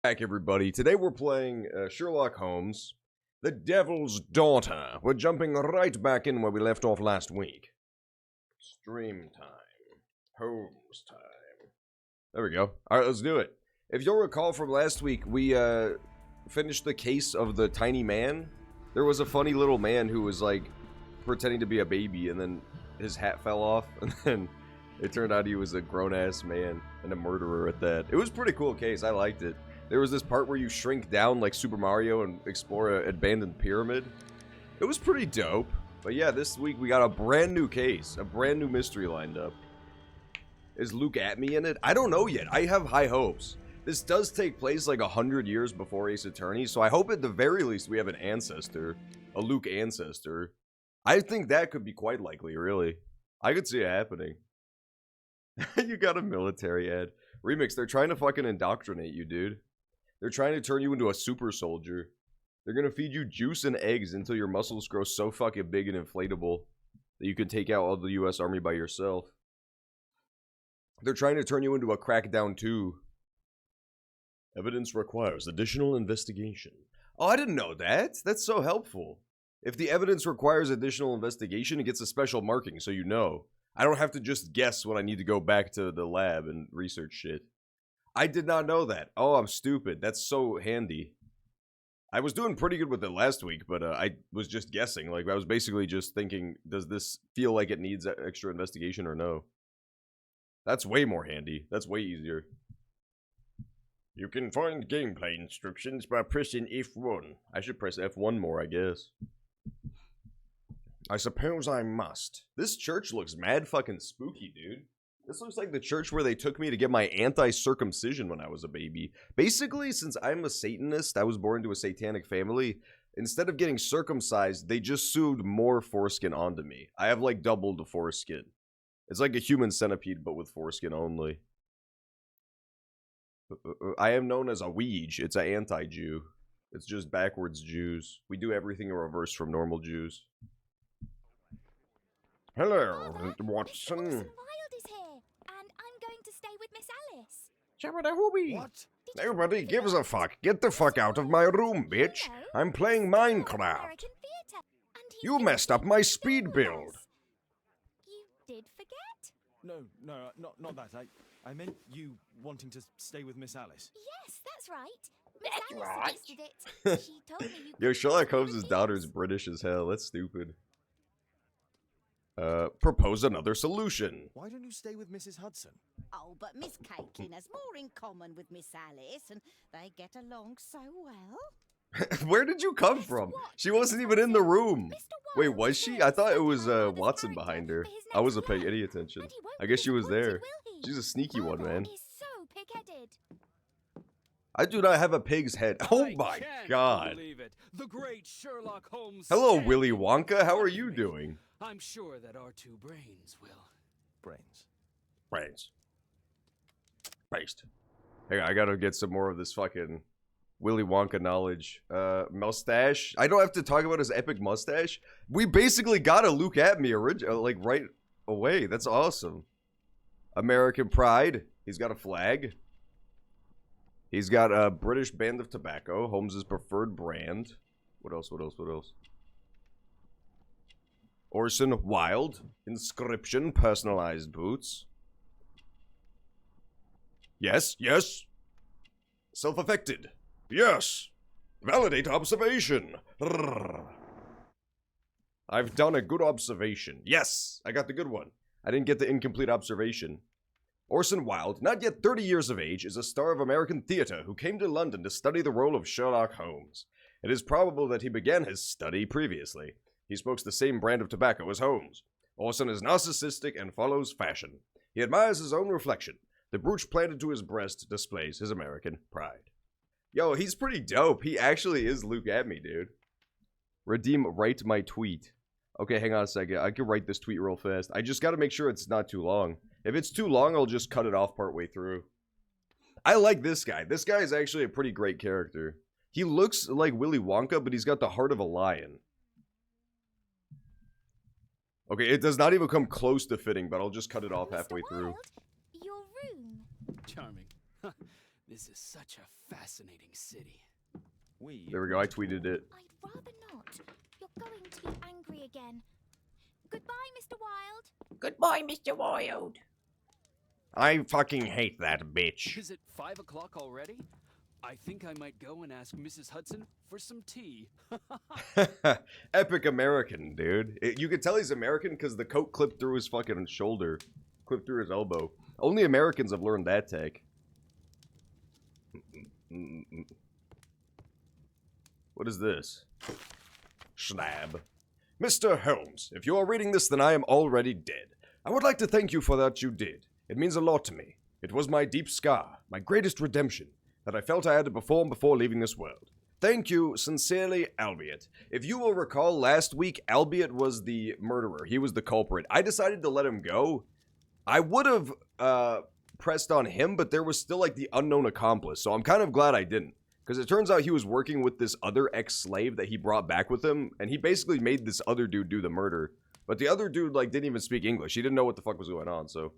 Back, everybody. Today we're playing Sherlock Holmes, The Devil's Daughter. We're jumping right back in where we left off last week. Stream time. Holmes time. There we go. Alright, let's do it. If you'll recall from last week, we finished the case of the tiny man. There was a funny little man who was like pretending to be a baby, and then his hat fell off, and then it turned out he was a grown-ass man and a murderer at that. It was a pretty cool case. I liked it. There was this part where you shrink down like Super Mario and explore an abandoned pyramid. It was pretty dope. But yeah, this week we got a brand new case, a brand new mystery lined up. Is Luke Atmey in it? I don't know yet. I have high hopes. This does take place like 100 years before Ace Attorney, so I hope at the very least we have an ancestor, a Luke ancestor. I think that could be quite likely, really. I could see it happening. You got a military ad. Remix, they're trying to fucking indoctrinate you, dude. They're trying to turn you into a super soldier. They're gonna feed you juice and eggs until your muscles grow so fucking big and inflatable that you can take out all the US Army by yourself. They're trying to turn you into a Crackdown 2. Evidence requires additional investigation. Oh, I didn't know that. That's so helpful. If the evidence requires additional investigation, it gets a special marking so you know. I don't have to just guess when I need to go back to the lab and research shit. I did not know that. Oh, I'm stupid. That's so handy. I was doing pretty good with it last week, but I was just guessing. Like, I was basically just thinking, does this feel like it needs extra investigation or no? That's way more handy. That's way easier. You can find gameplay instructions by pressing F1. I should press F1 more, I guess. I suppose I must. This church looks mad fucking spooky, dude. This looks like the church where they took me to get my anti-circumcision when I was a baby. Basically, since I'm a Satanist, I was born into a satanic family. Instead of getting circumcised, they just sewed more foreskin onto me. I have like double the foreskin. It's like a human centipede, but with foreskin only. I am known as a Ouija. It's an anti-Jew. It's just backwards Jews. We do everything in reverse from normal Jews. Hello, Watson. What? Nobody gives a fuck. Get the fuck out of my room, bitch. I'm playing Minecraft. You messed up my speed build. You did forget? No, not that. I meant you wanting to stay with Miss Alice. Yes, that's right. Miss Alice suggested it. She told me you Yo, Sherlock Holmes' daughter is British as hell. That's stupid. Propose another solution. Why don't you stay with Mrs. Hudson? Oh, but Miss Cakin has more in common with Miss Alice, and they get along so well. Where did you come from? She wasn't even in the room. Wait, was she? I thought it was Watson behind her. I wasn't paying any attention. I guess she was there. She's a sneaky one, man. He's so pig-headed. I do not have a pig's head. Oh my god. The great Sherlock Holmes. Hello, Willy Wonka. How are you doing? I'm sure that our two brains will. Brains. Based. Hey, I gotta get some more of this fucking Willy Wonka knowledge. Mustache. I don't have to talk about his epic mustache. We basically got a Luke Atmey like right away. That's awesome. American Pride. He's got a flag. He's got a British Band of Tobacco. Holmes' preferred brand. What else? Orson Wilde. Inscription. Personalized boots. Yes. Self-affected. Yes. Validate observation. I've done a good observation. Yes, I got the good one. I didn't get the incomplete observation. Orson Wilde, not yet 30 years of age, is a star of American theater who came to London to study the role of Sherlock Holmes. It is probable that he began his study previously. He smokes the same brand of tobacco as Holmes. Orson is narcissistic and follows fashion. He admires his own reflection. The brooch planted to his breast displays his American pride. Yo, he's pretty dope. He actually is Luke Atmey, dude. Redeem, write my tweet. Okay, hang on a second. I can write this tweet real fast. I just gotta make sure it's not too long. If it's too long, I'll just cut it off partway through. I like this guy. This guy is actually a pretty great character. He looks like Willy Wonka, but he's got the heart of a lion. Okay, it does not even come close to fitting, but I'll just cut it off halfway through. Your room. Charming. This is such a fascinating city. There we go, I tweeted it. I'd rather not. You're going to be angry again. Goodbye, Mr. Wild. Goodbye, Mr. Wild. I fucking hate that bitch. Is it 5 o'clock already? I think I might go and ask Mrs. Hudson for some tea. Epic American, dude. You could tell he's American because the coat clipped through his fucking shoulder. Clipped through his elbow. Only Americans have learned that tech. What is this? Schnab. Mr. Holmes, if you are reading this, then I am already dead. I would like to thank you for that you did. It means a lot to me. It was my deep scar, my greatest redemption, that I felt I had to perform before leaving this world. Thank you, sincerely, Albeit. If you will recall, last week, Albeit was the murderer. He was the culprit. I decided to let him go. I would have pressed on him, but there was still, like, the unknown accomplice, so I'm kind of glad I didn't. Because it turns out he was working with this other ex-slave that he brought back with him, and he basically made this other dude do the murder. But the other dude, like, didn't even speak English. He didn't know what the fuck was going on, so...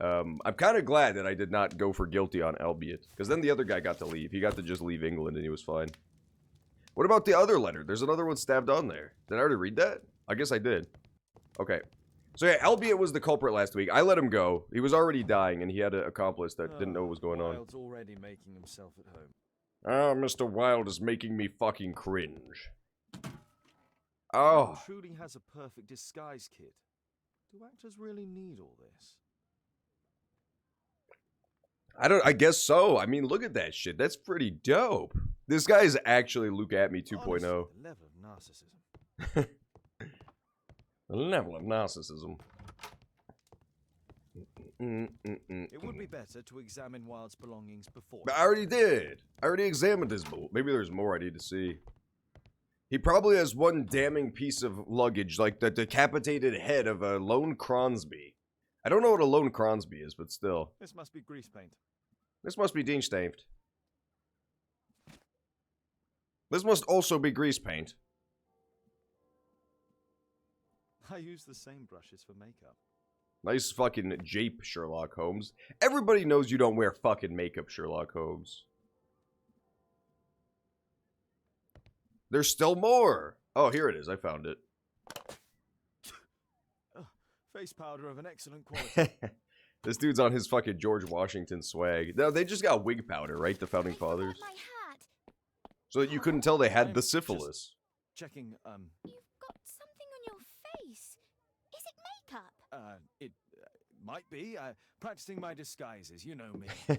I'm kind of glad that I did not go for guilty on Albeit. Because then the other guy got to leave. He got to just leave England and he was fine. What about the other letter? There's another one stabbed on there. Did I already read that? I guess I did. Okay. So yeah, Albeit was the culprit last week. I let him go. He was already dying and he had an accomplice that didn't know what was going on. Wild's already making himself at home. Ah, Mr. Wilde is making me fucking cringe. Oh. Truly has a perfect disguise kit. Do actors really need all this? I guess so. I mean, look at that shit. That's pretty dope. This guy is actually Luke at me 2.0. Honestly, the level of narcissism. The level of narcissism. It would be better to examine Wilde's belongings before. But I already did. I already examined his Maybe there's more I need to see. He probably has one damning piece of luggage, like the decapitated head of a lone Cronsby. I don't know what a lone Cronsby is, but still. This must be grease paint. This must be Dienstained. This must also be grease paint. I use the same brushes for makeup. Nice fucking jape, Sherlock Holmes. Everybody knows you don't wear fucking makeup, Sherlock Holmes. There's still more! Oh, here it is. I found it. Face powder of an excellent quality. This dude's on his fucking George Washington swag. No, they just got wig powder, right? The founding fathers. My hat. So that you couldn't tell they had the syphilis. Checking, You've got something on your face. Is it makeup? It might be. Practicing my disguises, you know me.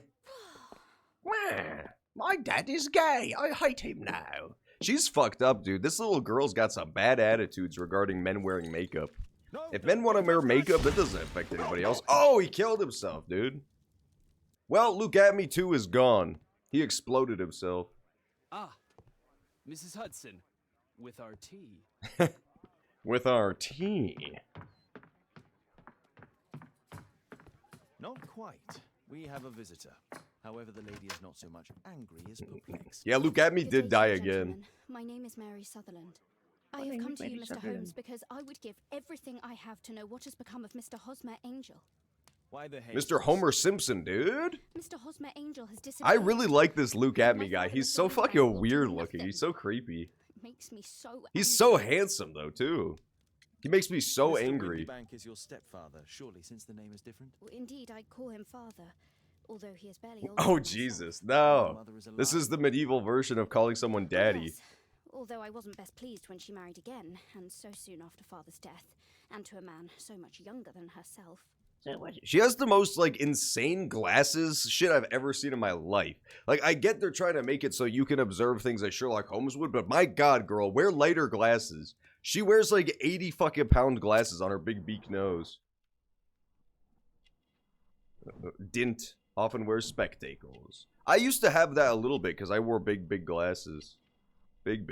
My dad is gay. I hate him now. She's fucked up, dude. This little girl's got some bad attitudes regarding men wearing makeup. No, If men want to wear makeup, that doesn't affect anybody else. Oh, he killed himself, dude. Well, Luke at me 2 is gone. He exploded himself. Ah, Mrs. Hudson, with our tea. With our tea. Not quite. We have a visitor. However, the lady is not so much angry as perplexed. Yeah, Luke at me Good did day, die gentlemen. again. My name is Mary Sutherland. I My have name come is to you, Mary Mr. Sutherland. Holmes, because I would give everything I have to know what has become of Mr. Hosmer Angel. Why the hate? Mr. Homer Simpson, dude. Mr. Hosmer Angel has I disappeared. really like this Luke at me My guy. father He's was so the one fucking who weird did looking. nothing. He's so creepy. It makes me so He's angry. so handsome, though, too. He makes me so Mr. angry. Bank is your stepfather, surely, since the name is different. Well, indeed, I call him father, although he is barely older Oh, than myself. Jesus. My No. mother is This alive. is the medieval version of calling someone daddy. Yes, although I wasn't best pleased when she married again, and so soon after father's death, and to a man so much younger than herself. So what? She has the most, like, insane glasses shit I've ever seen in my life. Like, I get they're trying to make it so you can observe things like Sherlock Holmes would, but my god, girl, wear lighter glasses. She wears, like, 80 fucking pound glasses on her big beak nose. Dint often wears spectacles. I used to have that a little bit because I wore big glasses. Big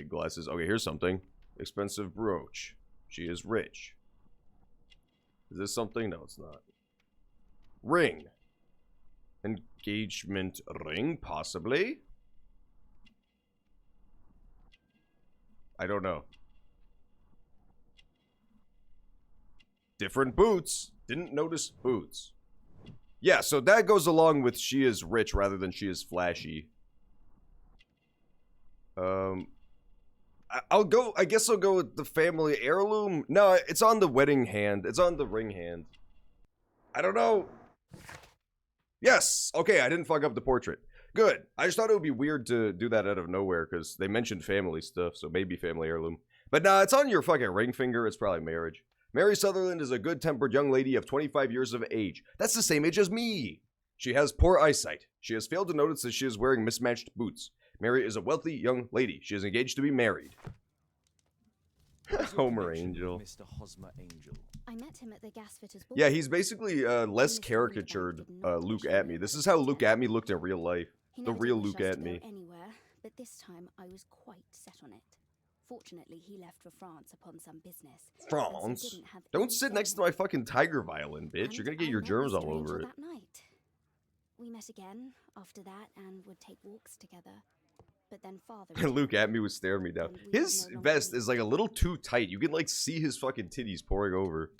glasses. Okay, here's something. Expensive brooch. She is rich. Is this something? No, it's not. Ring. Engagement ring, possibly? I don't know. Different boots. Didn't notice boots. Yeah, so that goes along with she is rich rather than she is flashy. I'll go. I guess I'll go with the family heirloom. No, it's on the wedding hand. It's on the ring hand. I don't know. Yes. Okay, I didn't fuck up the portrait. Good. I just thought it would be weird to do that out of nowhere because they mentioned family stuff, so maybe family heirloom. But nah, it's on your fucking ring finger. It's probably marriage. Mary Sutherland is a good-tempered young lady of 25 years of age. That's the same age as me. She has poor eyesight. She has failed to notice that she is wearing mismatched boots. Mary is a wealthy young lady. She is engaged to be married. Homer Angel. Mr. Hosmer Angel. I met him at the gasfitter's ball. Yeah, he's basically less caricatured Luke at me. This is how Luke at me looked in real life. He The never real did wish Luke us at to go me. Anywhere, but this time I was quite set on it. Fortunately, he left for France upon some business. and so France? didn't have Don't any sit next to say. my fucking tiger violin, bitch. You're gonna And get I your met germs Mr. all over Angel it. that night. We met again after that and would take walks together. But then father And Luke at me was staring me down. And we His no longer vest is like a little too tight. You can like see his fucking titties pouring over.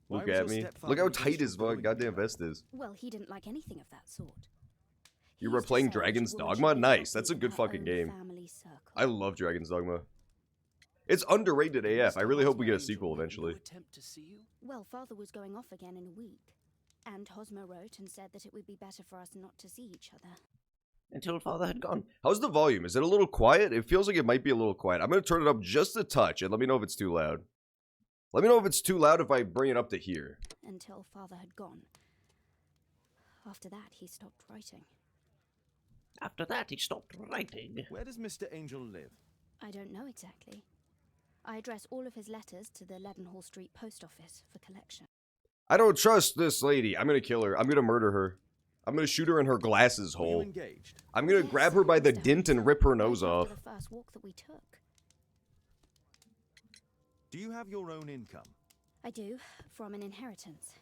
Why Luke was at your me. stepfather Look how against tight you his going goddamn together? vest is. Well, he didn't like anything of that sort. He You were used to playing say each Dragon's woman Dogma? should be Nice. happy That's a in good her fucking own game. family circle. I love Dragon's Dogma. It's underrated AF. I really hope we get a sequel eventually. No attempt to see you? Well, father was going off again in a week. And Hosmer wrote and said that it would be better for us not to see each other. Until father had gone. How's the volume? Is it a little quiet? It feels like it might be a little quiet. I'm going to turn it up just a touch and let me know if it's too loud. Let me know if it's too loud if I bring it up to here. Until father had gone. After that, he stopped writing. After that, he stopped writing. Where does Mr. Angel live? I don't know exactly. I address all of his letters to the Leadenhall Street post office for collection. I don't trust this lady. I'm going to kill her. I'm going to murder her. I'm going to shoot her in her glasses Were you hole. engaged? I'm going to Yes, grab her by the Mr. dint and Holmes, rip her right nose after off. the first walk that we took. Do you have your own income? I do, from an inheritance.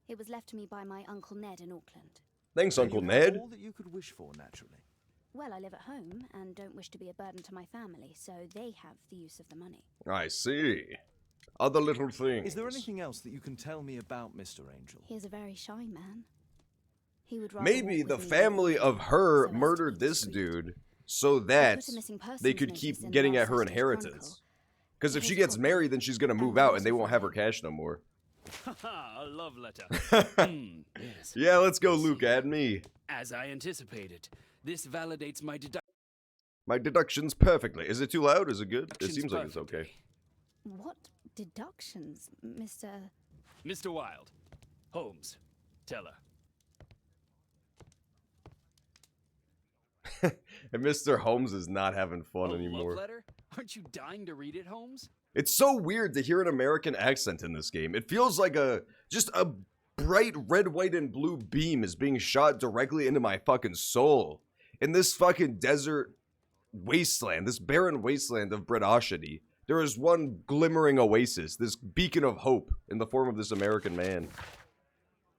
It was left to me by my Uncle Ned in Auckland. Thanks, Then Uncle you Ned. have all that you could wish for, naturally. Well, I live at home and don't wish to be a burden to my family, so they have the use of the money. I see. Other little things. Is there anything else that you can tell me about Mr. Angel? He is a very shy man. He would rather Maybe walk the with me family than of her so as to murdered be this discreet. dude so I that put a missing persons they could notice keep in getting last at her Saturday's inheritance. Chronicle. Because if His she gets copy, married, then she's going to move and out was and they a won't have her Friday. cash no more. Haha, a love letter. Yes. Yeah, let's go, Luke. Add me. As I anticipated, this validates my My deductions perfectly. Is it too loud? Is it good? It deductions seems like it's okay. perfectly. What deductions, Mr. Mr. Wilde, Holmes, tell her. And Mr. Holmes is not having fun A anymore. love letter? Aren't you dying to read it, Holmes? It's so weird to hear an American accent in this game. It feels like just a bright red, white, and blue beam is being shot directly into my fucking soul. In this fucking desert wasteland, this barren wasteland of Britashity, there is one glimmering oasis, this beacon of hope in the form of this American man.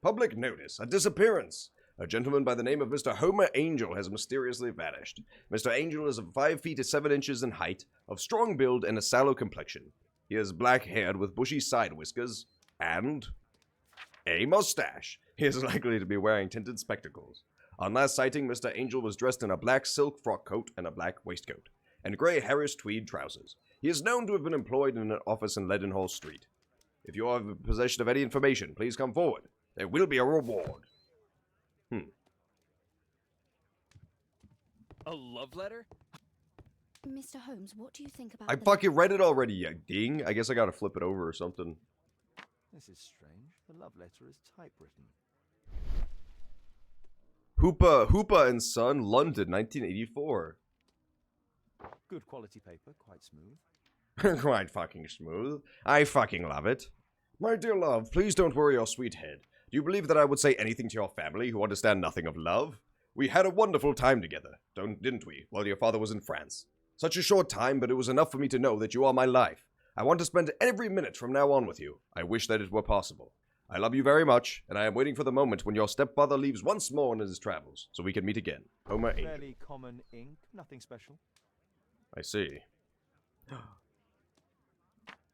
Public notice, a disappearance. A gentleman by the name of Mr. Homer Angel has mysteriously vanished. Mr. Angel is of 5 feet 7 inches in height, of strong build and a sallow complexion. He is black-haired with bushy side whiskers and a mustache. He is likely to be wearing tinted spectacles. On last sighting, Mr. Angel was dressed in a black silk frock coat and a black waistcoat, and grey Harris tweed trousers. He is known to have been employed in an office in Leadenhall Street. If you are in possession of any information, please come forward. There will be a reward. A love letter? Mr. Holmes, what do you think about I the fucking love read it letter? already, you ding. I guess I gotta flip it over or something. This is strange. The love letter is typewritten. Hoopa and Son, London, 1984. Good quality paper, quite smooth. Quite fucking smooth. I fucking love it. My dear love, please don't worry your sweet head. Do you believe that I would say anything to your family who understand nothing of love? We had a wonderful time together, didn't we, while your father was in France? Such a short time, but it was enough for me to know that you are my life. I want to spend every minute from now on with you. I wish that it were possible. I love you very much, and I am waiting for the moment when your stepfather leaves once more on his travels, so we can meet again. Homer Angel. Fairly common ink, nothing special. I see.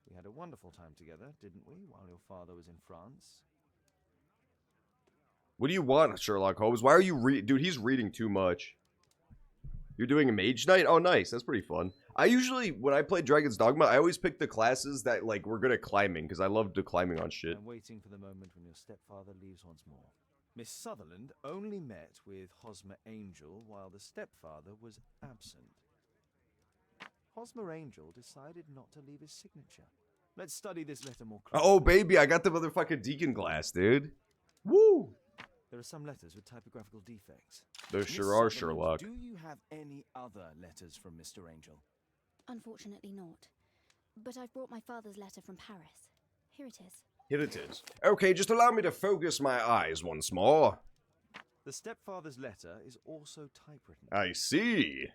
We had a wonderful time together, didn't we, while your father was in France? What do you want, Sherlock Holmes? Why are you Dude, he's reading too much. You're doing a mage knight? Oh, nice. That's pretty fun. I usually, when I play Dragon's Dogma, I always pick the classes that, like, were good at climbing, because I love the climbing on shit. I'm waiting for the moment when your stepfather leaves once more. Miss Sutherland only met with Hosmer Angel while the stepfather was absent. Hosmer Angel decided not to leave his signature. Let's study this letter more closely. Oh, baby, I got the motherfucking deacon glass, dude. Woo! There are some letters with typographical defects. There Miss sure are, Sutherland, Sherlock. Do you have any other letters from Mr. Angel? Unfortunately not. But I've brought my father's letter from Paris. Here it is. Here it is. Okay, just allow me to focus my eyes once more. The stepfather's letter is also typewritten. I see.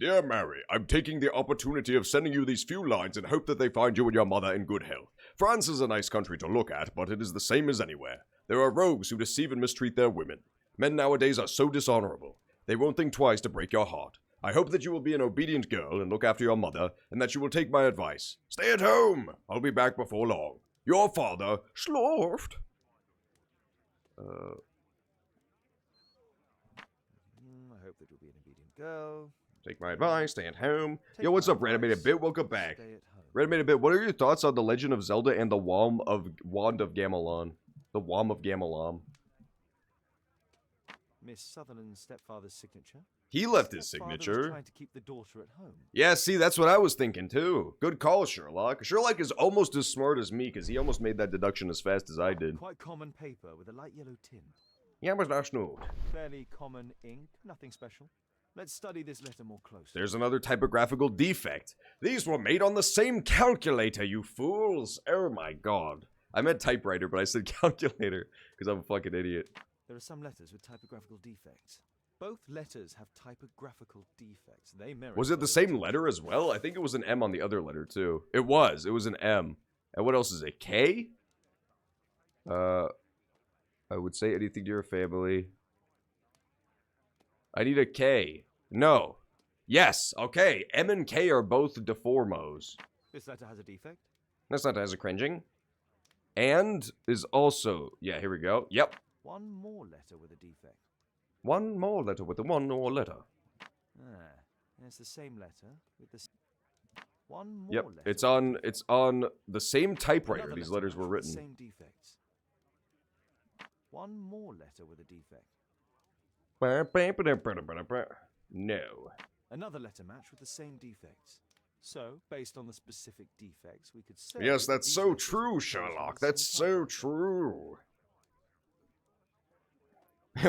Dear Mary, I'm taking the opportunity of sending you these few lines and hope that they find you and your mother in good health. France is a nice country to look at, but it is the same as anywhere. There are rogues who deceive and mistreat their women. Men nowadays are so dishonorable. They won't think twice to break your heart. I hope that you will be an obedient girl and look after your mother, and that you will take my advice. Stay at home! I'll be back before long. Your father, Schlorft. I hope that you'll be an obedient girl. Take my advice, stay at home. Take Yo, what's my up, Ranimated advice, Bit? Welcome back. Stay at home. Ranimated Bit, what are your thoughts on The Legend of Zelda and the Wand of Gamelon? The Wand of Gamelon. Miss Sutherland's stepfather's signature. He left his Stepfather was signature. trying to keep the daughter at home. Yeah, see, that's what I was thinking, too. Good call, Sherlock. Sherlock is almost as smart as me, because he almost made that deduction as fast as I did. Quite common paper with a light yellow tint. Yeah, but that's no. Fairly common ink, nothing special. Let's study this letter more closely. There's another typographical defect. These were made on the same calculator, you fools. Oh my god. I meant typewriter, but I said calculator, because I'm a fucking idiot. There are some letters with typographical defects. Both letters have typographical defects. They merit. Was it the same letter as well? I think it was an M on the other letter, too. It was an M. And what else is it? K? I would say anything to your family. I need a K. No. Yes, okay. M and K are both deformos. This letter has a defect. This letter has a cringing. And is also... Yeah, here we go. Yep. One more letter with a defect. One more letter with the one more letter. Ah, it's the same letter with the... One more Yep, letter. it's on the same typewriter Another these letter letters were with the written. Same defects. One more letter with a defect. No. Another letter match with the same defects. So, based on the specific defects, we could say... Yes, that that's these so letters were true, composed from Sherlock. the That's same so typewriter. true.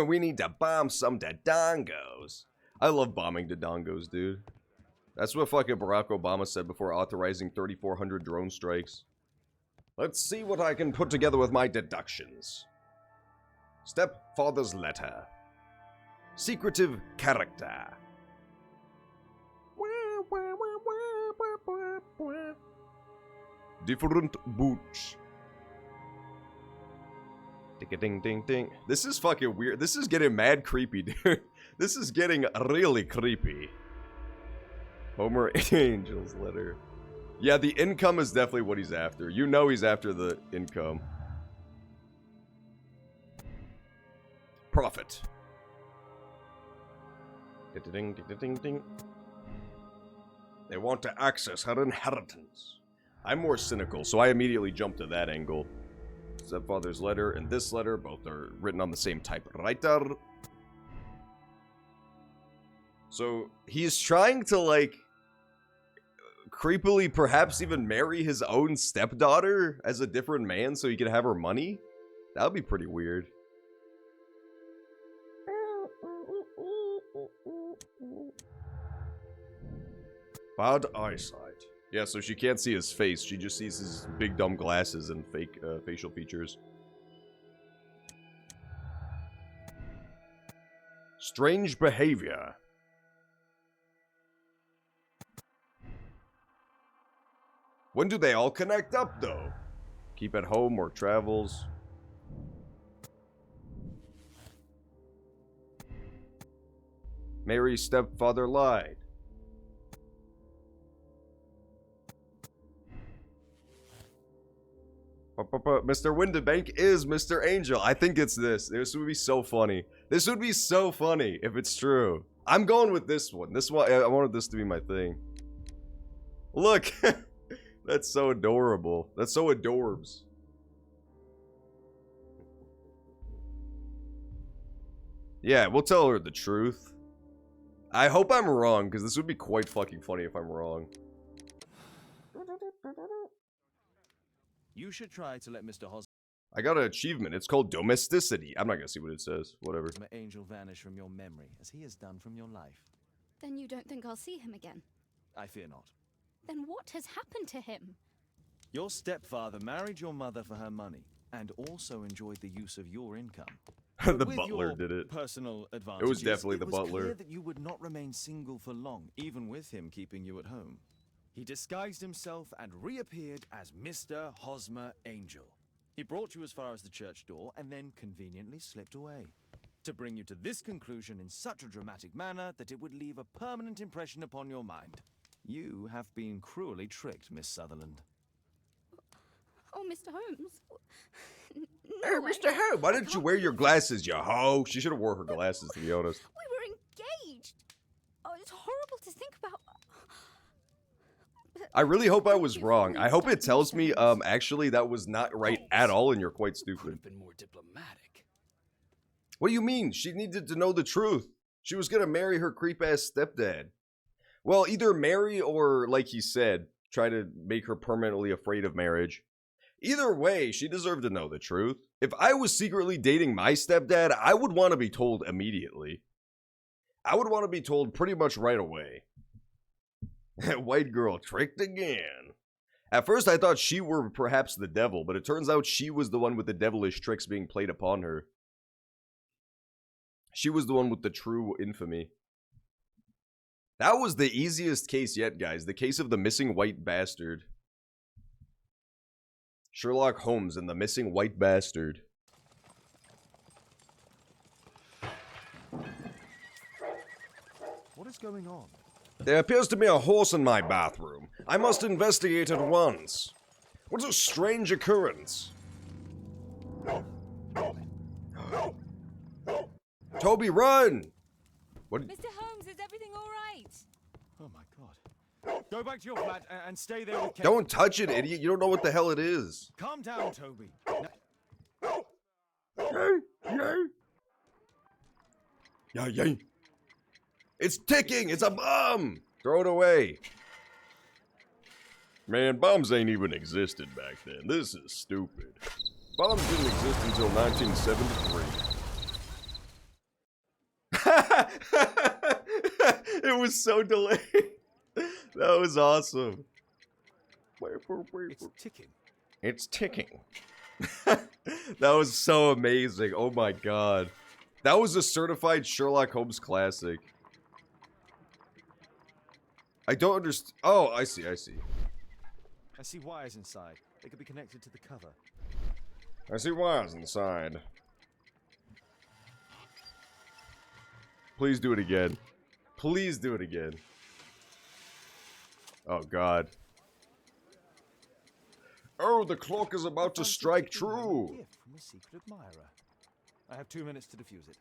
We need to bomb some Dodongos. I love bombing Dodongos, dude. That's what fucking Barack Obama said before authorizing 3,400 drone strikes. Let's see what I can put together with my deductions. Stepfather's letter. Secretive character. Different boots. Ding ding ding. This is fucking weird. This is getting mad creepy, dude. This is getting really creepy. Homer Angel's letter. Yeah, the income is definitely what he's after. You know he's after the income. Profit. Ding ding ding ding. They want to access her inheritance. I'm more cynical, so I immediately jump to that angle. Stepfather's letter and this letter, both are written on the same typewriter. So, he's trying to, like, creepily perhaps even marry his own stepdaughter as a different man so he can have her money? That would be pretty weird. Bad eyesight. Yeah, so she can't see his face. She just sees his big dumb glasses and fake facial features. Strange behavior. When do they all connect up, though? Keep at home or travels. Mary's stepfather lied. Mr. Windibank is Mr. Angel. I think it's this. This would be so funny. This would be so funny if it's true. I'm going with this one. This one, I wanted this to be my thing. Look, that's so adorable. That's so adorbs. Yeah, we'll tell her the truth. I hope I'm wrong, because this would be quite fucking funny if I'm wrong. You should try to let Mr. I got an achievement. It's called domesticity. I'm not gonna see what it says. Whatever. Angel vanish from your memory, as he has done from your life. Then you don't think I'll see him again? I fear not. Then what has happened to him? Your stepfather married your mother for her money, and also enjoyed the use of your income. The With butler your did it. Personal It was advantages, definitely the it was butler. clear that you would not remain single for long, even with him keeping you at home. He disguised himself and reappeared as Mr. Hosmer Angel. He brought you as far as the church door and then conveniently slipped away. To bring you to this conclusion in such a dramatic manner that it would leave a permanent impression upon your mind. You have been cruelly tricked, Miss Sutherland. Oh, Mr. Holmes. Hey, Mr. Ho, why didn't you wear your glasses, you hoe? She should have wore her glasses, to be honest. We were engaged. Oh, it's horrible to think about. I really hope I was wrong. I hope it tells me, actually, that was not right at all, and you're quite Could stupid. have been more diplomatic. What do you mean? She needed to know the truth. She was gonna marry her creep-ass stepdad. Well, either marry or, like he said, try to make her permanently afraid of marriage. Either way, she deserved to know the truth. If I was secretly dating my stepdad, I would want to be told immediately. I would want to be told pretty much right away. White girl tricked again. At first, I thought she were perhaps the devil, but it turns out she was the one with the devilish tricks being played upon her. She was the one with the true infamy. That was the easiest case yet, guys. The case of the missing white bastard. Sherlock Holmes and the missing white bastard. What is going on? There appears to be a horse in my bathroom. I must investigate at once. What a strange occurrence. Toby, run! What? Mr. Holmes, is everything all right? Oh my god. Go back to your flat and stay there with Kate. Don't touch it, idiot. You don't know what the hell it is. Calm down, Toby. Yeah. It's ticking! It's a bomb! Throw it away. Man, bombs ain't even existed back then. This is stupid. Bombs didn't exist until 1973. It was so delayed. That was awesome. It's ticking. It's ticking. That was so amazing. Oh my god. That was a certified Sherlock Holmes classic. I don't understand. Oh, I see. I see wires inside. They could be connected to the cover. I see wires inside. Please do it again. Please do it again. Oh, God. Oh, the clock is about to strike true. Gift from a secret admirer. I have 2 minutes to defuse it.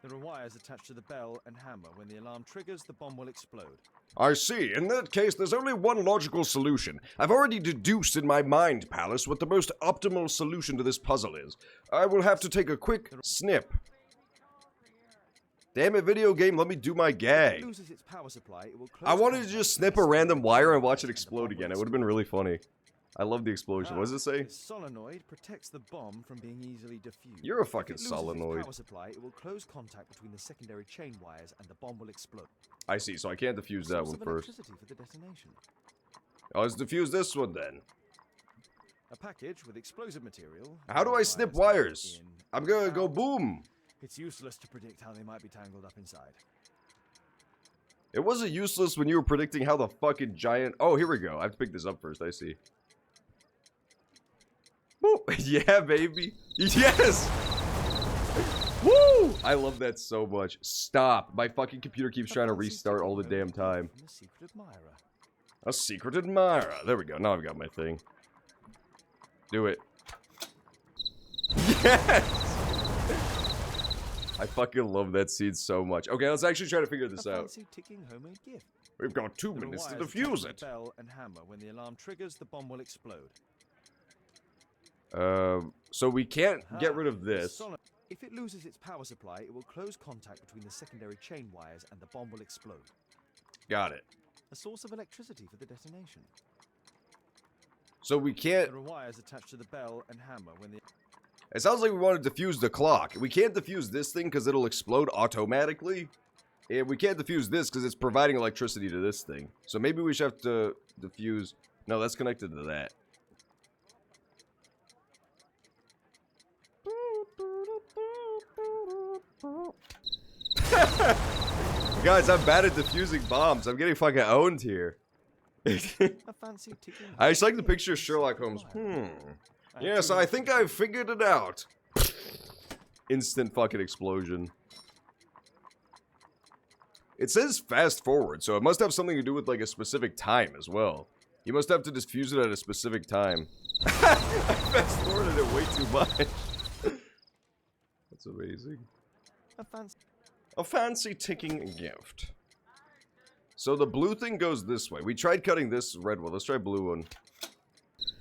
There are wires attached to the bell and hammer. When the alarm triggers, the bomb will explode. I see. In that case, there's only one logical solution. I've already deduced in my mind palace what the most optimal solution to this puzzle is. I will have to take a quick snip. Damn it, video game, let me do my If it gag. loses its power supply, it will close I wanted to contact just with snip the a random secondary wire and chain watch it wires, and the explode bomb again. will It would have been really funny. I love the explosion. What does it say? The solenoid protects the bomb from being easily diffused. You're a If fucking it loses solenoid. its power supply, it will close contact between the secondary chain wires and the bomb will explode. I see, so I can't defuse that Source one of first. electricity for the detonation. Oh, let's defuse this one then. A package with explosive material. How do I snip wires? I'm gonna go boom. It's useless to predict how they might be tangled up inside. It wasn't useless when you were predicting how the fucking giant... Oh, here we go. I have to pick this up first. I see. Woo! Yeah, baby. Yes! Woo! I love that so much. Stop. My fucking computer keeps trying to restart all the damn time. From a secret admirer. A secret admirer. There we go. Now I've got my thing. Do it. Yes! I fucking love that scene so much. Okay, let's actually try to figure this A out. fancy ticking homemade gift. We've got 2 There are minutes to wires defuse attached it. to the bell and hammer. When the alarm triggers, the bomb will explode. So we can't get rid of this. If it loses its power supply, it will close contact between the secondary chain wires and the bomb will explode. Got it. A source of electricity for the detonation. So we can't... There are wires attached to the bell and hammer. When the It sounds like we want to defuse the clock. We can't defuse this thing because it'll explode automatically. And we can't defuse this because it's providing electricity to this thing. So maybe we should have to defuse... No, that's connected to that. Guys, I'm bad at defusing bombs. I'm getting fucking owned here. a fancy ticking I just like the picture of Sherlock Holmes. Yes, I think I've figured it out. Instant fucking explosion. It says fast forward, so it must have something to do with like a specific time as well. You must have to defuse it at a specific time. I fast forwarded it way too much. That's amazing. A fancy ticking gift. So the blue thing goes this way. We tried cutting this red one. Let's try blue one.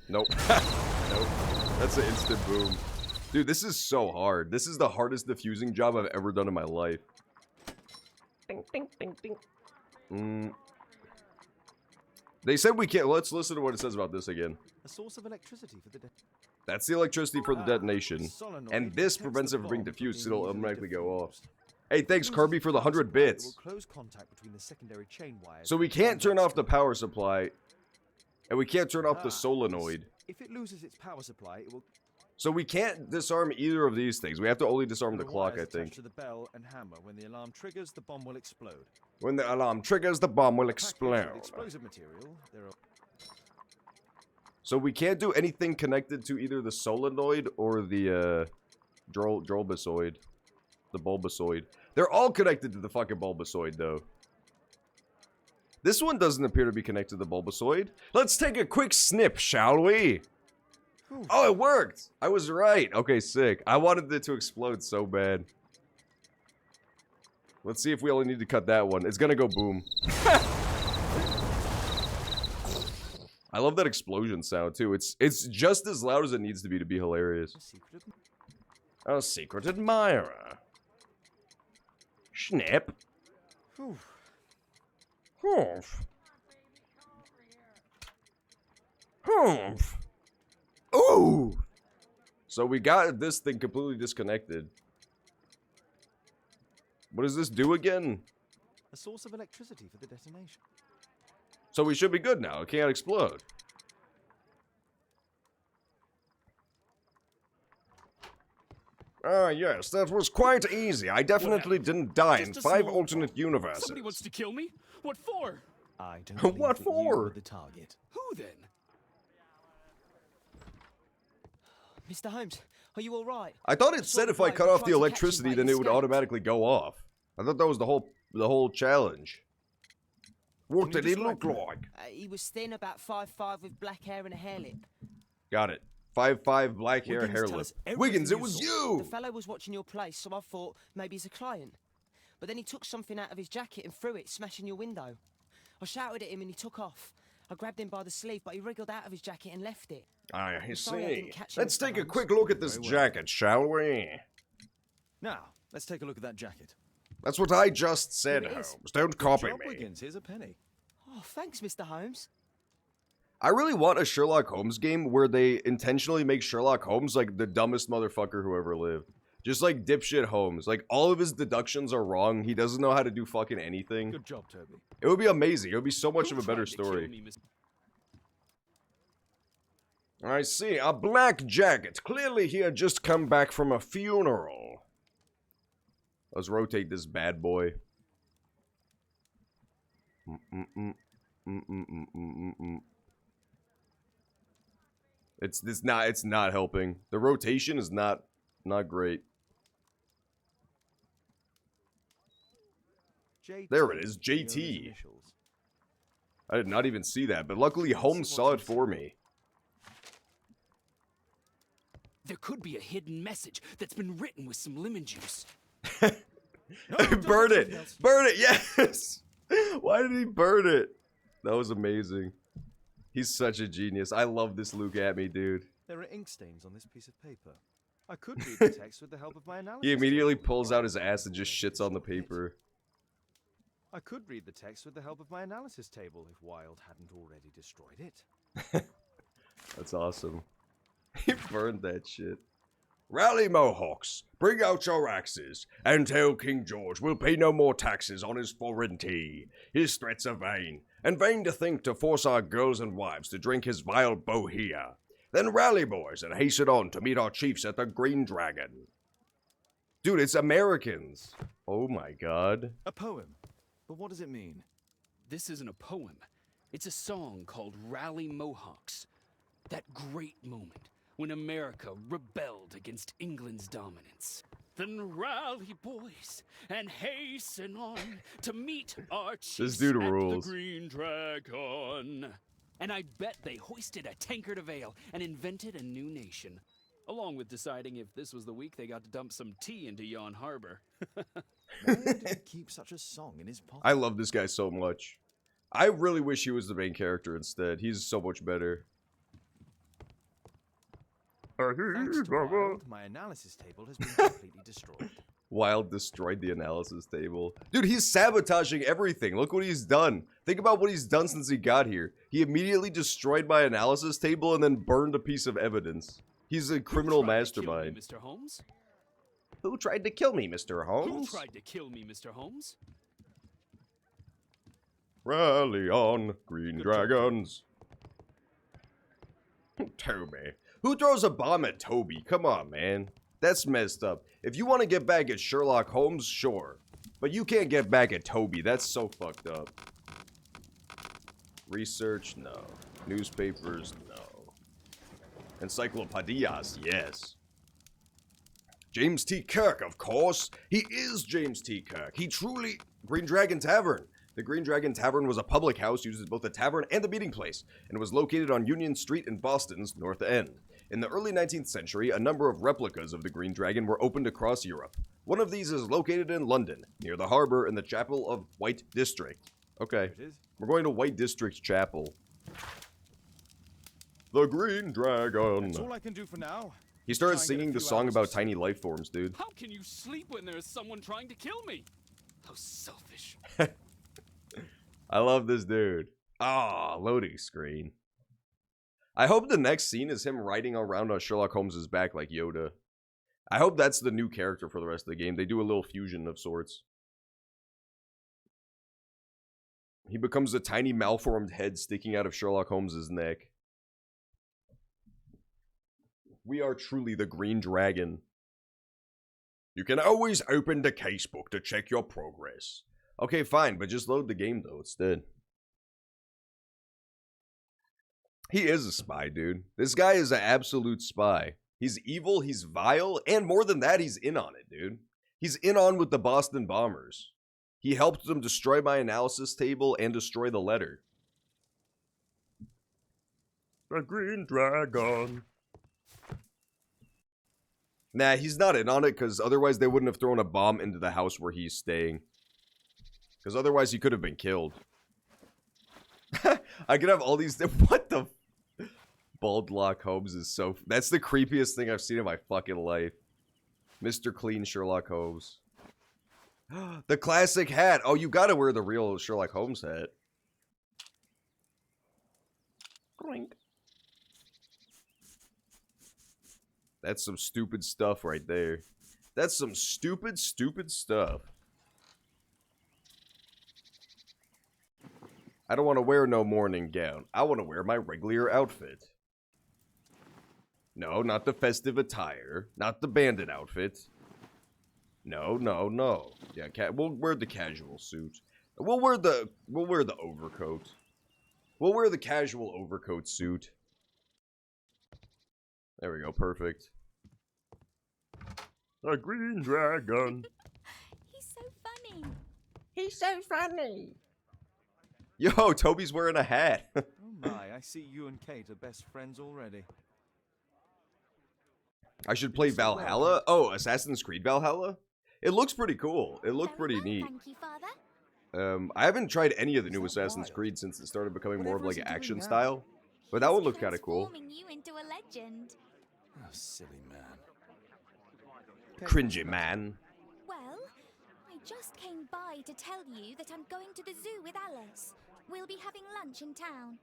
Nope. Nope. That's an instant boom. Dude, this is so hard. This is the hardest diffusing job I've ever done in my life. Ding, ding, ding, ding. They said we can't. Let's listen to what it says about this again. A source of electricity for the That's the electricity for the detonation. And this prevents it from being diffused, so it'll automatically go off. Hey, thanks Kirby for the 100 bits. So we can't turn off the power supply. And we can't turn off the solenoid. If it loses its power supply, it will... So we can't disarm either of these things. We have to only disarm the clock, I think. To the bell and hammer. When the alarm triggers, the bomb will explode. When the alarm triggers, the bomb will explode. Explosive material. There are... So we can't do anything connected to either the solenoid or the bulbasoid. The bulbasoid. They're all connected to the fucking bulbasoid, though. This one doesn't appear to be connected to the bulbasoid. Let's take a quick snip, shall we? Oh, it worked! I was right. Okay, sick. I wanted it to explode so bad. Let's see if we only need to cut that one. It's gonna go boom. I love that explosion sound, too. It's just as loud as it needs to be hilarious. A secret admirer. Snip. Humph. Humph. Ooh! So we got this thing completely disconnected. What does this do again? A source of electricity for the detonation. So we should be good now. It can't explode. Ah, yes, that was quite easy. I definitely didn't die in 5 alternate universes. Somebody wants to kill me? What for? I don't believe What that for? you were the target. Who then? Mr. Holmes, are you all right? I thought it said if I cut off the electricity, then it would automatically go off. I thought that was the whole challenge. What did he look like? He was thin, about 5'5", with black hair and a hare lip. Got it. 5'5", black hair, Wiggins, hair tell lip. us everything Wiggins, it you was saw. you! The fellow was watching your place, so I thought maybe he's a client. But then he took something out of his jacket and threw it, smashing your window. I shouted at him and he took off. I grabbed him by the sleeve, but he wriggled out of his jacket and left it. I sorry I see. didn't catch you, Let's Mr. take a Holmes. quick look at this jacket, shall we? Now, let's take a look at that jacket. That's what I just said, Here it is. Holmes. Don't copy Job, me. Wiggins. Here's a penny. Oh, thanks, Mr. Holmes. I really want a Sherlock Holmes game where they intentionally make Sherlock Holmes like the dumbest motherfucker who ever lived. Just like dipshit Holmes. Like all of his deductions are wrong. He doesn't know how to do fucking anything. Good job, Toby. It would be amazing. It would be so much Who of a better tried to kill story. me, Miss- I see. A black jacket. Clearly he had just come back from a funeral. Let's rotate this bad boy. It's not helping. The rotation is not great. JT, There it is, you know those JT. initials. I did not even see that, but luckily Holmes saw it for me. There could be a hidden message that's been written with some lemon juice. Burn it! Burn it! Yes! Why did he burn it? That was amazing. He's such a genius. I love this Luke at me, dude. There are ink stains on this piece of paper. I could read the text with the help of my analysis. He immediately table if pulls out Wilde his ass and hadn't just already shits on the destroyed it. paper. I could read the text with the help of my analysis table if Wilde hadn't already destroyed it. That's awesome. He burned that shit. Rally, Mohawks, bring out your axes, and tell King George we'll pay no more taxes on his foreign tea. His threats are vain, and vain to think to force our girls and wives to drink his vile bohea. Then rally, boys, and hasten on to meet our chiefs at the Green Dragon. Dude, it's Americans. Oh my god. A poem. But what does it mean? This isn't a poem. It's a song called Rally Mohawks. That great moment when America rebelled against England's dominance. Then rally, boys, and hasten on to meet our chiefs dude at rules. the Green Dragon. And I bet they hoisted a tankard of ale and invented a new nation, along with deciding if this was the week they got to dump some tea into Yon Harbor. Why did he keep such a song in his pocket? I love this guy so much. I really wish he was the main character instead. He's so much better. Thanks to Wilde, my analysis table has been completely destroyed. Wilde destroyed the analysis table. Dude, he's sabotaging everything. Look what he's done. Think about what he's done since he got here. He immediately destroyed my analysis table and then burned a piece of evidence. He's a criminal mastermind. Mr. Holmes? Who tried to kill me, Mr. Who Holmes? tried to kill me, Mr. Holmes? Rally on, Green Dragons. Toby. Who throws a bomb at Toby? Come on, man. That's messed up. If you want to get back at Sherlock Holmes, sure. But you can't get back at Toby. That's so fucked up. Research? No. Newspapers? No. Encyclopedias? Yes. James T. Kirk, of course. He is James T. Kirk. He truly... Green Dragon Tavern. The Green Dragon Tavern was a public house used as both a tavern and a meeting place, and was located on Union Street in Boston's North End. In the early 19th century, a number of replicas of the Green Dragon were opened across Europe. One of these is located in London, near the harbor in the Chapel of White District. Okay, There it is. we're going to White District Chapel. The Green Dragon. That's all I can do for now. He started Try and get a singing the few song hours about of tiny life forms, dude. How can you sleep when there is someone trying to kill me? How selfish. I love this dude. Ah, loading screen. I hope the next scene is him riding around on Sherlock Holmes' back like Yoda. I hope that's the new character for the rest of the game. They do a little fusion of sorts. He becomes a tiny malformed head sticking out of Sherlock Holmes' neck. We are truly the Green Dragon. You can always open the casebook to check your progress. Okay, fine, but just load the game, though, instead. He is a spy, dude. This guy is an absolute spy. He's evil, he's vile, and more than that, he's in on it, dude. He's in on with the Boston Bombers. He helped them destroy my analysis table and destroy the letter. The Green Dragon. Nah, he's not in on it, because otherwise they wouldn't have thrown a bomb into the house where he's staying. Because otherwise he could have been killed. I could have all these... What the... Baldlock Holmes is so... That's the creepiest thing I've seen in my fucking life. Mr. Clean Sherlock Holmes. The classic hat. Oh, you gotta wear the real Sherlock Holmes hat. Clink. That's some stupid stuff right there. That's some stupid, stupid stuff. I don't want to wear no morning gown. I want to wear my regular outfit. No, not the festive attire. Not the bandit outfit. No, no, no. Yeah, we'll wear the casual suit. We'll wear the overcoat. We'll wear the casual overcoat suit. There we go, perfect. The Green Dragon. He's so funny. He's so funny. Yo, Toby's wearing a hat. Oh my, I see you and Kate are best friends already. I should play Valhalla? Oh, Assassin's Creed Valhalla? It looks pretty cool. It looked Very pretty well, neat. Thank you, Father. I haven't tried any of the new Is that Assassin's wild? Creed since it started becoming more of Whatever like is an he doing action now? style. But that one looked kind of cool. Transforming you into a legend. Oh, silly man. Cringy man. Well, I just came by to tell you that I'm going to the zoo with Alice. We'll be having lunch in town.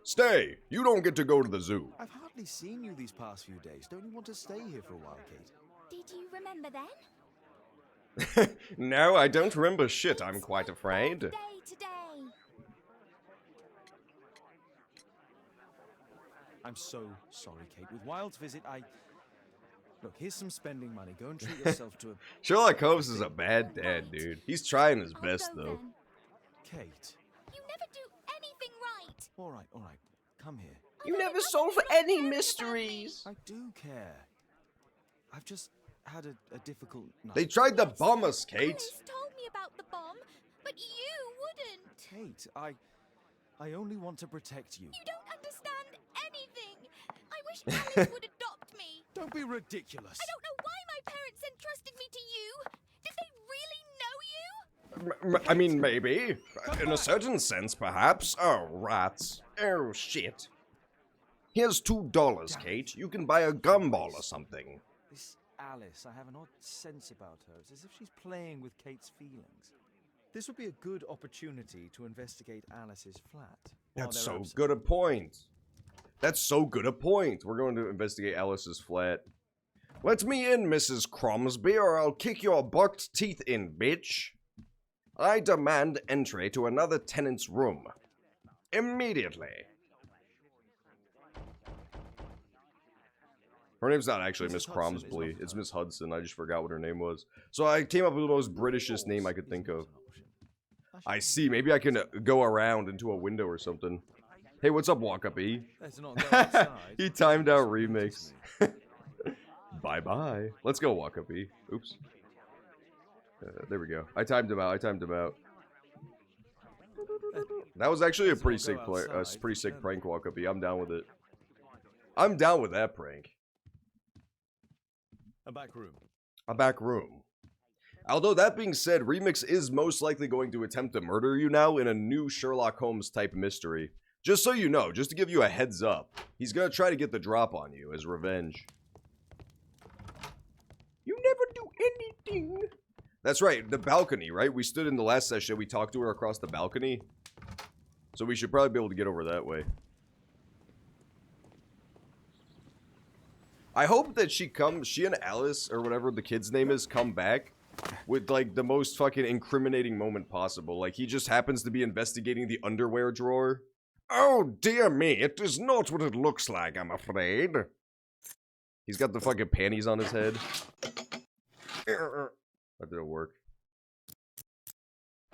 Stay! You don't get to go to the zoo. I've hardly seen you these past few days. Don't you want to stay here for a while, Kate? Did you remember then? No, I don't remember shit, I'm quite afraid. Day today. I'm so sorry, Kate. With Wilde's visit, Look, here's some spending money. Go and treat yourself to a... Sherlock Holmes is a bad dad, dude. He's trying his best, I'll go though. then. Kate. You never do anything right. All right. Come here. You never solve any mysteries. I do care. I've just had a difficult night. They tried to bomb us, Kate. Alice told me about the bomb, but you wouldn't. Kate, I only want to protect you. You don't understand anything. I wish Alice would adopt me. Don't be ridiculous. I don't know why my parents entrusted me to you. Did they really know you? I mean, maybe. In a certain sense, perhaps. Oh, rats. Oh, shit. Here's $2, Kate. You can buy a gumball or something. This Alice, I have an odd sense about her. It's as if she's playing with Kate's feelings. This would be a good opportunity to investigate Alice's flat. That's so good a point. That's so good a point. We're going to investigate Alice's flat. Let me in, Mrs. Cromsby, or I'll kick your bucked teeth in, bitch. I demand entry to another tenant's room. Immediately. Her name's not actually Miss Cromsby. It's Miss Hudson. I just forgot what her name was. So I came up with the most Britishest name I could think of. I see. Maybe I can go around into a window or something. Hey, what's up, Walk-Up-E? He timed out remix. Bye-bye. Let's go, Walk-Up-E. Oops. There we go. I timed him out. That was actually a pretty sick prank, Walk-Up-E. I'm down with it. I'm down with that prank. A back room. Although, that being said, Remix is most likely going to attempt to murder you now in a new Sherlock Holmes type mystery. Just so you know, just to give you a heads up. He's gonna try to get the drop on you as revenge. You never do anything. That's right, the balcony, right? We stood in the last session, we talked to her across the balcony. So we should probably be able to get over that way. I hope that she and Alice, or whatever the kid's name is, come back with, like, the most fucking incriminating moment possible. Like, he just happens to be investigating the underwear drawer. Oh, dear me, it is not what it looks like, I'm afraid. He's got the fucking panties on his head. That didn't work.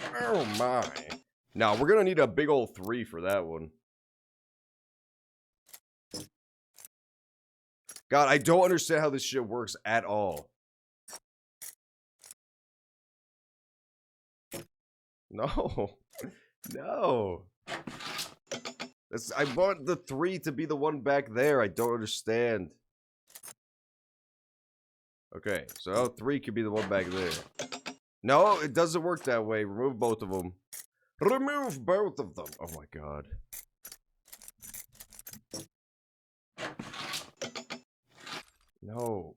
Oh, my. Now, we're gonna need a big ol' 3 for that one. God, I don't understand how this shit works at all. No. No. I want the 3 to be the one back there. I don't understand. Okay, so 3 could be the one back there. No, it doesn't work that way. Remove both of them. Remove both of them. Oh my god. No.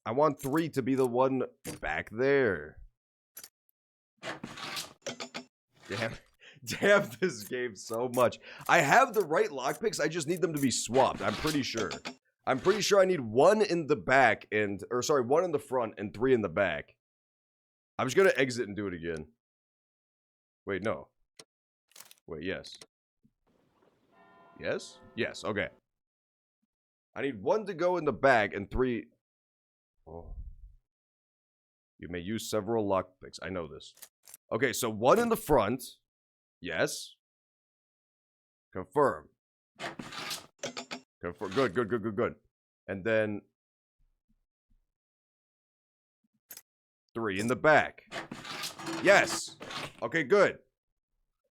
I want 3 to be the one back there. Damn this game so much. I have the right lockpicks, I just need them to be swapped, I'm pretty sure. I'm pretty sure I need 1 in the back and, or sorry, 1 in the front and 3 in the back. I'm just gonna exit and do it again. Wait, no. Wait, yes. Yes? Yes, okay. I need 1 to go in the back and 3... Oh. You may use several lockpicks. I know this. Okay, so 1 in the front. Yes. Confirm. Confirm. Good, good, good, good, good. And then... 3 in the back. Yes. Okay, good.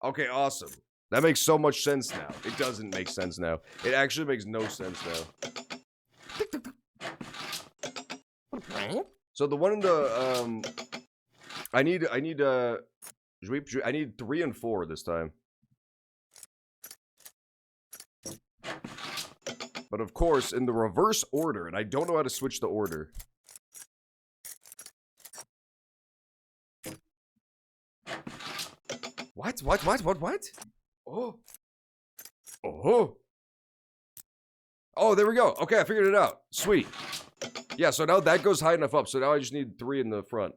Okay, awesome. That makes so much sense now. It doesn't make sense now. It actually makes no sense now. So the one in the I need 3 and 4 this time. But of course, in the reverse order, and I don't know how to switch the order. What? Oh. Oh. Oh, there we go. Okay, I figured it out. Sweet. Yeah, so now that goes high enough up, so now I just need 3 in the front.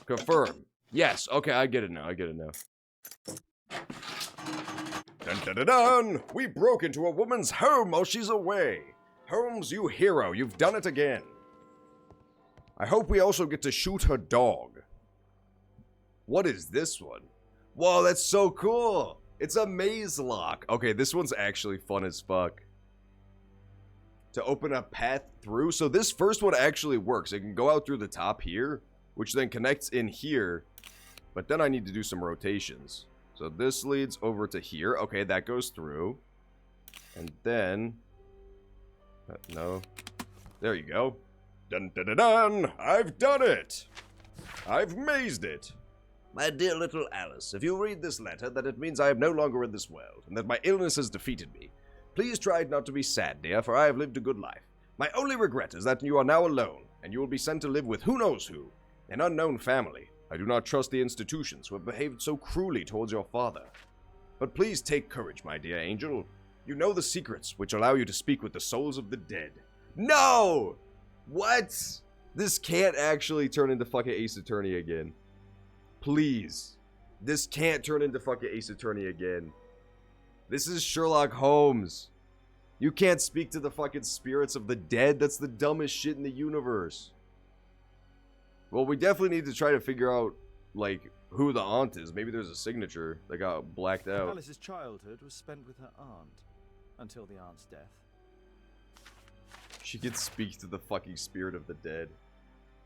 Confirm. Yes, okay, I get it now, Dun dun dun dun! We broke into a woman's home while she's away. Holmes, you hero, you've done it again. I hope we also get to shoot her dog. What is this one? Whoa, that's so cool! It's a maze lock. Okay, this one's actually fun as fuck. To open a path through. So this first one actually works. It can go out through the top here, which then connects in here. But then I need to do some rotations. So this leads over to here. Okay, that goes through. And then... no. There you go. Dun dun dun dun! I've done it! I've mazed it! My dear little Alice, if you read this letter, then it means I am no longer in this world, and that my illness has defeated me. Please try not to be sad, dear, for I have lived a good life. My only regret is that you are now alone, and you will be sent to live with who knows who. An unknown family. I do not trust the institutions who have behaved so cruelly towards your father. But please take courage, my dear angel. You know the secrets which allow you to speak with the souls of the dead. No! What? This can't actually turn into fucking Ace Attorney again. Please. This can't turn into fucking Ace Attorney again. This is Sherlock Holmes. You can't speak to the fucking spirits of the dead. That's the dumbest shit in the universe. Well, we definitely need to try to figure out, like, who the aunt is. Maybe there's a signature that got blacked out. Alice's childhood was spent with her aunt, until the aunt's death. She can speak to the fucking spirit of the dead.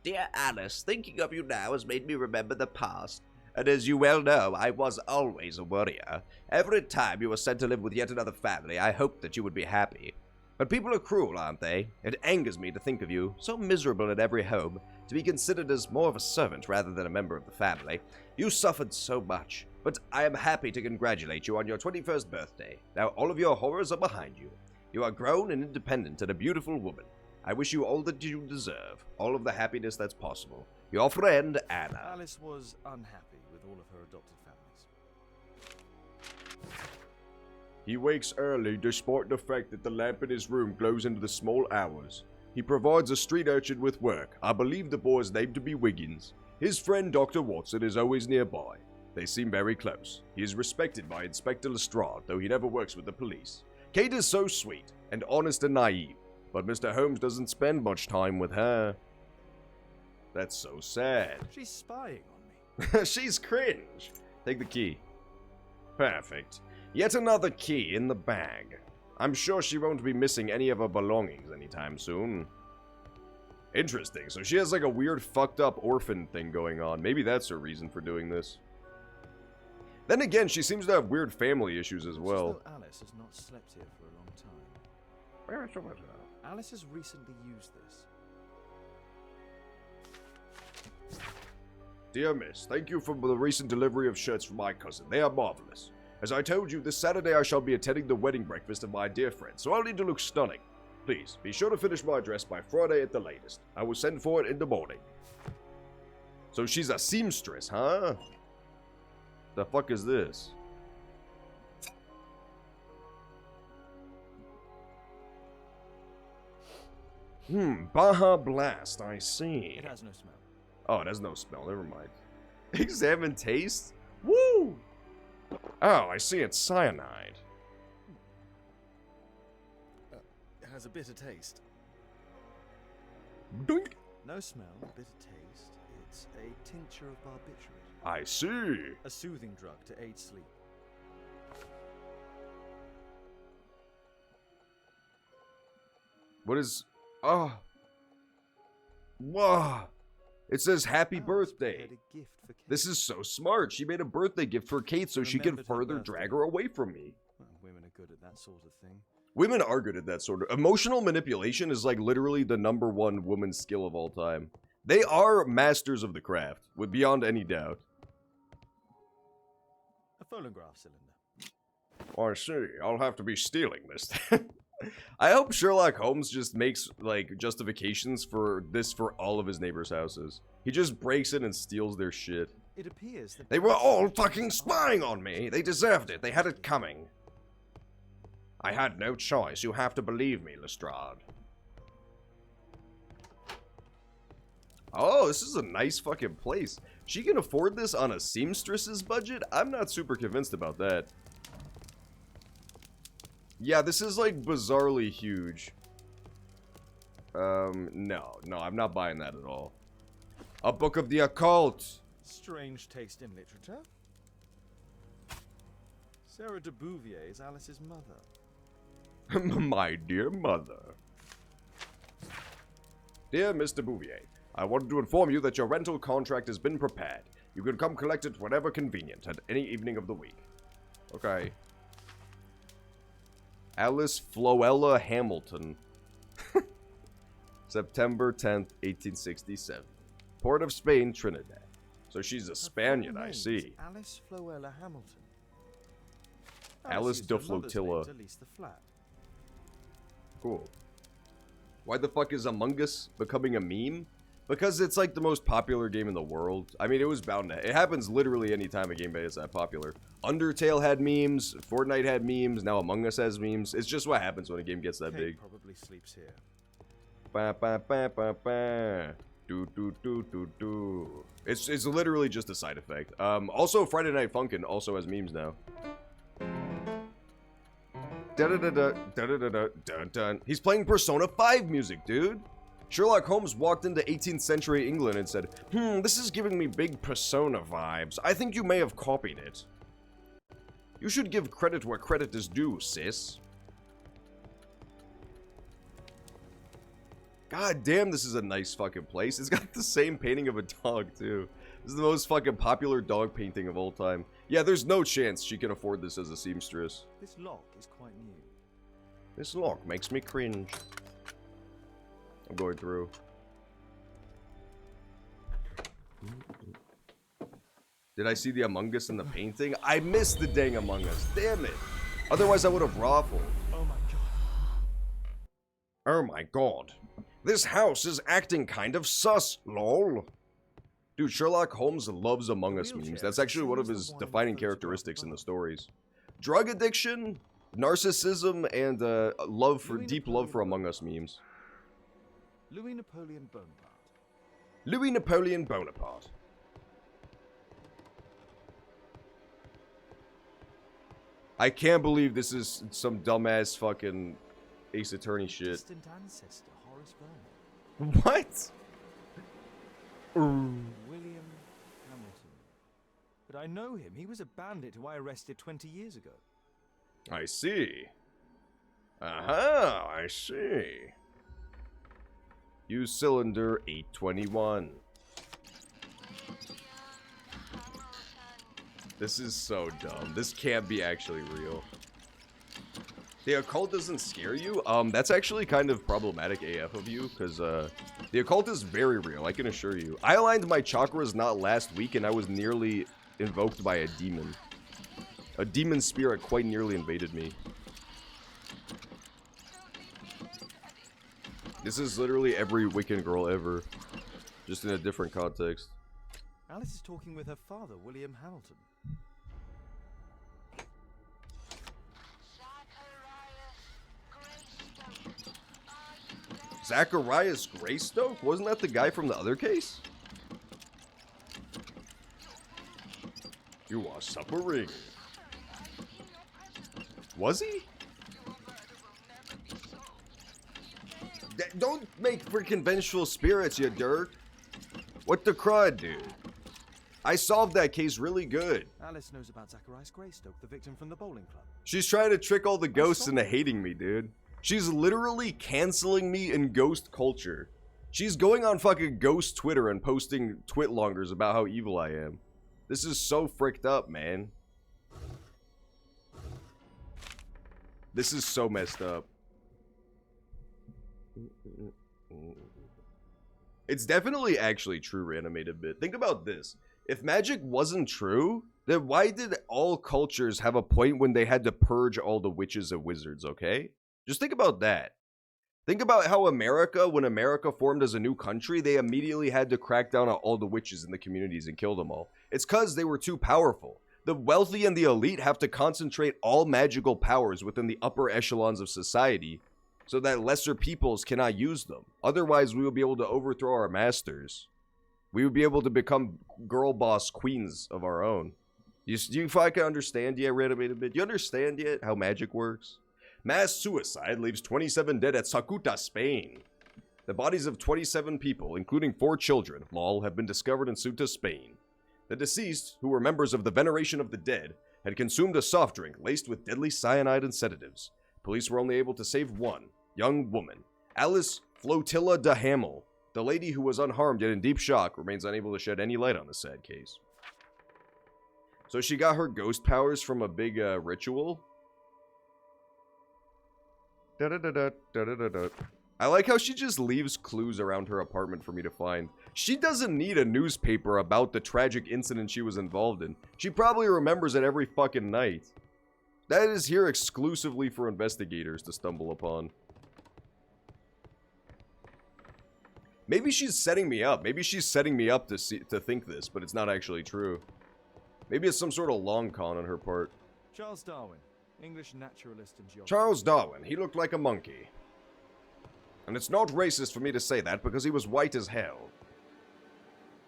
Dear Alice, thinking of you now has made me remember the past. And as you well know, I was always a worrier. Every time you were sent to live with yet another family, I hoped that you would be happy. But people are cruel, aren't they? It angers me to think of you, so miserable at every home, to be considered as more of a servant rather than a member of the family. You suffered so much, but I am happy to congratulate you on your 21st birthday. Now all of your horrors are behind you. You are grown and independent and a beautiful woman. I wish you all that you deserve, all of the happiness that's possible. Your friend, Anna. Alice was unhappy with all of her adopted families. He wakes early despite the fact that the lamp in his room glows into the small hours. He provides a street urchin with work. I believe the boy is named to be Wiggins. His friend Dr. Watson is always nearby. They seem very close. He is respected by Inspector Lestrade, though he never works with the police. Kate is so sweet, and honest and naive, but Mr. Holmes doesn't spend much time with her. That's so sad. She's spying on me. She's cringe. Take the key. Perfect. Yet another key in the bag. I'm sure she won't be missing any of her belongings anytime soon. Interesting. So she has like a weird fucked up orphan thing going on. Maybe that's her reason for doing this. Then again, she seems to have weird family issues as well. It's as though Alice has not slept here for a long time. Alice has recently used this. Dear Miss, thank you for the recent delivery of shirts from my cousin. They are marvelous. As I told you, this Saturday I shall be attending the wedding breakfast of my dear friend, so I'll need to look stunning. Please, be sure to finish my dress by Friday at the latest. I will send for it in the morning. So she's a seamstress, huh? The fuck is this? Baja Blast, I see. It has no smell. Oh, it has no smell, never mind. Examine taste? Woo! Oh, I see, it's cyanide. It has a bitter taste. Doink! No smell, bitter taste. It's a tincture of barbiturate. I see. A soothing drug to aid sleep. What is... Oh. Whoa. It says happy Alice birthday. prepared a gift for Kate. This is so smart. She made a birthday gift for Kate so she could Remembered her further birthday. drag her away from me. Well, women are good at that sort of thing. Women are good at that sort of... Emotional manipulation is like literally the #1 woman skill of all time. They are masters of the craft, with beyond any doubt. A phonograph cylinder. I see. I'll have to be stealing this. I hope Sherlock Holmes just makes, like, justifications for this for all of his neighbors' houses. He just breaks in and steals their shit. It appears that They were all fucking spying on me! They deserved it. They had it coming. I had no choice. You have to believe me, Lestrade. Oh, this is a nice fucking place. She can afford this on a seamstress's budget? I'm not super convinced about that. Yeah, this is like bizarrely huge. No, I'm not buying that at all. A book of the occult. strange taste in literature. Sarah de Bouvier is Alice's mother. My dear mother. Dear Mr. Bouvier, I wanted to inform you that your rental contract has been prepared. You can come collect it whenever convenient, at any evening of the week. Okay. Alice Floella Hamilton. September 10th, 1867. Port of Spain, Trinidad. So she's a Spaniard, I see. Alice Floella Hamilton. Alice used de her mother's Flotilla. name to lease the flat. Cool. Why the fuck is Among Us becoming a meme? Because it's like the most popular game in the world. I mean, it was bound to... It happens literally any time a game is that popular. Undertale had memes, Fortnite had memes, now Among Us has memes. It's just what happens when a game gets that Kate big. probably sleeps here. Ba ba ba ba ba. Do do do do do. It's literally just a side effect. Also Friday Night Funkin' also has memes now. Dun. He's playing Persona 5 music, dude. Sherlock Holmes walked into 18th century England and said, this is giving me big Persona vibes. I think you may have copied it. You should give credit where credit is due, sis. God damn, this is a nice fucking place. It's got the same painting of a dog, too. This is the most fucking popular dog painting of all time. Yeah, there's no chance she can afford this as a seamstress. This lock is quite new. This lock makes me cringe. I'm going through. Did I see the Among Us in the painting? I missed the dang Among Us. Damn it. Otherwise, I would have raffled. Oh my god. Oh my god. This house is acting kind of sus, lol. Dude, Sherlock Holmes loves Among Us memes. That's actually one of his defining characteristics in the stories. Drug addiction, narcissism, and deep love for Among Us memes. Louis Napoleon Bonaparte. Louis Napoleon Bonaparte. I can't believe this is some dumbass fucking Ace Attorney shit. Distant ancestor Horace Vernon. What? William Hamilton. But I know him. He was a bandit who I arrested 20 years ago. I see. Aha, I see. Use cylinder 821. This is so dumb. This can't be actually real. The occult doesn't scare you? That's actually kind of problematic AF of you, because, the occult is very real, I can assure you. I aligned my chakras not last week, and I was nearly invoked by a demon. A demon spirit quite nearly invaded me. This is literally every Wiccan girl ever, just in a different context. Alice is talking with her father, William Hamilton. Zacharias Greystoke? Wasn't that the guy from the other case? You are suffering. Was he? Don't make freaking vengeful spirits, you dirt. What the crud, dude? I solved that case really good. Alice knows about Zacharias Greystoke, the victim from the bowling club. She's trying to trick all the ghosts into hating me, dude. She's literally canceling me in ghost culture. She's going on fucking ghost Twitter and posting twitlongers about how evil I am. This is so fricked up, man. This is so messed up. It's definitely actually true, Reanimated Bit. Think about this. If magic wasn't true, then why did all cultures have a point when they had to purge all the witches and wizards, okay? Just think about that. Think about how America, when America formed as a new country, they immediately had to crack down on all the witches in the communities and kill them all. It's because they were too powerful. The wealthy and the elite have to concentrate all magical powers within the upper echelons of society so that lesser peoples cannot use them. Otherwise, we will be able to overthrow our masters. We would be able to become girl boss queens of our own. Do you fucking understand yet, Reanimated Bit? Do you understand yet how magic works? Mass suicide leaves 27 dead at Sacuta, Spain. The bodies of 27 people, including 4 children, lol, have been discovered in Ceuta, Spain. The deceased, who were members of the Veneration of the Dead, had consumed a soft drink laced with deadly cyanide and sedatives. Police were only able to save one young woman, Alice Flotilla de Hamel. The lady, who was unharmed yet in deep shock, remains unable to shed any light on the sad case. So she got her ghost powers from a big ritual? I like how she just leaves clues around her apartment for me to find. She doesn't need a newspaper about the tragic incident she was involved in. She probably remembers it every fucking night. That is here exclusively for investigators to stumble upon. Maybe she's setting me up. Maybe she's setting me up to think this, but it's not actually true. Maybe it's some sort of long con on her part. Charles Darwin, English naturalist and geographer. Charles Darwin, he looked like a monkey. And it's not racist for me to say that because he was white as hell.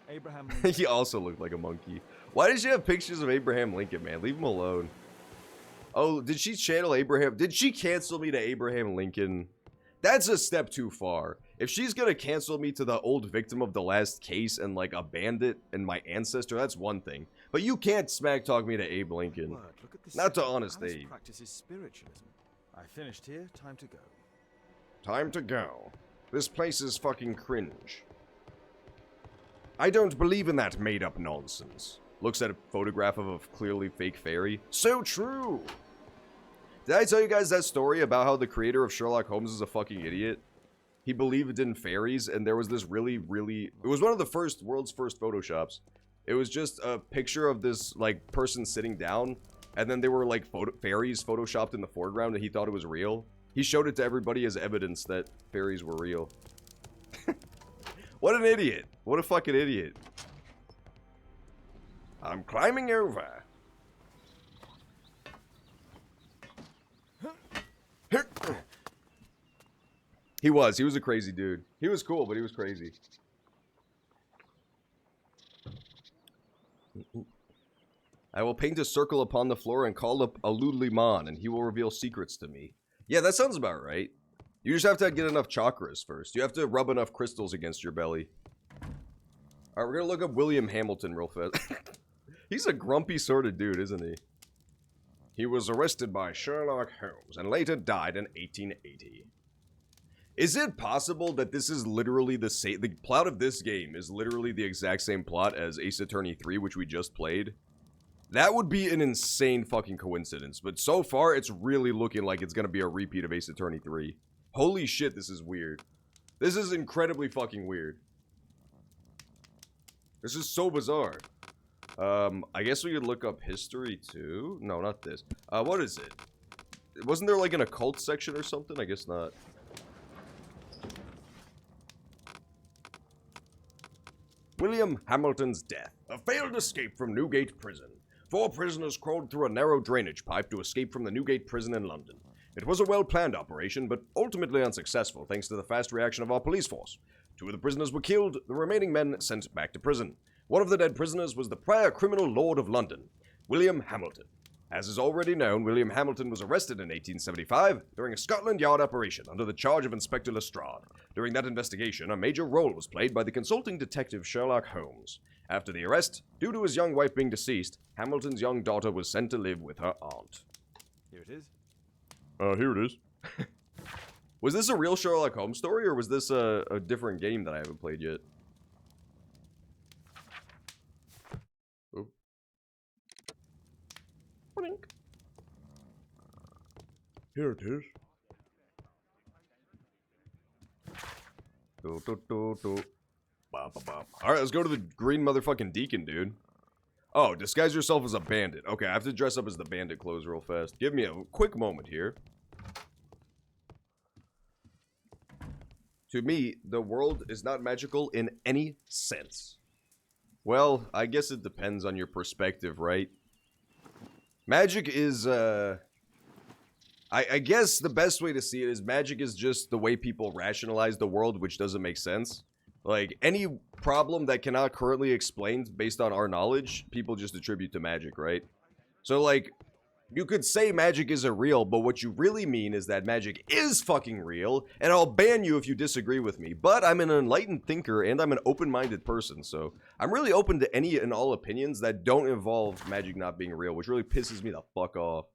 Abraham Lincoln. He also looked like a monkey. Why did she have pictures of Abraham Lincoln, man? Leave him alone. Oh, did she channel Abraham? Did she cancel me to Abraham Lincoln? That's a step too far. If she's gonna cancel me to the old victim of the last case and like a bandit and my ancestor, that's one thing. But you can't smack talk me to Abe Lincoln. Word, look at this. Not to Honest Alice Abe. practices spiritualism. I finished here. Time to go. Time to go. This place is fucking cringe. I don't believe in that made-up nonsense. Looks at a photograph of a clearly fake fairy. So true! Did I tell you guys that story about how the creator of Sherlock Holmes is a fucking idiot? He believed in fairies, and there was this really... It was one of the world's first photoshops. It was just a picture of this, like, person sitting down, and then there were, like, fairies photoshopped in the foreground, and he thought it was real. He showed it to everybody as evidence that fairies were real. What an idiot. What a fucking idiot. I'm climbing over. He was a crazy dude. He was cool, but he was crazy. I will paint a circle upon the floor and call up Aluliman, and he will reveal secrets to me. Yeah, that sounds about right. You just have to get enough chakras first. You have to rub enough crystals against your belly. Alright, we're gonna look up William Hamilton real fast. He's a grumpy sort of dude, isn't he? He was arrested by Sherlock Holmes and later died in 1880. Is it possible that this is literally the same... The plot of this game is literally the exact same plot as Ace Attorney 3, which we just played? That would be an insane fucking coincidence, but so far it's really looking like it's gonna be a repeat of Ace Attorney 3. Holy shit, this is weird. This is incredibly fucking weird. This is so bizarre. I guess we could look up history too? No, not this. What is it? Wasn't there like an occult section or something? I guess not. William Hamilton's death. A failed escape from Newgate Prison. 4 prisoners crawled through a narrow drainage pipe to escape from the Newgate Prison in London. It was a well-planned operation, but ultimately unsuccessful thanks to the fast reaction of our police force. 2 of the prisoners were killed, the remaining men sent back to prison. One of the dead prisoners was the prior criminal lord of London, William Hamilton. As is already known, William Hamilton was arrested in 1875 during a Scotland Yard operation under the charge of Inspector Lestrade. During that investigation, a major role was played by the consulting detective Sherlock Holmes. After the arrest, due to his young wife being deceased, Hamilton's young daughter was sent to live with her aunt. Here it is. Here it is. Was this a real Sherlock Holmes story, or was this a different game that I haven't played yet? Oh. Here it is. Alright, let's go to the green motherfucking deacon, dude. Oh, disguise yourself as a bandit. Okay, I have to dress up as the bandit clothes real fast. Give me a quick moment here. To me, the world is not magical in any sense. Well, I guess it depends on your perspective, right? Magic is, I guess the best way to see it is magic is just the way people rationalize the world, which doesn't make sense. Like, any problem that cannot currently explain based on our knowledge, people just attribute to magic, right? So, like, you could say magic isn't real, but what you really mean is that magic is fucking real, and I'll ban you if you disagree with me. But I'm an enlightened thinker, and I'm an open-minded person, so I'm really open to any and all opinions that don't involve magic not being real, which really pisses me the fuck off.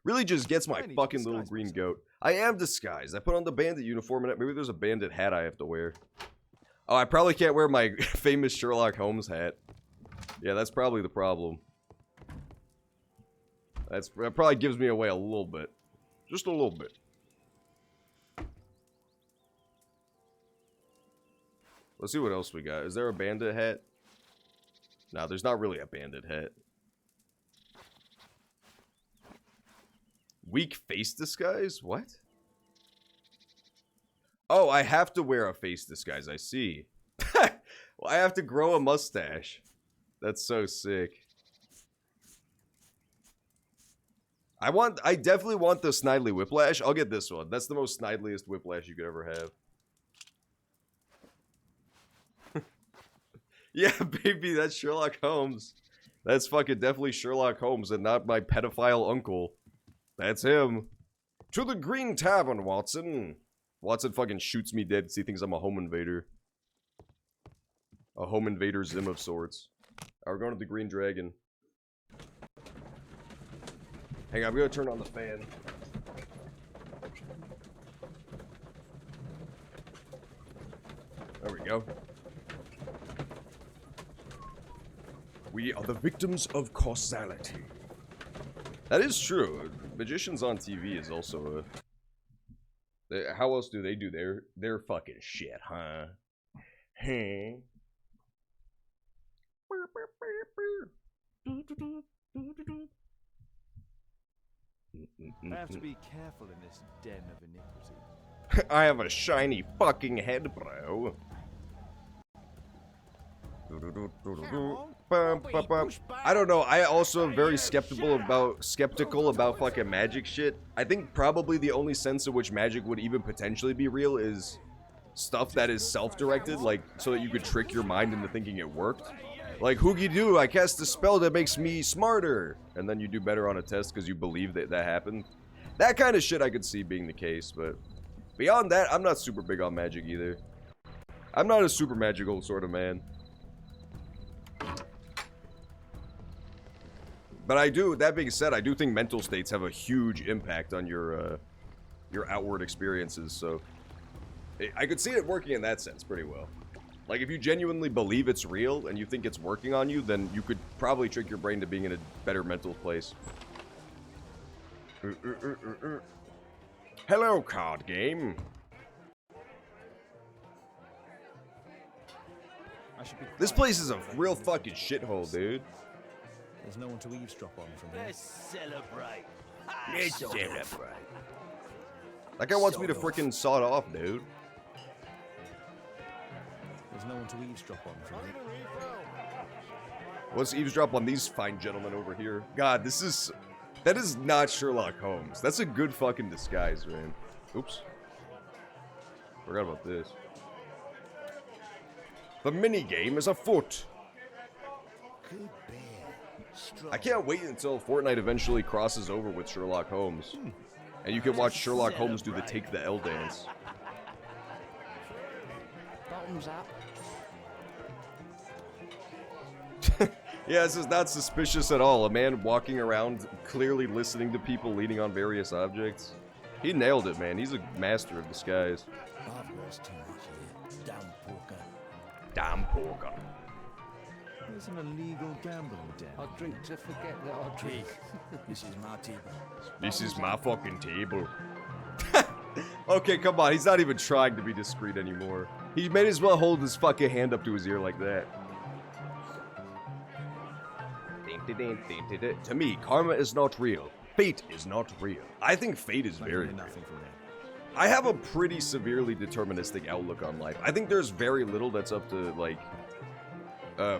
Really just gets my fucking little green goat. I am disguised. I put on the bandit uniform, and maybe there's a bandit hat I have to wear. Oh, I probably can't wear my famous Sherlock Holmes hat. Yeah, that's probably the problem. That probably gives me away a little bit. Just a little bit. Let's see what else we got. Is there a bandit hat? No, there's not really a bandit hat. Weak face disguise? What? Oh, I have to wear a face disguise. I see. Well, I have to grow a mustache. That's so sick. I definitely want the Snidely Whiplash. I'll get this one. That's the most snideliest whiplash you could ever have. Yeah, baby, that's Sherlock Holmes. That's fucking definitely Sherlock Holmes and not my pedophile uncle. That's him. To the Green Tavern, Watson. Watson fucking shoots me dead because he thinks I'm a home invader. A home invader Zim of sorts. Alright, we're going to the Green Dragon. Hang on, I'm gonna turn on the fan. There we go. We are the victims of causality. That is true. Magicians on TV is also a... How else do they do their fucking shit, huh? Hey. I have to be careful in this den of iniquity. I have a shiny fucking head, bro. I don't know. I also am very skeptical about fucking magic shit. I think probably the only sense in which magic would even potentially be real is stuff that is self-directed, like so that you could trick your mind into thinking it worked. Like, Hoogie Doo, I cast a spell that makes me smarter. And then you do better on a test because you believe that that happened. That kind of shit I could see being the case, but beyond that, I'm not super big on magic either. I'm not a super magical sort of man. But I do, that being said, I do think mental states have a huge impact on your outward experiences, so I could see it working in that sense pretty well. Like, if you genuinely believe it's real and you think it's working on you, then you could probably trick your brain to being in a better mental place. Hello, card game. This place is a real fucking shithole, dude. There's no one to eavesdrop on from here. Let's celebrate. Let's celebrate. That guy wants me to frickin' saw it off, dude. There's no one to eavesdrop on from here. Let's eavesdrop on these fine gentlemen over here. God, that is not Sherlock Holmes. That's a good fucking disguise, man. Oops. Forgot about this. The minigame is afoot. I can't wait until Fortnite eventually crosses over with Sherlock Holmes. And you can watch Sherlock Holmes do the Take the L dance. Bottoms up. Yeah, this is not suspicious at all. A man walking around, clearly listening to people leaning on various objects. He nailed it, man. He's a master of disguise. I've lost too much here. Damn poker. Damn poker. There's an illegal gambling den. I'll drink to forget that I drink. This is my table. This is my fucking table. Okay, come on. He's not even trying to be discreet anymore. He may as well hold his fucking hand up to his ear like that. To me, karma is not real. Fate is not real. I think fate is very real. Nothing from him. I have a pretty severely deterministic outlook on life. I think there's very little that's up to, like,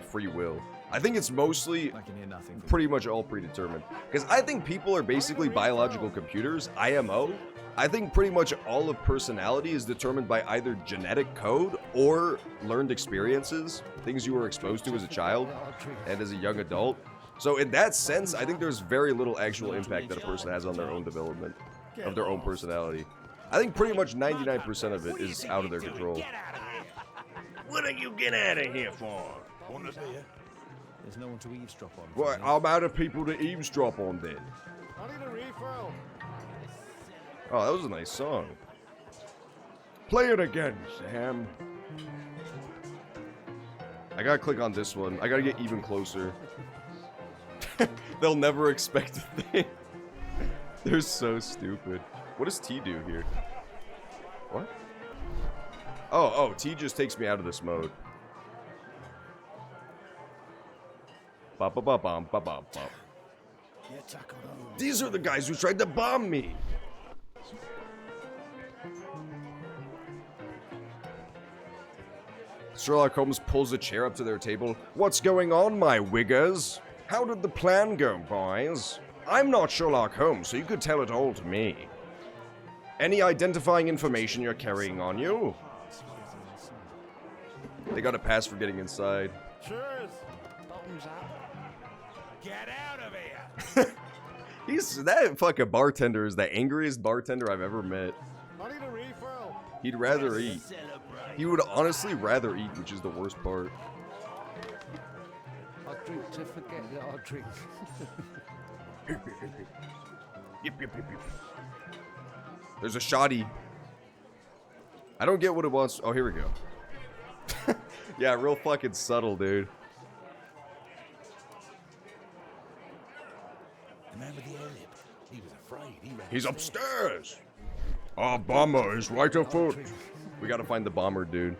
free will. I think it's mostly I can hear nothing from pretty much all predetermined. Because I think people are basically biological computers, IMO. I think pretty much all of personality is determined by either genetic code or learned experiences, things you were exposed to as a child and as a young adult. So in that sense, I think there's very little actual impact that a person has on their own development of their own personality. I think pretty much 99% of it is out of their control. What are you getting out of here for? Want a beer? There's no one to eavesdrop on. Well, I'm out of people to eavesdrop on then. I need a refill. Oh, that was a nice song. Play it again, Sam. I gotta click on this one. I gotta get even closer. They'll never expect a thing. They're so stupid. What does T do here? What? Oh, T just takes me out of this mode. Ba-ba-ba-bum, ba-ba-bum. These are the guys who tried to bomb me. Sherlock Holmes pulls a chair up to their table. What's going on, my wiggers? How did the plan go, boys? I'm not Sherlock Holmes, so you could tell it all to me. Any identifying information you're carrying on you? They got a pass for getting inside. Cheers. Bottoms up. Get out of here! That fucking bartender is the angriest bartender I've ever met. I need a refill. He'd rather eat. He would honestly rather eat, which is the worst part. I'll drink to forget that I drink. Yip. There's a shoddy. I don't get what it wants. Oh, here we go. Yeah, real fucking subtle, dude. The man with the air lip. He was afraid. He ran He's upstairs. Our bomber is right afoot. We gotta find the bomber, dude.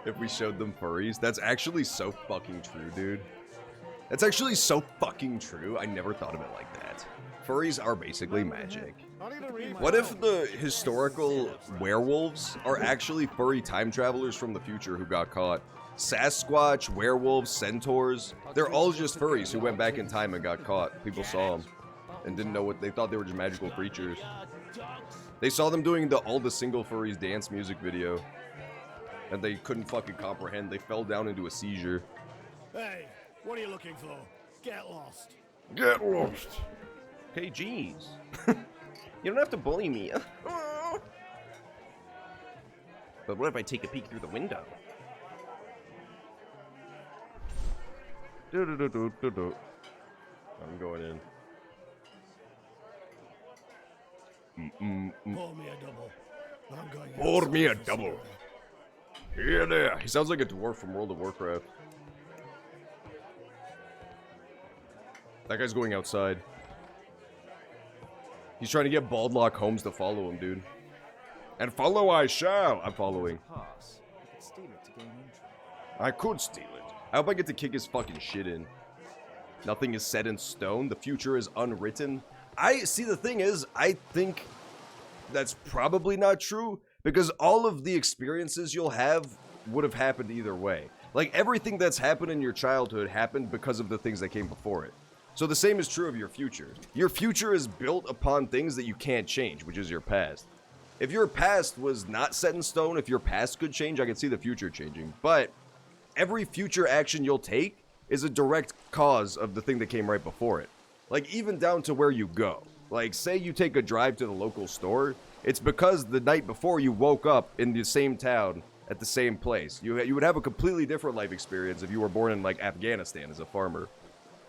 If we showed them furries, that's actually so fucking true, dude. That's actually so fucking true. I never thought of it like that. Furries are basically magic. I need a refill. What if the historical werewolves are actually furry time travelers from the future who got caught? Sasquatch, werewolves, centaurs, they're all just furries who went back in time and got caught. People saw them and didn't know what they thought. They were just magical creatures. They saw them doing all the single furries dance music video and they couldn't fucking comprehend. They fell down into a seizure. Hey, what are you looking for? Get lost. Get lost. Hey, jeez. You don't have to bully me. But what if I take a peek through the window? I'm going in. Pour me a double. I'm going Pour outside me a for double. supper. Here there. He sounds like a dwarf from World of Warcraft. That guy's going outside. He's trying to get Baldlock Holmes to follow him, dude. And follow I shall. I'm following. pass. You could steal it to gain entry. I could steal it. I hope I get to kick his fucking shit in. Nothing is set in stone. The future is unwritten. The thing is, I think that's probably not true because all of the experiences you'll have would have happened either way. Like everything that's happened in your childhood happened because of the things that came before it. So the same is true of your future. Your future is built upon things that you can't change, which is your past. If your past was not set in stone, if your past could change, I could see the future changing. But every future action you'll take is a direct cause of the thing that came right before it. Like, even down to where you go. Like, say you take a drive to the local store, it's because the night before you woke up in the same town at the same place. You would have a completely different life experience if you were born in, like, Afghanistan as a farmer.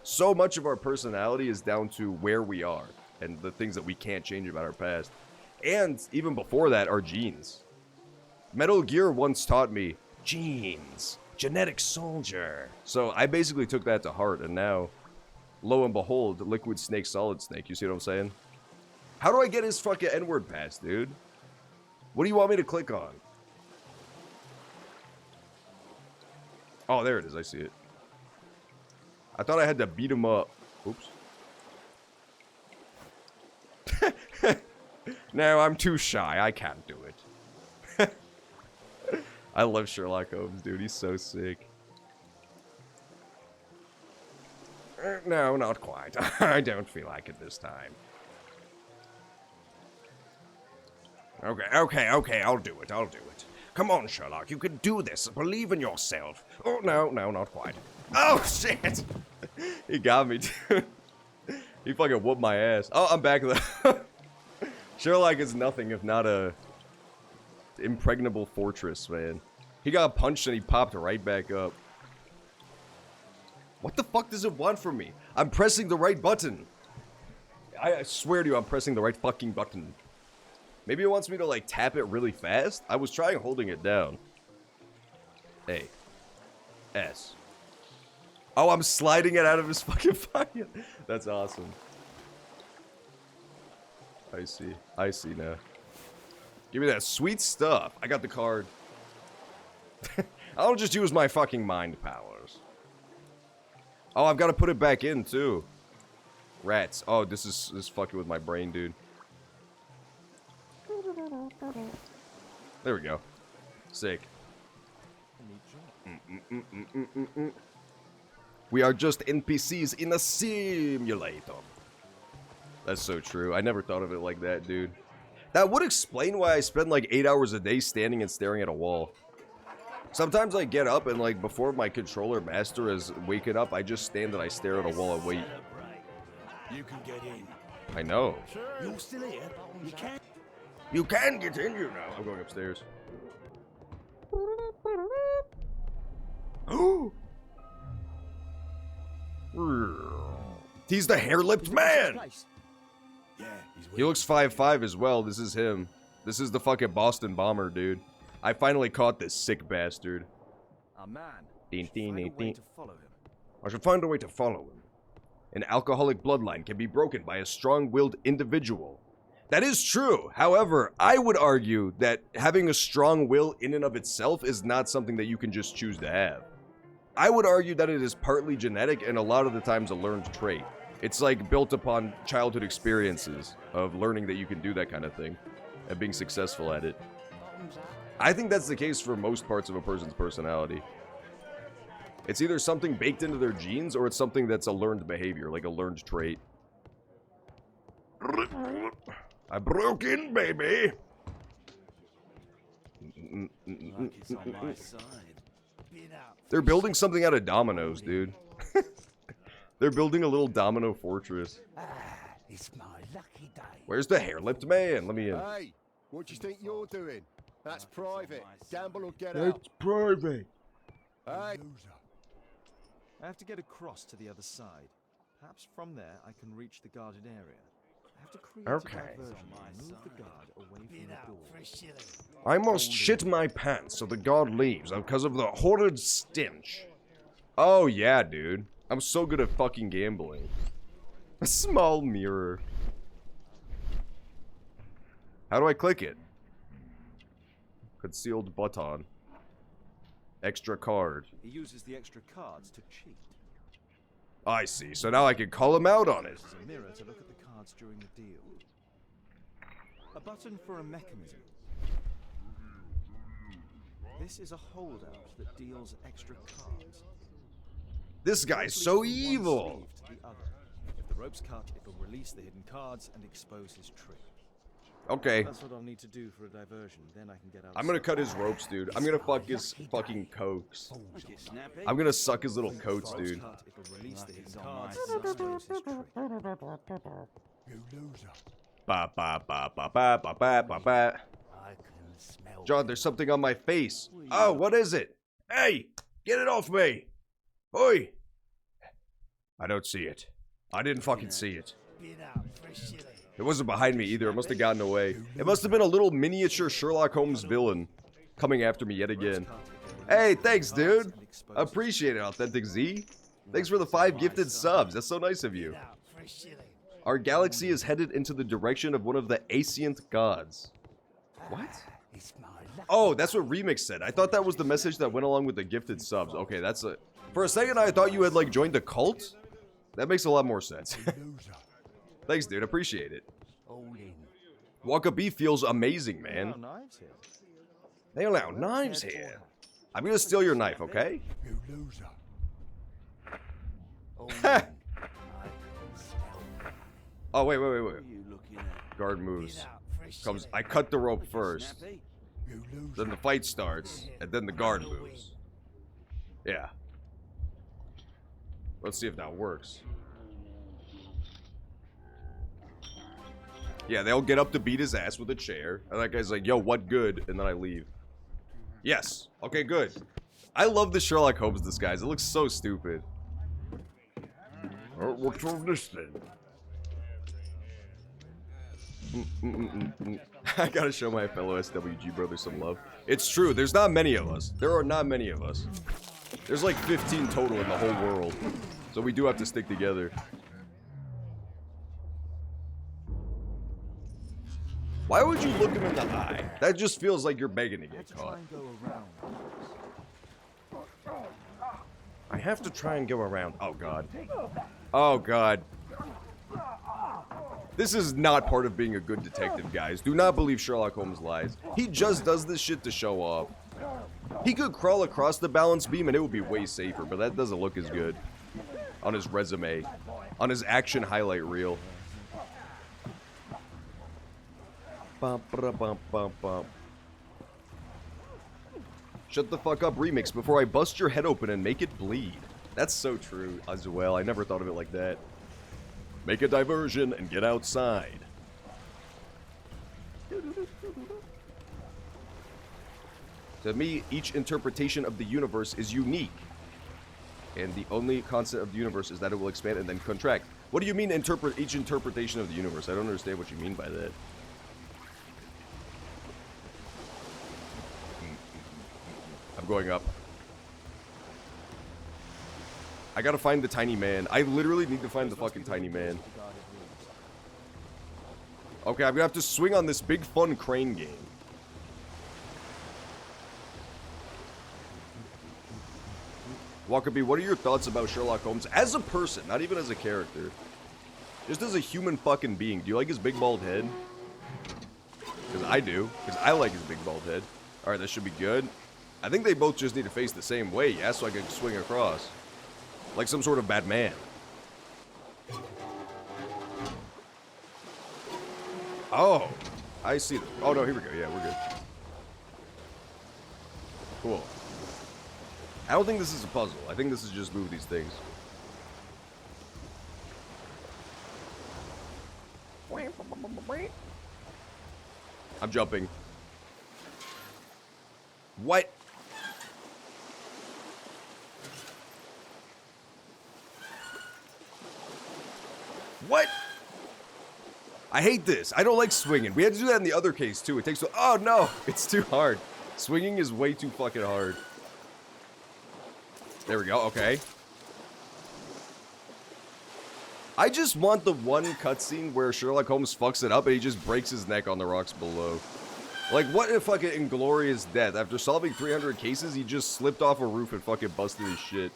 So much of our personality is down to where we are and the things that we can't change about our past. And even before that, our genes. Metal Gear once taught me, genes, genetic soldier. So I basically took that to heart, and now, lo and behold, liquid snake, solid snake. You see what I'm saying? How do I get his fucking N-word pass, dude? What do you want me to click on? Oh, there it is. I see it. I thought I had to beat him up. Oops. No, I'm too shy. I can't do it. I love Sherlock Holmes, dude. He's so sick. No, not quite. I don't feel like it this time. Okay, I'll do it. Come on, Sherlock, you can do this. Believe in yourself. Oh, no, not quite. Oh, shit! He got me, dude. He fucking whooped my ass. Oh, I'm back. Sherlock is nothing if not a impregnable fortress, man. He got punched and he popped right back up. What the fuck does it want from me? I'm pressing the right button. I swear to you, I'm pressing the right fucking button. Maybe it wants me to, like, tap it really fast? I was trying holding it down. A. S. Oh, I'm sliding it out of his fucking pocket. That's awesome. I see now. Give me that sweet stuff. I got the card. I'll just use my fucking mind powers. Oh, I've got to put it back in, too. Rats. Oh, this is fucking with my brain, dude. There we go. Sick. We are just NPCs in a simulator. That's so true. I never thought of it like that, dude. That would explain why I spend like 8 hours a day standing and staring at a wall. Sometimes I get up and, like, before my controller master is waking up, I just stand and I stare at a wall and wait. You can get in. I know. Sure. You're still here. You can. You can get in here now. I'm going upstairs. He's the hair-lipped man! Yeah, He looks 5'5" as well. This is him. This is the fucking Boston bomber, dude. I finally caught this sick bastard. Our man. I should find a way to follow him. An alcoholic bloodline can be broken by a strong-willed individual. That is true. However, I would argue that having a strong will in and of itself is not something that you can just choose to have. I would argue that it is partly genetic and a lot of the times a learned trait. It's like built upon childhood experiences of learning that you can do that kind of thing and being successful at it. I think that's the case for most parts of a person's personality. It's either something baked into their genes or it's something that's a learned behavior, like a learned trait. I broke in, baby! They're building something out of dominoes, dude. They're building a little domino fortress. It's my lucky day. Where's the hair-lipped man? Let me in. Hey, what do you think you're doing? That's private. Gamble or get It's out. private. Hey. I have to get across to the other side. Perhaps from there I can reach the guarded area. I have to create a diversion and move the guard away from the door. I must shit my pants so the guard leaves because of the horrid stench. Oh yeah, dude. I'm so good at fucking gambling. A small mirror. How do I click it? Concealed button. Extra card. He uses the extra cards to cheat. I see. So now I can call him out on it. There's a mirror to look at the cards during the deal. A button for a mechanism. This is a holdout that deals extra cards. This guy's so evil. If the rope's cut, it'll release the hidden cards and expose his trick. Okay. That's what I'll need to do for a diversion. Then I can get out. I'm gonna cut his ropes, dude. I'm gonna fuck his fucking coats. I'm gonna suck his little coats, dude. You loser. Ba ba ba ba ba ba ba ba ba. John, there's something on my face. Oh, what is it? Hey, get it off me! Oi! I don't see it. I didn't fucking see it. It wasn't behind me either. It must have gotten away. It must have been a little miniature Sherlock Holmes villain coming after me yet again. Hey, thanks, dude. Appreciate it, Authentic Z. Thanks for the 5 gifted subs. That's so nice of you. Our galaxy is headed into the direction of one of the ancient gods. What? Oh, that's what Remix said. I thought that was the message that went along with the gifted subs. Okay, that's a... For a second, I thought you had, like, joined a cult. That makes a lot more sense. Thanks, dude. Appreciate it. Waka B feels amazing, man. They allow knives here. I'm gonna steal your knife, okay? Oh, wait. Guard moves. Comes. I cut the rope first. Then the fight starts, and then the guard moves. Yeah. Let's see if that works. Yeah, they'll get up to beat his ass with a chair. And that guy's like, yo, what good? And then I leave. Yes. Okay, good. I love the Sherlock Holmes disguise. It looks so stupid. What's on this then? I gotta show my fellow SWG brothers some love. It's true, there's not many of us. There are not many of us. There's like 15 total in the whole world. So we do have to stick together. Why would you look him in the eye? That just feels like you're begging to get caught. I have to try and go around. Oh, God. Oh, God. This is not part of being a good detective, guys. Do not believe Sherlock Holmes lies. He just does this shit to show off. He could crawl across the balance beam and it would be way safer, but that doesn't look as good on his resume, on his action highlight reel. Bum, bum, bum, bum. Shut the fuck up, Remix, before I bust your head open and make it bleed. That's so true as well. I never thought of it like that. Make a diversion and get outside. To me, each interpretation of the universe is unique. And the only constant of the universe is that it will expand and then contract. What do you mean each interpretation of the universe? I don't understand what you mean by that. I'm going up. I gotta find the tiny man. I literally need to find the fucking tiny man. Okay, I'm gonna have to swing on this big fun crane game. Wakabi, what are your thoughts about Sherlock Holmes as a person, not even as a character? Just as a human fucking being. Do you like his big bald head? Because I do. Because I like his big bald head. Alright, that should be good. I think they both just need to face the same way, yeah, so I can swing across. Like some sort of bad man. Oh, I see. Oh no, here we go. Yeah, we're good. Cool. I don't think this is a puzzle. I think this is just move these things. I'm jumping. What? What? I hate this. I don't like swinging. We had to do that in the other case, too. It takes so... Oh, no. It's too hard. Swinging is way too fucking hard. There we go. Okay. I just want the one cutscene where Sherlock Holmes fucks it up and he just breaks his neck on the rocks below. Like, what a fucking inglorious death. After solving 300 cases, he just slipped off a roof and fucking busted his shit.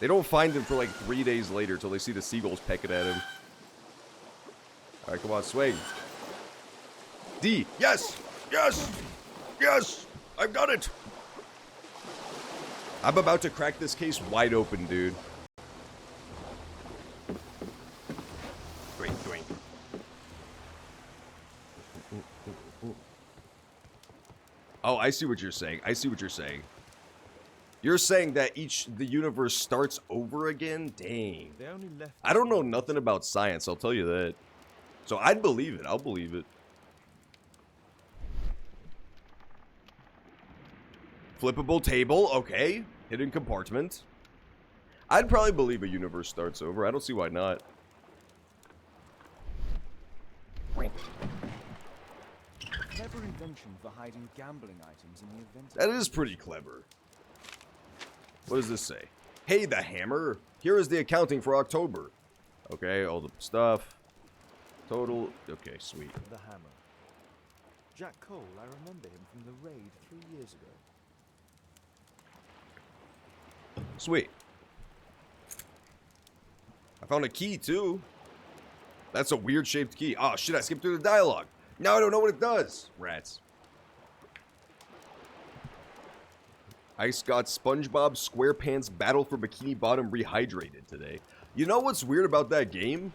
They don't find him for like 3 days later till they see the seagulls pecking at him. Alright, come on, swing. D. Yes! Yes! Yes! I've got it! I'm about to crack this case wide open, dude. Doink, doink. Oh, I see what you're saying. I see what you're saying. You're saying that the universe starts over again? Dang. I don't know nothing about science, I'll tell you that. So I'd believe it. I'll believe it. Flippable table, okay. Hidden compartment. I'd probably believe a universe starts over. I don't see why not. Clever invention for hiding gambling items in the event. That is pretty clever. What does this say? Hey, the hammer. Here is the accounting for October. Okay, all the stuff. Total. Okay, sweet. The hammer. Jack Cole, I remember him from the raid 3 years ago. Sweet. I found a key, too. That's a weird-shaped key. Oh, shit, I skipped through the dialogue. Now I don't know what it does. Rats. Ice got SpongeBob SquarePants Battle for Bikini Bottom rehydrated today. You know what's weird about that game?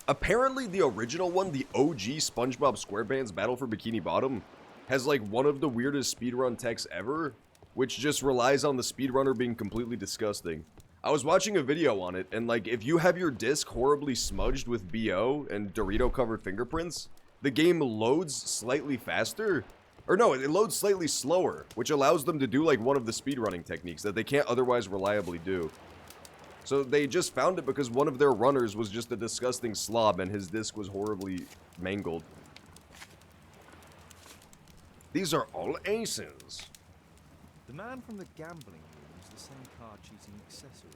Apparently the original one, the OG SpongeBob SquarePants Battle for Bikini Bottom, has like one of the weirdest speedrun techs ever, which just relies on the speedrunner being completely disgusting. I was watching a video on it, and like, if you have your disc horribly smudged with BO and Dorito-covered fingerprints, the game loads slightly faster. Or no, it loads slightly slower, which allows them to do like one of the speedrunning techniques that they can't otherwise reliably do. So they just found it because one of their runners was just a disgusting slob and his disc was horribly mangled. These are all aces. The man from the gambling room is the same card cheating accessory.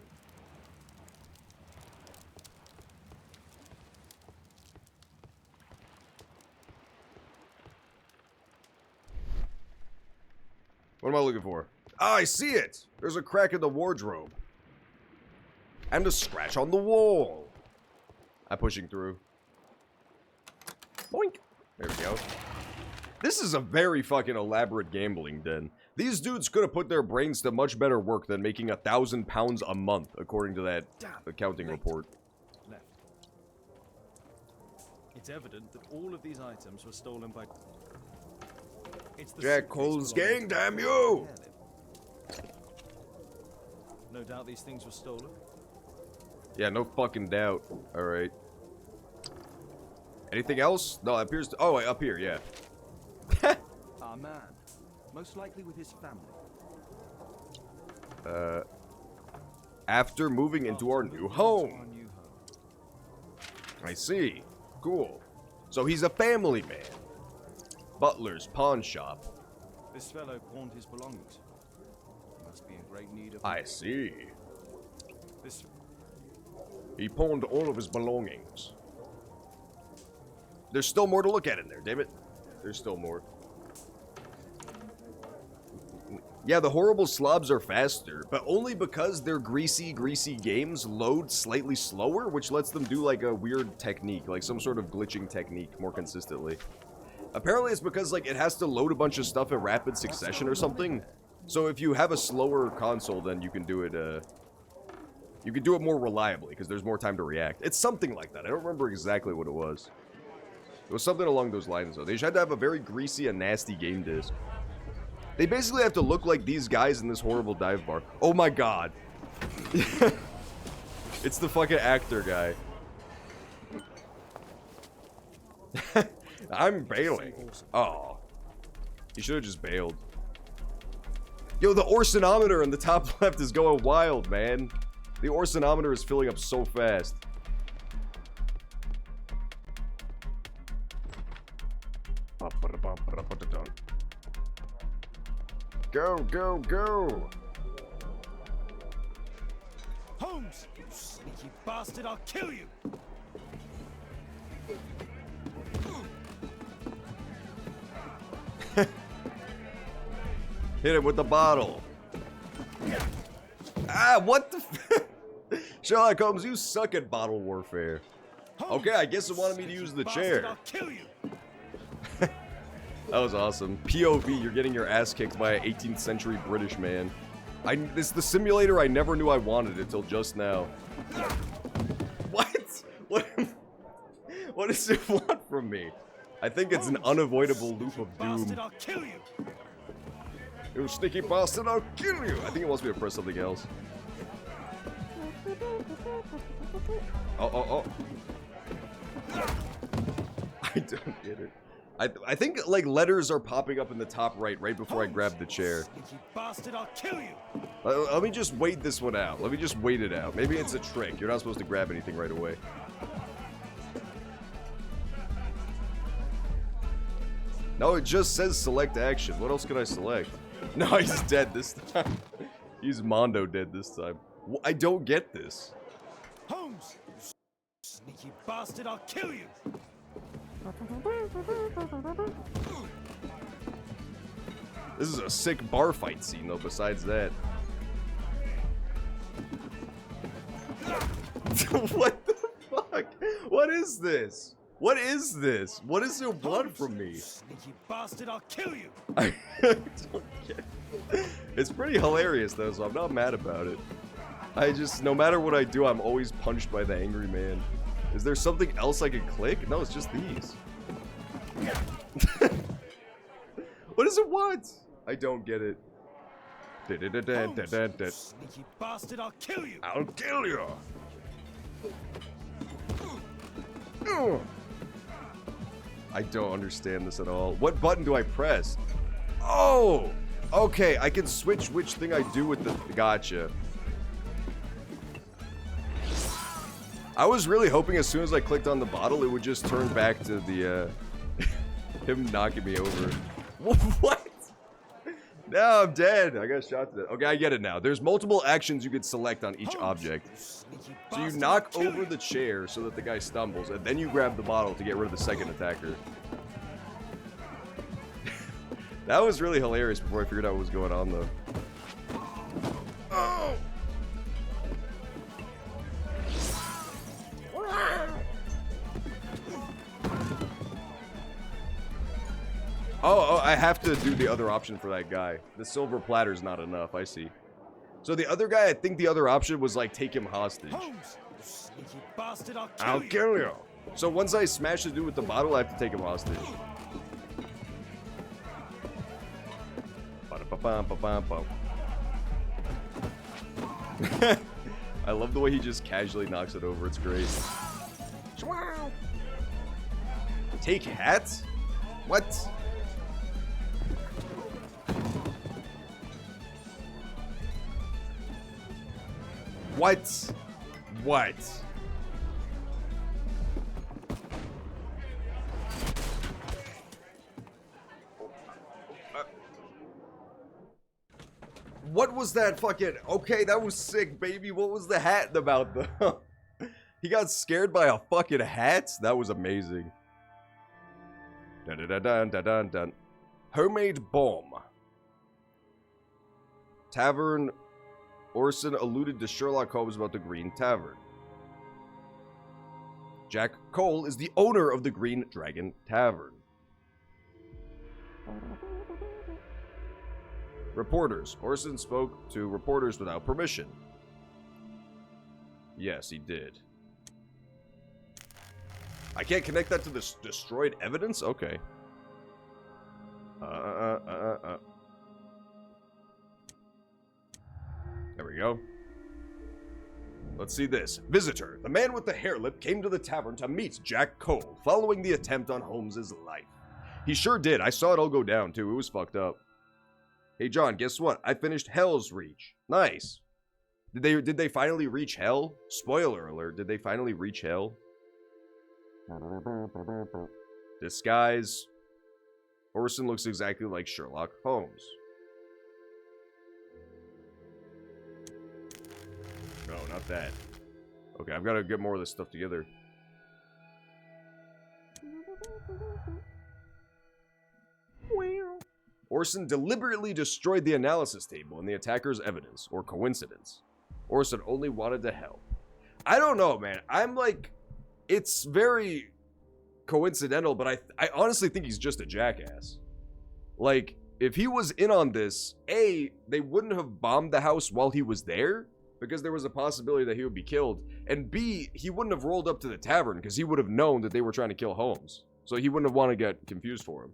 What am I looking for? Ah, I see it! There's a crack in the wardrobe. And a scratch on the wall. I'm pushing through. Boink. There we go. This is a very fucking elaborate gambling den. These dudes could have put their brains to much better work than making £1,000 a month, according to that accounting report. Left. It's evident that all of these items were stolen by... It's the Jack Cole's gang, damn you! No doubt these things were stolen. Yeah, no fucking doubt. Alright. Anything else? No, it appears to... Oh, wait, up here, yeah. Our man. Most likely with his family. After moving into our new home. I see. Cool. So he's a family man. Butler's pawn shop. This fellow pawned his belongings. He must be in great need of... I see. This... He pawned all of his belongings. There's still more to look at in there, damn it. There's still more. Yeah, the horrible slobs are faster, but only because their greasy games load slightly slower, which lets them do like a weird technique, like some sort of glitching technique more consistently. Apparently it's because like it has to load a bunch of stuff in rapid succession or something. So if you have a slower console, then you can do it more reliably because there's more time to react. It's something like that. I don't remember exactly what it was. It was something along those lines though. They just had to have a very greasy and nasty game disc. They basically have to look like these guys in this horrible dive bar. Oh my god. It's the fucking actor guy. I'm bailing. Oh. He should have just bailed. Yo, the Orsonometer in the top left is going wild, man. The Orsonometer is filling up so fast. Go, go, go! Holmes! You sneaky bastard, I'll kill you! Hit him with the bottle. Ah, what the Sherlock Holmes, you suck at bottle warfare. Okay, I guess it wanted me to use the chair. I'll kill you! That was awesome. POV, you're getting your ass kicked by an 18th century British man. It's the simulator I never knew I wanted until just now. What? What does it want from me? I think it's an unavoidable loop of doom. I'll kill you! You sneaky bastard, I'll kill you! I think it wants me to press something else. Oh. I don't get it. I think like letters are popping up in the top right before I grab the chair. Sneaky bastard, I'll kill you! Let me just wait this one out. Let me just wait it out. Maybe it's a trick. You're not supposed to grab anything right away. No, it just says select action. What else can I select? No, he's dead this time. He's Mondo dead this time. I don't get this. Holmes! Sneaky bastard, I'll kill you! This is a sick bar fight scene, though, besides that. What the fuck? What is this? What is this? What is your blood from me? Sneaky bastard, I'll kill you! I don't get it. It's pretty hilarious, though, so I'm not mad about it. I just, no matter what I do, I'm always punched by the angry man. Is there something else I could click? No, it's just these. What does it want? I don't get it. Sneaky bastard, I'll kill you! I'll kill you! I don't understand this at all. What button do I press? Oh! Okay, I can switch which thing I do with the... Gotcha. I was really hoping as soon as I clicked on the bottle, it would just turn back to the, him knocking me over. What? No, I'm dead. I got shot to death. Okay, I get it now. There's multiple actions you could select on each object. So you knock over the chair so that the guy stumbles, and then you grab the bottle to get rid of the second attacker. That was really hilarious before I figured out what was going on, though. Oh! Oh, I have to do the other option for that guy. The silver platter's not enough, I see. So the other guy, I think the other option was like take him hostage. Holmes, sneaky bastard, I'll kill you. So once I smash the dude with the bottle, I have to take him hostage. I love the way he just casually knocks it over. It's great. Take hats? What? What? What? What was that fucking... Okay, that was sick, baby. What was the hat about, though? He got scared by a fucking hat? That was amazing. Dun dun dun dun dun dun. Homemade bomb. Tavern. Orson alluded to Sherlock Holmes about the Green Tavern. Jack Cole is the owner of the Green Dragon Tavern. Reporters. Orson spoke to reporters without permission. Yes, he did. I can't connect that to the destroyed evidence? Okay. There we go. Let's see this. Visitor. The man with the hair lip came to the tavern to meet Jack Cole following the attempt on Holmes's life. He sure did. I saw it all go down, too. It was fucked up. Hey, John, guess what? I finished Hell's Reach. Nice. Did they finally reach Hell? Spoiler alert. Did they finally reach Hell? Disguise. Orson looks exactly like Sherlock Holmes. No, not that. Okay, I've got to get more of this stuff together. Orson deliberately destroyed the analysis table and the attacker's evidence, or coincidence. Orson only wanted to help. I don't know, man. I'm like, it's very coincidental, but I honestly think he's just a jackass. Like, if he was in on this, A, they wouldn't have bombed the house while he was there, because there was a possibility that he would be killed, and B, he wouldn't have rolled up to the tavern, because he would have known that they were trying to kill Holmes. So he wouldn't have wanted to get confused for him.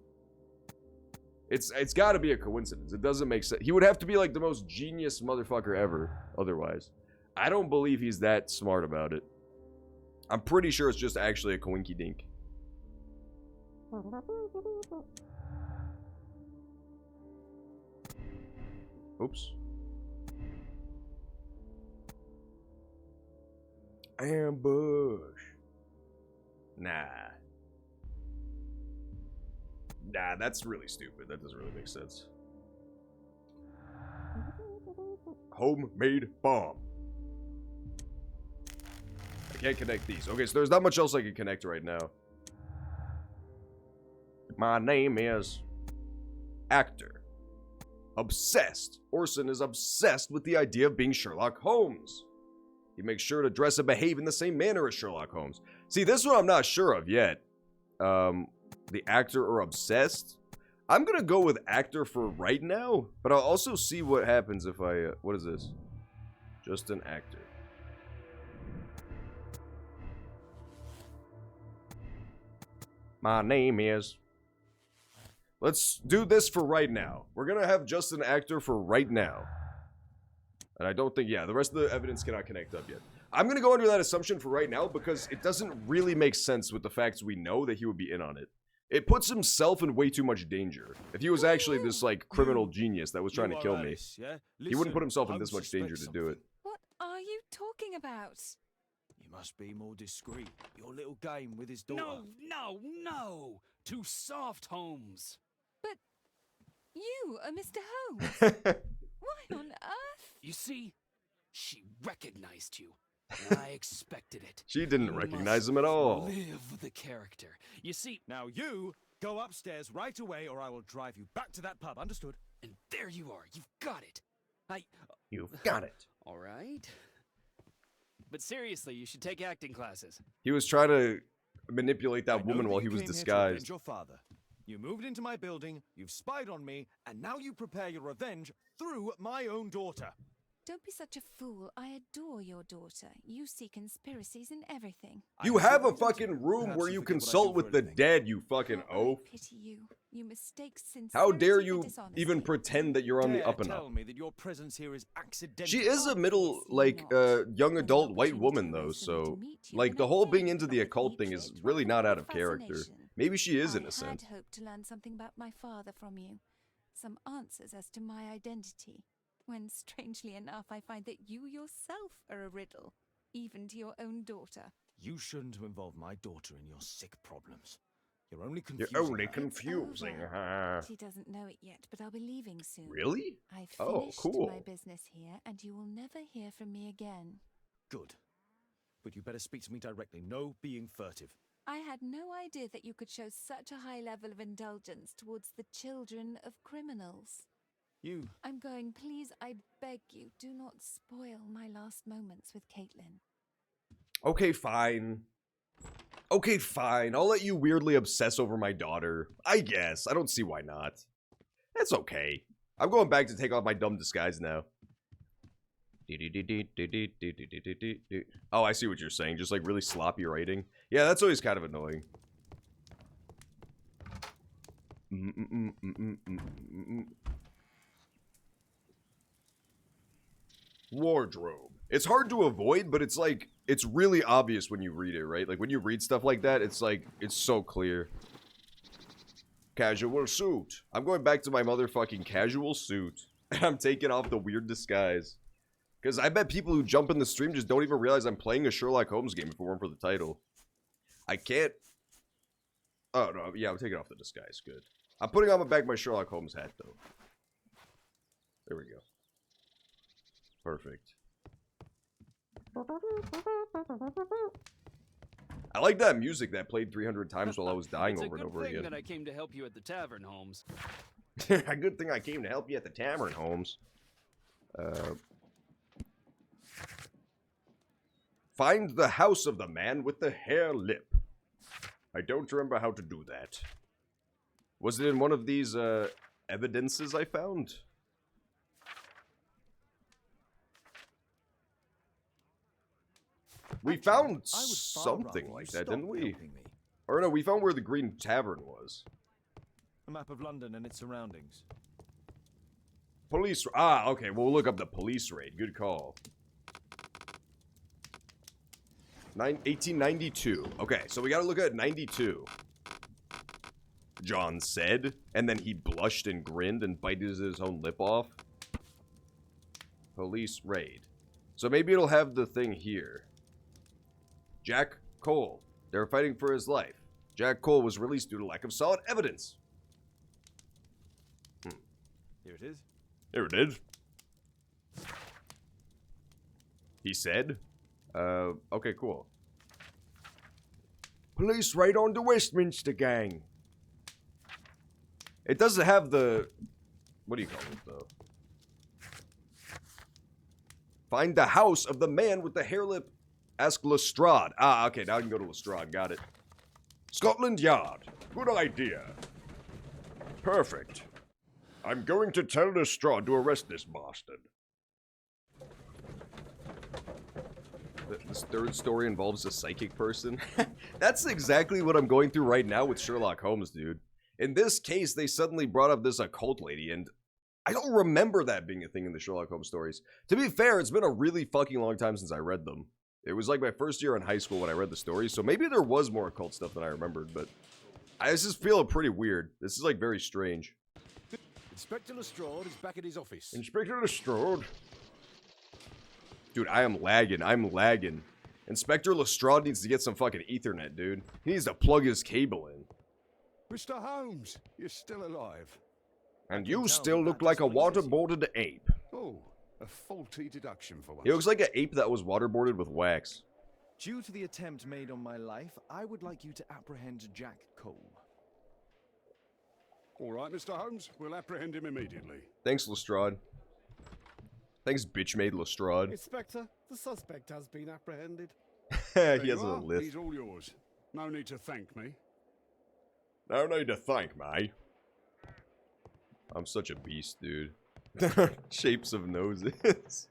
It's got to be a coincidence. It doesn't make sense. He would have to be like the most genius motherfucker ever, otherwise. I don't believe he's that smart about it. I'm pretty sure it's just actually a coinky-dink. Oops. Ambush. Nah. Nah, that's really stupid. That doesn't really make sense. Homemade bomb. I can't connect these. Okay, so there's not much else I can connect right now. My name is actor. Obsessed. Orson is obsessed with the idea of being Sherlock Holmes. He makes sure to dress and behave in the same manner as Sherlock Holmes. See, this one I'm not sure of yet. The actor or obsessed? I'm gonna go with actor for right now, but I'll also see what happens if I, what is this? Just an actor. My name is... Let's do this for right now. We're gonna have just an actor for right now. And I don't think, yeah, the rest of the evidence cannot connect up yet. I'm gonna go under that assumption for right now because it doesn't really make sense with the facts we know that he would be in on it. It puts himself in way too much danger. If he was actually this, like, criminal genius that was trying to kill me, he wouldn't put himself in this much danger to do it. What are you talking about? You must be more discreet. Your little game with his daughter. No! Too soft, Holmes. But you are Mr. Holmes. Why on earth? You see, she recognized you. And I expected it. She didn't You recognize must him at all. Live the character. You see, Now you go upstairs right away or I will drive you back to that pub. Understood? and there you are. You've got it. You've got it. All right. But seriously, you should take acting classes. He was trying to manipulate I that know woman while you he was came here to disguised. avenge your father. You moved into my building, you've spied on me, and now you prepare your revenge through my own daughter. Don't be such a fool. I adore your daughter. You see conspiracies in everything. You I have a don't. fucking room Perhaps where you you forget what I consult do with for a the living. dead, you fucking How oaf. I pity you. You mistake sincerity How dare for you dishonesty. even pretend that you're on the Dare up and tell up? me that your presence here is accidental. She is a middle, Obviously like, not. young When adult the white opportunity woman, though, arose for me to so, meet you, like, and the I whole came, being into but the with occult thing is hatred, really not rather out of than character. fascination. Maybe she is, in I a sense. had hoped to learn something about my father from you. Some answers as to my identity. When, strangely enough, I find that you yourself are a riddle, even to your own daughter. You shouldn't involve my daughter in your sick problems. You're only You're confusing only her. confusing over. her. She doesn't know it yet, but I'll be leaving soon. Really? I've Oh, finished cool. my business here, and you will never hear from me again. Good. But you better speak to me directly. No being furtive. I had no idea that you could show such a high level of indulgence towards the children of criminals. You... I'm going, please, I beg you, do not spoil my last moments with Caitlin. Okay, fine. Okay, fine. I'll let you weirdly obsess over my daughter. I guess. I don't see why not. That's okay. I'm going back to take off my dumb disguise now. Oh, I see what you're saying. Just like really sloppy writing. Yeah, that's always kind of annoying. Wardrobe. It's hard to avoid, but it's like, it's really obvious when you read it, right? Like when you read stuff like that, it's like, it's so clear. Casual suit. I'm going back to my motherfucking casual suit. And I'm taking off the weird disguise. Because I bet people who jump in the stream just don't even realize I'm playing a Sherlock Holmes game if it weren't for the title. I can't... Oh, no, yeah, I'm taking off the disguise. Good. I'm putting on back my Sherlock Holmes hat, though. There we go. Perfect. I like that music that played 300 times while I was dying over and over It's a good again. thing that I came to help you at the tavern, Holmes. A good thing I came to help you at the tavern, Holmes. Find the house of the man with the hair lip. I don't remember how to do that. Was it in one of these, evidences I found? We found I would far something rather like you that, didn't stop we? helping me. Or no, we found where the Green Tavern was. A map of London and its surroundings. Police... Ah, okay, we'll look up the police raid. Good call. 1892. Okay, so we gotta look at 92. John said, and then he blushed and grinned and bited his own lip off. Police raid. So maybe it'll have the thing here. Jack Cole. They're fighting for his life. Jack Cole was released due to lack of solid evidence. Here it is. Here it is. He said. Okay, cool. Police raid on the Westminster gang. It doesn't have the... What do you call it, though? Find the house of the man with the hair lip. Ask Lestrade. Ah, okay, now I can go to Lestrade. Got it. Scotland Yard. Good idea. Perfect. I'm going to tell Lestrade to arrest this bastard. This third story involves a psychic person. That's exactly what I'm going through right now with Sherlock Holmes, dude. In this case, they suddenly brought up this occult lady, and I don't remember that being a thing in the Sherlock Holmes stories. To be fair, it's been a really fucking long time since I read them. It was like my first year in high school when I read the stories, so maybe there was more occult stuff than I remembered, but I just feel pretty weird. This is like very strange. Inspector Lestrade is back at his office. Inspector Lestrade. Dude, I am lagging. I'm lagging. Inspector Lestrade needs to get some fucking Ethernet, dude. He needs to plug his cable in. Mr. Holmes, you're still alive. And you still look like a waterboarded ape. Oh, a faulty deduction for once. He looks like an ape that was waterboarded with wax. Due to the attempt made on my life, I would like you to apprehend Jack Cole. All right, Mr. Holmes, we'll apprehend him immediately. Thanks, Lestrade. Thanks, bitch-made Lestrade. Inspector, the suspect has been apprehended. He has a list. He's all yours. No need to thank me. No need to thank me. I'm such a beast, dude. Shapes of noses.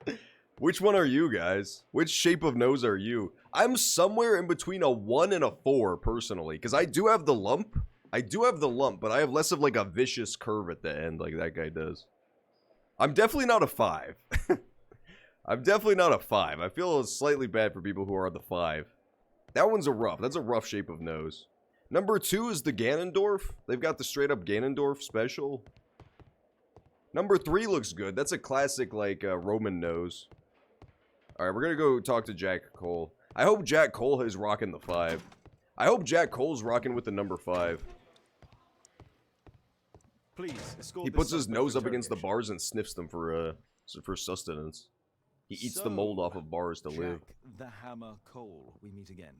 Which one are you guys? Which shape of nose are you? I'm somewhere in between a 1 and a 4, personally. Because I do have the lump. But I have less of like a vicious curve at the end like that guy does. I'm definitely not a 5. I'm definitely not a 5. I feel slightly bad for people who are the 5. That one's that's a rough shape of nose. Number 2 is the Ganondorf. They've got the straight up Ganondorf special. Number 3 looks good. That's a classic like Roman nose. Alright, we're gonna go talk to Jack Cole. I hope Jack Cole is rocking the 5. I hope Jack Cole's rocking with the number 5. Please, escort He puts his nose up against the bars and sniffs them for sustenance. He eats the mold off of bars to live. The Hammer Cole, we meet again.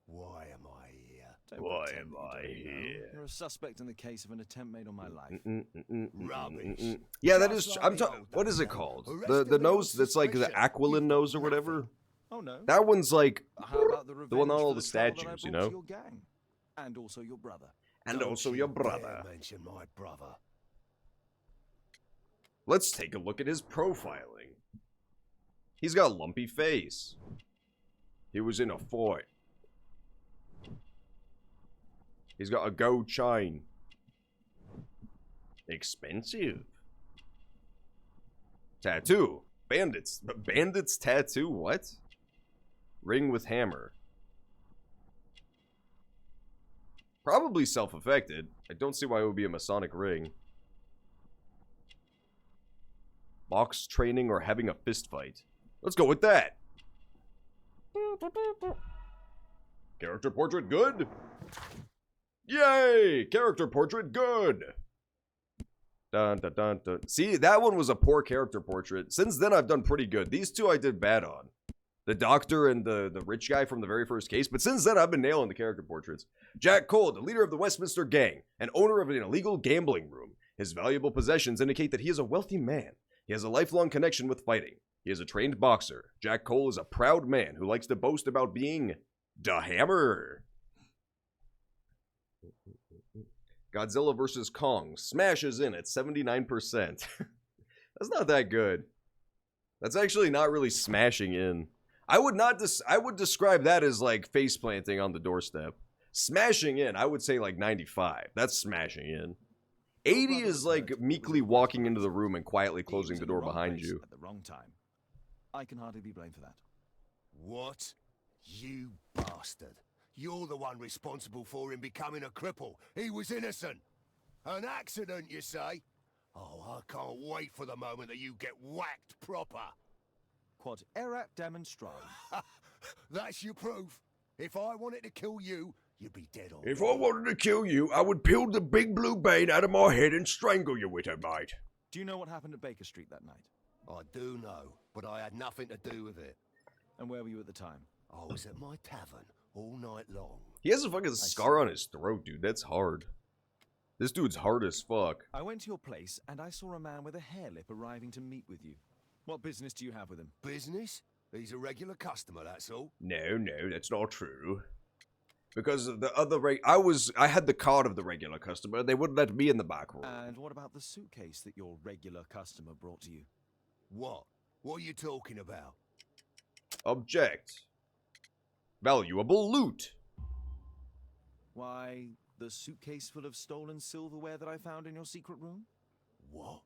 Why am I here? Why am I here? You're a suspect in the case of an attempt made on my life. Rubbish. Yeah, that is. I'm talking. What is it called? The nose that's like the Aquilin nose or whatever. Oh no. That one's like How about the one on all the revenge for statues, the you trouble that I know. brought to your gang? And also your brother. And also your brother. Dare mention my brother. Let's take a look at his profiling. He's got a lumpy face. He was in a fight. He's got a gold chain. Expensive. Tattoo. Bandits. Bandits tattoo? What? Ring with hammer. Probably self-affected. I don't see why it would be a Masonic ring. Box training or having a fist fight. Let's go with that. Character portrait good. Yay! Character portrait good. Dun, dun, dun, dun. See, that one was a poor character portrait. Since then, I've done pretty good. These two I did bad on. The doctor and the rich guy from the very first case. But since then, I've been nailing the character portraits. Jack Cole, the leader of the Westminster gang, and owner of an illegal gambling room. His valuable possessions indicate that he is a wealthy man. He has a lifelong connection with fighting. He is a trained boxer. Jack Cole is a proud man who likes to boast about being the Hammer. Godzilla vs. Kong smashes in at 79%. That's not that good. That's actually not really smashing in. I would describe that as like face planting on the doorstep. Smashing in, I would say like 95. That's smashing in. 80 is like meekly walking into the room and quietly closing the door behind you. At the wrong time. I can hardly be blamed for that. What? You bastard. You're the one responsible for him becoming a cripple. He was innocent. An accident, you say? Oh, I can't wait for the moment that you get whacked proper. Quod erat demonstrandum. That's your proof. If I wanted to kill you, you'd be dead on. If I wanted to kill you, I would peel the big blue bane out of my head and strangle you with it, mate. Do you know what happened at Baker Street that night? I do know, but I had nothing to do with it. And where were you at the time? I was at my tavern all night long. He has a fucking scar on his throat, dude. That's hard. This dude's hard as fuck. I went to your place and I saw a man with a hair lip arriving to meet with you. What business do you have with him? Business? He's a regular customer, that's all. No, that's not true. Because of the other I had the card of the regular customer. They wouldn't let me in the back room. And what about the suitcase that your regular customer brought to you? What? What are you talking about? Object. Valuable loot. Why, the suitcase full of stolen silverware that I found in your secret room? What?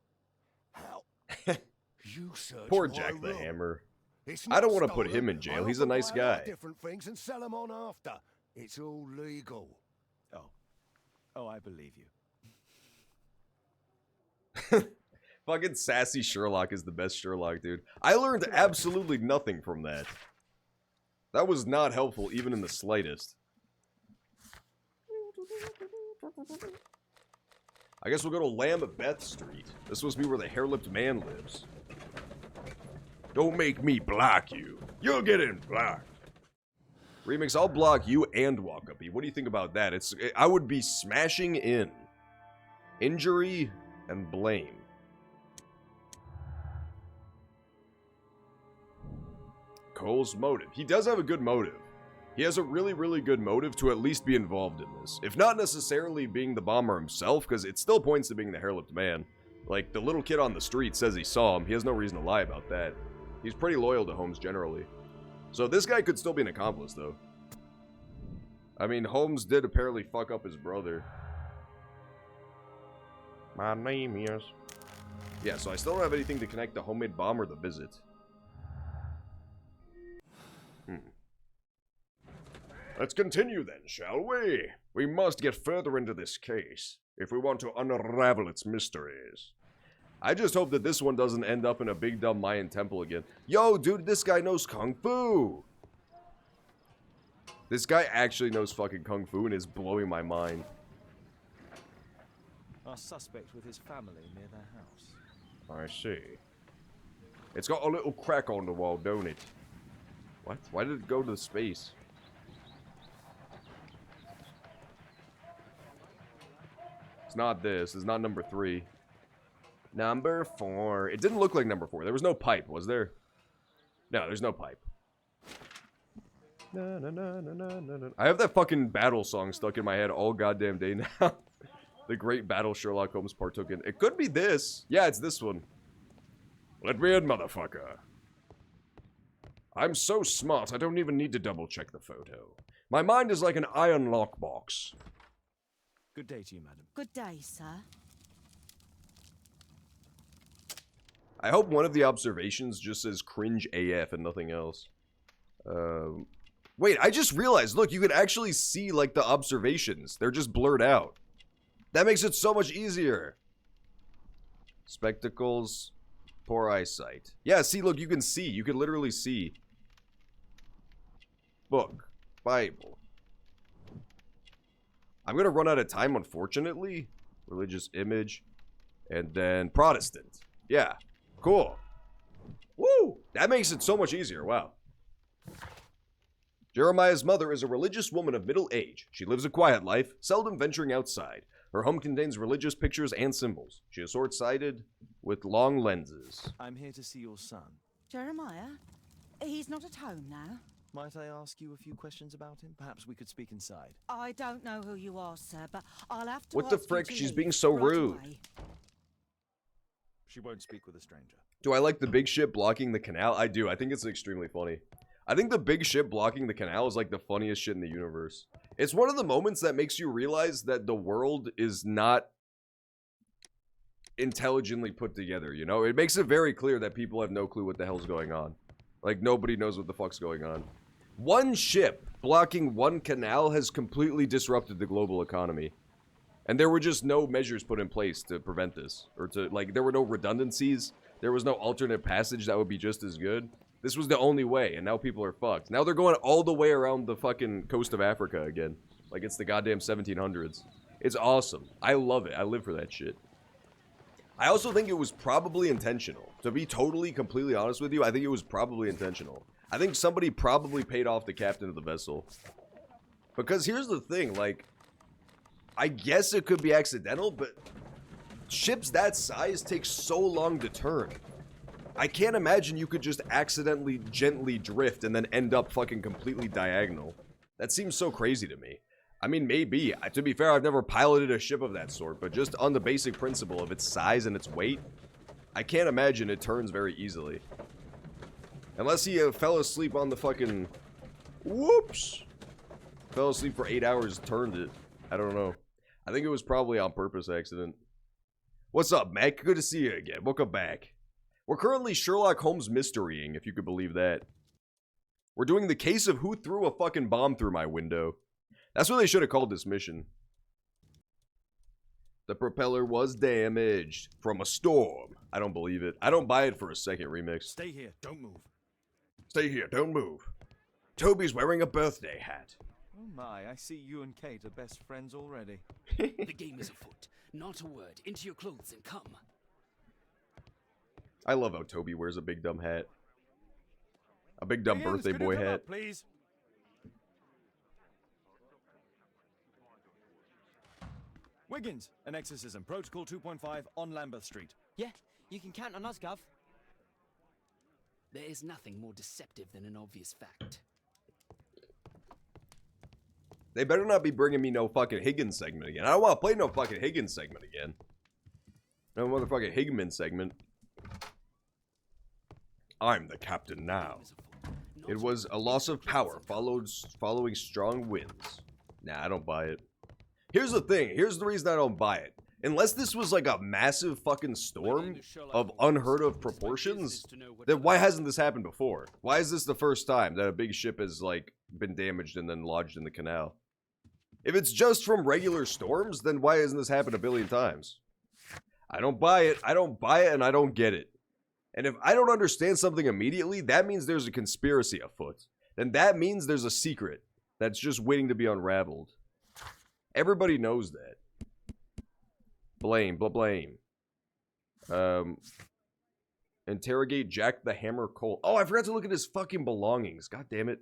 How? You searched Poor my Jack the room. Hammer. It's I don't not want to put stolen. him in jail. I He's a nice often buy other guy. different things and sell them on after. It's all legal. Oh, I believe you. Fucking sassy Sherlock is the best Sherlock, dude. I learned absolutely nothing from that. That was not helpful, even in the slightest. I guess we'll go to Lambeth Street. This must be where the hair-lipped man lives. Don't make me block you. You'll get in blocked. Remix, I'll block you and walk up. What do you think about that? I would be smashing in. Injury and blame. Cole's motive. He does have a good motive. He has a really, really good motive to at least be involved in this. If not necessarily being the bomber himself, because it still points to being the hair-lipped man. Like, the little kid on the street says he saw him. He has no reason to lie about that. He's pretty loyal to Holmes generally. So this guy could still be an accomplice, though. I mean, Holmes did apparently fuck up his brother. My name is... Yeah, so I still don't have anything to connect the homemade bomb or the visit. Let's continue then, shall we? We must get further into this case, if we want to unravel its mysteries. I just hope that this one doesn't end up in a big dumb Mayan temple again. Yo, dude, this guy knows Kung Fu! This guy actually knows fucking Kung Fu and is blowing my mind. Our suspect with his family near their house. I see. It's got a little crack on the wall, don't it? What? Why did it go to the space? It's not this. It's not number 3. Number 4. It didn't look like number 4. There was no pipe, was there? No, there's no pipe. Na, na, na, na, na, na, na. I have that fucking battle song stuck in my head all goddamn day now. The great battle Sherlock Holmes partook in. It could be this. Yeah, it's this one. Let me in, motherfucker. I'm so smart, I don't even need to double-check the photo. My mind is like an iron lockbox. Good day to you, madam. Good day, sir. I hope one of the observations just says cringe AF and nothing else. Wait, I just realized, look, you can actually see, like, the observations. They're just blurred out. That makes it so much easier. Spectacles, poor eyesight. Yeah, see, look, you can see. You can literally see. Book, Bible. I'm gonna run out of time, unfortunately. Religious image. And then Protestant. Yeah, cool. Woo! That makes it so much easier, wow. Jeremiah's mother is a religious woman of middle age. She lives a quiet life, seldom venturing outside. Her home contains religious pictures and symbols. She is short-sighted with long lenses. I'm here to see your son. Jeremiah? He's not at home now. Might I ask you a few questions about him? Perhaps we could speak inside. I don't know who you are, sir, but I'll have to What the ask you frick? to She's leave being so right rude. away. She won't speak with a stranger. Do I like the big ship blocking the canal? I do. I think it's extremely funny. I think the big ship blocking the canal is like the funniest shit in the universe. It's one of the moments that makes you realize that the world is not intelligently put together, you know? It makes it very clear that people have no clue what the hell's going on. Like, nobody knows what the fuck's going on. One ship blocking one canal has completely disrupted the global economy. And there were just no measures put in place to prevent this. Or to, like, there were no redundancies. There was no alternate passage that would be just as good. This was the only way, and now people are fucked. Now they're going all the way around the fucking coast of Africa again. Like it's the goddamn 1700s. It's awesome. I love it. I live for that shit. I also think it was probably intentional. To be totally, completely honest with you, I think it was probably intentional. I think somebody probably paid off the captain of the vessel. Because here's the thing, like, I guess it could be accidental, but ships that size take so long to turn. I can't imagine you could just accidentally gently drift and then end up fucking completely diagonal. That seems so crazy to me. I mean, maybe. To be fair, I've never piloted a ship of that sort, but just on the basic principle of its size and its weight, I can't imagine it turns very easily. Unless he fell asleep on the fucking... Whoops! Fell asleep for 8 hours, turned it. I don't know. I think it was probably on purpose accident. What's up, Mac? Good to see you again. Welcome back. We're currently Sherlock Holmes mysterying, if you could believe that. We're doing the case of who threw a fucking bomb through my window. That's what they should have called this mission. The propeller was damaged from a storm. I don't believe it. I don't buy it for a second remix. Stay here, don't move. Stay here, don't move. Toby's wearing a birthday hat. Oh my, I see you and Kate are best friends already. The game is afoot. Not a word. Into your clothes and come. I love how Toby wears a big dumb hat. A big dumb Higgins, birthday could you boy come hat. up, please? Wiggins, an exorcism. Protocol 2.5 on Lambeth Street. Yeah, you can count on us, Gov. There is nothing more deceptive than an obvious fact. They better not be bringing me no fucking Higgins segment again. I don't want to play no fucking Higgins segment again. No motherfucking Higgman segment. I'm the captain now. It was a loss of power following strong winds. Nah, I don't buy it. Here's the thing. Here's the reason I don't buy it. Unless this was like a massive fucking storm of unheard of proportions, then why hasn't this happened before? Why is this the first time that a big ship has like been damaged and then lodged in the canal? If it's just from regular storms, then why hasn't this happened a billion times? I don't buy it. I don't buy it, and I don't get it. And if I don't understand something immediately, that means there's a conspiracy afoot. Then that means there's a secret that's just waiting to be unraveled. Everybody knows that. Blame. Interrogate Jack the Hammer Cole. Oh, I forgot to look at his fucking belongings. God damn it.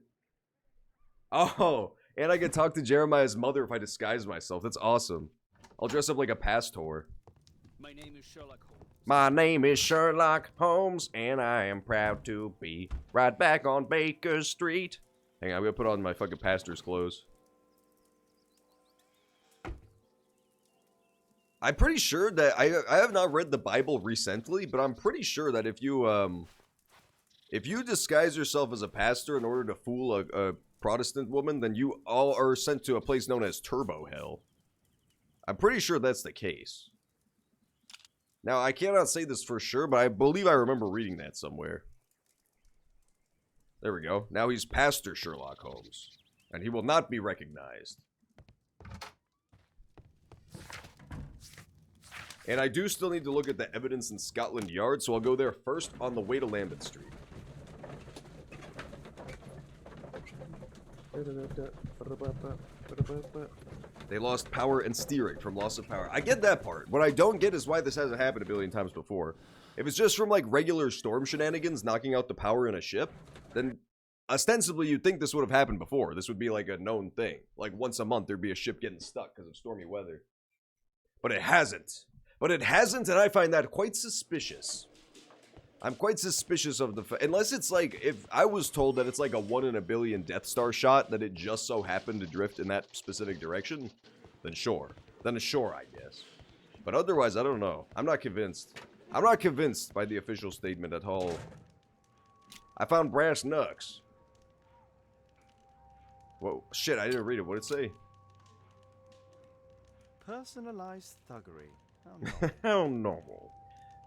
Oh, and I can talk to Jeremiah's mother if I disguise myself. That's awesome. I'll dress up like a pastor. My name is Sherlock Holmes. My name is Sherlock Holmes, and I am proud to be right back on Baker Street. Hang on, I'm gonna put on my fucking pastor's clothes. I'm pretty sure that I have not read the Bible recently, but I'm pretty sure that if you disguise yourself as a pastor in order to fool a Protestant woman, then you all are sent to a place known as Turbo Hell. I'm pretty sure that's the case. Now, I cannot say this for sure, but I believe I remember reading that somewhere. There we go. Now he's Pastor Sherlock Holmes, and he will not be recognized. And I do still need to look at the evidence in Scotland Yard, so I'll go there first on the way to Lambeth Street. They lost power and steering from loss of power. I get that part. What I don't get is why this hasn't happened a billion times before. If it's just from like regular storm shenanigans knocking out the power in a ship, then ostensibly you'd think this would have happened before. This would be like a known thing. Like once a month there'd be a ship getting stuck because of stormy weather. But it hasn't. And I find that quite suspicious. I'm quite suspicious of the unless it's like, if I was told that it's like a 1 in a billion Death Star shot that it just so happened to drift in that specific direction, then sure. Then sure, I guess. But otherwise, I don't know. I'm not convinced. I'm not convinced by the official statement at all. I found brass knucks. Whoa, shit, I didn't read it. What did it say? Personalized thuggery. How normal. How normal.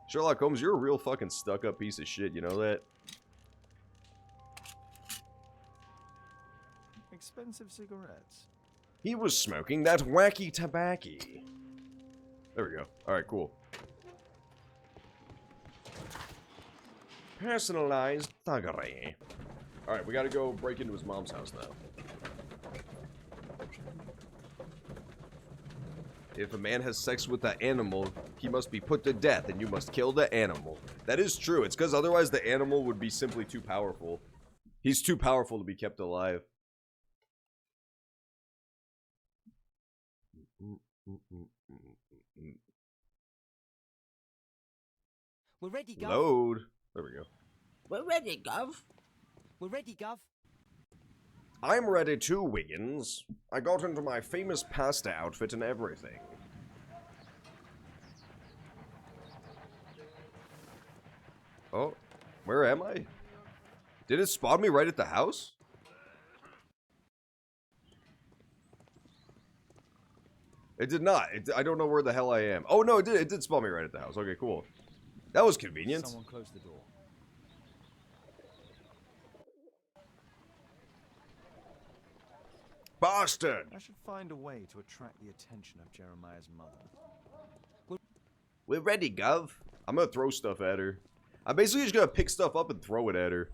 Sherlock Holmes, you're a real fucking stuck-up piece of shit, you know that? expensive cigarettes. He was smoking that wacky tobacco. There we go. Alright, cool. Personalized thuggery. Alright, we gotta go break into his mom's house now. If a man has sex with an animal, he must be put to death, and you must kill the animal. That is true. It's because otherwise the animal would be simply too powerful. He's too powerful to be kept alive. We're ready, Gov. Load. There we go. We're ready, Gov. We're ready, Gov. I'm ready too, Wiggins. I got into my famous pasta outfit and everything. Oh, where am I? Did it spawn me right at the house? It did not. I don't know where the hell I am. Oh no, it did. It did spawn me right at the house. Okay, cool. That was convenient. Someone close the door. Bastard! I should find a way to attract the attention of Jeremiah's mother. We're ready, Gov. I'm gonna throw stuff at her. I'm basically just gonna pick stuff up and throw it at her.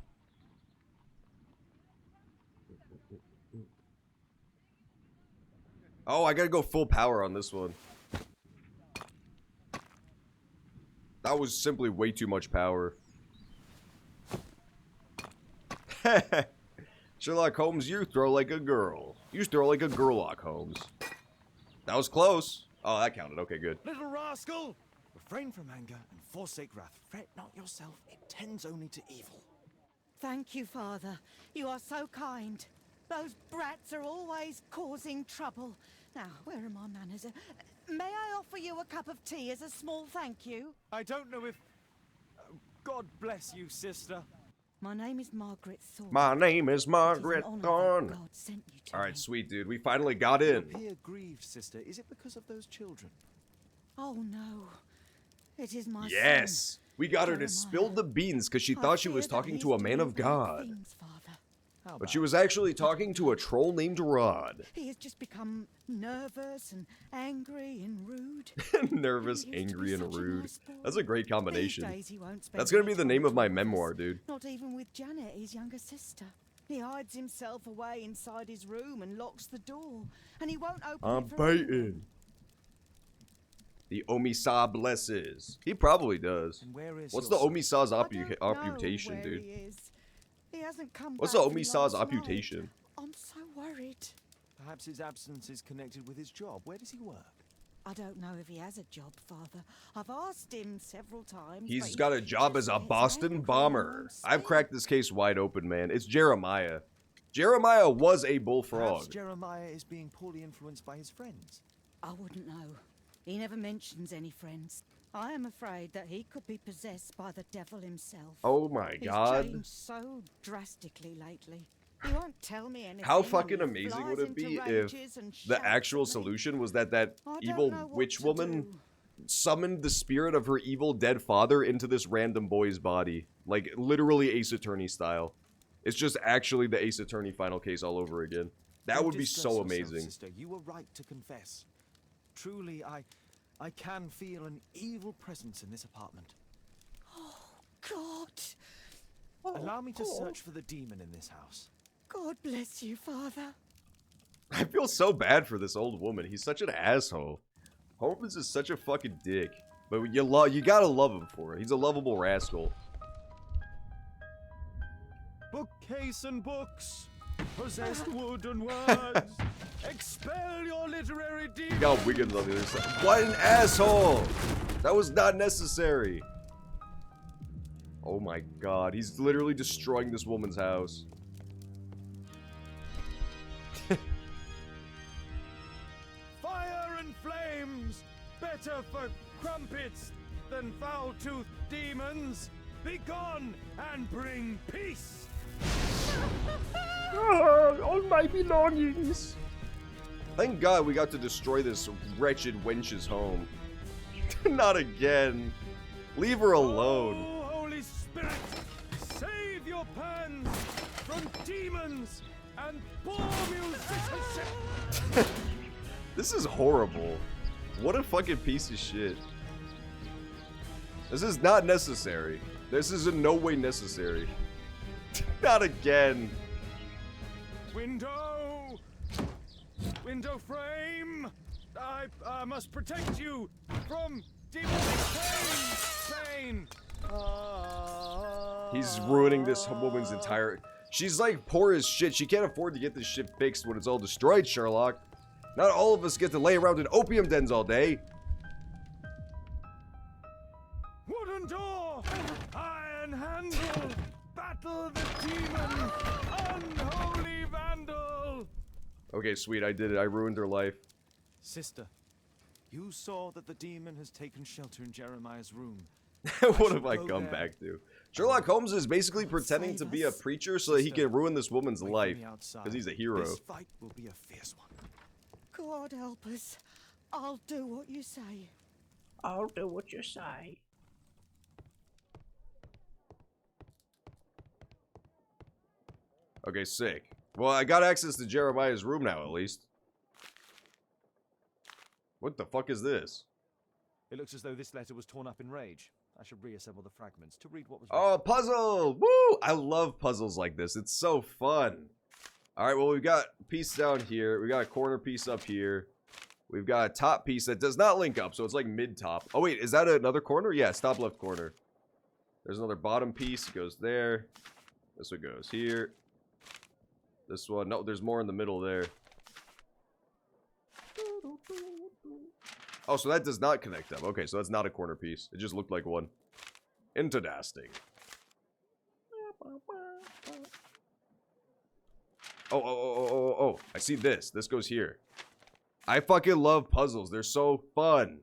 Oh, I gotta go full power on this one. That was simply way too much power. Sherlock Holmes, you throw like a girl. You throw like a girlock, Holmes. That was close. Oh, that counted. Okay, good. Little rascal! Refrain from anger and forsake wrath. Fret not yourself, it tends only to evil. Thank you, Father. You are so kind. Those brats are always causing trouble. Now, where are my manners? May I offer you a cup of tea as a small thank you? I don't know if... God bless you, sister. My name is Margaret Thorne. My name is Margaret Thorne. God sent you to Alright, me. sweet dude. We finally got You in. appear grieved, sister. Is it because of those children? Oh, no. It is my Yes. son. We got her to Jeremiah. spill the beans because she I thought she fear was that talking he's to a man doing of bad God. things, Father. How But she about was actually talking to a troll named Rod. He has just become nervous and angry and rude. Nervous, He used to angry, be and such a rude. nice boy. That's a great These combination. days he won't spend That's gonna any be the time name of my with us, memoir, dude. Not even with Janet, his younger sister. He hides himself away inside his room and locks the door. And he won't open I'm it for anyone. baiting. The Omisa blesses. He probably does. And where is What's your the son? Omisa's I don't know opputation, where dude? He is. He hasn't come What's the back from Omisa's last night. opputation? I'm so worried. Perhaps his absence is connected with his job. Where does he work? I don't know if he has a job, Father. I've asked him several times. He's but got he a job just as a gets Boston angry and bomber. won't I've speak. cracked this case wide open, man. It's Jeremiah. Jeremiah was a bullfrog. Perhaps Jeremiah is being poorly influenced by his friends. I wouldn't know. He never mentions any friends. I am afraid that he could be possessed by the devil himself. Oh my He's god. changed so drastically lately. He won't tell me anything. How and fucking he amazing flies would it into be if rages and the shouts actual at me. solution was that that I don't evil know what witch to woman do. summoned the spirit of her evil dead father into this random boy's body? Like, literally Ace Attorney style. It's just actually the Ace Attorney final case all over again. That Don't would be distress so yourself, amazing. Sister. You were right to confess. Truly, I can feel an evil presence in this apartment. God. Allow me to search for the demon in this house. God bless you, Father. I feel so bad for this old woman. He's such an asshole. Holmes is such a fucking dick. But you gotta love him for it. He's a lovable rascal. Bookcase and books, possessed wood and words, expel your literary You demon. got Wiggins on the other side. What an asshole! That was not necessary. Oh my god, he's literally destroying this woman's house. Fire and flames, better for crumpets than foul-toothed demons. Begone and bring peace. All my belongings. Thank God we got to destroy this wretched wench's home. Not again. Leave her alone. Oh, Holy Spirit, save your pans from demons and poor musicianship. This is horrible. What a fucking piece of shit. This is not necessary. This is in no way necessary. Not again. Window! Window frame! I must protect you from demonic pain! He's ruining this woman's entire... She's like poor as shit. She can't afford to get this shit fixed when it's all destroyed, Sherlock. Not all of us get to lay around in opium dens all day. Wooden door! Iron handle! Battle the demon! Unholy vandal! Okay, sweet, I did it. I ruined her life. Sister, you saw that the demon has taken shelter in Jeremiah's room. What have I come back to? Sherlock Holmes is basically pretending to be a preacher so that he can ruin this woman's life. Because he's a hero. This fight will be a fierce one. God help us. I'll do what you say. I'll do what you say. Okay, sick. Well, I got access to Jeremiah's room now, at least. What the fuck is this? It looks as though this letter was torn up in rage. I should reassemble the fragments to read what was Oh, puzzle! Woo! I love puzzles like this. It's so fun. Alright, well, we've got a piece down here. We got a corner piece up here. We've got a top piece that does not link up, so it's like mid-top. Oh, wait, is that another corner? Yeah, it's top left corner. There's another bottom piece. It goes there. This one goes here. This one. No, there's more in the middle there. Oh, so that does not connect up. Okay, so that's not a corner piece. It just looked like one. Interesting. Oh. I see this. This goes here. I fucking love puzzles. They're so fun.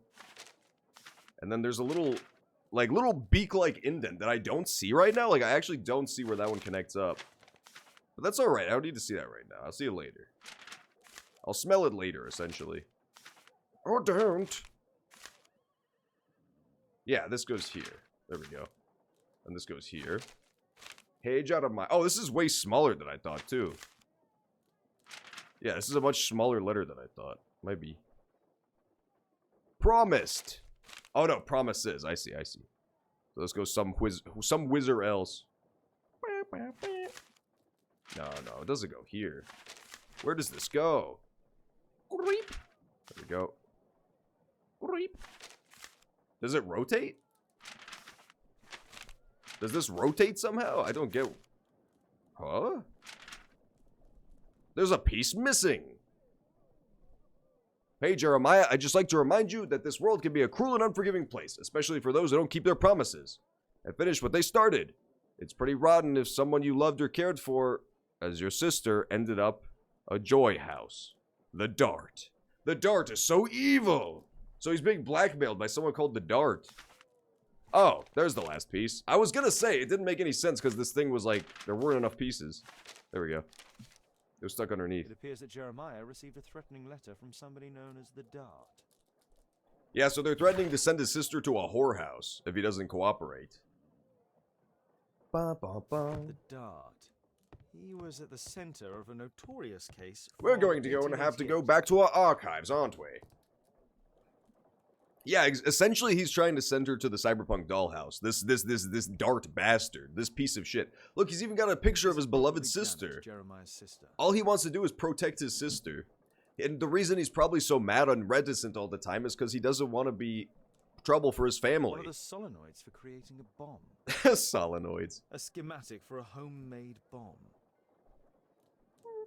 And then there's a little beak-like indent that I don't see right now. Like, I actually don't see where that one connects up. But that's alright. I don't need to see that right now. I'll see it later. I'll smell it later, essentially. Or don't. Yeah, this goes here. There we go. And this goes here. Page out of my... Oh, this is way smaller than I thought, too. Yeah, this is a much smaller letter than I thought. Might be. Promised. Oh, no, promises. I see. So let's go some whizzer else. No, it doesn't go here. Where does this go? There we go. Does it rotate? Does this rotate somehow? I don't get... Huh? There's a piece missing. Hey, Jeremiah, I'd just like to remind you that this world can be a cruel and unforgiving place, especially for those who don't keep their promises and finish what they started. It's pretty rotten if someone you loved or cared for, as your sister, ended up a joy house. The Dart. The Dart is so evil! So he's being blackmailed by someone called the Dart. Oh, there's the last piece. I was gonna say, it didn't make any sense because this thing was like, there weren't enough pieces. There we go. It was stuck underneath. It appears that Jeremiah received a threatening letter from somebody known as the Dart. Yeah, so they're threatening to send his sister to a whorehouse if he doesn't cooperate. The Dart. He was at the center of a notorious case. We're going to go and have to go back to our archives, aren't we? Yeah, essentially he's trying to send her to the cyberpunk dollhouse. This Dart bastard. This piece of shit. Look, he's even got a picture of his beloved sister. Jeremiah's sister. All he wants to do is protect his sister. And the reason he's probably so mad and reticent all the time is because he doesn't want to be trouble for his family. One of the solenoids for creating a bomb. Solenoids. A schematic for a homemade bomb.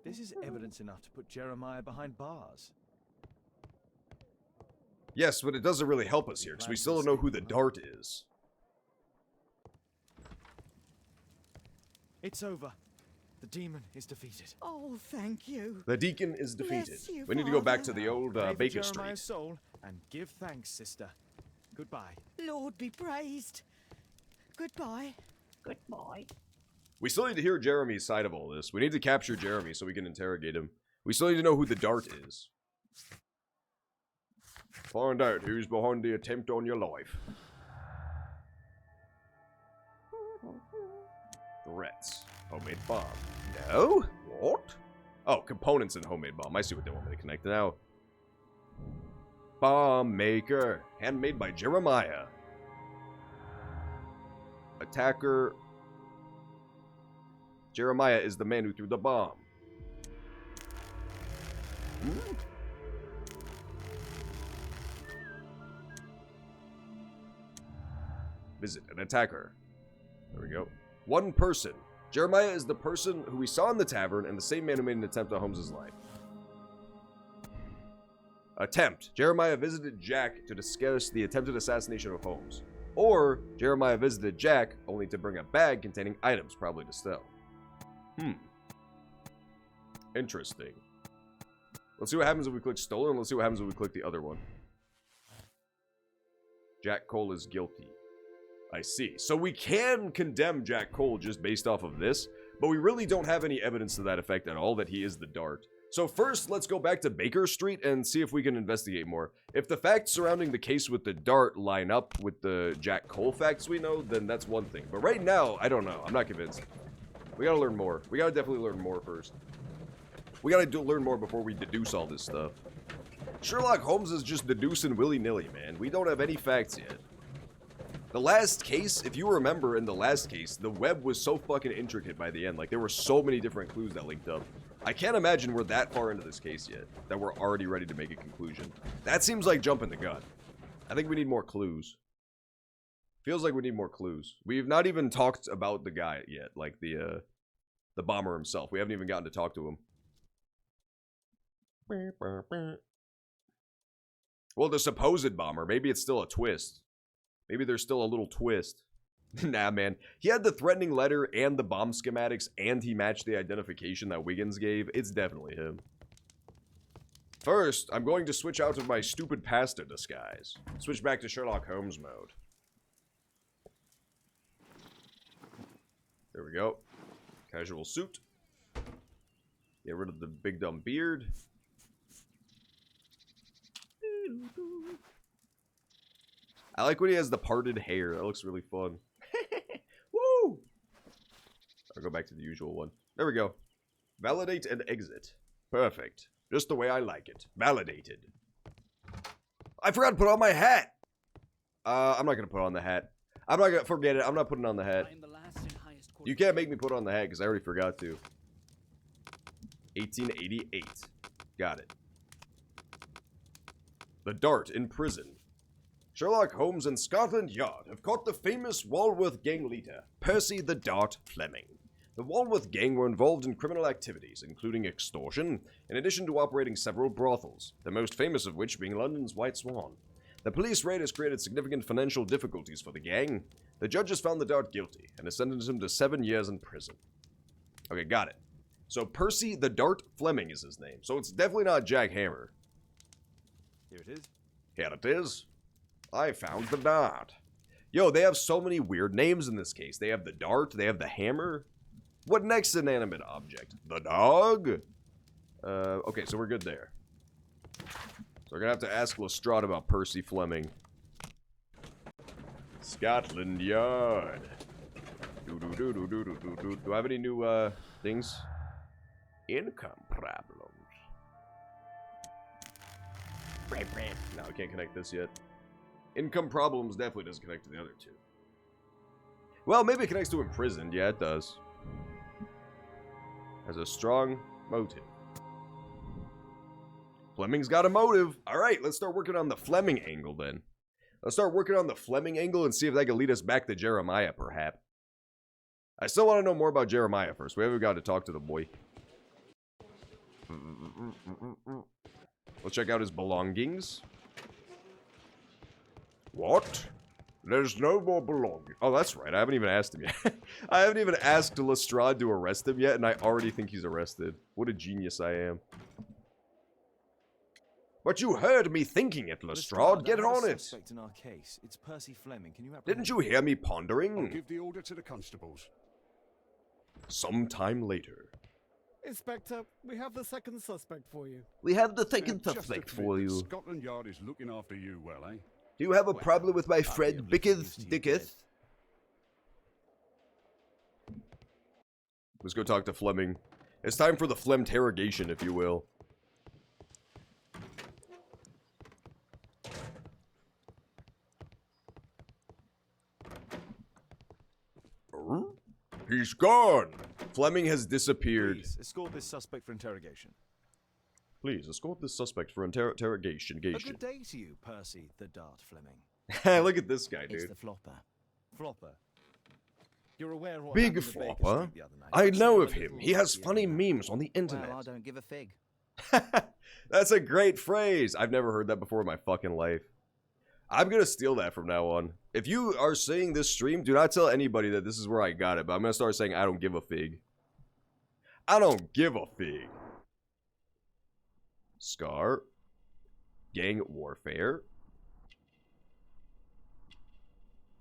This is evidence enough to put Jeremiah behind bars. Yes, but it doesn't really help us here, because we still don't know who the Dart is. It's over. The demon is defeated. Oh, thank you. The deacon is defeated. Bless you, We need to go back Father. to the old Pray for Baker Street. Jeremiah's soul and give thanks, sister. Goodbye. Lord be praised. Goodbye. Goodbye. We still need to hear Jeremy's side of all this. We need to capture Jeremy so we can interrogate him. We still need to know who the Dart is. Find out who's behind the attempt on your life. Threats. Homemade bomb. No? What? Oh, components in homemade bomb. I see what they want me to connect now. Bomb maker. Handmade by Jeremiah. Attacker. Jeremiah is the man who threw the bomb. Hmm? Visit an attacker. There we go. One person. Jeremiah is the person who we saw in the tavern and the same man who made an attempt on Holmes' life. Attempt. Jeremiah visited Jack to discuss the attempted assassination of Holmes. Or, Jeremiah visited Jack only to bring a bag containing items, probably to sell. Interesting. Let's see what happens if we click stolen. Let's see what happens if we click the other one. Jack Cole is guilty. I see. So we can condemn Jack Cole just based off of this, but we really don't have any evidence to that effect at all that he is the Dart. So first, let's go back to Baker Street and see if we can investigate more. If the facts surrounding the case with the Dart line up with the Jack Cole facts we know, then that's one thing. But right now, I don't know. I'm not convinced. We gotta learn more. We gotta definitely learn more first. We gotta learn more before we deduce all this stuff. Sherlock Holmes is just deducing willy-nilly, man. We don't have any facts yet. The last case, if you remember in the last case, the web was so fucking intricate by the end. Like, there were so many different clues that linked up. I can't imagine we're that far into this case yet, that we're already ready to make a conclusion. That seems like jumping the gun. I think we need more clues. Feels like we need more clues. We've not even talked about the guy yet, like the bomber himself. We haven't even gotten to talk to him. Well, the supposed bomber. Maybe it's still a twist. Maybe there's still a little twist. Nah, man. He had the threatening letter and the bomb schematics, and he matched the identification that Wiggins gave. It's definitely him. First, I'm going to switch out of my stupid pasta disguise. Switch back to Sherlock Holmes mode. There we go. Casual suit. Get rid of the big dumb beard. I like when he has the parted hair. That looks really fun. Woo! I'll go back to the usual one. There we go. Validate and exit. Perfect. Just the way I like it. Validated. I forgot to put on my hat! I'm not gonna put on the hat. I'm not gonna... Forget it. I'm not putting on the hat. You can't make me put on the hat because I already forgot to. 1888. Got it. The Dart in prison. Sherlock Holmes and Scotland Yard have caught the famous Walworth gang leader, Percy the Dart Fleming. The Walworth gang were involved in criminal activities, including extortion, in addition to operating several brothels, the most famous of which being London's White Swan. The police raid has created significant financial difficulties for the gang. The judges found the Dart guilty and has sentenced him to 7 years in prison. Okay, got it. So Percy the Dart Fleming is his name, so it's definitely not Jack Hammer. Here it is. Here it is. I found the Dart. Yo, they have so many weird names in this case. They have the Dart, they have the Hammer. What next inanimate object? The dog? Okay, so we're good there. So we're gonna have to ask Lestrade about Percy Fleming. Scotland Yard. Do I have any new, things? Income problems. No, I can't connect this yet. Income problems definitely doesn't connect to the other two. Well, maybe it connects to imprisoned. Yeah, it does. Has a strong motive. Fleming's got a motive. Alright, let's start working on the Fleming angle then. Let's start working on the Fleming angle and see if that can lead us back to Jeremiah, perhaps. I still want to know more about Jeremiah first. We haven't got to talk to the boy. Let's check out his belongings. What? There's no more belongings. Oh, that's right. I haven't even asked him yet. I haven't even asked Lestrade to arrest him yet, and I already think he's arrested. What a genius I am. But you heard me thinking it, Lestrade. Get on it. In our case. It's Percy Fleming. Can you Didn't you hear me pondering? I'll give the order to the constables. Sometime later. Inspector, we have the second suspect for you. We have the second Just suspect admit for that you. Scotland Yard is looking after you well, eh? Do you have a problem with my friend Dicketh? Let's go talk to Fleming. It's time for the Flemterrogation, if you will. He's gone! Fleming has disappeared. Please, escort this suspect for interrogation. Please, escort this suspect for interrogation. A good day to you, Percy the Dart Fleming. Look at this guy, dude. It's the flopper. Flopper. You're aware of what Big happened to Baker Flopper? Street the other night? I It's know a of him. little He has yeah. funny memes on the internet. Well, I don't give a fig. That's a great phrase. I've never heard that before in my fucking life. I'm gonna steal that from now on. If you are seeing this stream, do not tell anybody that this is where I got it, but I'm gonna start saying I don't give a fig. I don't give a fig. Scar. Gang warfare.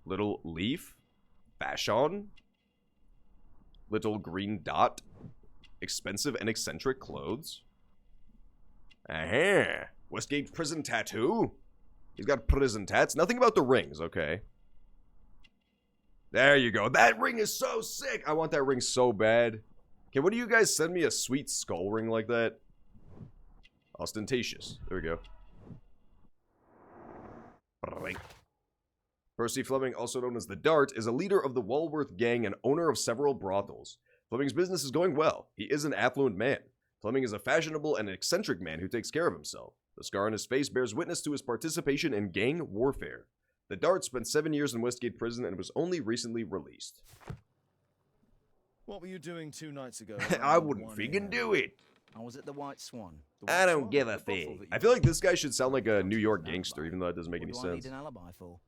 Little leaf. Fashion. Little green dot. Expensive and eccentric clothes. Aha. Westgate prison tattoo. He's got prison tats. Nothing about the rings, okay. There you go. That ring is so sick. I want that ring so bad. Okay, what do you guys send me a sweet skull ring like that? Ostentatious. There we go. Right. Percy Fleming, also known as the Dart, is a leader of the Walworth gang and owner of several brothels. Fleming's business is going well. He is an affluent man. Fleming is a fashionable and eccentric man who takes care of himself. The scar on his face bears witness to his participation in gang warfare. The Dart spent 7 years in Westgate Prison and was only recently released. What were you doing 2 nights ago? I wouldn't friggin' do it. I was at the White Swan. I don't give a fig. I feel like this guy should sound like a New York gangster, even though that doesn't make any What do I sense. need an alibi for?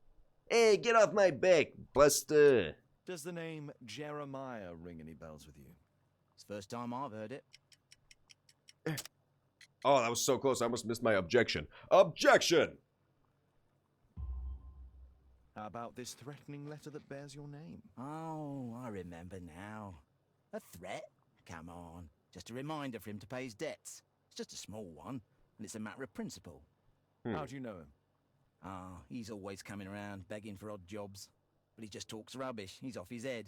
Hey, get off my back, Buster. Does the name Jeremiah ring any bells with you? It's the first time I've heard it. Oh, that was so close. I almost missed my objection. Objection! How about this threatening letter that bears your name? Oh, I remember now. A threat? Come on. Just a reminder for him to pay his debts. It's just a small one, and it's a matter of principle. How do you know him? Ah, he's always coming around begging for odd jobs. But he just talks rubbish. He's off his head.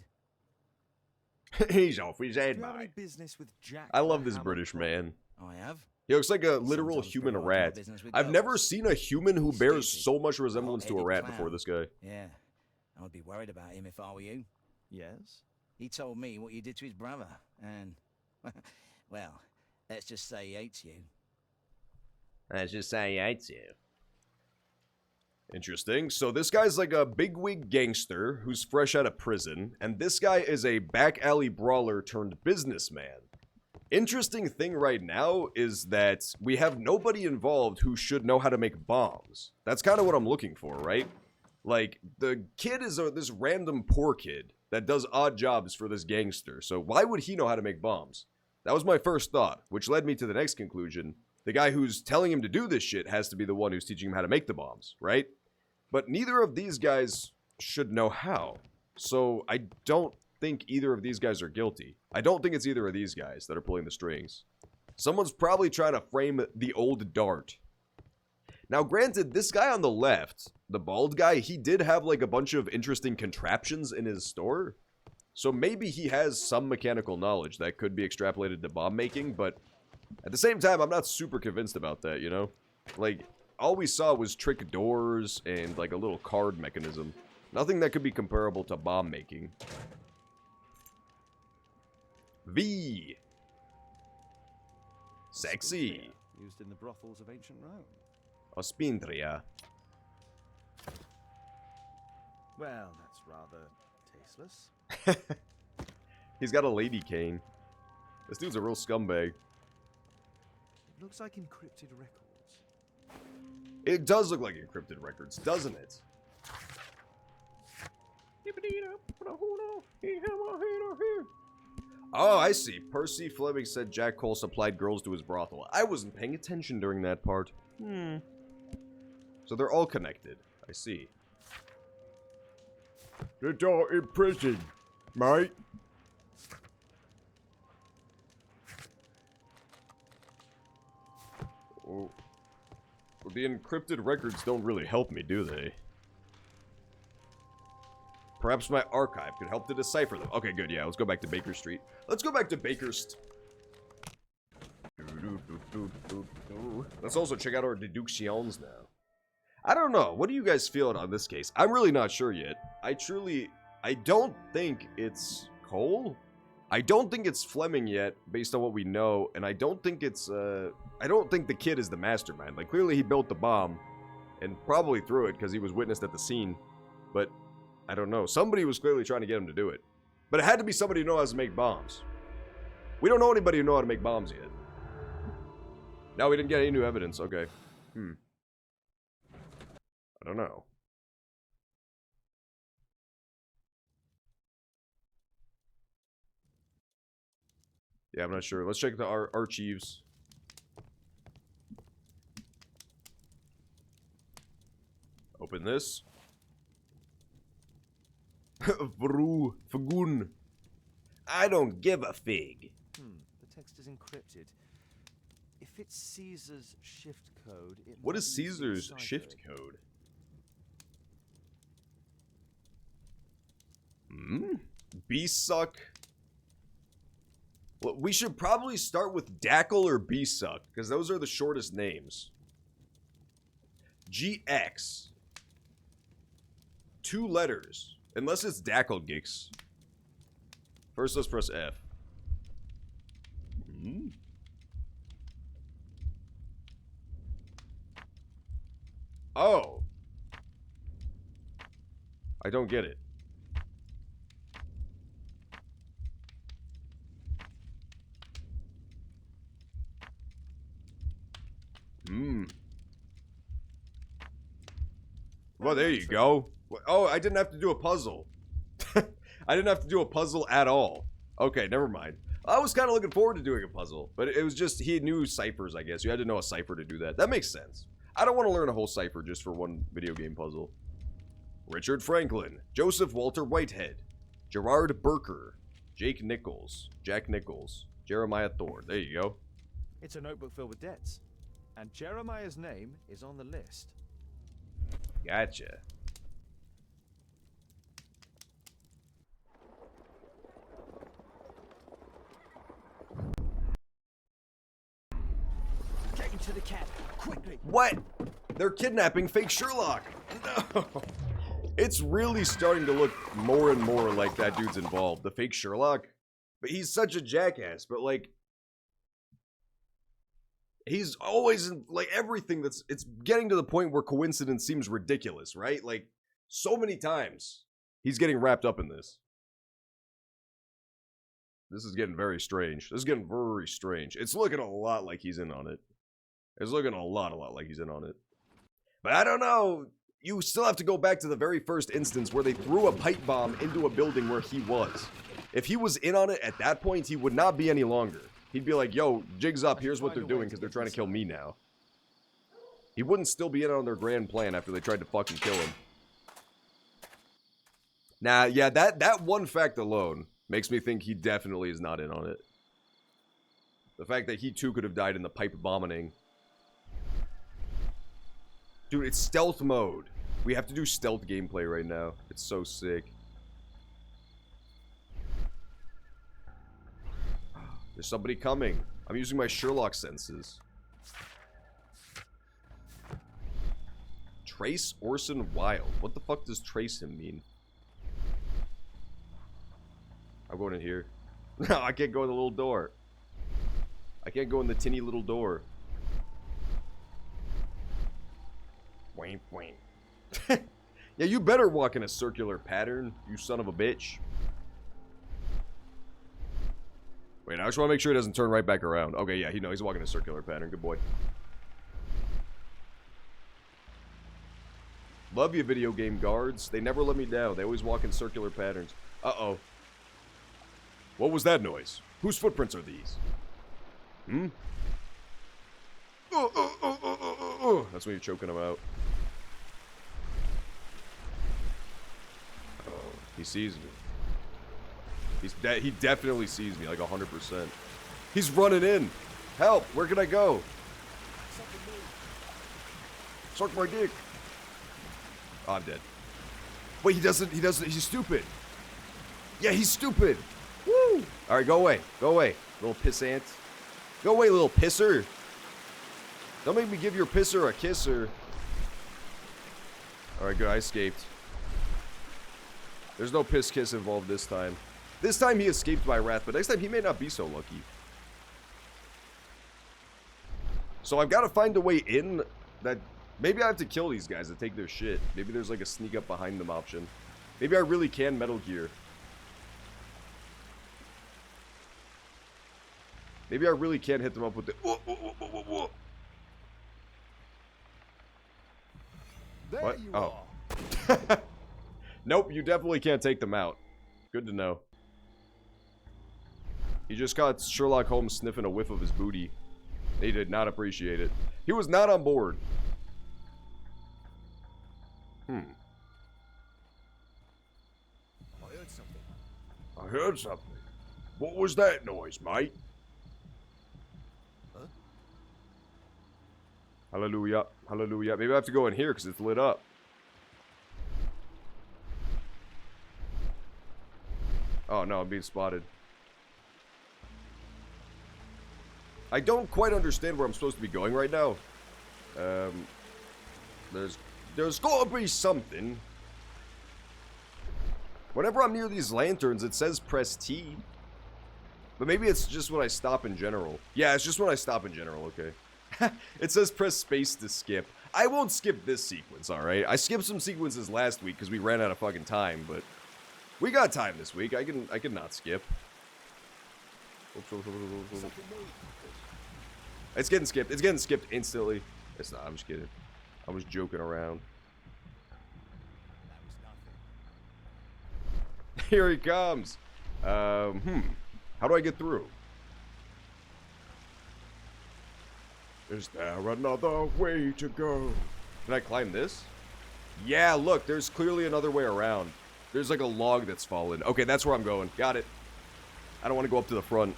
He's off his head, Do you have any mate. business with Jack? I the love this Hammer British Croft? man. I have. He looks like a literal Sometimes human provides my rat. business with I've never girls. seen a human who bears Stupid. so much resemblance to a Hot-headed rat clown. before this guy. Yeah. I would be worried about him if I were you. Yes. He told me what you did to his brother, and, well, let's just say he hates you. Let's just say he hates you. Interesting. So this guy's like a bigwig gangster who's fresh out of prison, and this guy is a back alley brawler turned businessman. Interesting thing right now is that we have nobody involved who should know how to make bombs. That's kind of what I'm looking for, right? Like, the kid is this random poor kid that does odd jobs for this gangster, so why would he know how to make bombs? That was my first thought, which led me to the next conclusion. The guy who's telling him to do this shit has to be the one who's teaching him how to make the bombs, right? But neither of these guys should know how. So I don't think either of these guys are guilty. I don't think it's either of these guys that are pulling the strings. Someone's probably trying to frame the old Dart. Now, granted, this guy on the left, the bald guy, he did have like a bunch of interesting contraptions in his store. So maybe he has some mechanical knowledge that could be extrapolated to bomb making, but at the same time, I'm not super convinced about that, you know? Like, all we saw was trick doors and like a little card mechanism. Nothing that could be comparable to bomb making. V. Sexy. Used in the brothels of ancient Rome. Ospindria. Well, that's rather tasteless. He's got a lady cane. This dude's a real scumbag. It looks like encrypted records. It does look like encrypted records, doesn't it? Oh, I see. Percy Fleming said Jack Cole supplied girls to his brothel. I wasn't paying attention during that part. So they're all connected. I see. They're all in prison, mate. Oh. Well, the encrypted records don't really help me, do they? Perhaps my archive could help to decipher them. Okay, good, yeah, let's go back to Baker Street. Let's go back to Baker's... Let's also check out our deductions now. I don't know. What are you guys feeling on this case? I'm really not sure yet. I don't think it's Cole. I don't think it's Fleming yet, based on what we know. And I don't think it's, I don't think the kid is the mastermind. Like, clearly he built the bomb and probably threw it because he was witnessed at the scene. But I don't know. Somebody was clearly trying to get him to do it. But it had to be somebody who knows how to make bombs. We don't know anybody who knows how to make bombs yet. No, we didn't get any new evidence. Okay. I don't know. Yeah, I'm not sure. Let's check the archives. Open this. Fagun. I don't give a fig. The text is encrypted. If it's Caesar's shift code, it What might is need to be Caesar's deciphered. shift code? B-Suck. Well, we should probably start with Dackle or B-Suck, because those are the shortest names. GX. 2 letters. Unless it's Dacklegix. First, let's press F. Oh. I don't get it. Well, there you go. Oh, I didn't have to do a puzzle. I didn't have to do a puzzle at all. Okay, never mind. I was kind of looking forward to doing a puzzle, but it was just, he knew ciphers, I guess. You had to know a cipher to do that. That makes sense. I don't want to learn a whole cipher just for one video game puzzle. Richard Franklin, Joseph Walter Whitehead, Gerard Burker, Jack Nichols, Jeremiah Thorne. There you go. It's a notebook filled with debts. And Jeremiah's name is on the list. Gotcha. Get into the cab, quickly. What? They're kidnapping fake Sherlock. No. It's really starting to look more and more like that dude's involved. The fake Sherlock. But he's such a jackass. But like, he's always in, like, everything that's, it's getting to the point where coincidence seems ridiculous, right? Like, so many times he's getting wrapped up in this. This is getting very strange. This is getting very strange. It's looking a lot like he's in on it. It's looking a lot like he's in on it. But I don't know. You still have to go back to the very first instance where they threw a pipe bomb into a building where he was. If he was in on it at that point, he would not be any longer. He'd be like, yo, jig's up, here's what they're doing because they're trying to kill me now. He wouldn't still be in on their grand plan after they tried to fucking kill him. Nah, yeah, that one fact alone makes me think he definitely is not in on it. The fact that he too could have died in the pipe bombing. Dude, it's stealth mode. We have to do stealth gameplay right now. It's so sick. There's somebody coming. I'm using my Sherlock senses. Trace Orson Wilde. What the fuck does trace him mean? I'm going in here. No, I can't go in the little door. I can't go in the tinny little door. Wait. Yeah, you better walk in a circular pattern, you son of a bitch. Wait, I just want to make sure he doesn't turn right back around. Okay, yeah, he's walking a circular pattern. Good boy. Love you, video game guards. They never let me down. They always walk in circular patterns. Uh-oh. What was that noise? Whose footprints are these? That's when you're choking him out. Oh, he sees me. He definitely sees me, like 100%. He's running in. Help! Where can I go? Suck my dick. Oh, I'm dead. Wait, he doesn't, he's stupid. Yeah, he's stupid. Woo! Alright, go away, little pissant. Go away, little pisser. Don't make me give your pisser a kisser. Alright, good. I escaped. There's no piss kiss involved this time. This time he escaped by wrath, but next time he may not be so lucky. So I've got to find a way in that... Maybe I have to kill these guys to take their shit. Maybe there's like a sneak up behind them option. Maybe I really can Metal Gear. Maybe I really can hit them up with the... There What? you Oh. are. Nope, you definitely can't take them out. Good to know. He just got Sherlock Holmes sniffing a whiff of his booty. He did not appreciate it. He was not on board. I heard something. I heard something. What was that noise, mate? Huh? Hallelujah. Hallelujah. Maybe I have to go in here because it's lit up. Oh no, I'm being spotted. I don't quite understand where I'm supposed to be going right now. There's gotta be something. Whenever I'm near these lanterns, it says press T. But maybe it's just when I stop in general. Yeah, it's just when I stop in general, okay. It says press space to skip. I won't skip this sequence, alright? I skipped some sequences last week because we ran out of fucking time, but... We got time this week. I can not skip. It's getting skipped. It's getting skipped instantly. It's not. I'm just kidding. I was joking around. Here he comes. How do I get through? Is there another way to go? Can I climb this? Yeah, look. There's clearly another way around. There's like a log that's fallen. Okay, that's where I'm going. Got it. I don't want to go up to the front.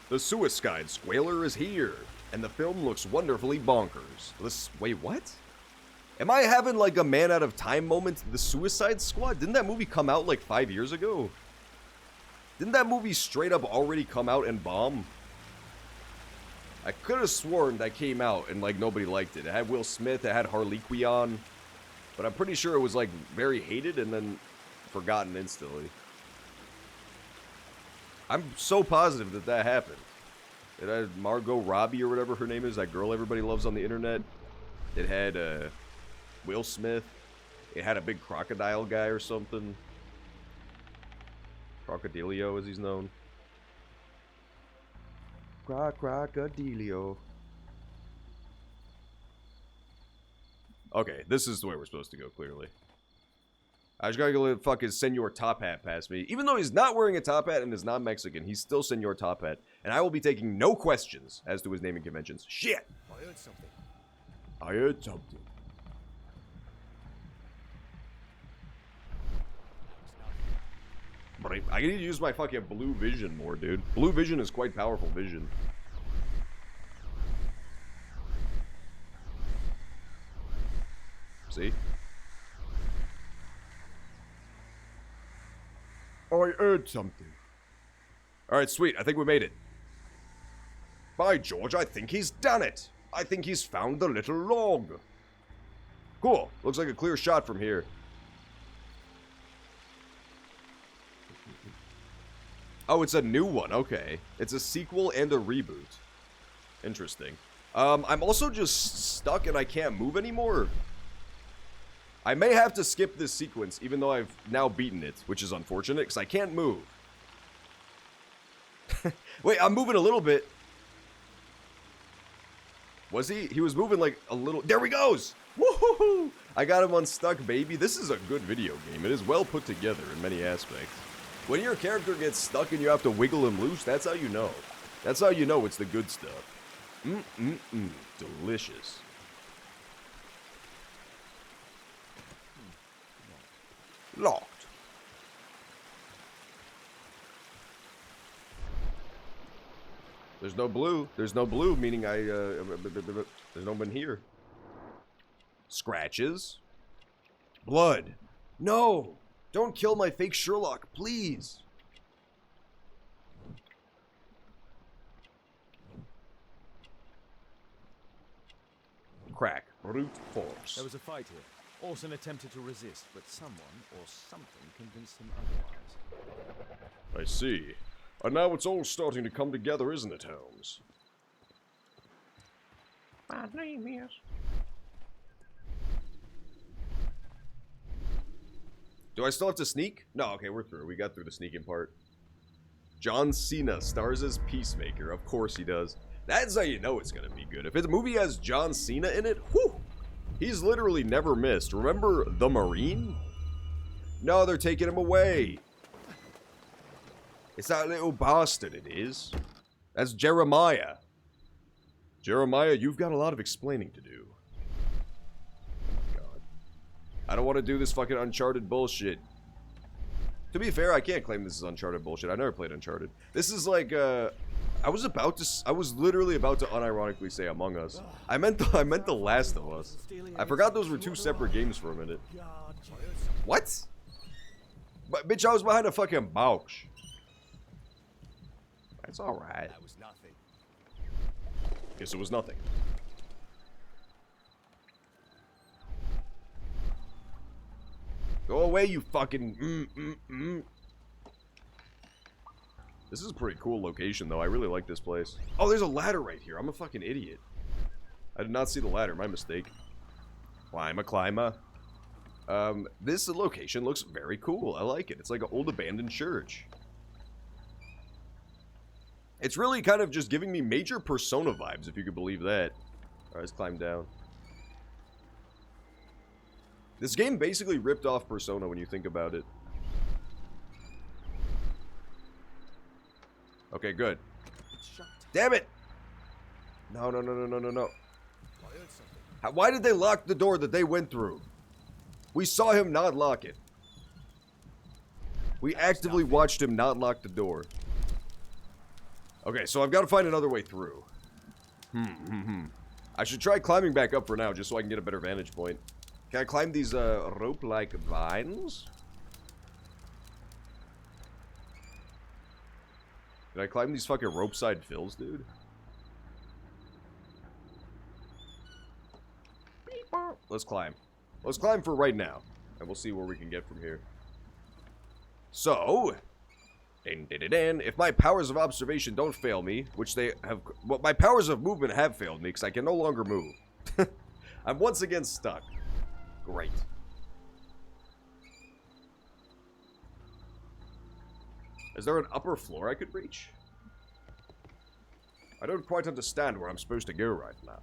The Suicide Squaler is here, and the film looks wonderfully bonkers. Wait, what? Am I having like a Man Out of Time moment? The Suicide Squad? Didn't that movie come out like 5 years ago? Didn't that movie straight up already come out and bomb? I could have sworn that came out and like nobody liked it. It had Will Smith, it had Harley Quinn, but I'm pretty sure it was like very hated and then forgotten instantly. I'm so positive that that happened. It had Margot Robbie or whatever her name is, that girl everybody loves on the internet. It had Will Smith. It had a big crocodile guy or something. Crocodilio, as he's known. Crocodilio. Okay, this is the way we're supposed to go, clearly. I just gotta go let fucking Senor Top Hat past me. Even though he's not wearing a top hat and is not Mexican, he's still Senor Top Hat. And I will be taking no questions as to his naming conventions. Shit! I heard something. I heard something. But I need to use my fucking blue vision more, dude. Blue vision is quite powerful vision. See? I heard something. Alright, sweet. I think we made it. By George, I think he's done it. I think he's found the little log. Cool. Looks like a clear shot from here. Oh, it's a new one. Okay. It's a sequel and a reboot. Interesting. I'm also just stuck and I can't move anymore. I may have to skip this sequence, even though I've now beaten it, which is unfortunate, because I can't move. Wait, I'm moving a little bit. Was he? He was moving like a little... There he goes! Woohoo! I got him unstuck, baby. This is a good video game. It is well put together in many aspects. When your character gets stuck and you have to wiggle him loose, that's how you know. That's how you know it's the good stuff. Delicious. Locked. There's no blue. There's no blue, meaning there's no one here. Scratches. Blood. No! Don't kill my fake Sherlock, please! Crack. Brute force. There was a fight here. Orson attempted to resist, but someone or something convinced him otherwise. I see. And now it's all starting to come together, isn't it, Holmes? My name is... Do I still have to sneak? No, okay, we're through. We got through the sneaking part. John Cena stars as Peacemaker. Of course he does. That's how you know it's gonna be good. If the movie has John Cena in it, whew! He's literally never missed. Remember the Marine? No, they're taking him away. It's that little bastard, it is. That's Jeremiah. Jeremiah, you've got a lot of explaining to do. God. I don't want to do this fucking Uncharted bullshit. To be fair, I can't claim this is Uncharted bullshit. I never played Uncharted. This is like, I was literally about to unironically say Among Us. I meant The Last of Us. I forgot those were two separate games for a minute. What? But bitch, I was behind a fucking box. That's alright. That was nothing. Guess it was nothing. Go away, you fucking This is a pretty cool location, though. I really like this place. Oh, there's a ladder right here. I'm a fucking idiot. I did not see the ladder. My mistake. Climb. This location looks very cool. I like it. It's like an old abandoned church. It's really kind of just giving me major Persona vibes, if you could believe that. Alright, let's climb down. This game basically ripped off Persona when you think about it. Okay, good. Damn it! No. Why did they lock the door that they went through? We saw him not lock it. We actively watched him not lock the door. Okay, so I've got to find another way through. I should try climbing back up for now, just so I can get a better vantage point. Can I climb these, rope-like vines? Can I climb these fucking rope-side fills, dude? Let's climb. Let's climb for right now. And we'll see where we can get from here. So... if my powers of observation don't fail me, which they have... Well, my powers of movement have failed me, because I can no longer move. I'm once again stuck. Great. Is there an upper floor I could reach? I don't quite understand where I'm supposed to go right now.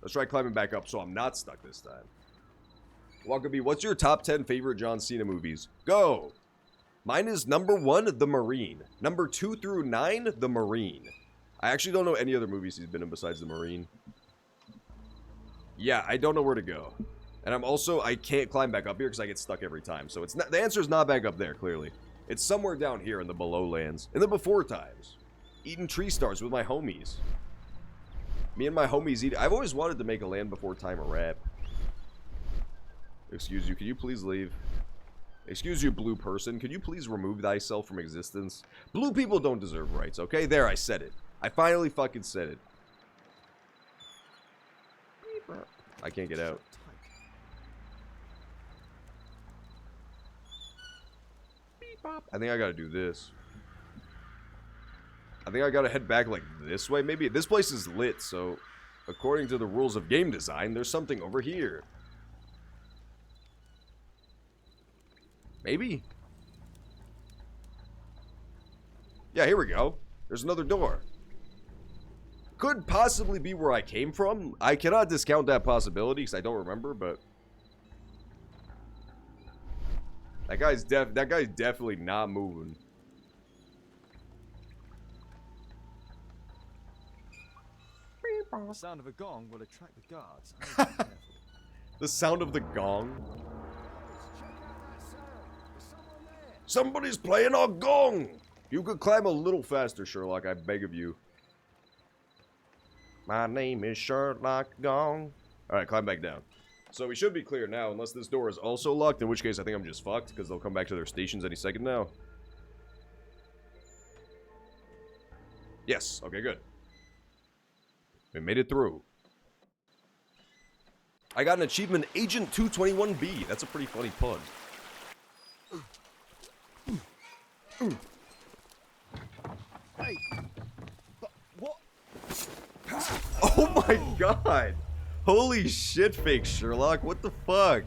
Let's try climbing back up so I'm not stuck this time. Wakabi, what's your top 10 favorite John Cena movies? Go! Mine is number 1, The Marine. Number 2 through 9, The Marine. I actually don't know any other movies he's been in besides The Marine. Yeah, I don't know where to go. And I can't climb back up here because I get stuck every time. So it's not, the answer is not back up there, clearly. It's somewhere down here in the below lands. In the before times. Eating tree stars with my homies. Me and my homies eat. I've always wanted to make a Land Before Time a rap. Excuse you, can you please leave? Excuse you, blue person. Could you please remove thyself from existence? Blue people don't deserve rights, okay? There, I said it. I finally fucking said it. I can't get out. I think I gotta do this. I think I gotta head back like this way, maybe. This place is lit, so according to the rules of game design, there's something over here. Maybe? Yeah, here we go. There's another door. Could possibly be where I came from. I cannot discount that possibility because I don't remember, but... That guy's definitely not moving. The sound of a gong will attract the guards. I need to be careful. The sound of the gong. Somebody's playing a gong! You could climb a little faster, Sherlock, I beg of you. My name is Sherlock Gong. Alright, climb back down. So we should be clear now, unless this door is also locked, in which case I think I'm just fucked, because they'll come back to their stations any second now. Yes, okay, good. We made it through. I got an achievement, Agent 221B. That's a pretty funny pun. Hey, what? Oh my god! Holy shit, fake Sherlock. What the fuck?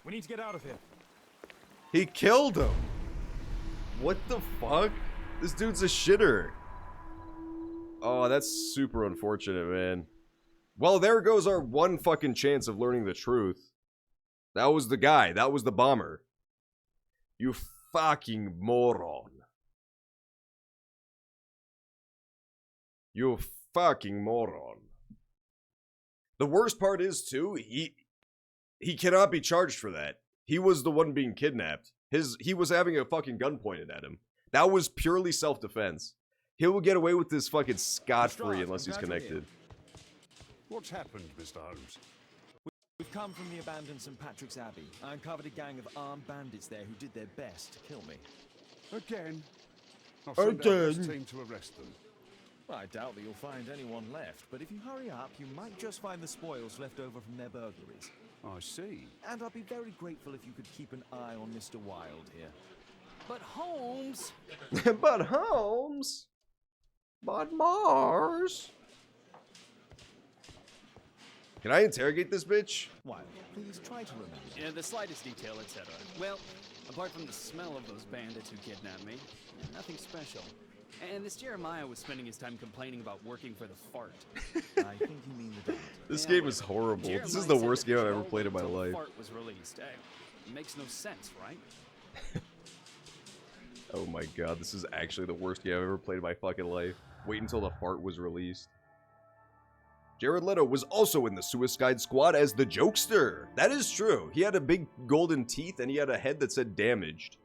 We need to get out of here. He killed him. What the fuck? This dude's a shitter. Oh, that's super unfortunate, man. Well, there goes our one fucking chance of learning the truth. That was the guy. That was the bomber. You fucking moron. You fucking moron. The worst part is, too, he cannot be charged for that. He was the one being kidnapped. He was having a fucking gun pointed at him. That was purely self-defense. He will get away with this fucking scot-free unless he's connected. What's happened, Mr. Holmes? We've come from the abandoned St. Patrick's Abbey. I uncovered a gang of armed bandits there who did their best to kill me. Again? I'll send out this team to arrest them. Well, I doubt that you'll find anyone left, but if you hurry up, you might just find the spoils left over from their burglaries. I see. And I'd be very grateful if you could keep an eye on Mr. Wilde here. But Holmes... But Holmes... But Mars... Can I interrogate this bitch? Wilde, please try to remember. Yeah, the slightest detail, etc. Well, apart from the smell of those bandits who kidnapped me, nothing special. And this Jeremiah was spending his time complaining about working for the fart. I think you mean the dog. This game is horrible. This is the worst game I've ever played in my life. The fart was released. It makes no sense, right? Oh my god, this is actually the worst game I've ever played in my fucking life. Wait until the fart was released. Jared Leto was also in the Suicide Squad as the Jokester. That is true. He had a big golden teeth and he had a head that said damaged.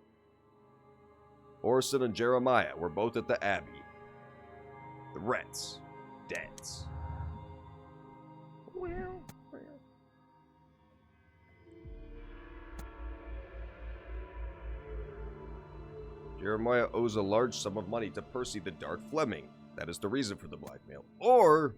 Orson and Jeremiah were both at the Abbey. The Reds. Dads. Jeremiah owes a large sum of money to Percy the Dark Fleming. That is the reason for the blackmail. Or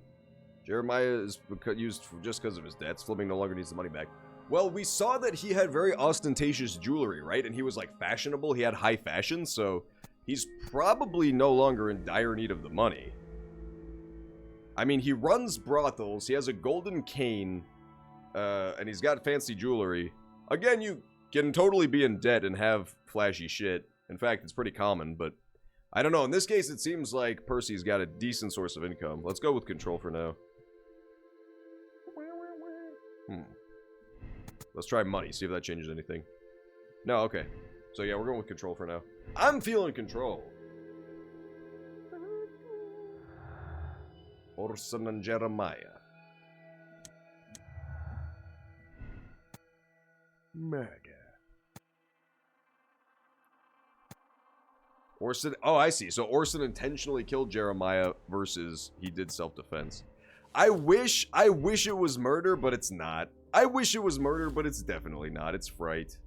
Jeremiah is used just because of his debts. Fleming no longer needs the money back. Well, we saw that he had very ostentatious jewelry, right? And he was like fashionable. He had high fashion, so he's probably no longer in dire need of the money. I mean, he runs brothels. He has a golden cane, and he's got fancy jewelry. Again, you can totally be in debt and have flashy shit. In fact, it's pretty common, but I don't know. In this case, it seems like Percy's got a decent source of income. Let's go with control for now. Let's try money, see if that changes anything. No, okay. So yeah, we're going with control for now. I'm feeling control. Orson and Jeremiah. Murder. Orson, oh, I see. So Orson intentionally killed Jeremiah versus he did self-defense. I wish it was murder, but it's not. I wish it was murder, but it's definitely not. It's fright.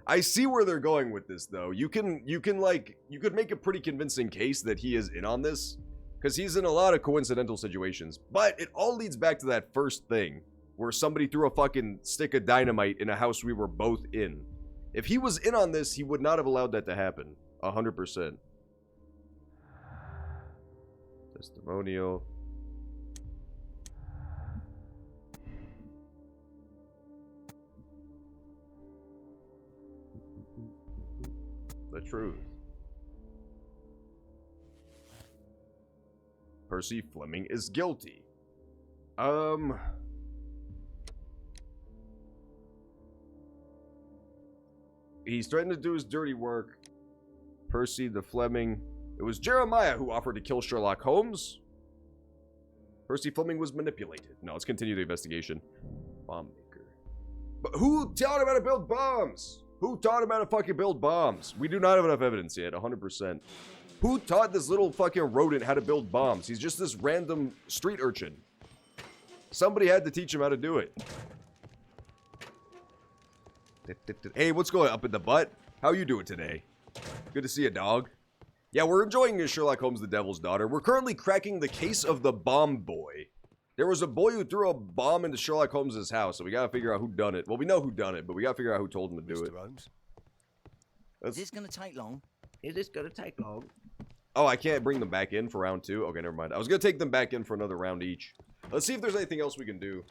I see where they're going with this, though. You could make a pretty convincing case that he is in on this, because he's in a lot of coincidental situations. But it all leads back to that first thing, where somebody threw a fucking stick of dynamite in a house we were both in. If he was in on this, he would not have allowed that to happen. 100%. Testimonial. The truth. Percy Fleming is guilty. He's threatened to do his dirty work. Percy the Fleming. It was Jeremiah who offered to kill Sherlock Holmes. Percy Fleming was manipulated. No, let's continue the investigation. Bomb maker. But who taught him how to build bombs? Who taught him how to fucking build bombs? We do not have enough evidence yet, 100%. Who taught this little fucking rodent how to build bombs? He's just this random street urchin. Somebody had to teach him how to do it. Hey, what's going up in the butt? How you doing today? Good to see you, dog. Yeah, we're enjoying Sherlock Holmes, the Devil's Daughter. We're currently cracking the case of the bomb boy. There was a boy who threw a bomb into Sherlock Holmes' house, so we gotta figure out who done it. Well, we know who done it, but we gotta figure out who told him to do it. Mr. Holmes? Is this gonna take long? Is this gonna take long? Oh, I can't bring them back in for round 2? Okay, never mind. I was gonna take them back in for another round each. Let's see if there's anything else we can do.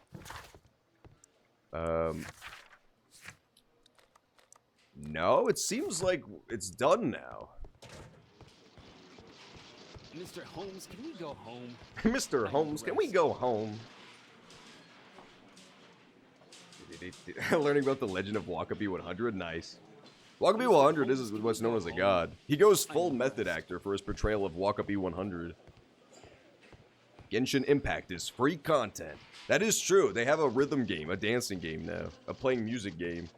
No, it seems like it's done now. Mr. Holmes, can we go home? Mr. Holmes, can we go home? Learning about the legend of Wakabi 100? Nice. Wakabi 100 is what's known as a god. He goes full method actor for his portrayal of Wakabi 100. Genshin Impact is free content. That is true. They have a rhythm game, a dancing game now, a playing music game.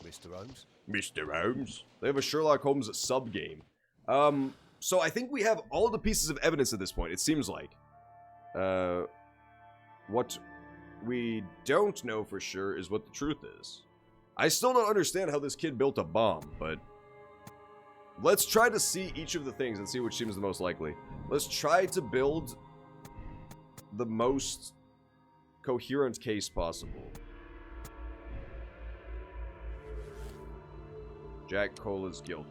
Mr. Holmes? Mr. Holmes? They have a Sherlock Holmes sub game. So I think we have all the pieces of evidence at this point, it seems like. What we don't know for sure is what the truth is. I still don't understand how this kid built a bomb, but let's try to see each of the things and see which seems the most likely. Let's try to build the most coherent case possible. Jack Cole is guilty.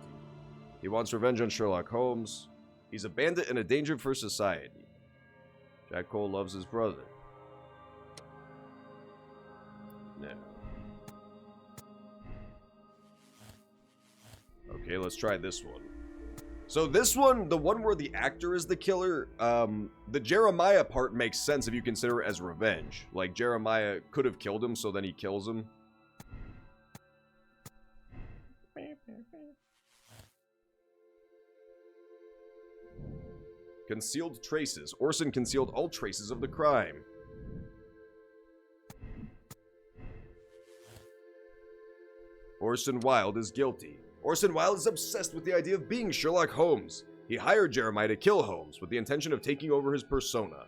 He wants revenge on Sherlock Holmes. He's a bandit and a danger for society. Jack Cole loves his brother. No. Okay, let's try this one. So this one, the one where the actor is the killer, the Jeremiah part makes sense if you consider it as revenge. Like, Jeremiah could have killed him, so then he kills him. Concealed traces. Orson concealed all traces of the crime. Orson Wilde is guilty. Orson Wilde is obsessed with the idea of being Sherlock Holmes. He hired Jeremiah to kill Holmes with the intention of taking over his persona.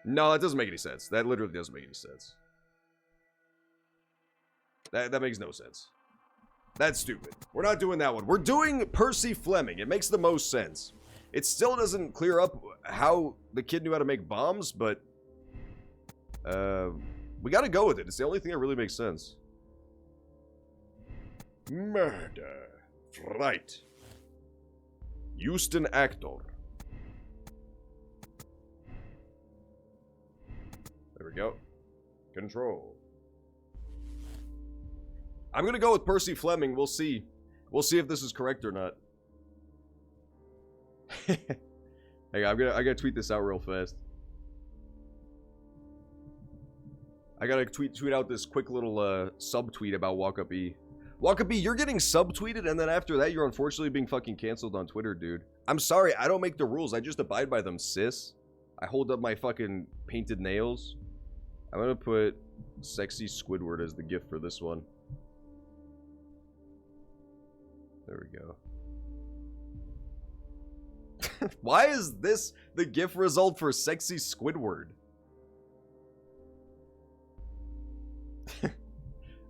No, that doesn't make any sense. That literally doesn't make any sense. That makes no sense. That's stupid. We're not doing that one. We're doing Percy Fleming. It makes the most sense. It still doesn't clear up how the kid knew how to make bombs, but we gotta go with it. It's the only thing that really makes sense. Murder. Fright. Houston actor. There we go. Control. I'm gonna go with Percy Fleming. We'll see. We'll see if this is correct or not. Hang on, I gotta tweet this out real fast. I gotta tweet out this quick little subtweet about Wakabi. Wakabi, you're getting subtweeted, and then after that, you're unfortunately being fucking canceled on Twitter, dude. I'm sorry, I don't make the rules. I just abide by them, sis. I hold up my fucking painted nails. I'm gonna put Sexy Squidward as the gift for this one. There we go. Why is this the GIF result for Sexy Squidward?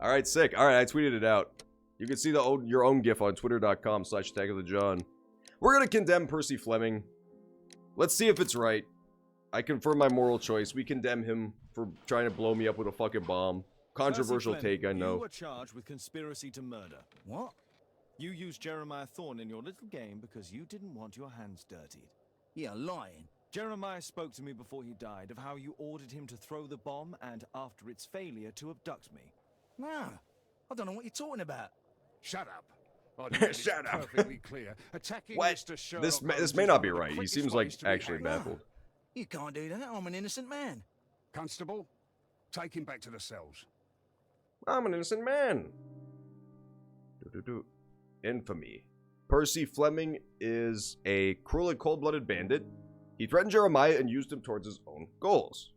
Alright, sick. Alright, I tweeted it out. You can see your own GIF on twitter.com/tagofthejohn. We're gonna condemn Percy Fleming. Let's see if it's right. I confirm my moral choice. We condemn him for trying to blow me up with a fucking bomb. Controversial Percy Fleming, take, I know. You were charged with conspiracy to murder. What? You used Jeremiah Thorne in your little game because you didn't want your hands dirtied. You're lying. Jeremiah spoke to me before he died of how you ordered him to throw the bomb and, after its failure, to abduct me. No, I don't know what you're talking about. Shut up. Shut up. Perfectly clear. Attacking What? Mr. Sherlock This Holmes may is not one be of the right. He quickest seems like ways to be actually hanged. baffled. You can't do that. I'm an innocent man. Constable, take him back to the cells. I'm an innocent man. Infamy. Percy Fleming is a cruel and cold-blooded bandit. He threatened Jeremiah and used him towards his own goals.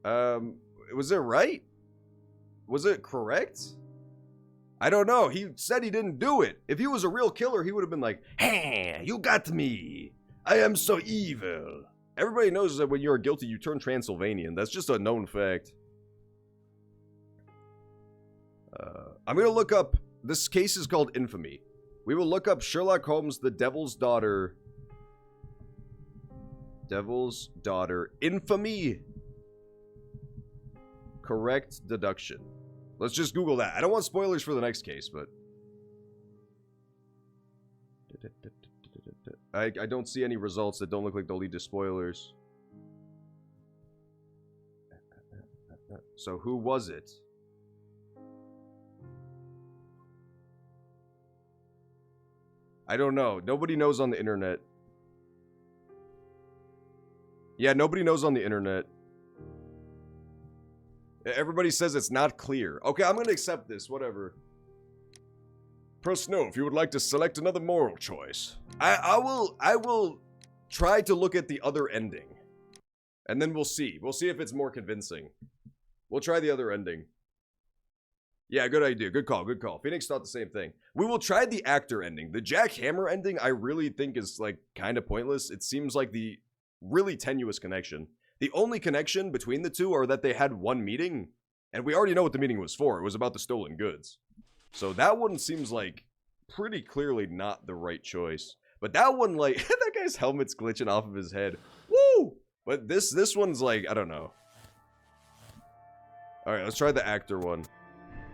Was it right? Was it correct? I don't know. He said he didn't do it. If he was a real killer, he would have been like, "Hey, you got me. I am so evil." Everybody knows that when you're guilty, you turn Transylvanian. That's just a known fact. I'm gonna look up. This case is called Infamy. We will look up Sherlock Holmes, the Devil's Daughter. Devil's Daughter. Infamy. Correct deduction. Let's just Google that. I don't want spoilers for the next case, but... I don't see any results that don't look like they'll lead to spoilers. So who was it? I don't know. Nobody knows on the internet. Yeah, nobody knows on the internet. Everybody says it's not clear. Okay, I'm gonna accept this, whatever. Press no if you would like to select another moral choice. I will try to look at the other ending. And then we'll see. We'll see if it's more convincing. We'll try the other ending. Yeah, good idea. Good call, good call. Phoenix thought the same thing. We will try the actor ending. The Jack Hammer ending I really think is like kind of pointless. It seems like the really tenuous connection. The only connection between the two are that they had one meeting, and we already know what the meeting was for. It was about the stolen goods. So that one seems like pretty clearly not the right choice. But that one, like, that guy's helmet's glitching off of his head. Woo! But this one's like, I don't know. Alright, let's try the actor one.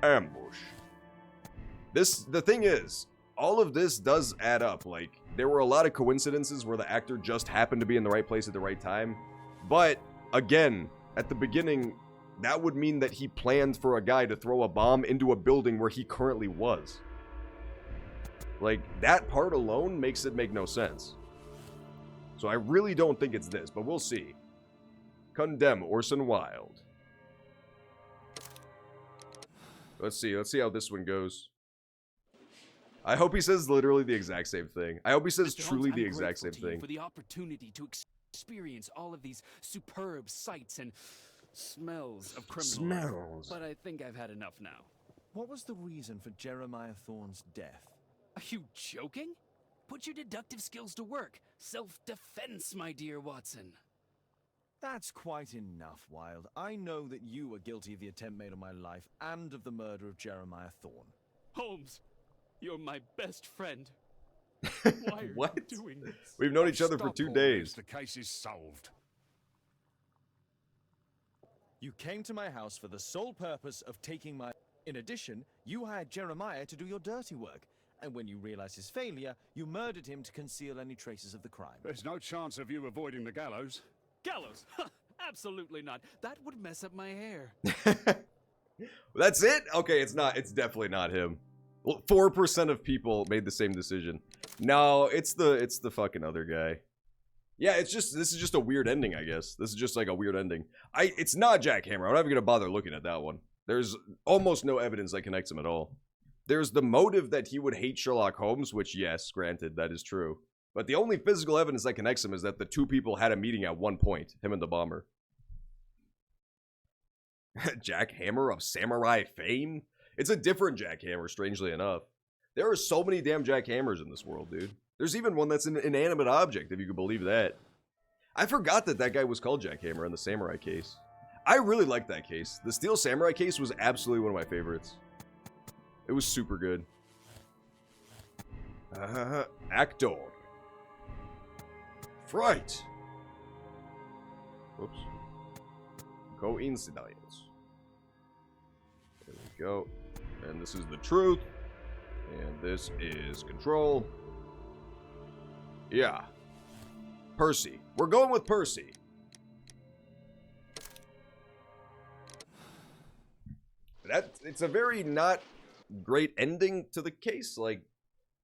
Ambush. The thing is, all of this does add up. Like, there were a lot of coincidences where the actor just happened to be in the right place at the right time. But, again, at the beginning, that would mean that he planned for a guy to throw a bomb into a building where he currently was. Like, that part alone makes it make no sense. So I really don't think it's this, but we'll see. Condemn Orson Wilde. Let's see how this one goes. I hope he says literally the exact same thing. I hope he says truly the exact same thing. For the opportunity to experience all of these superb sights and smells of criminal life. But I think I've had enough now. What was the reason for Jeremiah Thorne's death? Are you joking? Put your deductive skills to work. Self-defense, my dear Watson. That's quite enough, Wilde. I know that you were guilty of the attempt made on my life and of the murder of Jeremiah Thorne. Holmes, you're my best friend. Why are What? you doing this? We've known each other for 2 days. The case is solved. You came to my house for the sole purpose of taking my... In addition, you hired Jeremiah to do your dirty work. And when you realized his failure, you murdered him to conceal any traces of the crime. There's no chance of you avoiding the gallows. Gallows? Absolutely not. That would mess up my hair. That's it? Okay, it's not. It's definitely not him. Well, 4% of people made the same decision. No, it's the fucking other guy. Yeah, this is just a weird ending, I guess. This is just like a weird ending. it's not Jack Hammer. I'm not even gonna bother looking at that one. There's almost no evidence that connects him at all. There's the motive that he would hate Sherlock Holmes, which, yes, granted, that is true. But the only physical evidence that connects him is that the two people had a meeting at one point, him and the bomber. Jack Hammer of samurai fame? It's a different Jack Hammer, strangely enough. There are so many damn Jack Hammers in this world, dude. There's even one that's an inanimate object, if you could believe that. I forgot that guy was called Jack Hammer in the samurai case. I really liked that case. The Steel Samurai case was absolutely one of my favorites. It was super good. Actor. Fright. Whoops. Coincidence. There we go. And this is the truth. And this is control. Yeah. Percy. We're going with Percy. It's a very not great ending to the case. Like,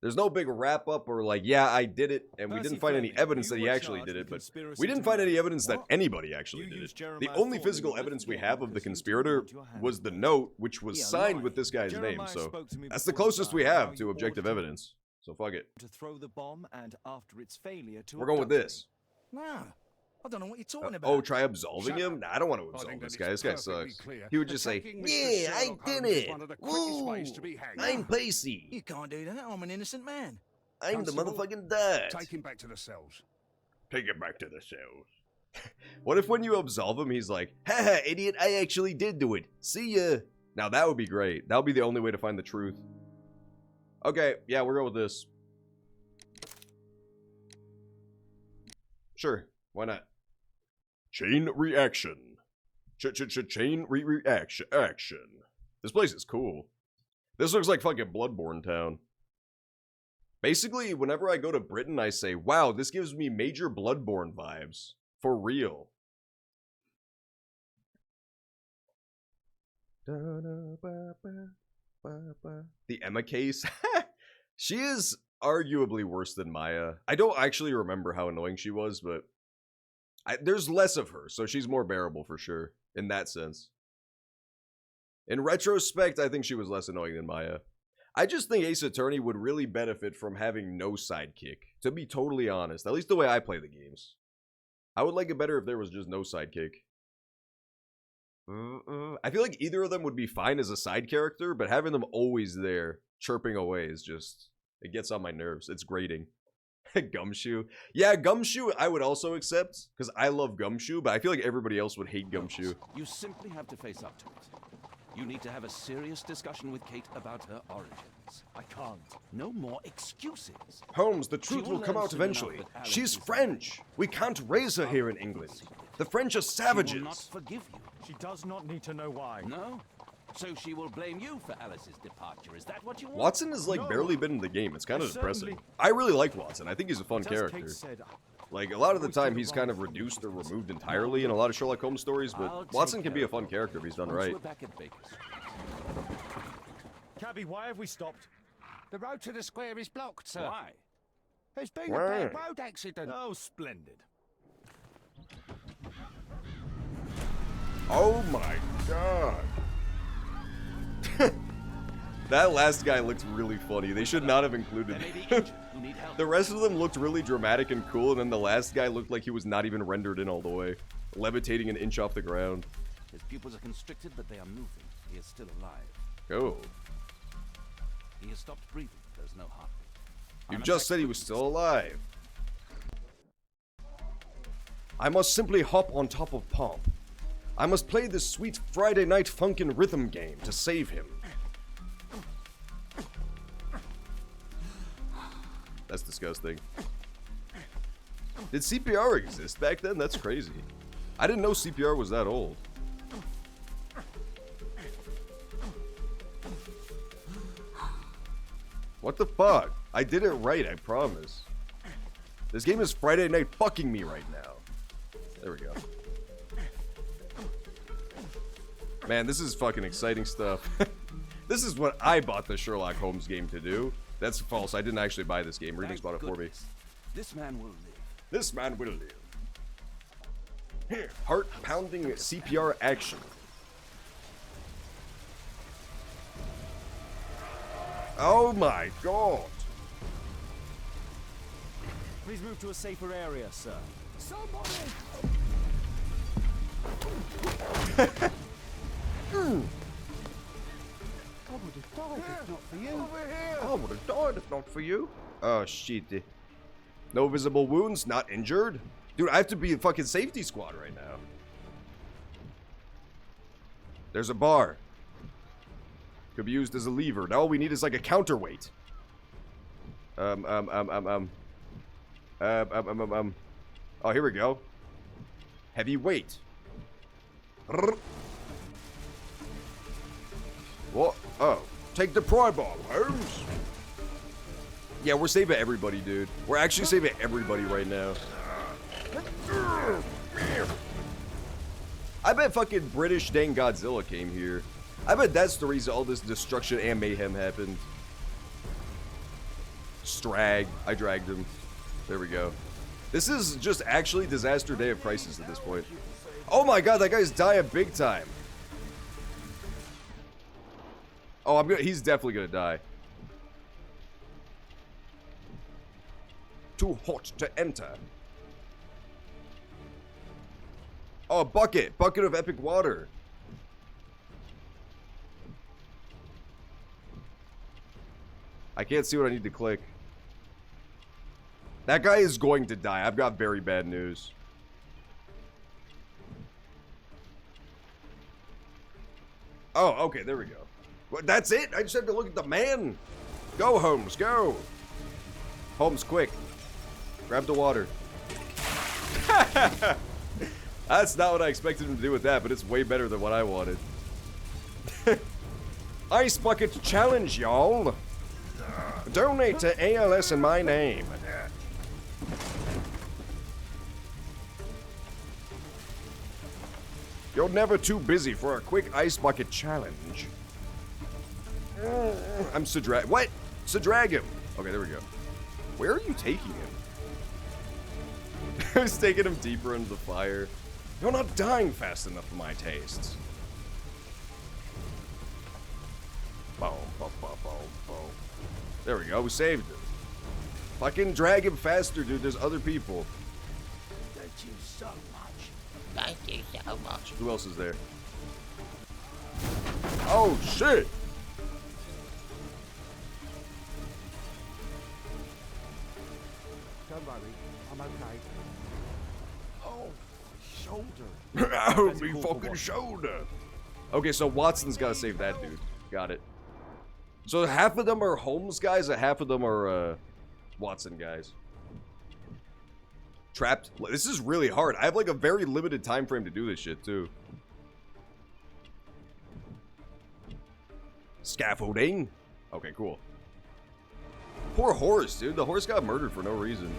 there's no big wrap up or like, yeah, I did it, and we didn't find any evidence that he actually did it, but we didn't find any evidence that anybody actually did it. The only physical evidence we have of the conspirator was the note, which was signed with this guy's name, so that's the closest we have to objective evidence. So fuck it. To throw the bomb and after its failure to We're going with this. Nah, I don't know what you're talking about. Oh, try absolving him? Nah, I don't want to absolve this guy. This guy sucks. He would just say, yeah, I did it. Woo, I'm Pacey. You can't do that. I'm an innocent man. I'm the motherfucking dad. Take him back to the cells. Take him back to the cells. What if when you absolve him, he's like, haha, idiot, I actually did do it. See ya. Now that would be great. That would be the only way to find the truth. Okay, yeah, we're going with this. Sure, why not? Chain reaction. Chain reaction. Action. This place is cool. This looks like fucking Bloodborne town. Basically, whenever I go to Britain, I say, wow, this gives me major Bloodborne vibes. For real. The Emma case? She is arguably worse than Maya. I don't actually remember how annoying she was, but there's less of her, so she's more bearable for sure, in that sense. In retrospect, I think she was less annoying than Maya. I just think Ace Attorney would really benefit from having no sidekick, to be totally honest, at least the way I play the games. I would like it better if there was just no sidekick. I feel like either of them would be fine as a side character, but having them always there, chirping away is just, it gets on my nerves. It's grating. Gumshoe. Yeah, Gumshoe I would also accept, because I love Gumshoe, but I feel like everybody else would hate Gumshoe. You simply have to face up to it. You need to have a serious discussion with Kate about her origins. I can't. No more excuses. Holmes, the truth will come out eventually. She's French. We can't raise her here in England. The French are savages. She will not forgive you. She does not need to know why. No? So she will blame you for Alice's departure. Is that what you want? Watson has, like, barely been in the game. It's kind of depressing. I really like Watson. I think he's a fun character. Like, a lot of the time, he's kind of reduced or removed entirely in a lot of Sherlock Holmes stories, but Watson can be a fun character if he's done right. Cabby, why have we stopped? The road to the square is blocked, sir. Why? There's been a bad road accident. Oh, splendid. Oh my god. That last guy looked really funny. They should not have included him. The rest of them looked really dramatic and cool, and then the last guy looked like he was not even rendered in all the way. Levitating an inch off the ground. His pupils are constricted, but they are moving. He is still alive. Oh. He has stopped breathing. There's no heartbeat. You just said he was still alive. I must simply hop on top of Pomp. I must play this sweet Friday night funkin' rhythm game to save him. That's disgusting. Did CPR exist back then? That's crazy. I didn't know CPR was that old. What the fuck? I did it right, I promise. This game is Friday night fucking me right now. There we go. Man, this is fucking exciting stuff. This is what I bought the Sherlock Holmes game to do. That's false. I didn't actually buy this game. Readings bought it for me. This man will live. This man will live. Here, heart-pounding CPR action. Oh my god. Please move to a safer area, sir. Somebody! I would have died if not for you. Over here! I would have died if not for you. Oh, shit. No visible wounds, not injured. Dude, I have to be a fucking safety squad right now. There's a bar. Could be used as a lever. Now all we need is like a counterweight. Oh, here we go. Heavy weight. What? Oh. Take the pry bar, Holmes. Yeah, we're saving everybody, dude. We're actually saving everybody right now. I bet fucking British dang Godzilla came here. I bet that's the reason all this destruction and mayhem happened. Strag. I dragged him. There we go. This is just actually Disaster Day of Crisis at this point. Oh my god, that guy's dying big time. Oh, he's definitely gonna die. Too hot to enter. Oh, a bucket. Bucket of epic water. I can't see what I need to click. That guy is going to die. I've got very bad news. Oh, okay, there we go. Well, that's it? I just have to look at the man. Go, Holmes, go! Holmes, quick. Grab the water. That's not what I expected him to do with that, but it's way better than what I wanted. Ice Bucket Challenge, y'all! Donate to ALS in my name. You're never too busy for a quick Ice Bucket Challenge. I'm Sadrag. What? Sadrag him! Okay, there we go. Where are you taking him? I was taking him deeper into the fire. You're not dying fast enough for my tastes. Boom, boom, boom, boom, boom. There we go, we saved him. Fucking drag him faster, dude. There's other people. Thank you so much. Thank you so much. Who else is there? Oh, shit! Don't worry, I'm okay. Oh, shoulder. Ow, me fucking shoulder. Okay, so Watson's gotta save that dude. Got it. So half of them are Holmes guys, and half of them are, Watson guys. Trapped. This is really hard. I have, like, a very limited time frame to do this shit, too. Scaffolding. Okay, cool. Poor horse, dude. The horse got murdered for no reason.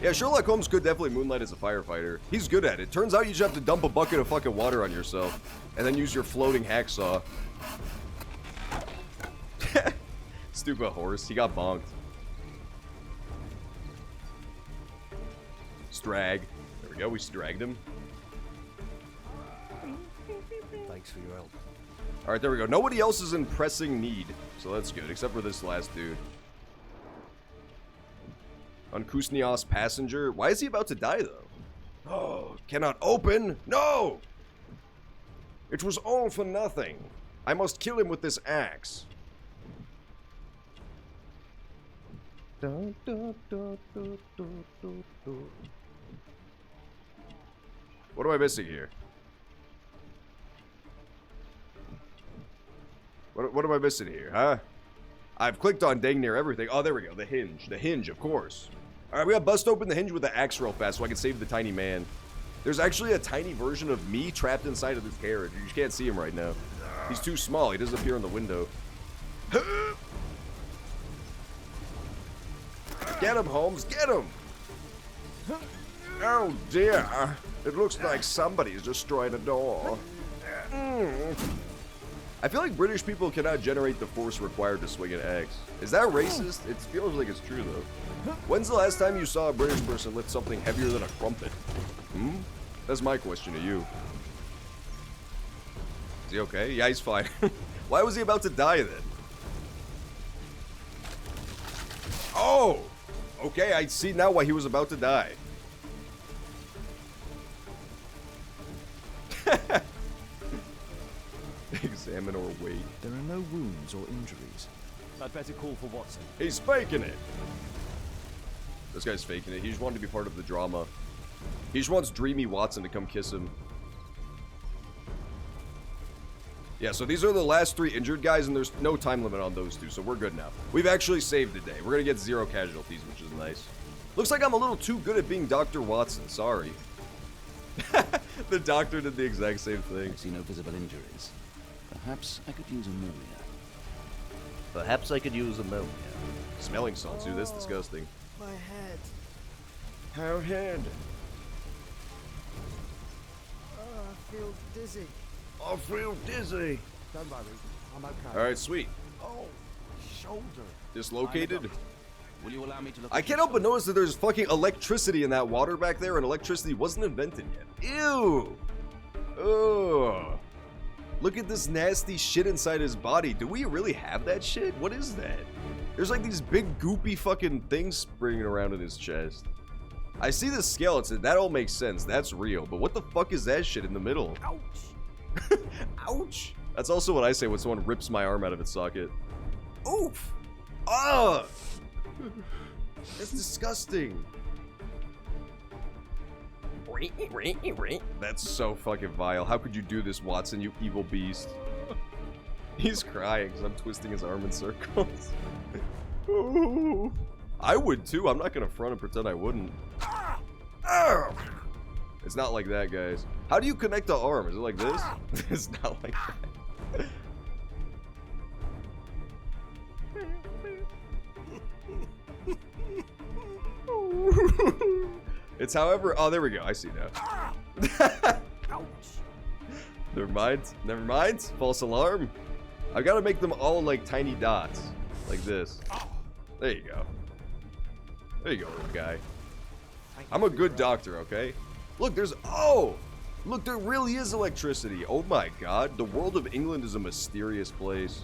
Yeah, Sherlock Holmes could definitely moonlight as a firefighter. He's good at it. Turns out you just have to dump a bucket of fucking water on yourself, and then use your floating hacksaw. Stupid horse. He got bonked. Strag. There we go. We stragged him. Thanks for your help. Alright, there we go. Nobody else is in pressing need, so that's good, except for this last dude. Unkusnios passenger. Why is he about to die, though? Oh, cannot open? No! It was all for nothing. I must kill him with this axe. What am I missing here? What am I missing here, huh? I've clicked on dang near everything. Oh, there we go. The hinge. The hinge, of course. Alright, we gotta bust open the hinge with the axe real fast so I can save the tiny man. There's actually a tiny version of me trapped inside of this carriage. You just can't see him right now. He's too small. He doesn't appear in the window. Get him, Holmes. Get him. Oh, dear. It looks like somebody's destroyed a door. I feel like British people cannot generate the force required to swing an axe. Is that racist? It feels like it's true, though. When's the last time you saw a British person lift something heavier than a crumpet? That's my question to you. Is he okay? Yeah, he's fine. Why was he about to die, then? Oh! Okay, I see now why he was about to die. Examine or wait. There are no wounds or injuries. I'd better call for Watson. He's faking it. This guy's faking it. He just wanted to be part of the drama. He just wants Dreamy Watson to come kiss him. Yeah, so these are the last 3 injured guys, and there's no time limit on those 2, so we're good now. We've actually saved the day. We're gonna get 0 casualties, which is nice. Looks like I'm a little too good at being Dr. Watson. Sorry. The doctor did the exact same thing. I see no visible injuries. Perhaps I could use ammonia. Perhaps I could use ammonia. Smelling salts, dude. That's disgusting. My head. How head? Oh, I feel dizzy. I feel dizzy. Don't worry, I'm okay. Alright, sweet. Oh, shoulder. Dislocated? Will you allow me to look I can't help but notice that there's fucking electricity in that water back there, and electricity wasn't invented yet. Ew! Ugh. Look at this nasty shit inside his body. Do we really have that shit? What is that? There's like these big goopy fucking things springing around in his chest. I see the skeleton. That all makes sense. That's real. But what the fuck is that shit in the middle? Ouch! Ouch! That's also what I say when someone rips my arm out of its socket. Oof! Ugh! That's disgusting. That's so fucking vile. How could you do this, Watson, you evil beast? He's crying because I'm twisting his arm in circles. I would too. I'm not gonna front and pretend I wouldn't. Ow! It's not like that, guys. How do you connect the arm? Is it like this? It's not like that. It's however. Oh, there we go. I see now. Never mind. Never mind. False alarm. I've got to make them all like tiny dots, like this. There you go. There you go, little guy. I'm a good doctor, okay? Look, there's... Oh! Look, there really is electricity. Oh my god. The world of England is a mysterious place.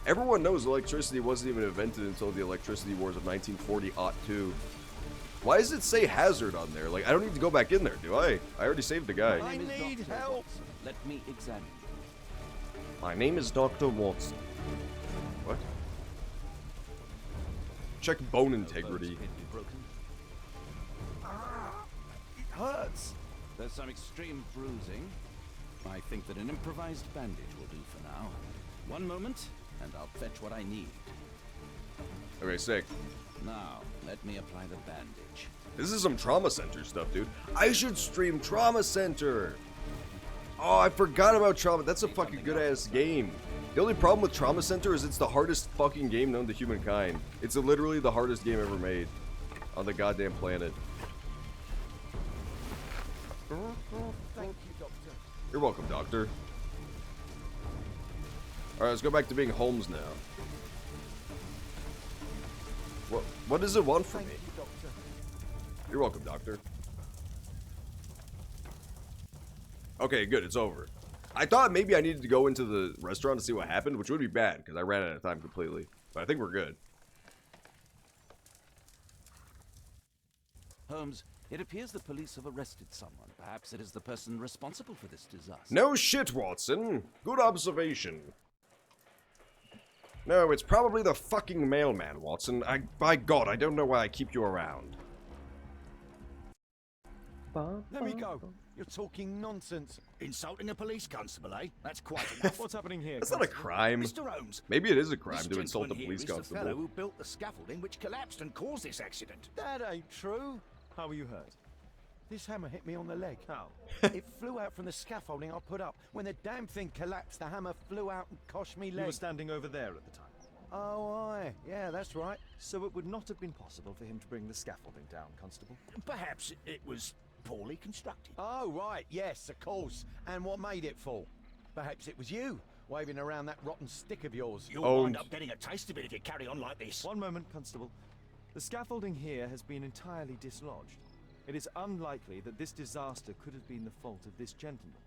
Everyone knows electricity wasn't even invented until the electricity wars of 1940-02. Why does it say hazard on there? Like, I don't need to go back in there, do I? I already saved the guy. I need help. Let me examine you. My name is Dr. Watson. What? Check bone integrity. It hurts. There's some extreme bruising. I think that an improvised bandage will do for now. One moment, and I'll fetch what I need. Okay, sick. Now, let me apply the bandage. This is some Trauma Center stuff, dude. I should stream Trauma Center. Oh, I forgot about Trauma. That's a fucking good-ass game. The only problem with Trauma Center is it's the hardest fucking game known to humankind. It's literally the hardest game ever made on the goddamn planet. Thank you, Doctor. You're welcome, Doctor. Alright, let's go back to being Holmes now. What does it want from me? Thank you, Doctor. You're welcome, Doctor. Okay, good, it's over. I thought maybe I needed to go into the restaurant to see what happened, which would be bad, because I ran out of time completely. But I think we're good. Holmes, it appears the police have arrested someone. Perhaps it is the person responsible for this disaster. No shit, Watson. Good observation. No, it's probably the fucking mailman, Watson. By God, I don't know why I keep you around. Let me go. You're talking nonsense. Insulting a police constable, eh? That's quite enough. What's happening here? That's not a crime. Mr. Holmes. Maybe it is a crime This to insult a gentleman police here is constable. the fellow who built the scaffolding which collapsed and caused this accident. That ain't true. How were you hurt? This hammer hit me on the leg. How? It flew out from the scaffolding I put up. When the damn thing collapsed, the hammer flew out and cost me leg. You were standing over there at the time. Oh, aye. Yeah, that's right. So it would not have been possible for him to bring the scaffolding down, Constable? Perhaps it was poorly constructed. Oh, right. Yes, of course. And what made it fall? Perhaps it was you, waving around that rotten stick of yours. You'll wind up getting a taste of it if you carry on like this. One moment, Constable. The scaffolding here has been entirely dislodged. It is unlikely that this disaster could have been the fault of this gentleman.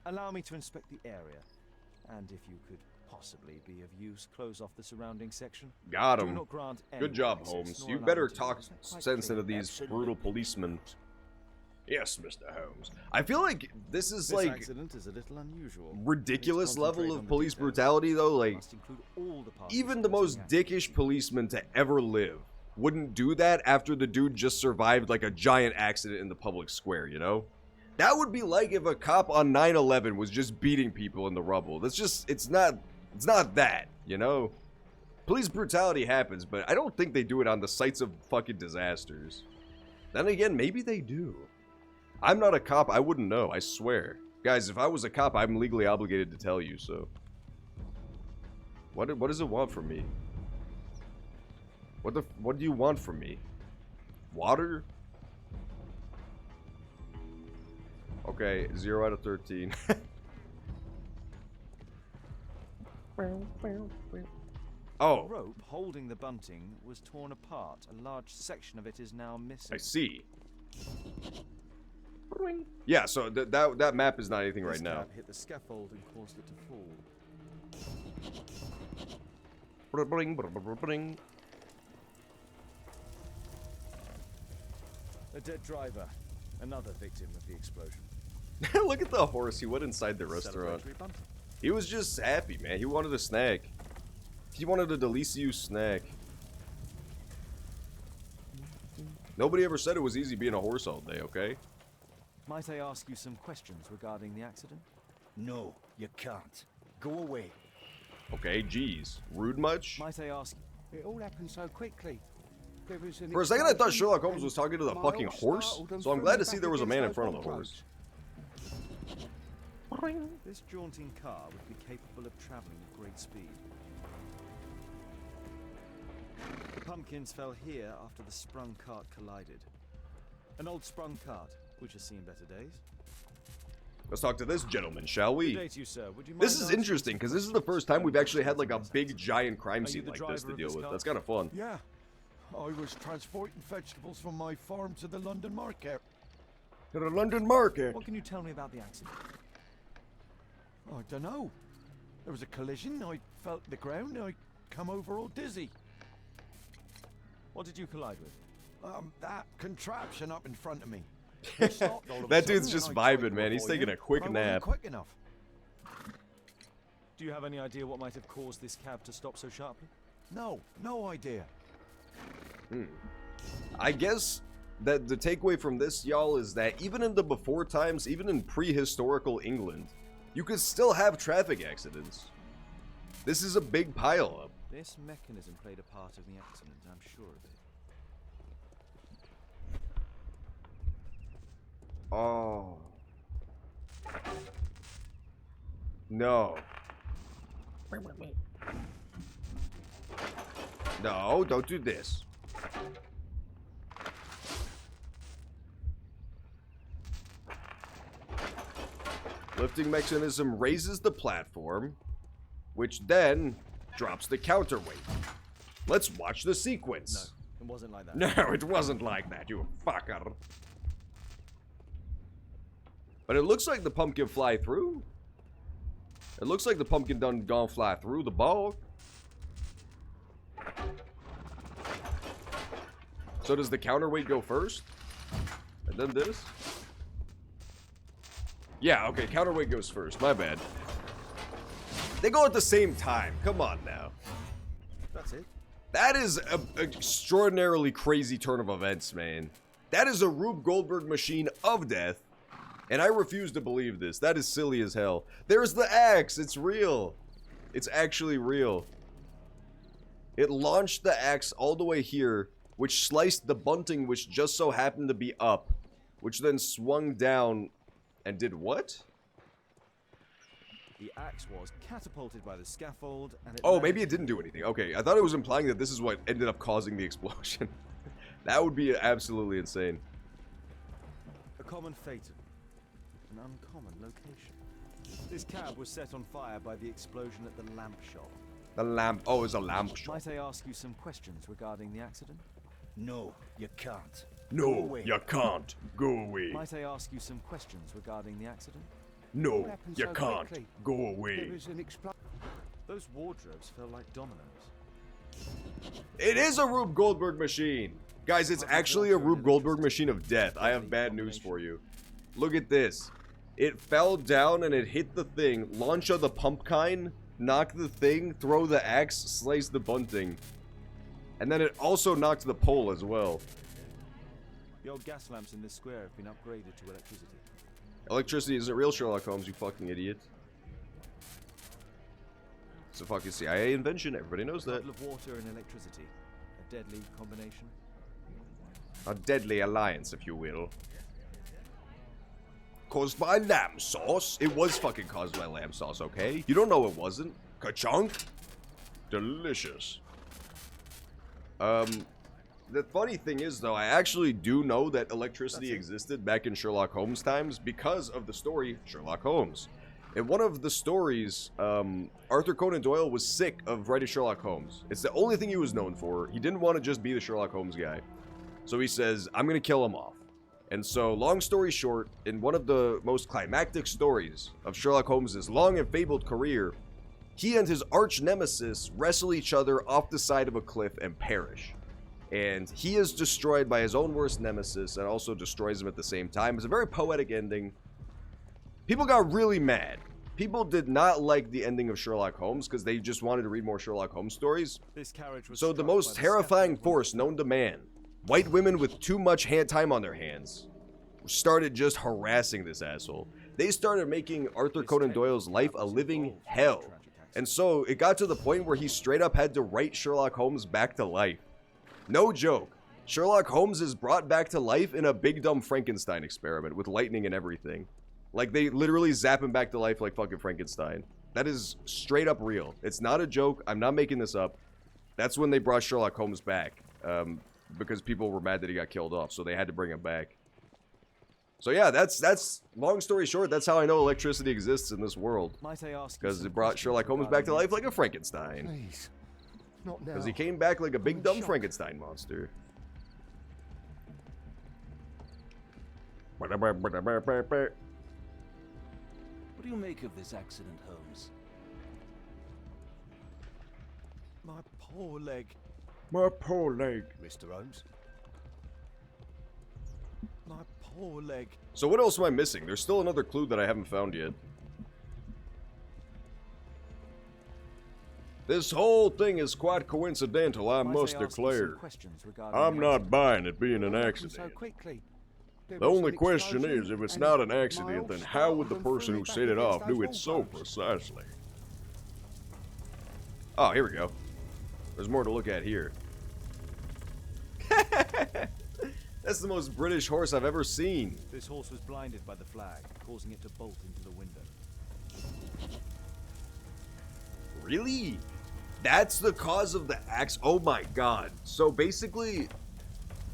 Allow me to inspect the area. And if you could possibly be of use, close off the surrounding section. Got Do him. not grant any Good job, access, Holmes. nor You allow better them to talk use. sense into these brutal policemen. Yes, Mr. Holmes. I feel like this is like accident is a little unusual. ridiculous Let's level concentrate of on the police details. brutality, though. Like, Must include all the parties even the most causing dickish policeman to ever live wouldn't do that after the dude just survived like a giant accident in the public square, you know? That would be like if a cop on 9/11 was just beating people in the rubble. That's just, it's not that, you know? Police brutality happens, but I don't think they do it on the sites of fucking disasters. Then again, maybe they do. I'm not a cop, I wouldn't know, I swear. Guys, if I was a cop, I'm legally obligated to tell you, so. What does it want from me? What do you want from me? Water? Okay, 0 out of 13. Oh. The rope holding the bunting was torn apart. A large section of it is now missing. I see. Yeah, so that map is not anything right now. Hit the scaffold and caused it to fall. A dead driver, another victim of the explosion. Look at the horse. He went inside the restaurant. Celebratory bunting. He was just happy, man. He wanted a snack. He wanted a delicious snack. Nobody ever said it was easy being a horse all day, okay? Might I ask you some questions regarding the accident? No, you can't. Go away. Okay, geez. Rude much? Might I ask... It all happened so quickly. For a second, I thought Sherlock Holmes was talking to the fucking horse, so I'm glad to see there was a man in front of the horse. This jaunting car would be capable of traveling at great speed. The pumpkins fell here after the sprung cart collided. An old sprung cart, which has seen better days. Let's talk to this gentleman, shall we? Good day to you, sir. Would you mind This is interesting, because this is the first time we've actually had like a big giant crime Are you scene the like this to driver of deal this with. car? That's kind of fun. Yeah. I was transporting vegetables from my farm to the London market. To the London market? What can you tell me about the accident? I don't know. There was a collision, I felt the ground, I come over all dizzy. What did you collide with? That contraption up in front of me. That dude's just vibing, man. He's taking a quick nap. Quick enough. Do you have any idea what might have caused this cab to stop so sharply? No idea. I guess that the takeaway from this, y'all, is that even in the before times, even in prehistorical England, you could still have traffic accidents. This is a big pileup. This mechanism played a part of the accident, I'm sure of it. Oh. No. No, don't do this. Lifting mechanism raises the platform, which then drops the counterweight. Let's watch the sequence. No, it wasn't like that. No, it wasn't like that, you fucker. But it looks like the pumpkin fly through. It looks like the pumpkin done gone fly through the ball. So does the counterweight go first? And then this? Yeah, okay, counterweight goes first. My bad. They go at the same time. Come on now. That's it. That is an extraordinarily crazy turn of events, man. That is a Rube Goldberg machine of death. And I refuse to believe this. That is silly as hell. There's the axe. It's real. It's actually real. It launched the axe all the way here, which sliced the bunting, which just so happened to be up, which then swung down and did what? The axe was catapulted by the scaffold, and it Oh, maybe it didn't do anything. Okay, I thought it was implying that this is what ended up causing the explosion. That would be absolutely insane. A common phaeton. An uncommon location. This cab was set on fire by the explosion at the lamp shop. The lamp. Oh, it's a lamp shop. Might I ask you some questions regarding the accident? No, you can't. No, you can't. Go away. Might I ask you some questions regarding the accident? No, you can't. Go away. Those wardrobes feel like dominoes. It is a Rube Goldberg machine. Guys, it's actually a Rube Goldberg machine of death. I have bad news for you. Look at this. It fell down and it hit the thing. Launch of the pumpkin, knock the thing, throw the axe, slice the bunting. And then it also knocked the pole as well. The old gas lamps in this square have been upgraded to electricity. Electricity isn't real, Sherlock Holmes, you fucking idiot. It's a fucking CIA invention, everybody knows that. A bottle of water and electricity. A deadly combination. A deadly alliance, if you will. Caused by lamb sauce. It was fucking caused by lamb sauce, okay? You don't know it wasn't. Ka-chunk. Delicious. The funny thing is, though, I actually do know that electricity existed back in Sherlock Holmes times because of the story Sherlock Holmes. In one of the stories, Arthur Conan Doyle was sick of writing Sherlock Holmes. It's the only thing he was known for. He didn't want to just be the Sherlock Holmes guy. So he says, I'm going to kill him off. And so, long story short, in one of the most climactic stories of Sherlock Holmes' long and fabled career, he and his arch nemesis wrestle each other off the side of a cliff and perish. And he is destroyed by his own worst nemesis and also destroys him at the same time. It's a very poetic ending. People got really mad. People did not like the ending of Sherlock Holmes because they just wanted to read more Sherlock Holmes stories. This carriage was So the most terrifying force known to man, white women with too much time on their hands, started just harassing this asshole. They started making Arthur Conan Doyle's life a living hell. And so it got to the point where he straight up had to write Sherlock Holmes back to life. No joke. Sherlock Holmes is brought back to life in a big dumb Frankenstein experiment with lightning and everything. Like, they literally zap him back to life like fucking Frankenstein. That is straight up real. It's not a joke. I'm not making this up. That's when they brought Sherlock Holmes back. Because people were mad that he got killed off, so they had to bring him back. So yeah, that's long story short, that's how I know electricity exists in this world. Because it brought Sherlock Holmes back to life like a Frankenstein. Please. Not now. Because he came back like a big dumb Frankenstein monster. What do you make of this accident, Holmes? My poor leg. My poor leg. Mr. Holmes? My poor leg. So what else am I missing? There's still another clue that I haven't found yet. This whole thing is quite coincidental, I must declare. I'm not buying it being an accident. The only question is, if it's not an accident, then how would the person who set it off do it so precisely? Oh, here we go. There's more to look at here. That's the most British horse I've ever seen. This horse was blinded by the flag, causing it to bolt into the window. Really? That's the cause of the axe? Oh my god. So basically,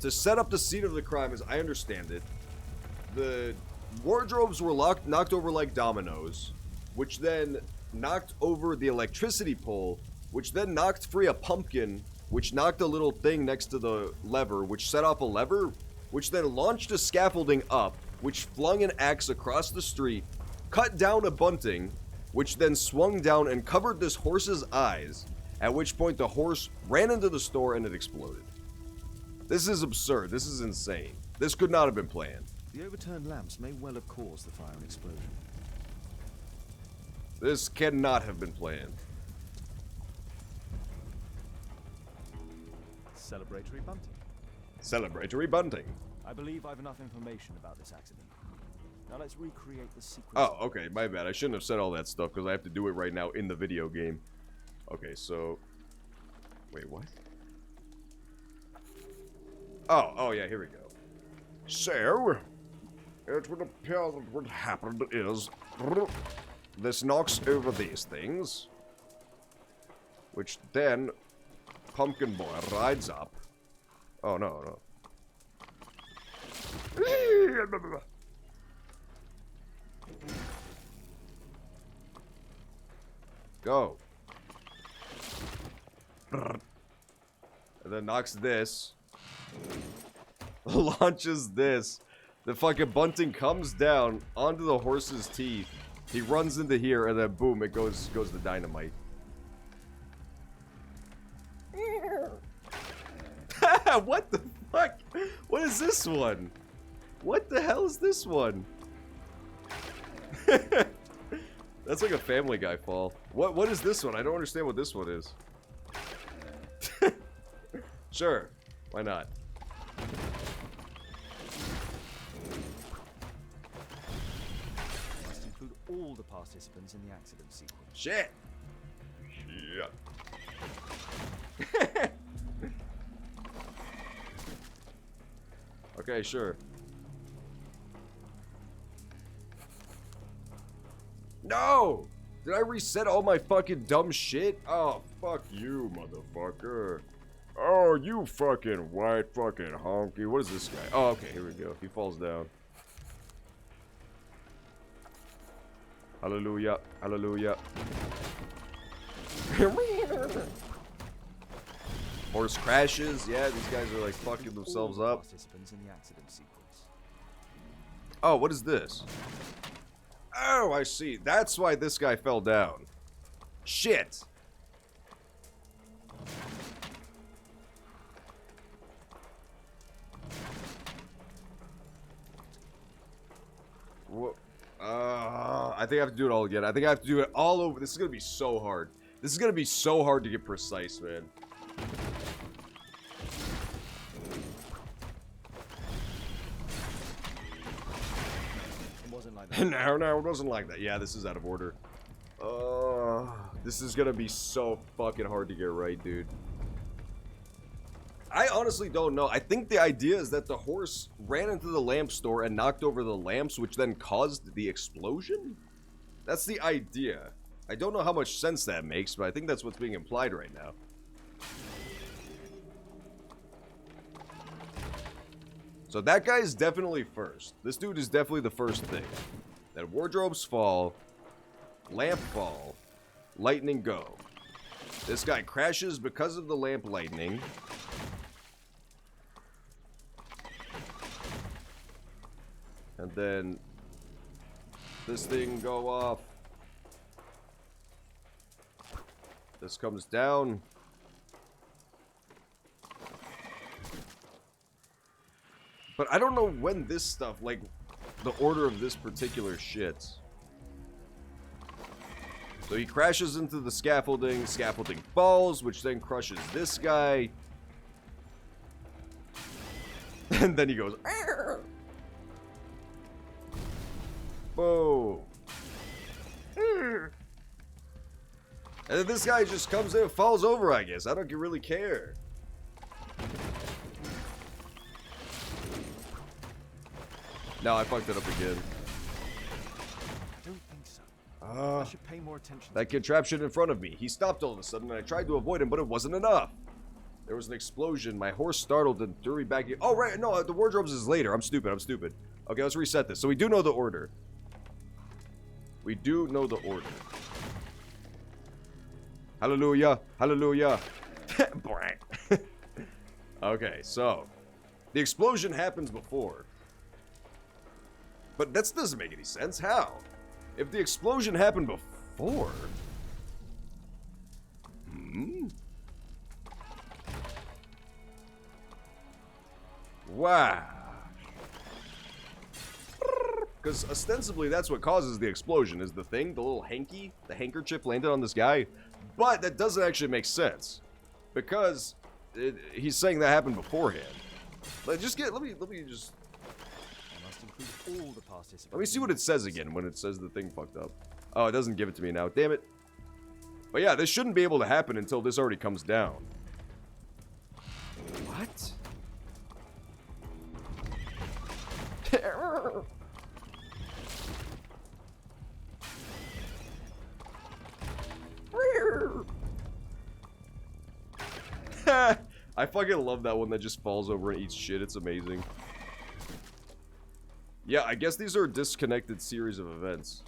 to set up the scene of the crime, as I understand it, the wardrobes were knocked over like dominoes, which then knocked over the electricity pole, which then knocked free a pumpkin, which knocked a little thing next to the lever, which set off a lever, which then launched a scaffolding up, which flung an axe across the street, cut down a bunting, which then swung down and covered this horse's eyes, at which point the horse ran into the store and it exploded. This is absurd. This is insane. This could not have been planned. The overturned lamps may well have caused the fire and explosion. This cannot have been planned. Celebratory bunting. Celebratory bunting. I believe I've enough information about this accident. Now let's recreate the sequence. Oh, okay, my bad. I shouldn't have said all that stuff because I have to do it right now in the video game. Okay, so... Wait, what? Oh yeah, here we go. So, it would appear that what happened is... This knocks over these things. Which then... Pumpkin Boy rides up. Oh, no. Go. And then knocks this. Launches this. The fucking bunting comes down onto the horse's teeth. He runs into here and then boom, it goes the dynamite. What the fuck? What is this one? What the hell is this one? That's like a Family Guy fall. What is this one? I don't understand what this one is. Sure, why not? Must include all the participants in the accident sequence. Shit. Okay, sure. No! Did I reset all my fucking dumb shit? Oh, fuck you, motherfucker. Oh, you fucking white fucking honky. What is this guy? Oh, okay, here we go. He falls down. Hallelujah. Hallelujah. Horse crashes. Yeah, these guys are like fucking themselves up. Oh, what is this? Oh, I see. That's why this guy fell down. Shit. What? I think I have to do it all again. I think I have to do it all over. This is gonna be so hard. This is gonna be so hard to get precise, man. It wasn't like that. No, it wasn't like that. Yeah, this is out of order. This is gonna be so fucking hard to get right, dude. I honestly don't know. I think the idea is that the horse ran into the lamp store and knocked over the lamps, which then caused the explosion? That's the idea. I don't know how much sense that makes, but I think that's what's being implied right now. So that guy is definitely first. This dude is definitely the first thing. Then wardrobes fall, lamp fall, lightning go. This guy crashes because of the lamp lightning. And then this thing go off. This comes down. But I don't know when this stuff, like, the order of this particular shit. So he crashes into the scaffolding. Scaffolding falls, which then crushes this guy. And then he goes, "Arr!" Boom. And then this guy just comes in and falls over, I guess. I don't really care. No, I fucked it up again. I don't think so. I should pay more attention. That contraption in front of me. He stopped all of a sudden, and I tried to avoid him, but it wasn't enough. There was an explosion. My horse startled and threw me back. Oh, right. No, the wardrobes is later. I'm stupid. Okay, let's reset this. So we do know the order. Hallelujah. Hallelujah. Okay, so the explosion happens before. But that doesn't make any sense. How? If the explosion happened before... Wow. Because ostensibly that's what causes the explosion, is the thing, the little hanky, the handkerchief landed on this guy. But that doesn't actually make sense. Because he's saying that happened beforehand. Let me just... All the participants. Let me see what it says again when it says the thing fucked up. Oh, it doesn't give it to me now. Damn it. But yeah, this shouldn't be able to happen until this already comes down. What? I fucking love that one that just falls over and eats shit. It's amazing. Yeah, I guess these are a disconnected series of events.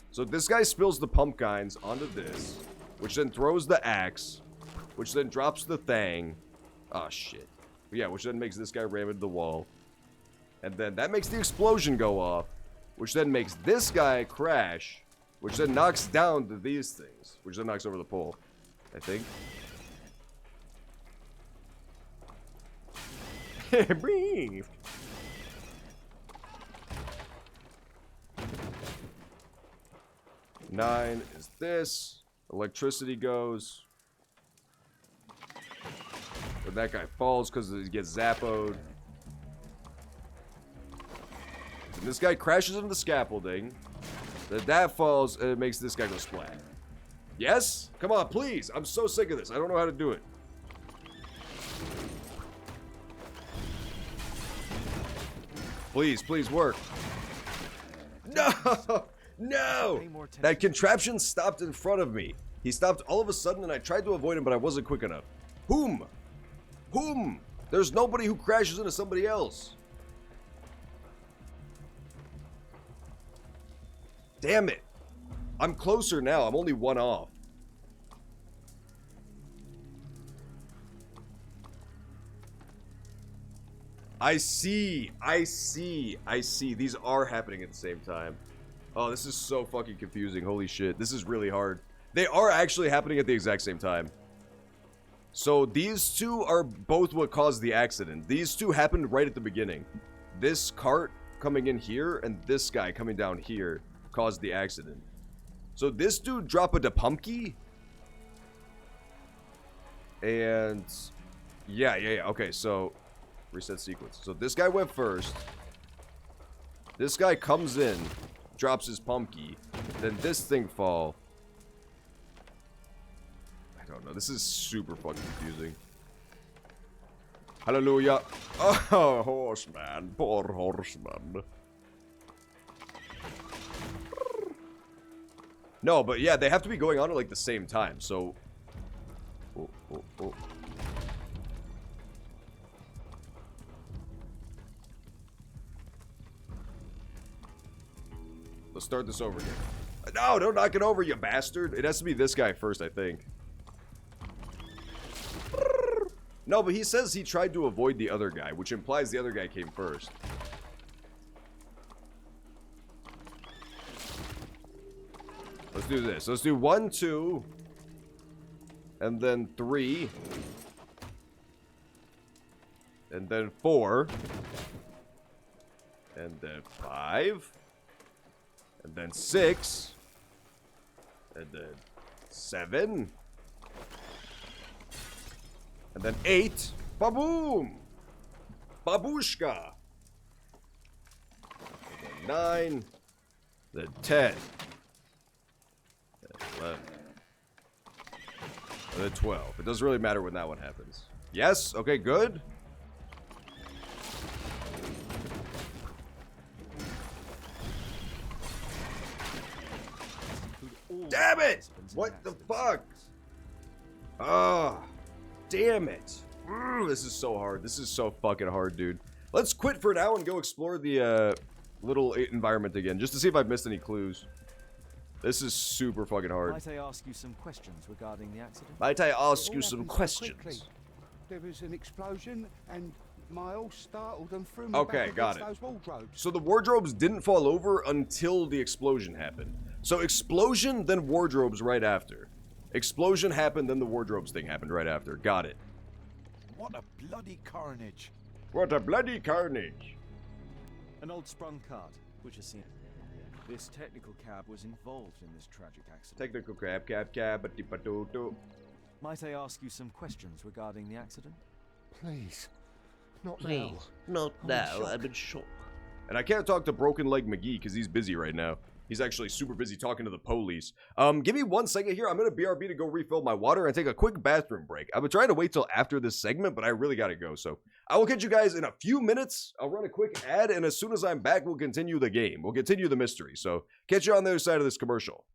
So this guy spills the pumpkins onto this, which then throws the axe, which then drops the thing. Oh, shit. Yeah, which then makes this guy ram into the wall. And then that makes the explosion go off, which then makes this guy crash, which then knocks down these things, which then knocks over the pole, I think. Breathe. Nine is this. Electricity goes. But that guy falls because he gets zappoed. And this guy crashes into the scaffolding. That falls and it makes this guy go splat. Yes? Come on, please. I'm so sick of this. I don't know how to do it. Please, please work. No! No! That contraption stopped in front of me. He stopped all of a sudden and I tried to avoid him, but I wasn't quick enough. Whom? Whom? There's nobody who crashes into somebody else. Damn it. I'm closer now. I'm only one off. I see. These are happening at the same time. Oh, this is so fucking confusing. Holy shit. This is really hard. They are actually happening at the exact same time. So these two are both what caused the accident. These two happened right at the beginning. This cart coming in here and this guy coming down here caused the accident. So this dude dropped a pumpkin. And yeah. Okay, so reset sequence. So this guy went first. This guy comes in. drops his pumpkin. Then this thing fall. I don't know. This is super fucking confusing. Hallelujah. Oh, horseman. Poor horseman. No, but yeah, they have to be going on at like the same time, so... Oh, oh, oh. Let's start this over again. No, don't knock it over, you bastard. It has to be this guy first, I think. No, but he says he tried to avoid the other guy, which implies the other guy came first. Let's do this. Let's do 1, 2, and then 3, and then 4, and then 5, and then 6, and then 7, and then 8. Ba-boom! Babushka! And then 9, then 10. 11. And then 12. It doesn't really matter when that one happens. Yes? Okay, good. Damn it! What the fuck? Ah, damn it. This is so hard. This is so fucking hard, dude. Let's quit for now and go explore the little environment again, just to see if I've missed any clues. This is super fucking hard. Might I ask you some questions regarding the accident? Might I ask you some questions? There was an explosion, and my horse startled and threw me Okay, back got against it. those wardrobes. So the wardrobes didn't fall over until the explosion happened. So explosion, then wardrobes right after. Explosion happened, then the wardrobes thing happened right after. Got it. What a bloody carnage. What a bloody carnage. An old sprung cart, which has seen... This technical cab was involved in this tragic accident. Technical cab. Might I ask you some questions regarding the accident? Please. Not Please. now. Not now. I'm in shock. And I can't talk to Broken Leg McGee because he's busy right now. He's actually super busy talking to the police. Give me 1 second here. I'm going to BRB to go refill my water and take a quick bathroom break. I've been trying to wait till after this segment, but I really got to go. So I will catch you guys in a few minutes. I'll run a quick ad, and as soon as I'm back, we'll continue the game. We'll continue the mystery. So catch you on the other side of this commercial.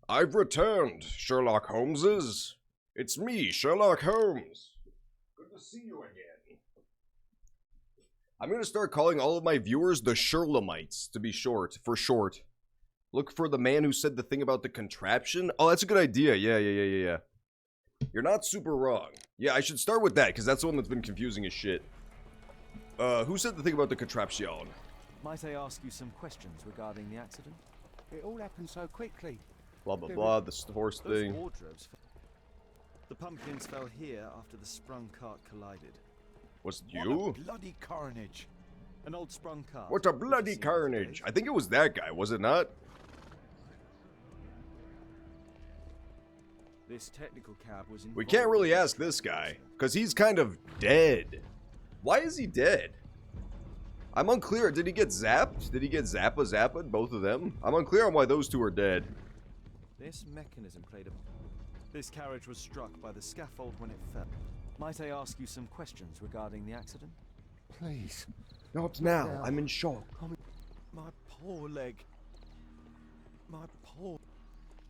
I've returned, Sherlock Holmeses. It's me, Sherlock Holmes. Good to see you again. I'm gonna start calling all of my viewers the Sherlomites, to be short, for short. Look for the man who said the thing about the contraption. Oh, that's a good idea. Yeah. You're not super wrong. Yeah, I should start with that, because that's the one that's been confusing as shit. Who said the thing about the contraption? Might I ask you some questions regarding the accident? It all happened so quickly. Blah, blah, blah, the horse thing. Those wardrobes. The pumpkins fell here after the sprung cart collided. Was it What you? a bloody carnage. An old sprung cart. What a bloody carnage. I think it was that guy, was it not? This technical cab was We can't really ask this guy, because he's kind of dead. Why is he dead? I'm unclear. Did he get zapped? Did he get zappa'd, both of them? I'm unclear on why those two are dead. This mechanism played a... This carriage was struck by the scaffold when it fell. Might I ask you some questions regarding the accident? Please. Not now. I'm in shock. My poor leg. My poor...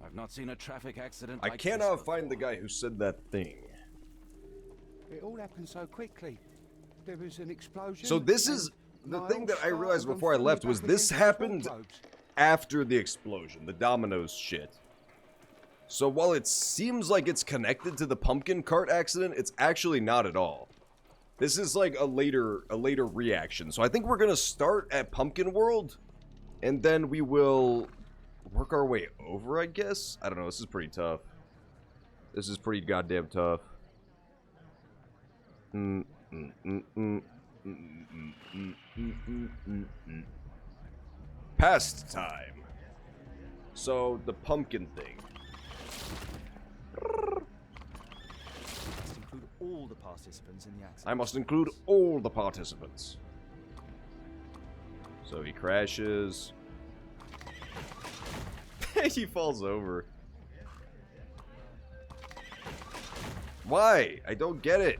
I've not seen a traffic accident I like cannot this find the guy who said that thing. It all happened so quickly. There was an explosion. So this is the thing that I realized before I left was this happened after the explosion, the dominoes shit. So while it seems like it's connected to the pumpkin cart accident, it's actually not at all. This is like a later reaction. So I think we're gonna start at Pumpkin World, and then we will work our way over, I guess? I don't know, this is pretty tough. This is pretty goddamn tough. Past time. So, the pumpkin thing. Must include all the participants in the accident. I must include all the participants. So he crashes. He falls over. Why? I don't get it.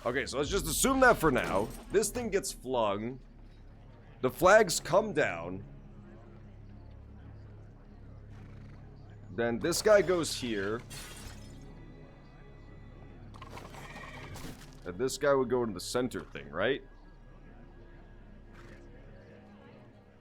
Okay, so let's just assume that for now. This thing gets flung. The flags come down. Then this guy goes here. And this guy would go into the center thing, right?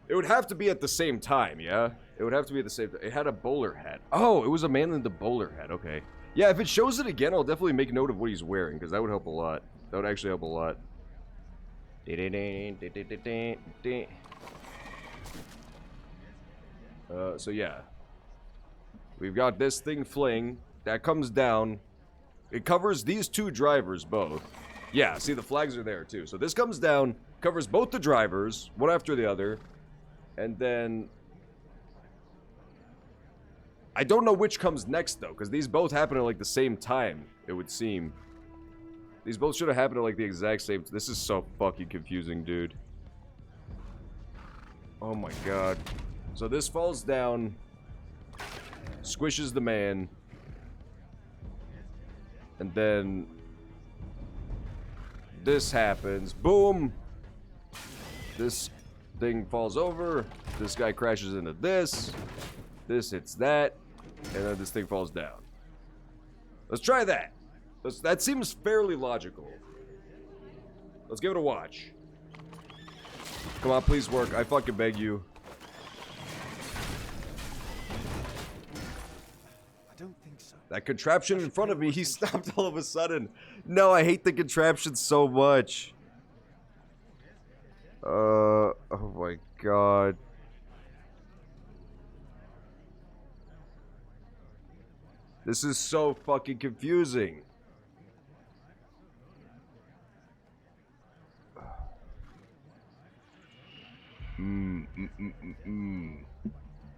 It would have to be at the same time, yeah? It would have to be at the same time. It had a bowler hat. Oh, it was a man in the bowler hat, okay. Yeah, if it shows it again, I'll definitely make note of what he's wearing, because that would help a lot. That would actually help a lot. So yeah. We've got this thing fling. That comes down. It covers these two drivers both. Yeah, see the flags are there too. So this comes down, covers both the drivers, one after the other. And then... I don't know which comes next though, because these both happen at like the same time, it would seem. These both should have happened at like the exact same... This is so fucking confusing, dude. Oh my god. So this falls down, squishes the man, and then this happens. Boom! This thing falls over. This guy crashes into this. This hits that. And then this thing falls down. Let's try that. That seems fairly logical. Let's give it a watch. Come on, please work. I fucking beg you. I don't think so. That contraption in front of me, he stopped all of a sudden. No, I hate the contraption so much. Oh my god. This is so fucking confusing.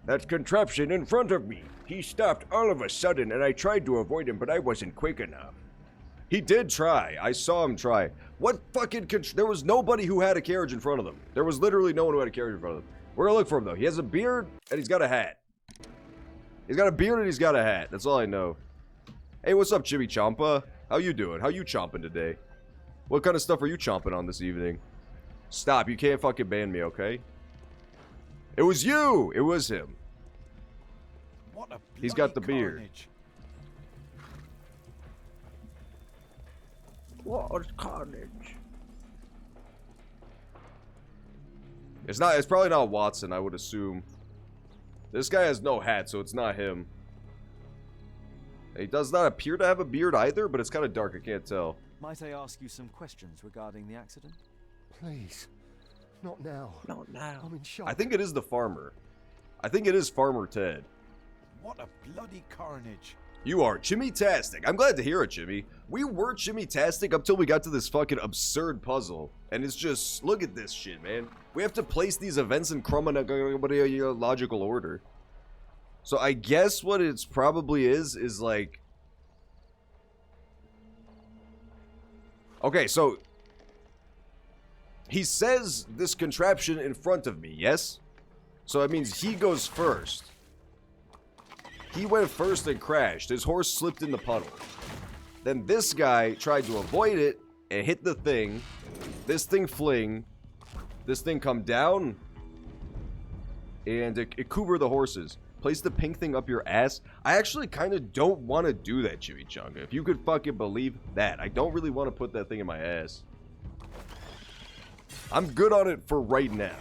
That contraption in front of me. He stopped all of a sudden and I tried to avoid him, but I wasn't quick enough. He did try. I saw him try. What fucking there was nobody who had a carriage in front of them. There was literally no one who had a carriage in front of them. We're gonna look for him though. He has a beard and he's got a hat. He's got a beard and he's got a hat. That's all I know. Hey, what's up, Chibi Champa? How you doing? How you chomping today? What kind of stuff are you chomping on this evening? Stop, you can't fucking ban me, okay? It was you! It was him. What a He's got the beard. carnage. What carnage? It's probably not Watson, I would assume. This guy has no hat, so it's not him. He does not appear to have a beard either, but it's kind of dark, I can't tell. Might I ask you some questions regarding the accident? Please. Not now. Not now. I'm in shock. I think it is the farmer. I think it is Farmer Ted. What a bloody carnage. You are Chimmy-tastic. I'm glad to hear it, Chimmy. We were Chimmy-tastic up till we got to this fucking absurd puzzle. And it's just, look at this shit, man. We have to place these events in chronological order. So I guess what it's probably is like... Okay, so... He says this contraption in front of me, yes? So that means he goes first. He went first and crashed. His horse slipped in the puddle. Then this guy tried to avoid it and hit the thing. This thing fling. This thing come down. And it coover the horses. Place the pink thing up your ass. I actually kind of don't want to do that, Chimichanga. If you could fucking believe that. I don't really want to put that thing in my ass. I'm good on it for right now.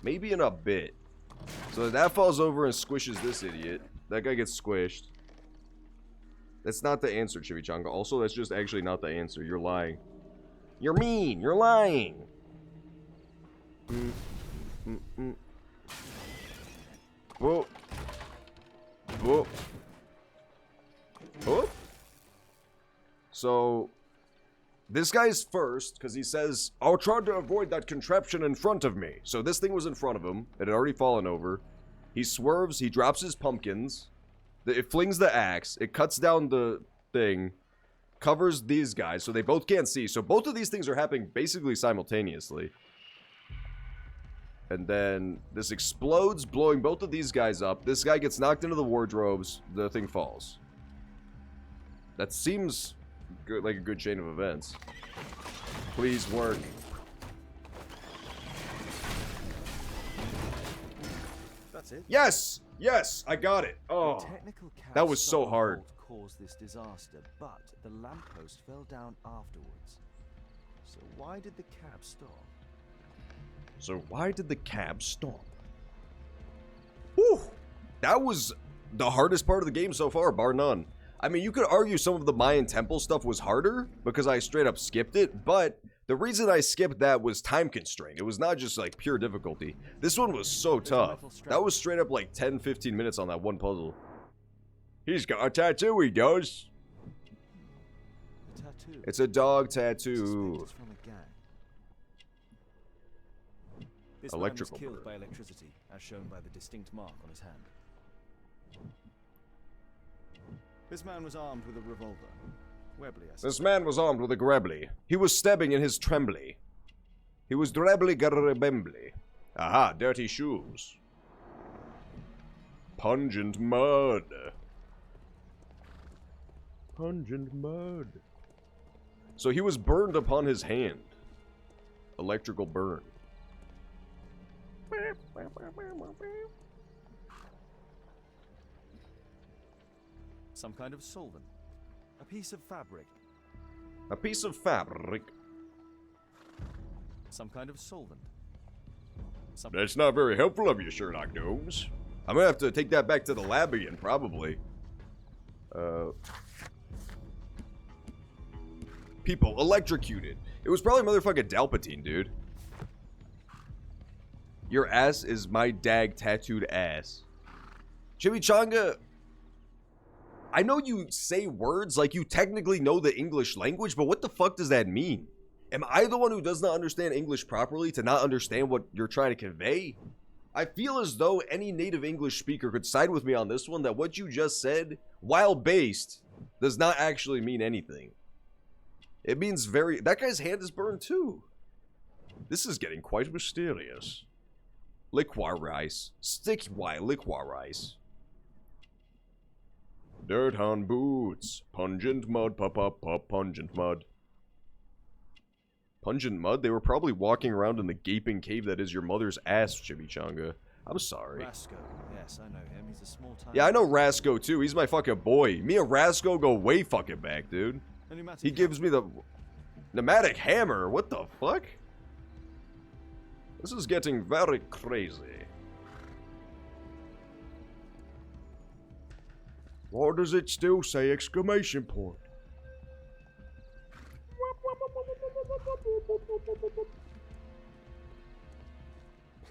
Maybe in a bit. So that falls over and squishes this idiot. That guy gets squished. That's not the answer, Chimichanga. Also, that's just actually not the answer. You're lying. You're mean. You're lying. Whoa. Whoa. Whoa. So, this guy's first, because he says, I'll try to avoid that contraption in front of me. So this thing was in front of him. It had already fallen over. He swerves. He drops his pumpkins. It flings the axe. It cuts down the thing. Covers these guys, so they both can't see. So both of these things are happening basically simultaneously. And then this explodes, blowing both of these guys up. This guy gets knocked into the wardrobes. The thing falls. That seems good, like a good chain of events. Please work. That's it. Yes! Yes! I got it! Oh, that was so hard. Caused this disaster, but the lamppost fell down afterwards. So why did the cab stop? So why did the cab stop? Whew! That was the hardest part of the game so far, bar none. I mean, you could argue some of the Mayan temple stuff was harder because I straight up skipped it, but the reason I skipped that was time constraint. It was not just like pure difficulty. This one was so tough. That was straight up like 10-15 minutes on that one puzzle. He's got a tattoo, he does. Tattoo. It's a dog tattoo. From a gang. This Electrical man was killed bird. by electricity, as shown by the distinct mark on his hand. This man was armed with a revolver. Webley, I This man was armed with a grebly. He was stabbing in his trembly. He was drebly grebembly. Aha, dirty shoes. Pungent mud. Pungent mud. So he was burned upon his hand. Electrical burn. Some kind of solvent. A piece of fabric. A piece of fabric. Some kind of solvent. That's not very helpful of you, Sherlock Holmes. I'm gonna have to take that back to the lab again, probably. People electrocuted. It was probably motherfucking Dalpatine, dude. Your ass is my dag tattooed ass. Chimichanga, I know you say words like you technically know the English language, but what the fuck does that mean? Am I the one who does not understand English properly to not understand what you're trying to convey? I feel as though any native English speaker could side with me on this one, that what you just said, while based, does not actually mean anything. It means very... That guy's hand is burned too. This is getting quite mysterious. Liquorice. Stick why liquorice. Dirt on boots. Pungent mud, pungent mud. Pungent mud? They were probably walking around in the gaping cave that is your mother's ass, Chimichanga. I'm sorry. Rasco. Yes, I know him. He's a small time. Yeah, I know Rasco too. He's my fucking boy. Me and Rasco go way fucking back, dude. He gives me the pneumatic hammer. What the fuck? This is getting very crazy. Why does it still say exclamation point?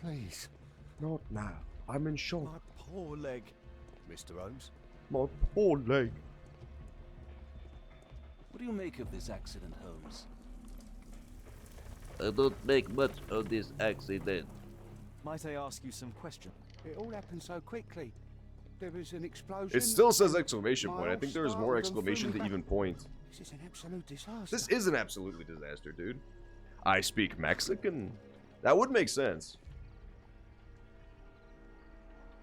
Please. Not now. I'm in shock. My poor leg. Mr. Holmes? My poor leg. What do you make of this accident, Holmes? I don't make much of this accident. Might I ask you some questions? It all happened so quickly. There was an explosion. It still says exclamation point. I think there is more exclamation to even point. This is an absolute disaster. This is an absolutely disaster, dude. I speak Mexican. That would make sense.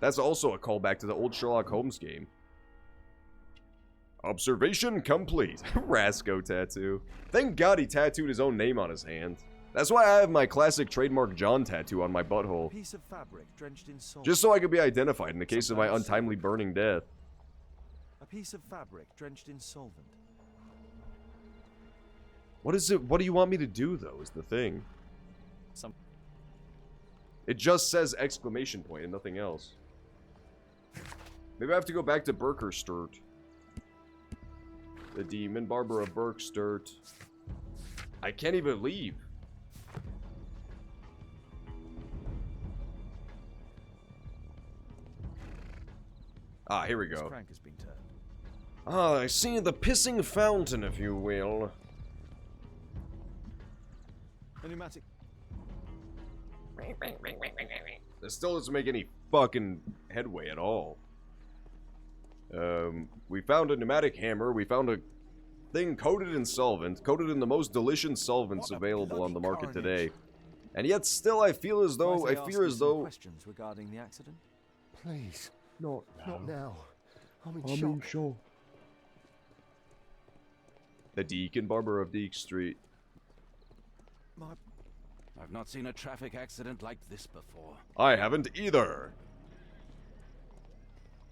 That's also a callback to the old Sherlock Holmes game. Observation complete. Rasco tattoo. Thank God he tattooed his own name on his hand. That's why I have my classic trademark John tattoo on my butthole. Piece of fabric drenched in salt. Just so I could be identified in the case of my untimely burning death. A piece of fabric drenched in solvent. What is it? What do you want me to do, though, is the thing. It just says exclamation point and nothing else. Maybe I have to go back to Berkersturt. The Demon Barber of Berksturt. I can't even leave. Ah, here we go. This crank has been turned. Ah, I see the pissing fountain, if you will. A pneumatic. This still doesn't make any fucking headway at all. We found a pneumatic hammer. We found a thing coated in solvent, coated in the most delicious solvents available on the market today. And yet still I feel as though, I fear as though... questions regarding the accident? Please. Not now. Not now. I'm in shock. The Deacon Barber of Deek Street. I've not seen a traffic accident like this before. I haven't either.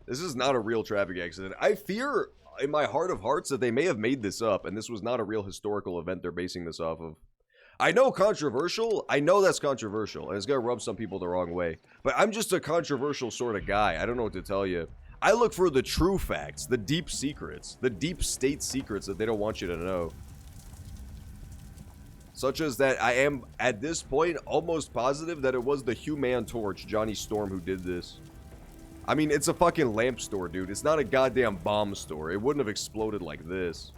This is not a real traffic accident. I fear in my heart of hearts that they may have made this up and this was not a real historical event they're basing this off of. I know controversial. I know that's controversial and it's gonna rub some people the wrong way. But I'm just a controversial sort of guy. I don't know what to tell you. I look for the true facts, the deep secrets, the deep state secrets that they don't want you to know. Such as that I am, at this point, almost positive that it was the Human Torch, Johnny Storm, who did this. I mean, it's a fucking lamp store, dude. It's not a goddamn bomb store. It wouldn't have exploded like this.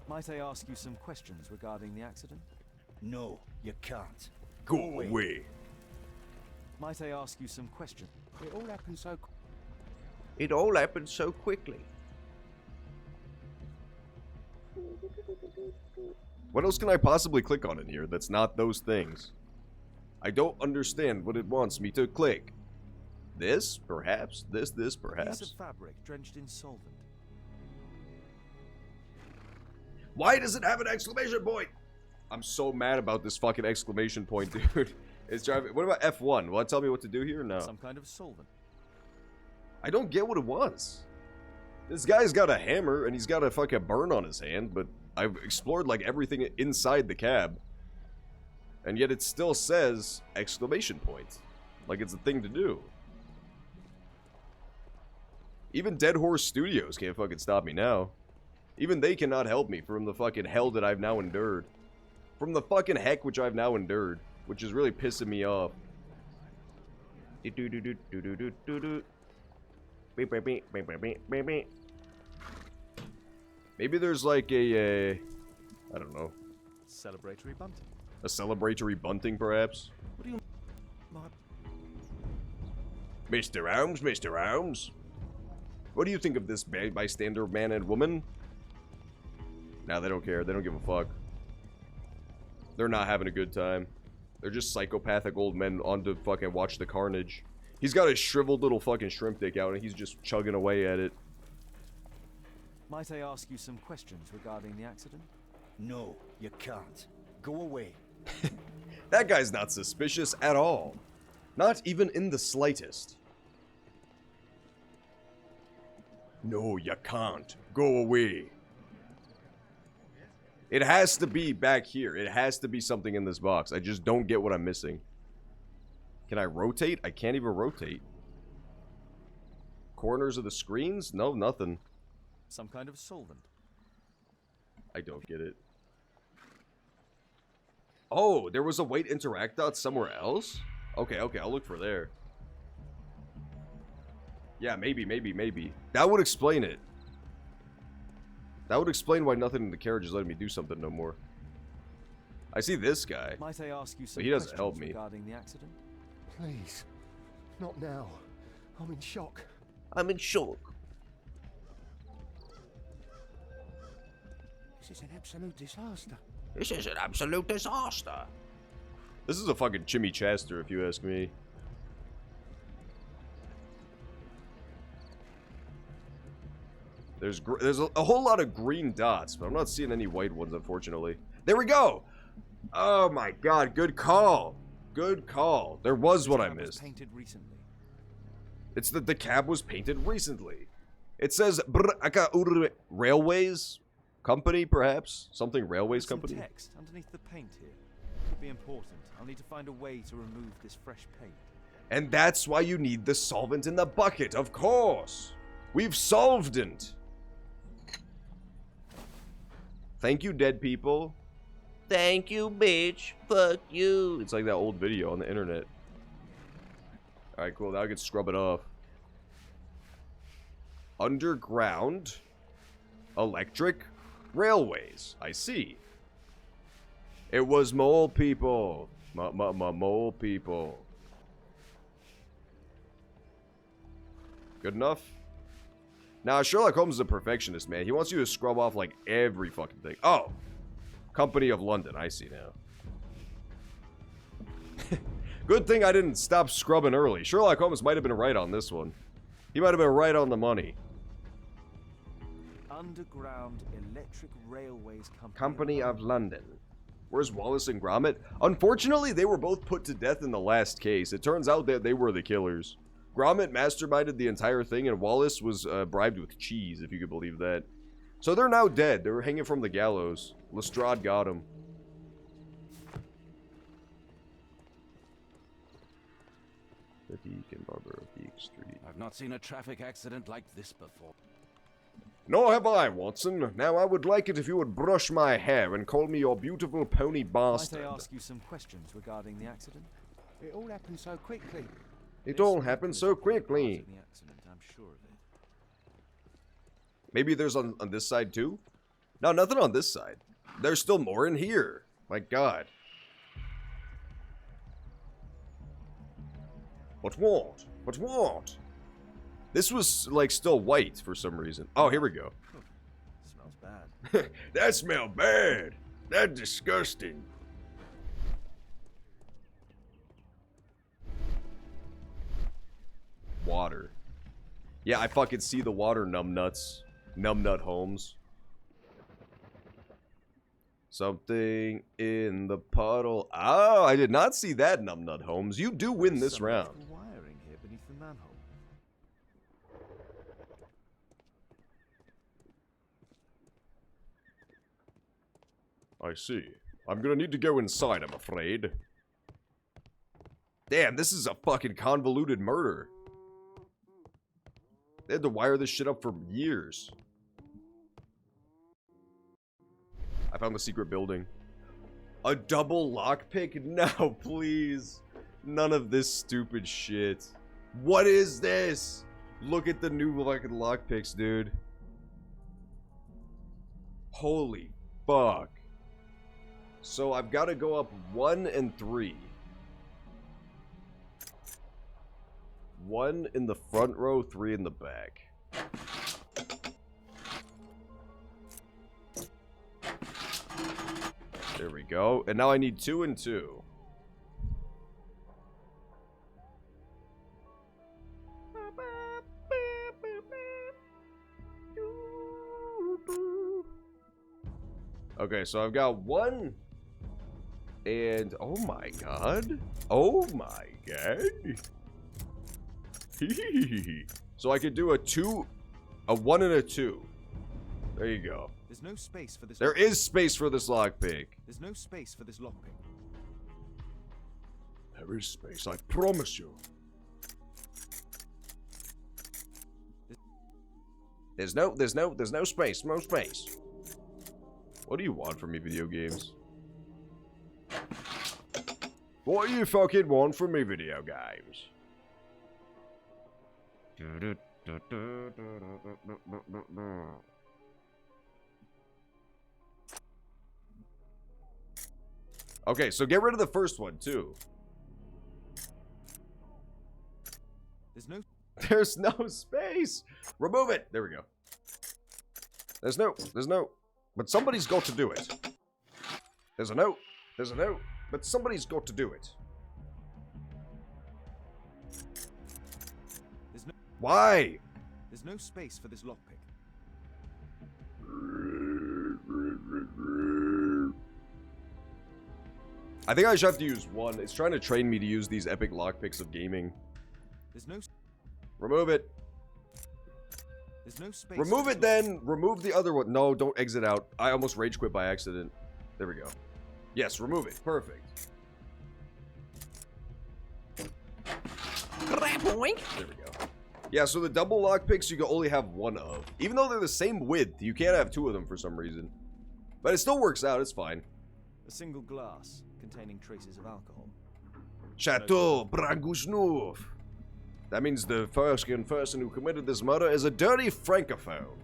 Might I ask you some questions regarding the accident? No, you can't. Go away. Might I ask you some questions? It all happened so... It all happened so quickly. What else can I possibly click on in here that's not those things? I don't understand what it wants me to click. This, perhaps? This, perhaps? Piece of fabric drenched in solvent. Why does it have an exclamation point? I'm so mad about this fucking exclamation point, dude. It's driving. What about F1? Will it tell me what to do here? No. Some kind of solvent. I don't get what it wants. This guy's got a hammer and he's got a fucking burn on his hand, but I've explored like everything inside the cab. And yet it still says exclamation point. Like it's a thing to do. Even Dead Horse Studios can't fucking stop me now. Even they cannot help me from the fucking hell that I've now endured. From the fucking heck which I've now endured. Which is really pissing me off. Maybe there's like a I don't know. Celebratory bunting. A celebratory bunting, perhaps? What do you... Mr. Holmes, Mr. Holmes. What do you think of this bystander man and woman? Nah, they don't care. They don't give a fuck. They're not having a good time. They're just psychopathic old men on to fucking watch the carnage. He's got his shriveled little fucking shrimp dick out and he's just chugging away at it. Might I ask you some questions regarding the accident? No, you can't. Go away. That guy's not suspicious at all. Not even in the slightest. No, you can't. Go away. It has to be back here. It has to be something in this box. I just don't get what I'm missing. Can I rotate? I can't even rotate. Corners of the screens? No, nothing. Some kind of solvent. I don't get it. Oh, there was a white interact dot somewhere else? Okay, I'll look for there. Yeah, maybe. That would explain it. That would explain why nothing in the carriage is letting me do something no more. I see this guy. Might I ask you some but he doesn't help me. Regarding the accident? Please. Not now. I'm in shock. I'm in shock. This is an absolute disaster. This is an absolute disaster. This is a fucking chimichester, if you ask me. There's a whole lot of green dots, but I'm not seeing any white ones, unfortunately. There we go! Oh my god, good call. Good call. There was what I missed. Painted recently. It's that the cab was painted recently. It says Railways Company, perhaps? Something Railways Company? Some text underneath the paint here. Could be important. I'll need to find a way to remove this fresh paint. And that's why you need the solvent in the bucket, of course. We've solved it. Thank you, dead people. Thank you, bitch. Fuck you. It's like that old video on the internet. Alright, cool. Now I can scrub it off. Underground electric railways. I see. It was mole people. Mole people. Good enough? Now, Sherlock Holmes is a perfectionist, man. He wants you to scrub off, like, every fucking thing. Oh! Company of London. I see now. Good thing I didn't stop scrubbing early. Sherlock Holmes might have been right on this one. He might have been right on the money. Underground Electric Railways Company of London. Where's Wallace and Gromit? Unfortunately, they were both put to death in the last case. It turns out that they were the killers. Gromit masterminded the entire thing, and Wallace was bribed with cheese, if you could believe that. So they're now dead. They were hanging from the gallows. Lestrade got him. The Deacon Barber of Deek Street. I've not seen a traffic accident like this before. Nor have I, Watson. Now I would like it if you would brush my hair and call me your beautiful pony bastard. Might I ask you some questions regarding the accident? It all happened so quickly. It all happened so quickly. The accident, I'm sure of it. Maybe there's on this side too? No, nothing on this side. There's still more in here. My god. But what? But what? This was, like, still white for some reason. Oh, here we go. Smells bad. That smell bad. That's disgusting. Water. Yeah, I fucking see the water, numbnuts. Numbnut Holmes. Something in the puddle. Oh, I did not see that, Numbnut Holmes. You do win this round. Wiring here beneath the manhole. I see. I'm gonna need to go inside, I'm afraid. Damn, this is a fucking convoluted murder. They had to wire this shit up for years. I found the secret building. A double lockpick? No, please. None of this stupid shit. What is this? Look at the new fucking lockpicks, dude. Holy fuck. So I've got to go up 1 and 3. 1 in the front row, 3 in the back. There we go. And now I need 2 and 2. Okay, so I've got one. And, oh my god. Oh my god. So I could do a 2, a 1 and a 2. There you go. There's no space for this. There is space for this lockpick. There's no space for this lockpick. There is space, I promise you. There's no space, no space. What do you want from me, video games? What do you fucking want from me, video games? Okay, so get rid of the first one, too. There's no space. Remove it. There we go. There's no. But somebody's got to do it. There's a no. But somebody's got to do it. Why? There's no space for this lockpick. I think I should have to use one. It's trying to train me to use these epic lockpicks of gaming. There's no. Remove it. There's no space. Remove it then. Remove the other one. No, don't exit out. I almost rage quit by accident. There we go. Yes, remove it. Perfect. There we go. Yeah, so the double lockpicks you can only have one of. Even though they're the same width, you can't have 2 of them for some reason. But it still works out. It's fine. A single glass containing traces of alcohol. Chateau Brangouznov. That means the first person who committed this murder is a dirty francophone.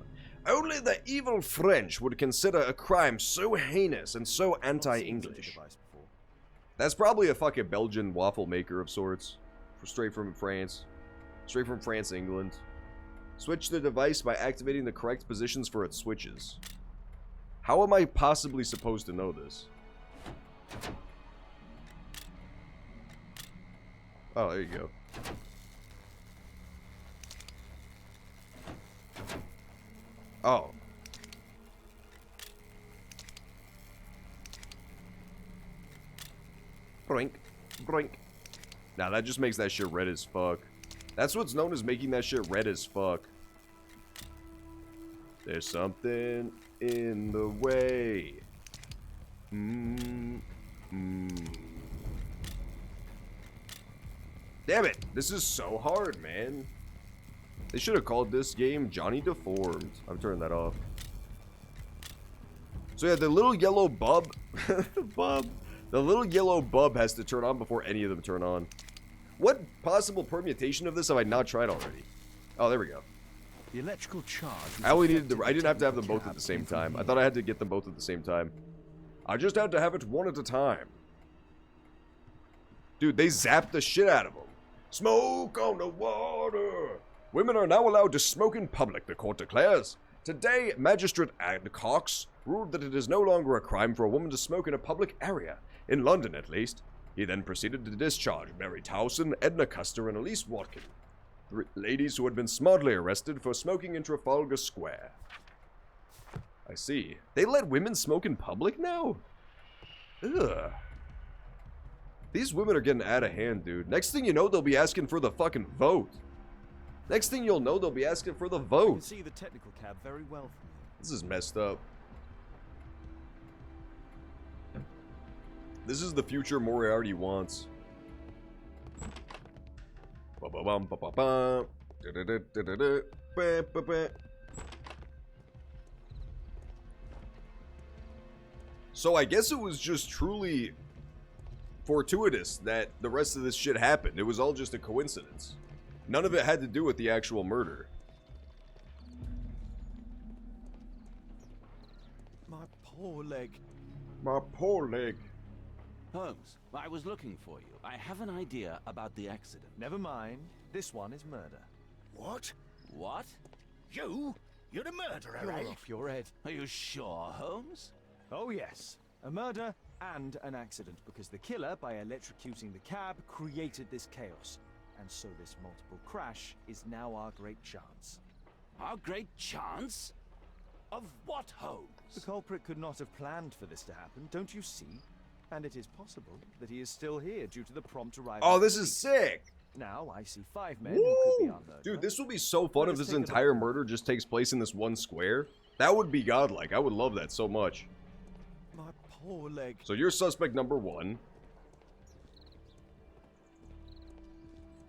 Only the evil French would consider a crime so heinous and so anti-English. That's probably a fucking Belgian waffle maker of sorts. Straight from France. Straight from France, England. Switch the device by activating the correct positions for its switches. How am I possibly supposed to know this? Oh, there you go. Oh. Broink. Broink. Nah, that just makes that shit red as fuck. That's what's known as making that shit red as fuck. There's something in the way. Damn it! This is so hard, man. They should have called this game Johnny Deformed. I'm turning that off. So yeah, the little yellow bub... The little yellow bub has to turn on before any of them turn on. What possible permutation of this have I not tried already? Oh, there we go. The electrical charge. I only needed I didn't have to have them both at the same time. I thought I had to get them both at the same time. I just had to have it one at a time. Dude, they zapped the shit out of them. Smoke on the water. Women are now allowed to smoke in public, the court declares. Today, Magistrate Cox ruled that it is no longer a crime for a woman to smoke in a public area. In London, at least. He then proceeded to discharge Mary Towson, Edna Custer, and Elise Watkin, 3 ladies who had been smartly arrested for smoking in Trafalgar Square. I see. They let women smoke in public now? Ugh. These women are getting out of hand, dude. Next thing you know, they'll be asking for the fucking vote. Next thing you'll know, they'll be asking for the vote. I can see the technical cab very well from here. This is messed up. This is the future Moriarty wants. So I guess it was just truly fortuitous that the rest of this shit happened. It was all just a coincidence. None of it had to do with the actual murder. My poor leg. My poor leg. Holmes, I was looking for you. I have an idea about the accident. Never mind. This one is murder. What? What? You? You're the murderer, You're eh? off your head. Are you sure, Holmes? Oh yes. A murder and an accident, because the killer, by electrocuting the cab, created this chaos. And so this multiple crash is now our great chance. Our great chance? Of what, Holmes? The culprit could not have planned for this to happen, don't you see? And it is possible that he is still here due to the prompt arrival. Oh, this is sick! Now I see 5 men who could be our murderer. Dude, this will be so fun if this entire murder just takes place in this one square. That would be godlike. I would love that so much. My poor leg. So you're suspect number 1.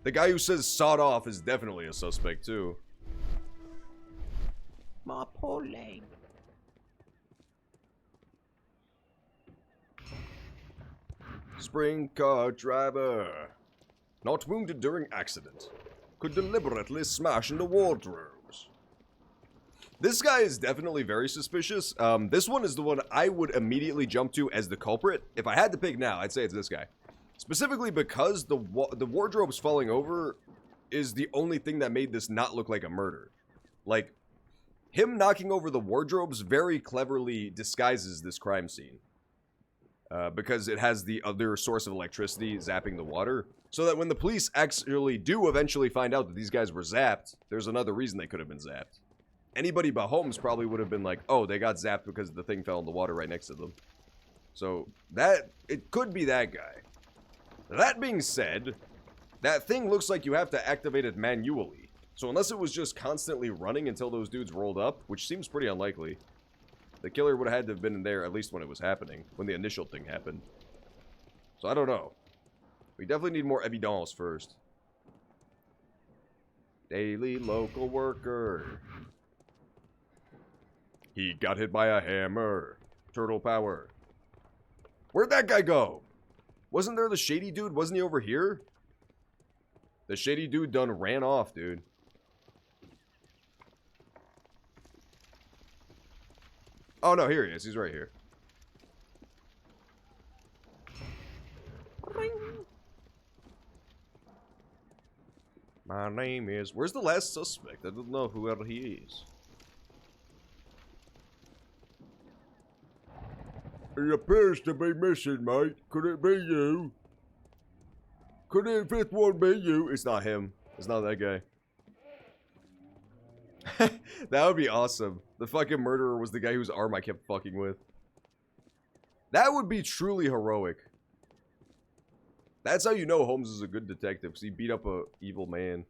The guy who says sawed off is definitely a suspect too. My poor leg. Spring car driver. Not wounded during accident. Could deliberately smash into wardrobes. This guy is definitely very suspicious. This one is the one I would immediately jump to as the culprit. If I had to pick now, I'd say it's this guy. Specifically because the wardrobes falling over is the only thing that made this not look like a murder. Like, him knocking over the wardrobes very cleverly disguises this crime scene. Because it has the other source of electricity zapping the water. So that when the police actually do eventually find out that these guys were zapped, there's another reason they could have been zapped. Anybody but Holmes probably would have been like, oh, they got zapped because the thing fell in the water right next to them. So, it could be that guy. That being said, that thing looks like you have to activate it manually. So unless it was just constantly running until those dudes rolled up, which seems pretty unlikely, the killer would have had to have been in there at least when it was happening, when the initial thing happened. So I don't know. We definitely need more evidence first. Daily local worker. He got hit by a hammer. Turtle power. Where'd that guy go? Wasn't there the shady dude? Wasn't he over here? The shady dude done ran off, dude. Oh no, here he is. He's right here. Ring. My name is... Where's the last suspect? I don't know whoever he is. He appears to be missing, mate. Could it be you? Could the fifth one be you? It's not him. It's not that guy. That would be awesome. The fucking murderer was the guy whose arm I kept fucking with. That would be truly heroic. That's how you know Holmes is a good detective, because he beat up a evil man.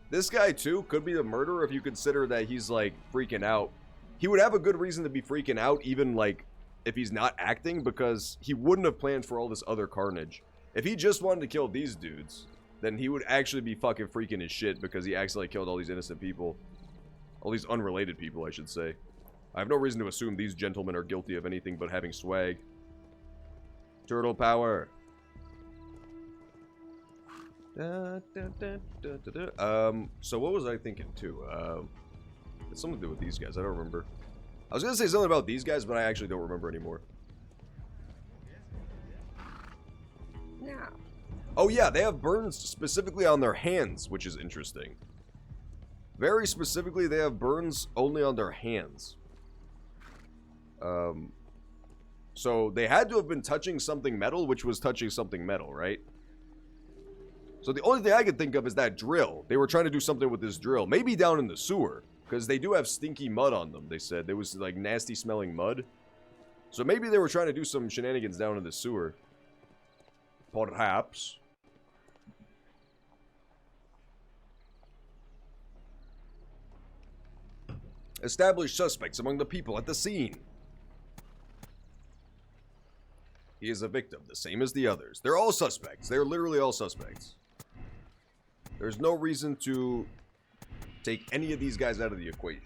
This guy, too, could be the murderer if you consider that he's, like, freaking out. He would have a good reason to be freaking out, even, like, if he's not acting, because he wouldn't have planned for all this other carnage. If he just wanted to kill these dudes, then he would actually be fucking freaking his shit, because he accidentally killed all these innocent people. All these unrelated people, I should say. I have no reason to assume these gentlemen are guilty of anything but having swag. Turtle power. So what was I thinking too? It's something to do with these guys. I don't remember. I was gonna say something about these guys, but I actually don't remember anymore. Yeah. Oh yeah, they have burns specifically on their hands, which is interesting. Very specifically, they have burns only on their hands. So they had to have been touching something metal, which was touching something metal, right? So the only thing I could think of is that drill. They were trying to do something with this drill. Maybe down in the sewer. Because they do have stinky mud on them, they said. There was, like, nasty smelling mud. So maybe they were trying to do some shenanigans down in the sewer. Perhaps. Established suspects among the people at the scene. He is a victim, the same as the others. They're all suspects. They're literally all suspects. There's no reason to take any of these guys out of the equation.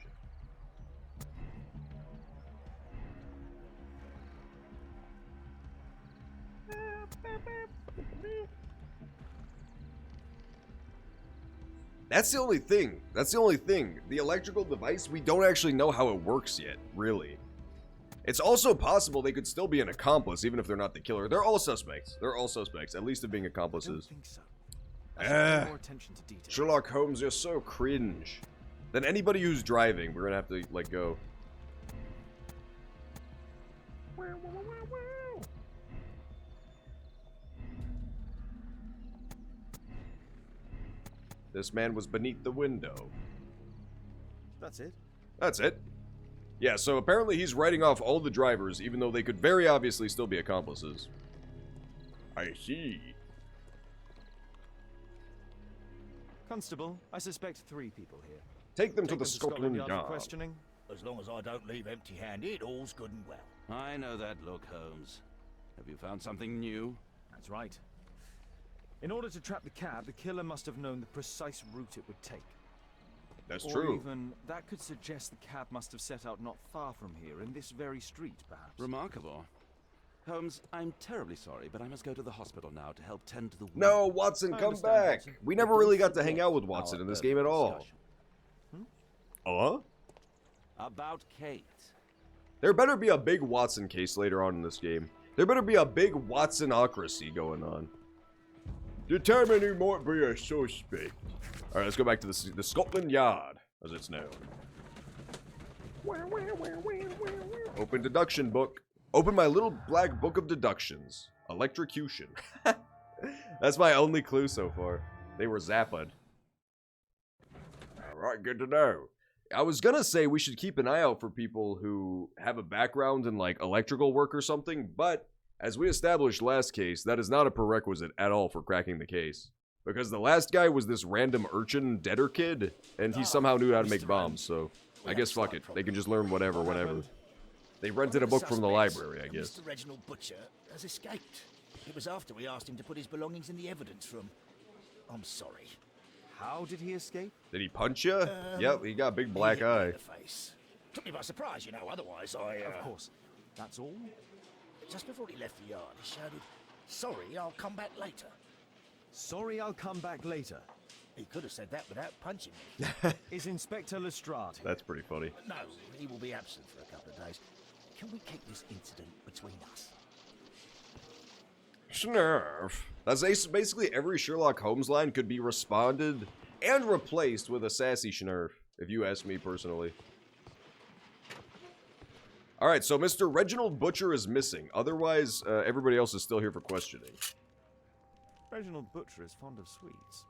That's the only thing. That's the only thing. The electrical device, we don't actually know how it works yet, really. It's also possible they could still be an accomplice, even if they're not the killer. They're all suspects. They're all suspects, at least of being accomplices. I don't think so. I should pay more attention to detail. Sherlock Holmes, you're so cringe. Then anybody who's driving, we're gonna have to let go. This man was beneath the window. That's it. That's it. Yeah, so apparently he's writing off all the drivers, even though they could very obviously still be accomplices. I see. Constable, I suspect 3 people here. Take them to the Scotland Yard Yard. for questioning. As long as I don't leave empty-handed, all's good and well. I know that look, Holmes. Have you found something new? That's right. In order to trap the cab, the killer must have known the precise route it would take. That's or true. Even that could suggest the cab must have set out not far from here, in this very street, perhaps. Remarkable. Holmes, I'm terribly sorry, but I must go to the hospital now to help tend to the wound. No, Watson, come back. Watson. We never really got to hang out with Watson in this game at all. About Kate. There better be a big Watson case later on in this game. There better be a big Watsonocracy going on. Determine who might be a suspect. Alright, let's go back to the Scotland Yard, as it's known. Open deduction book. Open my little black book of deductions. Electrocution. That's my only clue so far. They were zapped. Alright, good to know. I was gonna say we should keep an eye out for people who have a background in, like, electrical work or something, but as we established last case, that is not a prerequisite at all for cracking the case. Because the last guy was this random urchin deader kid, and he somehow knew how to make bombs, so I guess fuck it. They can just learn whatever, whenever. They rented a book from the library, I guess. Mr. Reginald Butcher has escaped. It was after we asked him to put his belongings in the evidence room. I'm sorry. How did he escape? Did he punch you? Yep, he got a big black eye. Face. Took me by surprise, you know, otherwise I... Of course. That's all? Just before he left the yard, he shouted, "Sorry, I'll come back later." Sorry, I'll come back later. He could have said that without punching me. Is Inspector Lestrade? That's pretty funny. No, he will be absent for a couple of days. Can we keep this incident between us? Snurf. That's basically every Sherlock Holmes line could be responded and replaced with a sassy Schnurf, if you ask me personally. Alright, so Mr. Reginald Butcher is missing. Otherwise, everybody else is still here for questioning. Reginald Butcher is fond of sweets.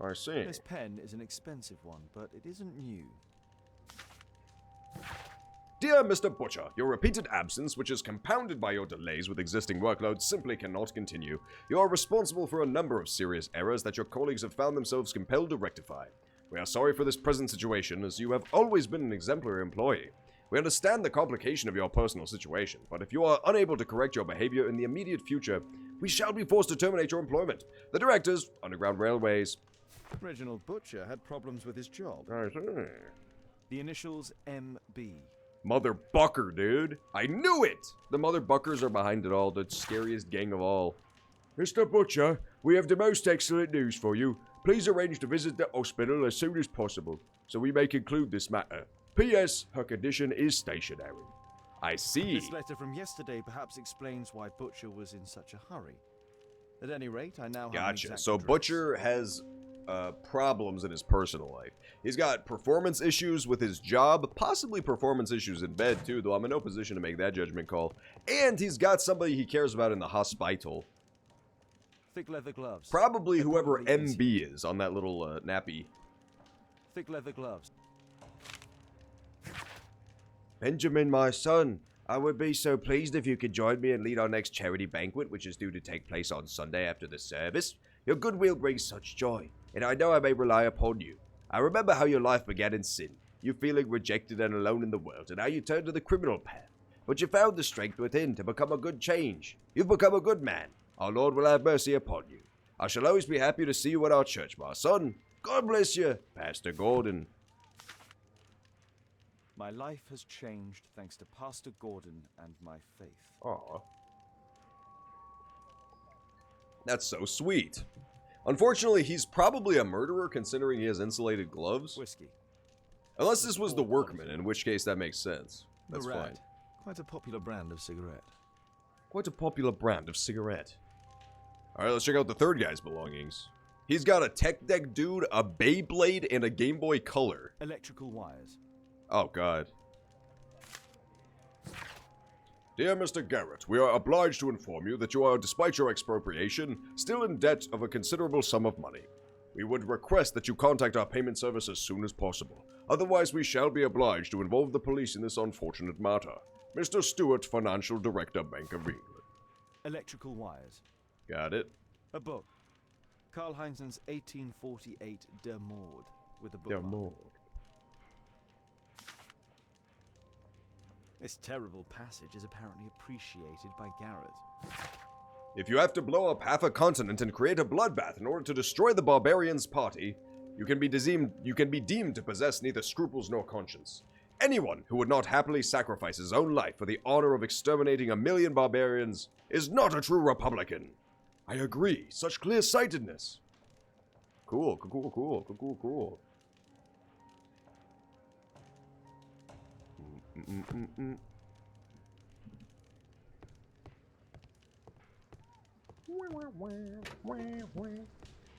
I see. This pen is an expensive one, but it isn't new. Dear Mr. Butcher, your repeated absence, which is compounded by your delays with existing workload, simply cannot continue. You are responsible for a number of serious errors that your colleagues have found themselves compelled to rectify. We are sorry for this present situation, as you have always been an exemplary employee. We understand the complication of your personal situation, but if you are unable to correct your behavior in the immediate future, we shall be forced to terminate your employment. The directors, Underground Railways. Reginald Butcher had problems with his job. I see. The initials MB. Mother Bucker, dude. I knew it! The Mother Buckers are behind it all, the scariest gang of all. Mr. Butcher, we have the most excellent news for you. Please arrange to visit the hospital as soon as possible, so we may conclude this matter. P.S. Her condition is stationary. I see. This letter from yesterday perhaps explains why Butcher was in such a hurry. At any rate, I now have an Gotcha. exact So address. Butcher has problems in his personal life. He's got performance issues with his job, possibly performance issues in bed too, though I'm in no position to make that judgment call. And he's got somebody he cares about in the hospital. Thick leather gloves. Probably whoever MB is on that little nappy. Thick leather gloves. Benjamin, my son, I would be so pleased if you could join me and lead our next charity banquet, which is due to take place on Sunday after the service. Your goodwill brings such joy, and I know I may rely upon you. I remember how your life began in sin, you feeling rejected and alone in the world, and how you turned to the criminal path. But you found the strength within to become a good change. You've become a good man. Our Lord will have mercy upon you. I shall always be happy to see you at our church, my son. God bless you, Pastor Gordon. My life has changed thanks to Pastor Gordon and my faith. Aw. That's so sweet. Unfortunately, he's probably a murderer considering he has insulated gloves. Whiskey. Unless this was the workman, in which case that makes sense. That's The fine. Rat. Quite a popular brand of cigarette. Quite a popular brand of cigarette. Alright, let's check out the third guy's belongings. He's got a Tech Deck Dude, a Beyblade, and a Game Boy Color. Electrical wires. Oh, God. Dear Mr. Garrett, we are obliged to inform you that you are, despite your expropriation, still in debt of a considerable sum of money. We would request that you contact our payment service as soon as possible. Otherwise, we shall be obliged to involve the police in this unfortunate matter. Mr. Stewart, Financial Director, Bank of England. Electrical wires. Got it. A book. Karl Heinzen's 1848 Der Mord, with a bookmark. Der Mord. This terrible passage is apparently appreciated by Garrett. If you have to blow up half a continent and create a bloodbath in order to destroy the barbarians' party, you can be deemed to possess neither scruples nor conscience. Anyone who would not happily sacrifice his own life for the honor of exterminating 1 million barbarians is not a true Republican. I agree. Such clear-sightedness. Cool.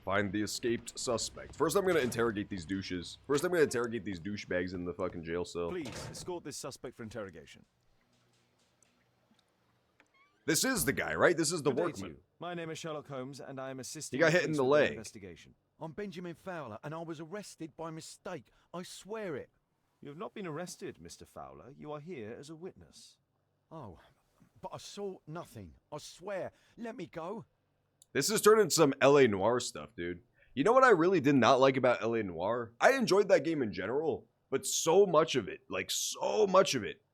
Find the escaped suspect. First, I'm gonna interrogate these douches. First, I'm gonna interrogate these douchebags in the fucking jail cell. Please, escort this suspect for interrogation. This is the guy, right? This is the Good day to workman. you. My name is Sherlock Holmes, and I am assisting He got the hit in police the with their leg. investigation. I'm Benjamin Fowler, and I was arrested by mistake. I swear it. You have not been arrested, Mr. Fowler. You are here as a witness. Oh, but I saw nothing. I swear. Let me go. This has turned into some LA Noire stuff, dude. You know what I really did not like about LA Noire? I enjoyed that game in general, but so much of it,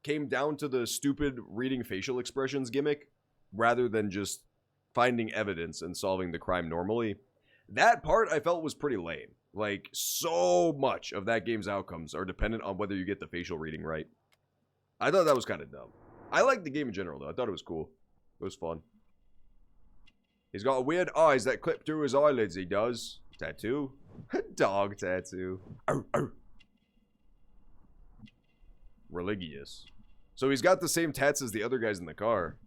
came down to the stupid reading facial expressions gimmick, rather than just finding evidence and solving the crime normally. That part I felt was pretty lame. Like, so much of that game's outcomes are dependent on whether you get the facial reading right. I thought that was kind of dumb. I liked the game in general, though. I thought it was cool. It was fun. He's got weird eyes that clip through his eyelids, he does. Tattoo? Dog tattoo. Arr, arr. Religious. So he's got the same tats as the other guys in the car.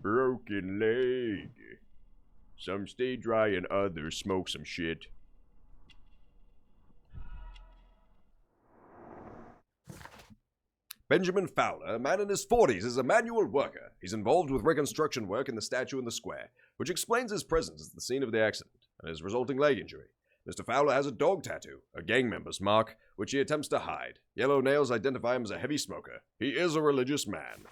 Broken leg. Some stay dry and others smoke some shit. Benjamin Fowler, a man in his 40s, is a manual worker. He's involved with reconstruction work in the statue in the square, which explains his presence at the scene of the accident and his resulting leg injury. Mr. Fowler has a dog tattoo, a gang member's mark, which he attempts to hide. Yellow nails identify him as a heavy smoker. He is a religious man.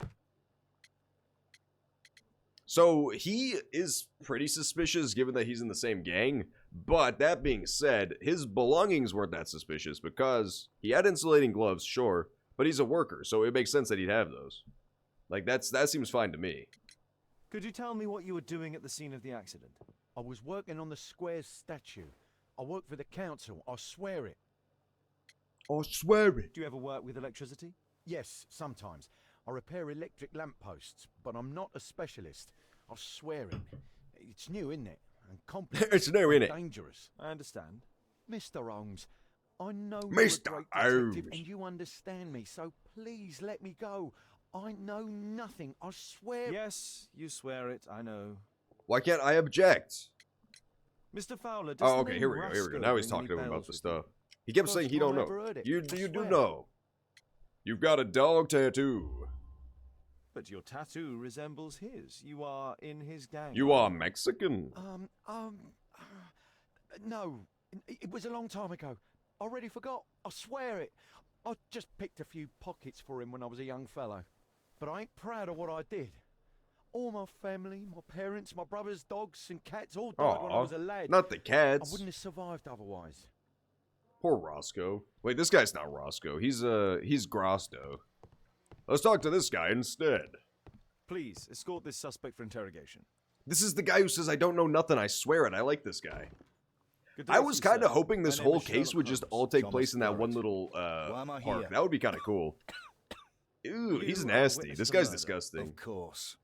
So he is pretty suspicious given that he's in the same gang, but that being said, his belongings weren't that suspicious because he had insulating gloves, sure, but he's a worker, so it makes sense that he'd have those. Like, that seems fine to me. Could you tell me what you were doing at the scene of the accident? I was working on the square's statue. I work for the council. I swear it. I swear it. Do you ever work with electricity? Yes, sometimes. I repair electric lampposts, but I'm not a specialist. I swear it. It's new, isn't it? And complex. It's new, innit? Dangerous. I understand. Mr. Holmes, I know Mr. you're a great detective Holmes. and you understand me, so please let me go. I know nothing. I swear. Yes, you swear it, I know. Why can't I object? Mr. Fowler, does Oh, the okay, name here we go. Roscoe Now he's ring talking any to him about bells the with stuff. you? He kept First saying he time don't I ever know. heard it. You I do swear. know. You've got a dog tattoo. But your tattoo resembles his. You are in his gang. You are Mexican. No. It was a long time ago. I already forgot. I swear it. I just picked a few pockets for him when I was a young fellow. But I ain't proud of what I did. All my family, my parents, my brothers, dogs and cats all died when I was a lad. Not the cats. I wouldn't have survived otherwise. Poor Roscoe. Wait, this guy's not Roscoe. He's Grosto. Let's talk to this guy instead. Please, escort this suspect for interrogation. This is the guy who says I don't know nothing, I swear it. I like this guy. Good day I to was you, kind of sir. hoping this My name whole is case Sherlock would just Holmes. all take Thomas place in that one Garrett. little Why am I park. here? That would be kind of cool. Ooh, he's You are a nasty. witness This to guy's murder. disgusting. Of course.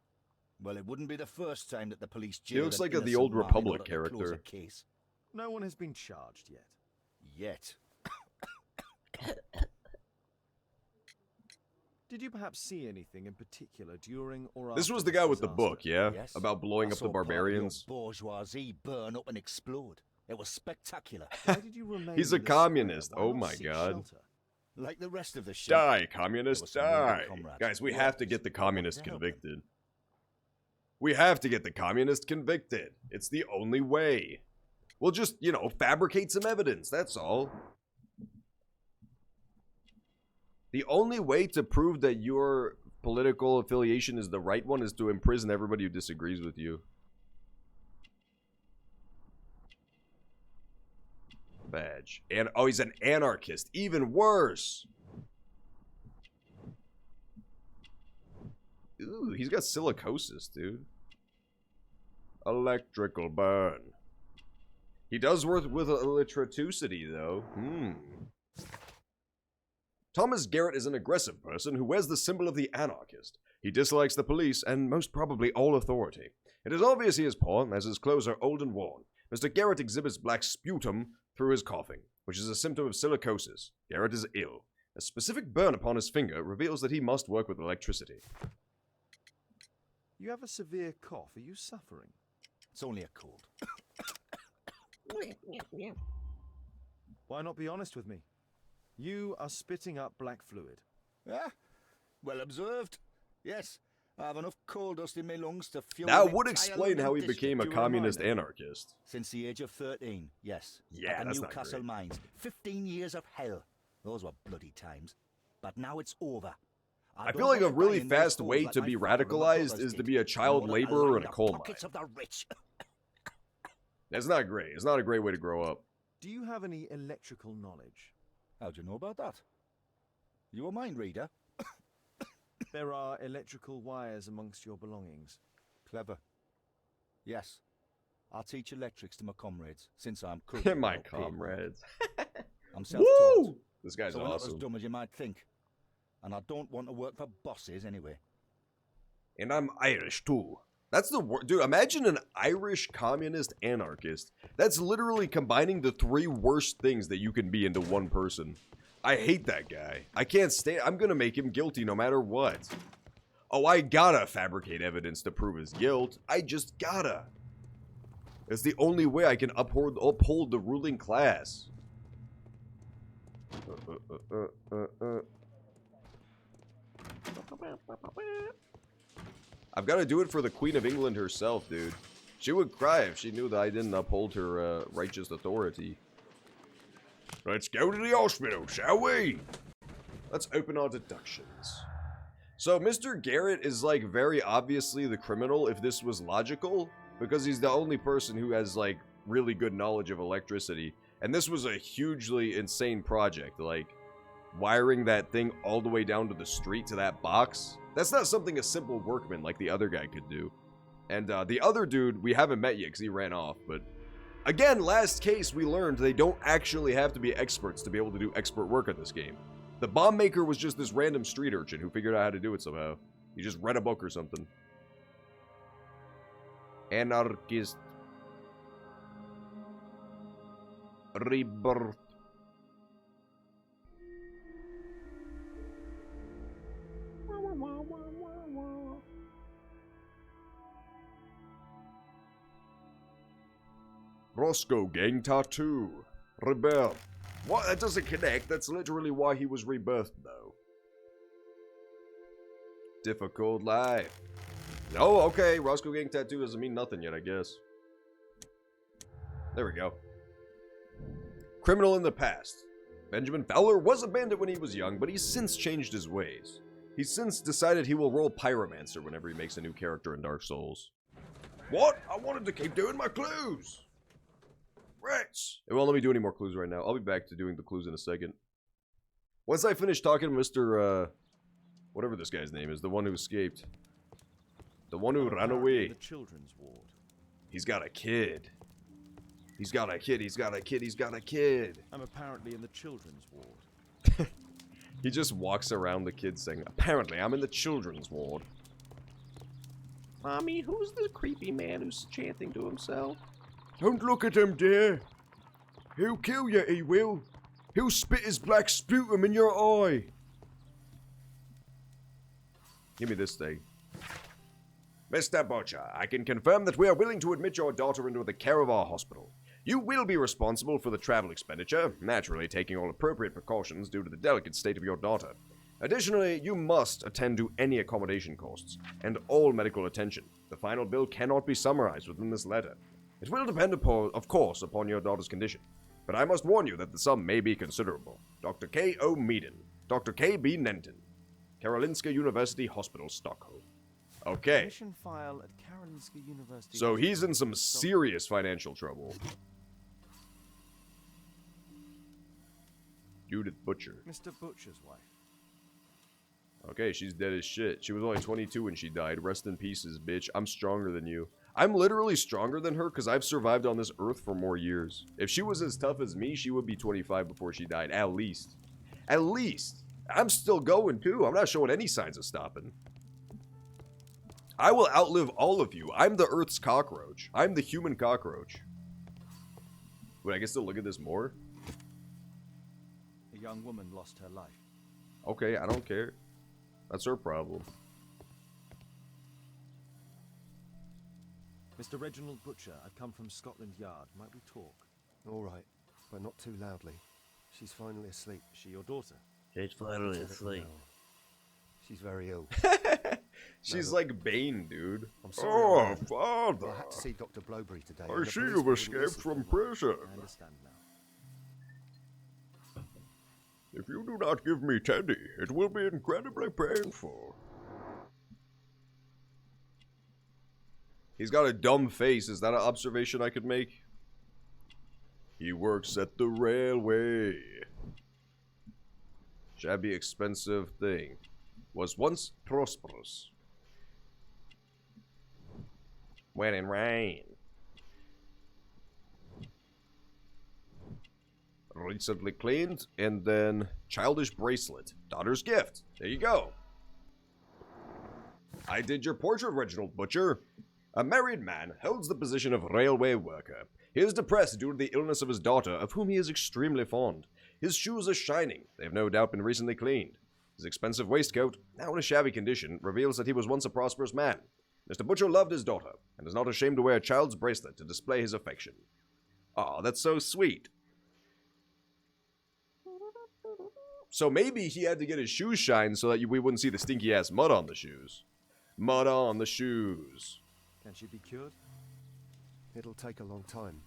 Well, it wouldn't be the first time that the police He jailed looks an like the innocent old man in Republic order to close character. a case. No one has been charged yet. Yet. Did you perhaps see anything in particular during or This after was the guy with the disaster? book, yeah? Yes. About blowing I up saw the part of your barbarians. bourgeoisie burn up and explode. It was spectacular. Why did you remain He's in a the square? communist. Why Oh not my seek God. shelter? Like the rest of the ship. Die, There communist, were some wounded die. comrades. Guys, we Who have to else? get the I wanted communist to help convicted. We have to get the communist convicted. It's the only way. We'll just, you know, fabricate some evidence, that's all. The only way to prove that your political affiliation is the right one is to imprison everybody who disagrees with you. Badge. And oh, he's an anarchist. Even worse. Ooh, he's got silicosis, dude. Electrical burn. He does work with electricity, though. Thomas Garrett is an aggressive person who wears the symbol of the anarchist. He dislikes the police and most probably all authority. It is obvious he is poor, as his clothes are old and worn. Mr. Garrett exhibits black sputum through his coughing, which is a symptom of silicosis. Garrett is ill. A specific burn upon his finger reveals that he must work with electricity. You have a severe cough. Are you suffering? It's only a cold. Why not be honest with me? You are spitting up black fluid. Ah, well observed. Yes, I have enough coal dust in my lungs to fuel That an would entire explain how he London became a district. communist anarchist. Since the age of 13, yes. Yeah, at the that's not Newcastle great. mines. 15 years of hell. Those were bloody times. But now it's over. I don't feel like a wanna really die in those fast holes way like to my be father and my radicalized brothers is to did. be a child In order to laborer line in a the coal mine. pockets of the rich. That's not great. It's not a great way to grow up. Do you have any electrical knowledge? How do you know about that? You a mind reader? There are electrical wires amongst your belongings. Clever. Yes. I'll teach electrics to my comrades, since I'm currently My well paid. comrades. I'm self-taught. Woo! This guy's so I'm not awesome. as dumb as you might think. And I don't want to work for bosses anyway. And I'm Irish too. That's the word. Dude, imagine an Irish communist anarchist. That's literally combining the three worst things that you can be into one person. I hate that guy. I can't stand. I'm gonna make him guilty no matter what. Oh, I gotta fabricate evidence to prove his guilt. I just gotta. It's the only way I can uphold the ruling class. I've got to do it for the Queen of England herself, dude. She would cry if she knew that I didn't uphold her righteous authority. Let's go to the hospital, shall we? Let's open our deductions. So Mr. Garrett is like very obviously the criminal if this was logical, because he's the only person who has like really good knowledge of electricity. And this was a hugely insane project, like wiring that thing all the way down to the street to that box. That's not something a simple workman like the other guy could do. And the other dude, we haven't met yet because he ran off, but again, last case we learned they don't actually have to be experts to be able to do expert work on this game. The bomb maker was just this random street urchin who figured out how to do it somehow. He just read a book or something. Anarchist. Rebirth. Roscoe gang tattoo. Rebirth. What? That doesn't connect. That's literally why he was rebirthed, though. Difficult life. Oh, okay. Roscoe gang tattoo doesn't mean nothing yet, I guess. There we go. Criminal in the past. Benjamin Fowler was a bandit when he was young, but he's since changed his ways. He's since decided he will roll Pyromancer whenever he makes a new character in Dark Souls. What? I wanted to keep doing my clues! Rats! It won't let me do any more clues right now. I'll be back to doing the clues in a second. Once I finish talking to Mr. whatever this guy's name is, the one who escaped. The one who ran away. The children's ward. He's got a kid. He's got a kid, he's got a kid, he's got a kid. I'm apparently in the children's ward. He just walks around the kid saying, apparently I'm in the children's ward. Mommy, who's the creepy man who's chanting to himself? Don't look at him, dear. He'll kill you, he will. He'll spit his black sputum in your eye. Give me this thing. Mr. Butcher, I can confirm that we are willing to admit your daughter into the care of our hospital. You will be responsible for the travel expenditure, naturally taking all appropriate precautions due to the delicate state of your daughter. Additionally, you must attend to any accommodation costs and all medical attention. The final bill cannot be summarized within this letter. It will depend, of course, upon your daughter's condition, but I must warn you that the sum may be considerable. Dr. K. O. Meaden, Dr. K. B. Nenton, Karolinska University Hospital, Stockholm. Okay. Mission file at Karolinska University. So he's in some serious financial trouble. Judith Butcher. Mr. Butcher's wife. Okay, she's dead as shit. She was only 22 when she died. Rest in pieces, bitch. I'm stronger than you. I'm literally stronger than her because I've survived on this earth for more years. If she was as tough as me, she would be 25 before she died, at least. At least. I'm still going, too. I'm not showing any signs of stopping. I will outlive all of you. I'm the Earth's cockroach. I'm the human cockroach. Wait, I can still look at this more? A young woman lost her life. Okay, I don't care. That's her problem. Mr. Reginald Butcher, I come from Scotland Yard. Might we talk? All right, but not too loudly. She's finally asleep. Is she your daughter? She's finally asleep. She's very ill. She's like Bane, dude. I'm sorry. Oh, father. I had to see Dr. Blowberry today. I see you've escaped from prison. I understand now. If you do not give me Teddy, it will be incredibly painful. He's got a dumb face. Is that an observation I could make? He works at the railway. Shabby, expensive thing. Was once prosperous. When in rain. Recently cleaned, and then childish bracelet. Daughter's gift. There you go. I did your portrait, Reginald Butcher. A married man holds the position of railway worker. He is depressed due to the illness of his daughter, of whom he is extremely fond. His shoes are shining. They have no doubt been recently cleaned. His expensive waistcoat, now in a shabby condition, reveals that he was once a prosperous man. Mr. Butcher loved his daughter, and is not ashamed to wear a child's bracelet to display his affection. Aw, that's so sweet. So maybe he had to get his shoes shined so that we wouldn't see the stinky-ass mud on the shoes. Mud on the shoes. Can she be cured? It'll take a long time,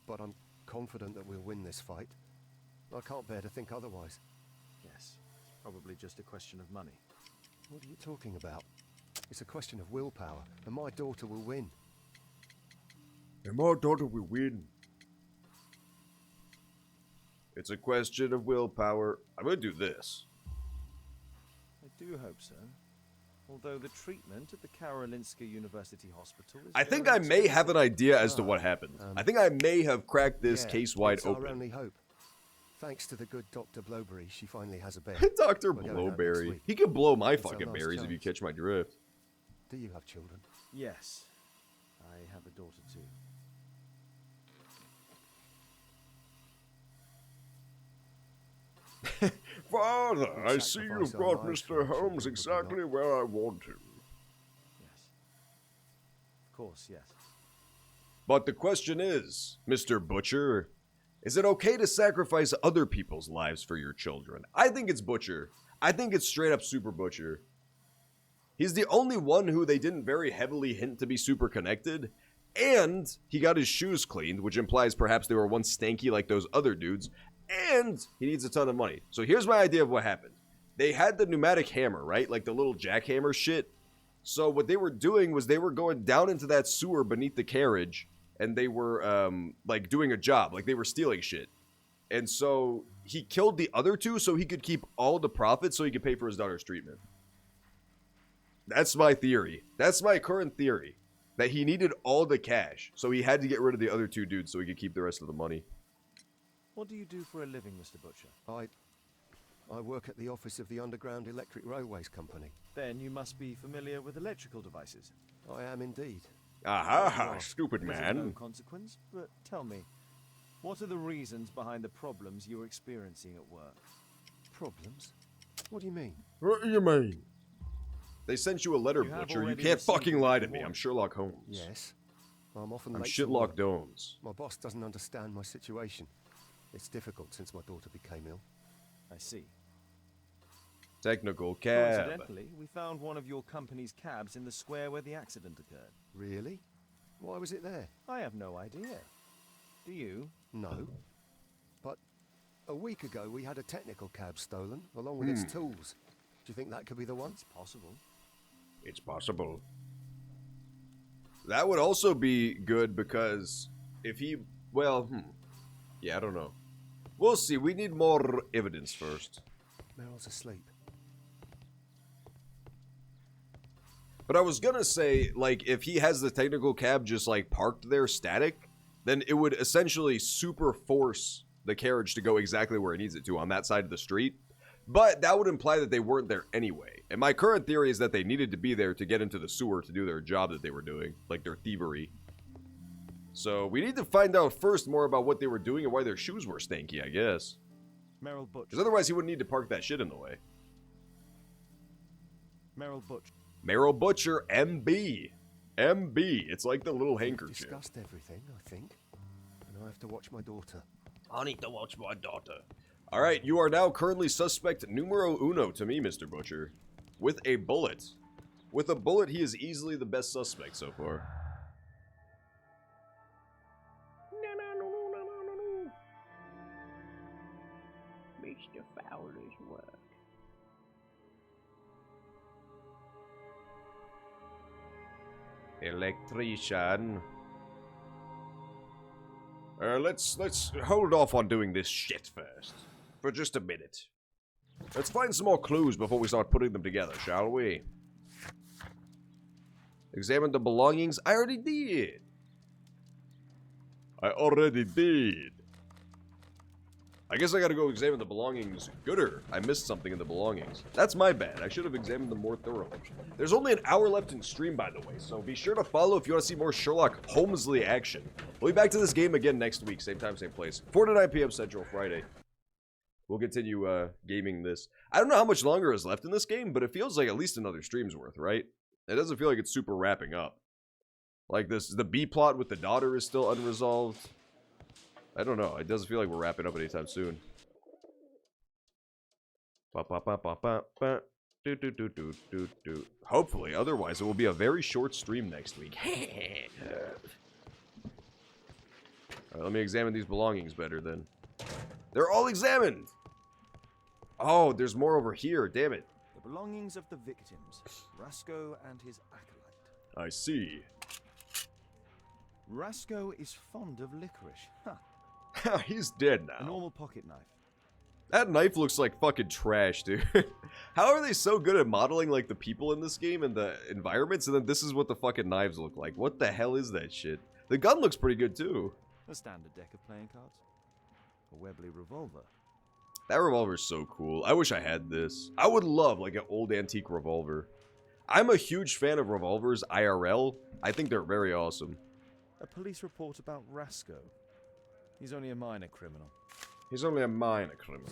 but I'm confident that we'll win this fight. I can't bear to think otherwise. Yes, it's probably just a question of money. What are you talking about? It's a question of willpower, and my daughter will win. And my daughter will win. It's a question of willpower. I'm gonna do this. I do hope so. Although the treatment at the Karolinska University Hospital is I think I may have an idea as to what happened. I think I may have cracked this case wide it's open. our only hope. Thanks to the good Dr. Blowberry, she finally has a bed. Dr. We're going out next Blowberry. week. He could blow my It's our fucking last berries if you chance. catch my drift. Do you have children? Yes. I have a daughter too. Father, I see sacrifice you've our brought lives Mr. for our Holmes children, would we exactly where I want him. Yes. Of course, yes. But the question is, Mr. Butcher, is it okay to sacrifice other people's lives for your children? I think it's Butcher. I think it's straight up Super Butcher. He's the only one who they didn't very heavily hint to be super connected, and he got his shoes cleaned, which implies perhaps they were once stanky like those other dudes, and he needs a ton of money. So here's my idea of what happened. They had the pneumatic hammer, right? Like the little jackhammer shit. So what they were doing was they were going down into that sewer beneath the carriage, and they were, like, doing a job. Like, they were stealing shit. And so he killed the other two so he could keep all the profits so he could pay for his daughter's treatment. That's my theory. That's my current theory. That he needed all the cash, so he had to get rid of the other two dudes so he could keep the rest of the money. What do you do for a living, Mr. Butcher? I work at the office of the Underground Electric Railways Company. Then you must be familiar with electrical devices. I am indeed. Aha, stupid It is of man. no consequence, but tell me, what are the reasons behind the problems you're experiencing at work? Problems? What do you mean? What do you mean? They sent you a letter, You have Butcher. You already can't received fucking it lie this to me. I'm morning. Sherlock Holmes. Yes. I'm often I'm late to Shitlock work. Dones. My boss doesn't understand my situation. It's difficult since my daughter became ill. I see. Technical cab. Coincidentally, we found one of your company's cabs in the square where the accident occurred. Really? Why was it there? I have no idea. Do you? No. But a week ago we had a technical cab stolen, along with its tools. Do you think that could be the one? It's possible. It's possible. That would also be good because if he... Well, yeah, I don't know. We'll see. We need more evidence first. Meryl's asleep. But I was gonna say, like, if he has the technical cab just, like, parked there static, then it would essentially super force the carriage to go exactly where it needs it to, on that side of the street. But that would imply that they weren't there anyway. And my current theory is that they needed to be there to get into the sewer to do their job that they were doing, like their thievery. So we need to find out first more about what they were doing and why their shoes were stanky, I guess. Merrill Butcher. Because otherwise he wouldn't need to park that shit in the way. Merrill Butcher. Merrill Butcher, MB. MB. It's like the little handkerchief. We've discussed everything, I think. And I have to watch my daughter. I need to watch my daughter. Alright, you are now currently suspect numero uno to me, Mr. Butcher. With a bullet. With a bullet, he is easily the best suspect so far. Mr. Fowler's work. Electrician. Let's hold off on doing this shit first. For just a minute. Let's find some more clues before we start putting them together, shall we? Examine the belongings. I already did. I guess I gotta go examine the belongings gooder. I missed something in the belongings. That's my bad. I should have examined them more thoroughly. There's only an hour left in stream, by the way, so be sure to follow if you want to see more Sherlock Holmesley action. We'll be back to this game again next week. Same time, same place. 4 to 9 p.m. Central, Friday. We'll continue gaming this. I don't know how much longer is left in this game, but it feels like at least another stream's worth, right? It doesn't feel like it's super wrapping up. Like this, the B plot with the daughter is still unresolved. I don't know. It doesn't feel like we're wrapping up anytime soon. Hopefully, otherwise it will be a very short stream next week. Alright, let me examine these belongings better then. They're all examined! Oh, there's more over here, damn it. The belongings of the victims, Rasco and his acolyte. I see. Rasco is fond of licorice. Huh. He's dead now. A normal pocket knife. That knife looks like fucking trash, dude. How are they so good at modeling, like, the people in this game and the environments, and then this is what the fucking knives look like? What the hell is that shit? The gun looks pretty good, too. A standard deck of playing cards. A Webley revolver. That revolver's so cool. I wish I had this. I would love, like, an old antique revolver. I'm a huge fan of revolvers, IRL. I think they're very awesome. A police report about Rasco. He's only a minor criminal. He's only a minor criminal.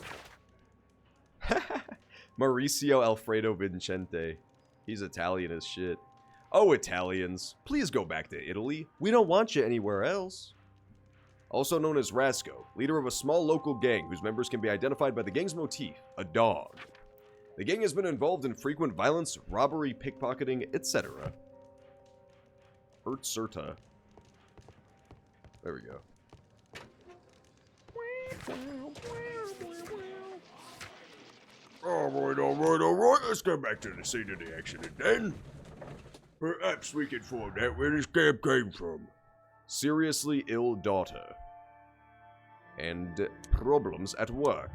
Mauricio Alfredo Vincente. He's Italian as shit. Oh, Italians. Please go back to Italy. We don't want you anywhere else. Also known as Rasco, leader of a small local gang whose members can be identified by the gang's motif, a dog. The gang has been involved in frequent violence, robbery, pickpocketing, etc. Ertserta. There we go. Alright, let's go back to the scene of the accident then. Perhaps we can find out where this cab came from. Seriously ill daughter. And problems at work.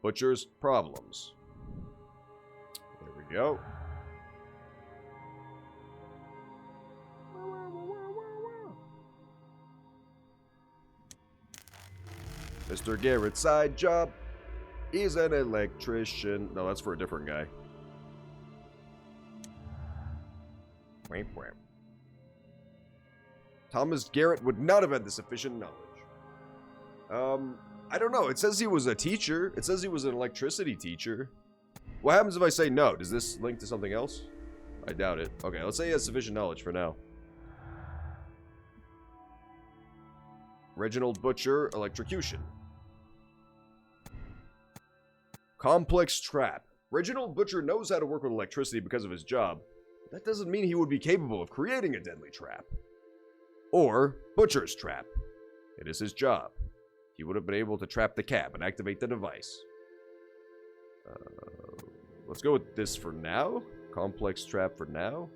Butcher's problems. There we go. Mr. Garrett's side job is an electrician. No, that's for a different guy. Thomas Garrett would not have had the sufficient knowledge. I don't know. It says he was a teacher. It says he was an electricity teacher. What happens if I say no? Does this link to something else? I doubt it. Okay, let's say he has sufficient knowledge for now. Reginald Butcher, electrocution. Complex trap. Reginald Butcher knows how to work with electricity because of his job. But that doesn't mean he would be capable of creating a deadly trap. Or Butcher's trap. It is his job. He would have been able to trap the cab and activate the device. Let's go with this for now. Complex trap for now.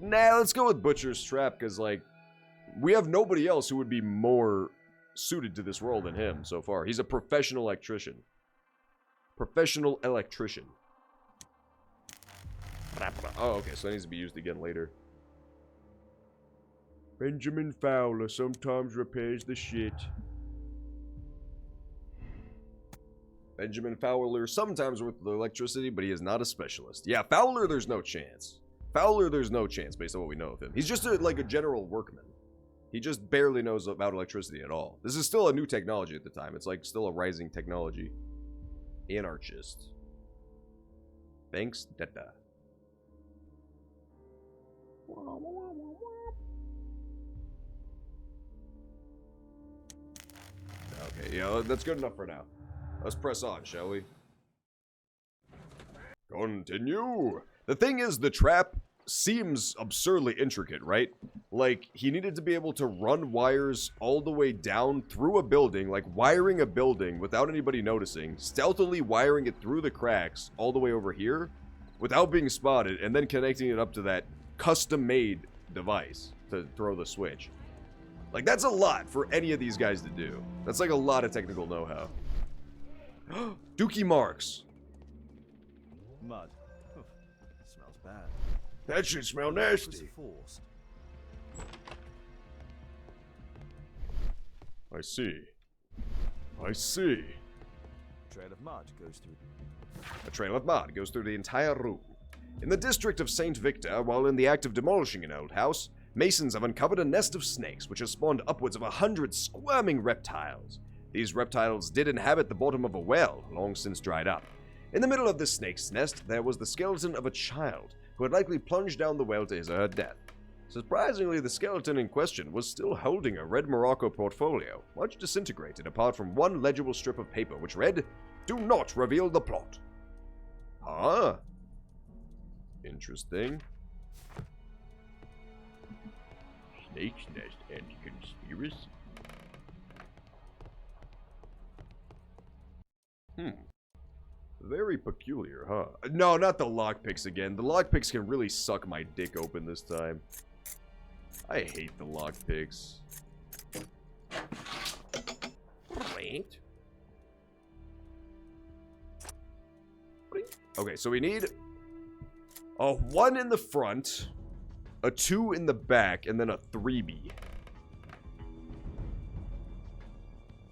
Nah, let's go with Butcher's trap, because, like, we have nobody else who would be more suited to this role than him so far. He's a professional electrician. Professional electrician. Oh, okay, so that needs to be used again later. Benjamin Fowler sometimes repairs the shit. Benjamin Fowler sometimes works with electricity, but he is not a specialist. Yeah, Fowler, there's no chance. Fowler, there's no chance based on what we know of him. He's just like a general workman. He just barely knows about electricity at all. This is still a new technology at the time. It's like still a rising technology. Anarchist. Thanks, Dada. Okay, yeah, that's good enough for now. Let's press on, shall we? Continue! The thing is, the trap seems absurdly intricate, right? Like, he needed to be able to run wires all the way down through a building, like wiring a building without anybody noticing, stealthily wiring it through the cracks all the way over here without being spotted, and then connecting it up to that custom-made device to throw the switch. Like, that's a lot for any of these guys to do. That's like a lot of technical know-how. Dookie marks. Mud. Oof, smells bad. That should smell nasty. I see. I see. Trail of mud goes through. A trail of mud goes through the entire room. In the district of St. Victor, while in the act of demolishing an old house, masons have uncovered a nest of snakes which has spawned upwards of 100 squirming reptiles. These reptiles did inhabit the bottom of a well, long since dried up. In the middle of this snake's nest, there was the skeleton of a child, who had likely plunged down the well to his or her death. Surprisingly, the skeleton in question was still holding a red Morocco portfolio, much disintegrated apart from one legible strip of paper which read, "Do not reveal the plot." Huh? Interesting. Snake's nest and conspiracy. Very peculiar, huh? No, not the lockpicks again. The lockpicks can really suck my dick open this time. I hate the lockpicks. Wait. Okay, so we need a 1 in the front, a 2 in the back, and then a 3B.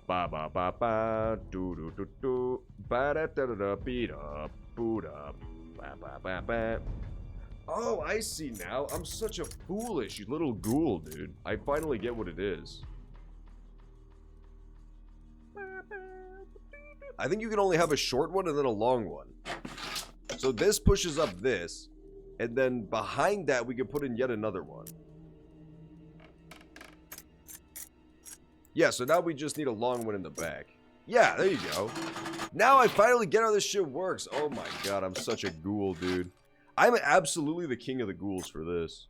Ba ba ba ba do do do do ba da da da da beat up boot up ba ba ba ba. Oh, I see now. I'm such a foolish little ghoul, dude. I finally get what it is. I think you can only have a short one and then a long one. So this pushes up this, and then behind that we can put in yet another one. Yeah, so now we just need a long one in the back. Yeah, there you go. Now I finally get how this shit works. Oh my god, I'm such a ghoul, dude. I'm absolutely the king of the ghouls for this.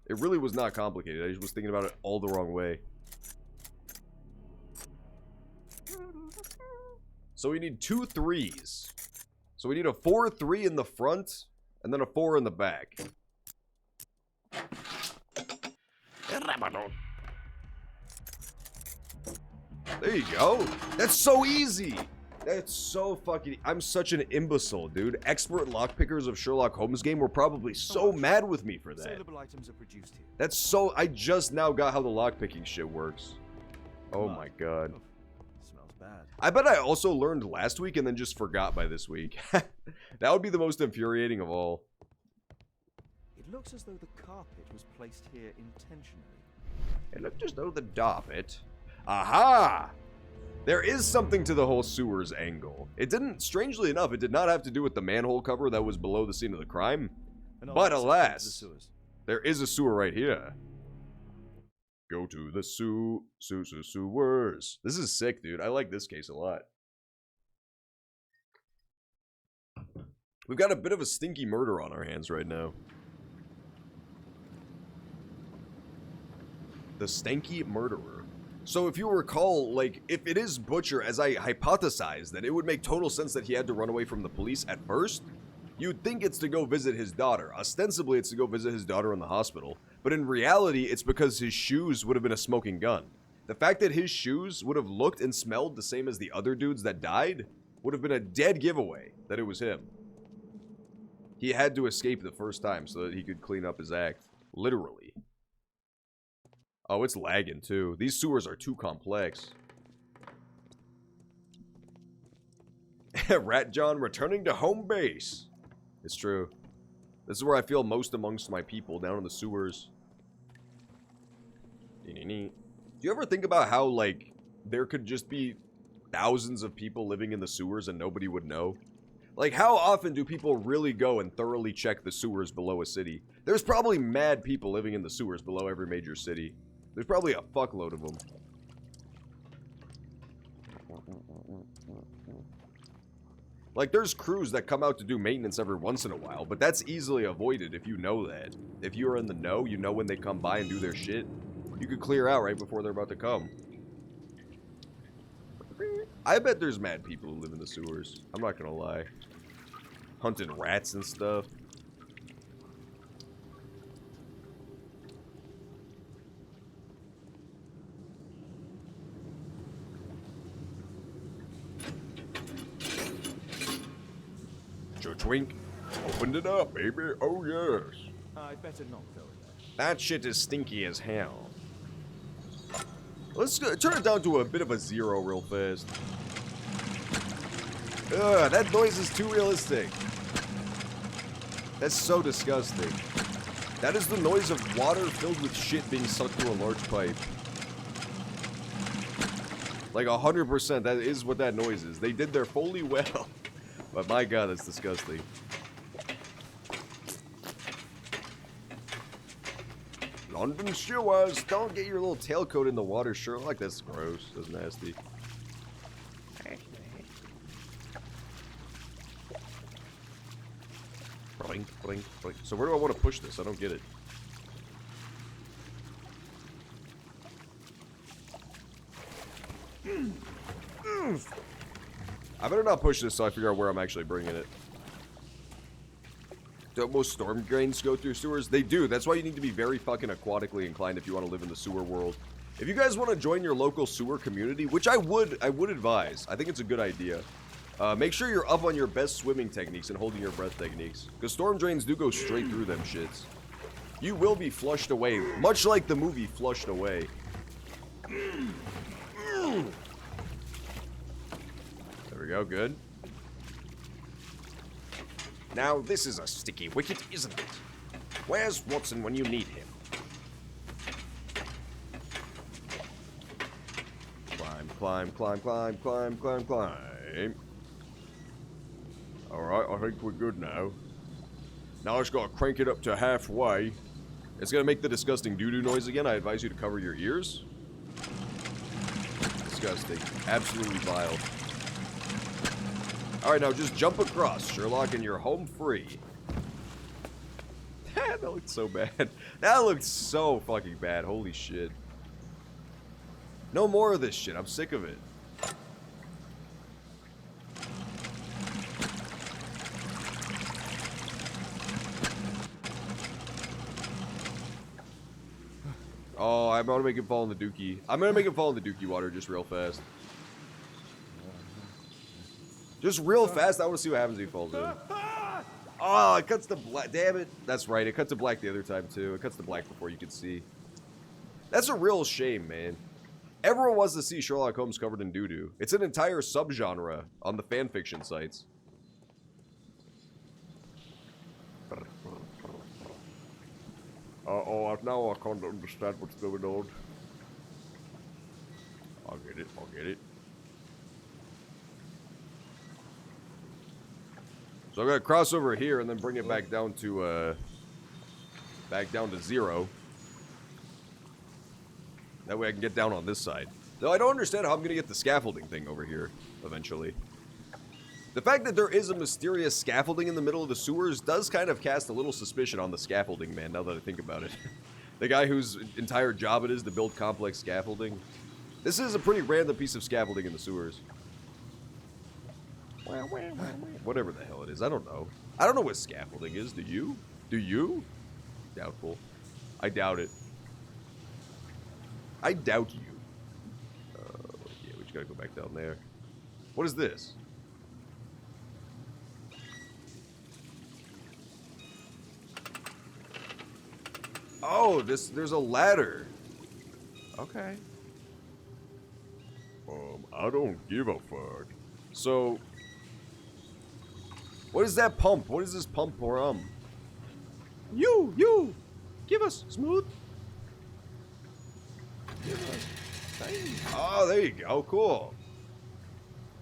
It really was not complicated. I just was thinking about it all the wrong way. So we need 2 3s. So we need a 4-3 in the front, and then a 4 in the back. There you go. That's so easy. That's so fucking... I'm such an imbecile, dude. Expert lockpickers of Sherlock Holmes game were probably so mad with me for that. Saleable items are produced here. That's so... I just now got how the lockpicking shit works. Oh my god. Smells bad. I bet I also learned last week and then just forgot by this week. That would be the most infuriating of all. It looks as though the carpet was placed here intentionally. It looked as though the carpet... Aha! There is something to the whole sewers angle. It didn't, strangely enough, it did not have to do with the manhole cover that was below the scene of the crime. But alas, there is a sewer right here. Go to the sewers. This is sick, dude. I like this case a lot. We've got a bit of a stinky murder on our hands right now. The Stanky Murderer. So if you recall, like, if it is Butcher, as I hypothesized, then it would make total sense that he had to run away from the police at first. You'd think it's to go visit his daughter. Ostensibly, it's to go visit his daughter in the hospital. But in reality, it's because his shoes would have been a smoking gun. The fact that his shoes would have looked and smelled the same as the other dudes that died would have been a dead giveaway that it was him. He had to escape the first time so that he could clean up his act. Literally. Oh, it's lagging too. These sewers are too complex. Rat John returning to home base. It's true. This is where I feel most amongst my people, down in the sewers. Do you ever think about how, like, there could just be thousands of people living in the sewers and nobody would know? Like, how often do people really go and thoroughly check the sewers below a city? There's probably mad people living in the sewers below every major city. There's probably a fuckload of them. Like, there's crews that come out to do maintenance every once in a while, but that's easily avoided if you know that. If you're in the know, you know when they come by and do their shit. You could clear out right before they're about to come. I bet there's mad people who live in the sewers. I'm not gonna lie. Hunting rats and stuff. Twink. Opened it up, baby. Oh, yes. I'd better not go in there. That shit is stinky as hell. Let's turn it down to a bit of a 0 real fast. Ugh, that noise is too realistic. That's so disgusting. That is the noise of water filled with shit being sucked through a large pipe. Like 100%, that is what that noise is. They did their Foley well. But my god, that's disgusting. London sewers, don't get your little tailcoat in the water, Sherlock. That's gross. That's nasty. Blink, blink, blink. So where do I want to push this? I don't get it. I better not push this so I figure out where I'm actually bringing it. Don't most storm drains go through sewers? They do. That's why you need to be very fucking aquatically inclined if you want to live in the sewer world. If you guys want to join your local sewer community, which I would advise. I think it's a good idea. Make sure you're up on your best swimming techniques and holding your breath techniques. Because storm drains do go straight through them shits. You will be flushed away, much like the movie Flushed Away. There we go, good. Now, this is a sticky wicket, isn't it? Where's Watson when you need him? Climb, climb, climb, climb, climb, climb, climb. Alright, I think we're good now. Now I just gotta crank it up to halfway. It's gonna make the disgusting doo-doo noise again. I advise you to cover your ears. Disgusting. Absolutely vile. Alright, now just jump across, Sherlock, and you're home free. That looked so bad. That looked so fucking bad. Holy shit. No more of this shit. I'm sick of it. Oh, I'm gonna make him fall in the dookie. I'm gonna make him fall in the dookie water just real fast. Just real fast, I want to see what happens if he falls in. Oh, it cuts to black. Damn it. That's right, it cut to black the other time, too. It cuts to black before you can see. That's a real shame, man. Everyone wants to see Sherlock Holmes covered in doo-doo. It's an entire subgenre on the fanfiction sites. Uh-oh, now I can't understand what's going on. I'll get it, I'll get it. So I'm gonna cross over here and then bring it back down to 0. That way I can get down on this side. Though I don't understand how I'm gonna get the scaffolding thing over here eventually. The fact that there is a mysterious scaffolding in the middle of the sewers does kind of cast a little suspicion on the scaffolding man, now that I think about it. The guy whose entire job it is to build complex scaffolding. This is a pretty random piece of scaffolding in the sewers. Whatever the hell it is, I don't know. I don't know what scaffolding is, do you? Do you? Doubtful. I doubt it. I doubt you. Yeah, we just gotta go back down there. What is this? Oh, there's a ladder. Okay. I don't give a fuck. So, what is that pump? What is this pump from? You! Give us smooth. Give us. Oh, there you go. Cool.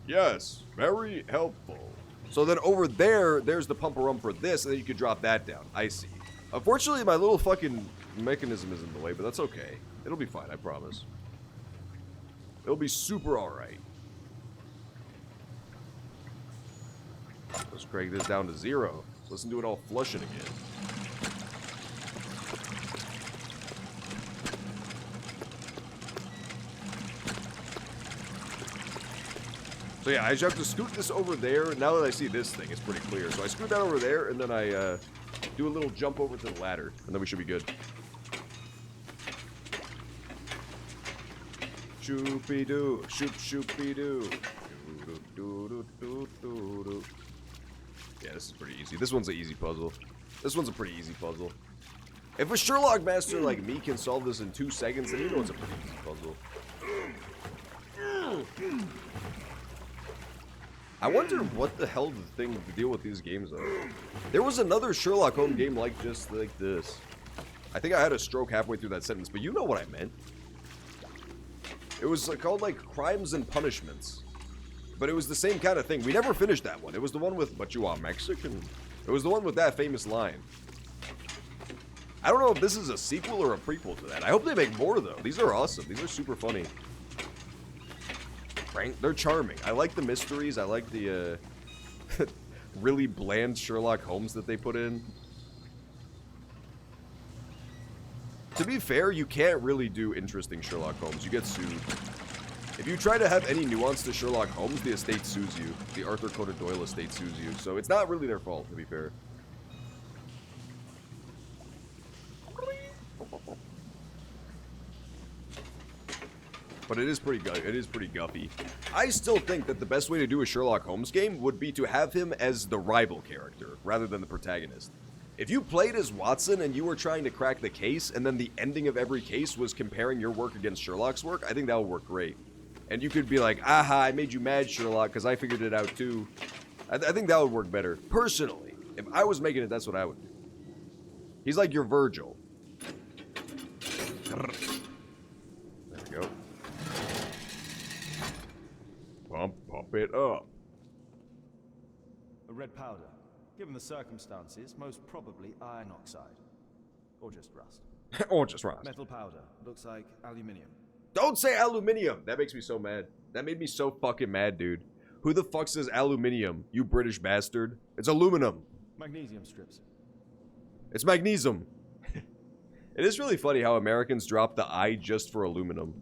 Yes, very helpful. So then over there, there's the pumper for this, and then you could drop that down. I see. Unfortunately, my little fucking mechanism is in the way, but that's okay. It'll be fine, I promise. It'll be super alright. Let's crank this down to 0. So let's do it all flushing again. So yeah, I just have to scoot this over there. Now that I see this thing, it's pretty clear. So I scoot that over there, and then I do a little jump over to the ladder, and then we should be good. Shoopy-doo, shoop-shoopy-doo. Do-do-do-do-do-do. Yeah, this is pretty easy. This one's an easy puzzle. This one's a pretty easy puzzle. If a Sherlock master like me can solve this in 2 seconds, then you know it's a pretty easy puzzle. I wonder what the hell the deal with these games are. There was another Sherlock Holmes game like just like this. I think I had a stroke halfway through that sentence, but you know what I meant. It was called like Crimes and Punishments. But it was the same kind of thing. We never finished that one. It was the one with, but you are Mexican. It was the one with that famous line. I don't know if this is a sequel or a prequel to that. I hope they make more though. These are awesome. These are super funny. Right? They're charming. I like the mysteries. I like the really bland Sherlock Holmes that they put in. To be fair, you can't really do interesting Sherlock Holmes. You get sued. If you try to have any nuance to Sherlock Holmes, the estate sues you. The Arthur Conan Doyle estate sues you. So it's not really their fault, to be fair. But it is pretty guffy. I still think that the best way to do a Sherlock Holmes game would be to have him as the rival character, rather than the protagonist. If you played as Watson and you were trying to crack the case, and then the ending of every case was comparing your work against Sherlock's work, I think that would work great. And you could be like, aha, I made you mad, Sherlock, because I figured it out too. I think that would work better. Personally, if I was making it, that's what I would do. He's like your Virgil. There we go. Pump it up. A red powder. Given the circumstances, most probably iron oxide. Or just rust. Or just rust. Metal powder. Looks like aluminium. Don't say aluminium! That makes me so mad. That made me so fucking mad, dude. Who the fuck says aluminium, you British bastard? It's aluminum. Magnesium strips. It's magnesium. It is really funny how Americans drop the I just for aluminum.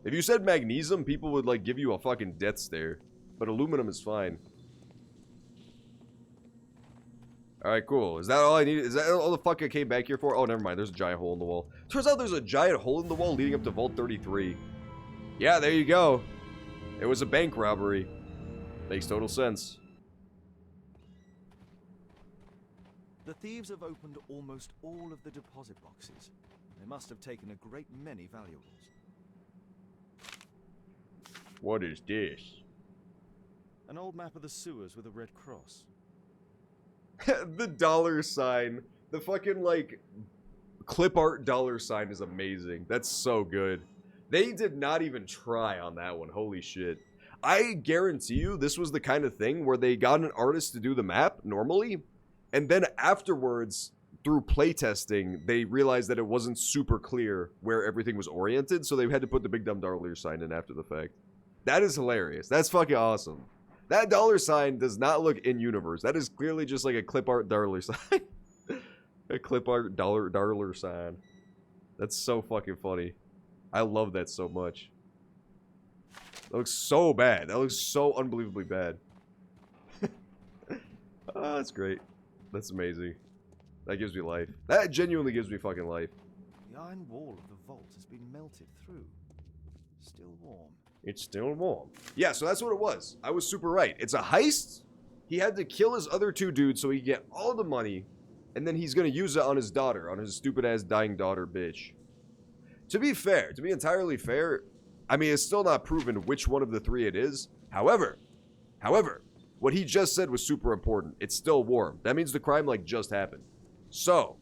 If you said magnesium, people would like give you a fucking death stare. But aluminum is fine. Alright, cool. Is that all I need? Is that all the fuck I came back here for? Oh, never mind. There's a giant hole in the wall. Turns out there's a giant hole in the wall leading up to Vault 33. Yeah, there you go. It was a bank robbery. Makes total sense. The thieves have opened almost all of the deposit boxes. They must have taken a great many valuables. What is this? An old map of the sewers with a red cross. The dollar sign. The fucking, like, clip art dollar sign is amazing. That's so good. They did not even try on that one. Holy shit. I guarantee you this was the kind of thing where they got an artist to do the map, normally, and then afterwards, through playtesting, they realized that it wasn't super clear where everything was oriented, so they had to put the big dumb dollar sign in after the fact. That is hilarious. That's fucking awesome. That dollar sign does not look in universe. That is clearly just like a clip art dollar sign. A clip art dollar sign. That's so fucking funny. I love that so much. That looks so bad. That looks so unbelievably bad. Oh, that's great. That's amazing. That gives me life. That genuinely gives me fucking life. The iron wall of the vault has been melted through. Still warm. It's still warm. Yeah, so that's what it was. I was super right. It's a heist. He had to kill his other two dudes so he could get all the money, and then he's gonna use it on his daughter, on his stupid-ass dying daughter, bitch. To be fair, to be entirely fair, I mean, it's still not proven which one of the three it is. However, what he just said was super important. It's still warm. That means the crime, like, just happened. So,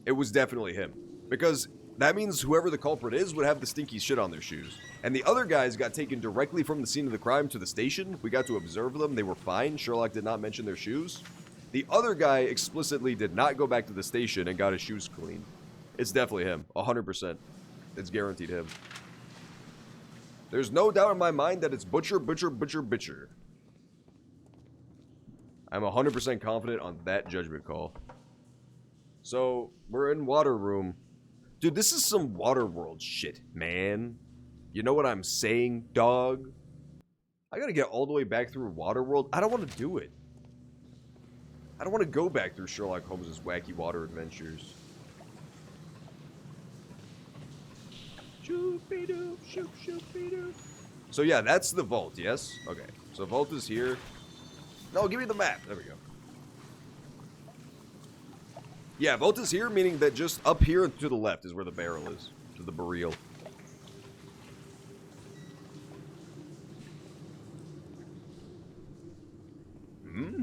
it was definitely him. Because that means whoever the culprit is would have the stinky shit on their shoes. And the other guys got taken directly from the scene of the crime to the station. We got to observe them. They were fine. Sherlock did not mention their shoes. The other guy explicitly did not go back to the station and got his shoes cleaned. It's definitely him. 100%. It's guaranteed him. There's no doubt in my mind that it's Butcher. I'm 100% confident on that judgment call. So, we're in Water Room. Dude, this is some Waterworld shit, man. You know what I'm saying, dog? I gotta get all the way back through Waterworld. I don't want to do it. I don't want to go back through Sherlock Holmes' wacky water adventures. Shoop-be-doop, shoop-shoop-be-doop. So yeah, that's the vault, yes? Okay, so vault is here. No, give me the map. There we go. Yeah, vault is here, meaning that just up here and to the left is where the barrel is. To the barrel. Hmm?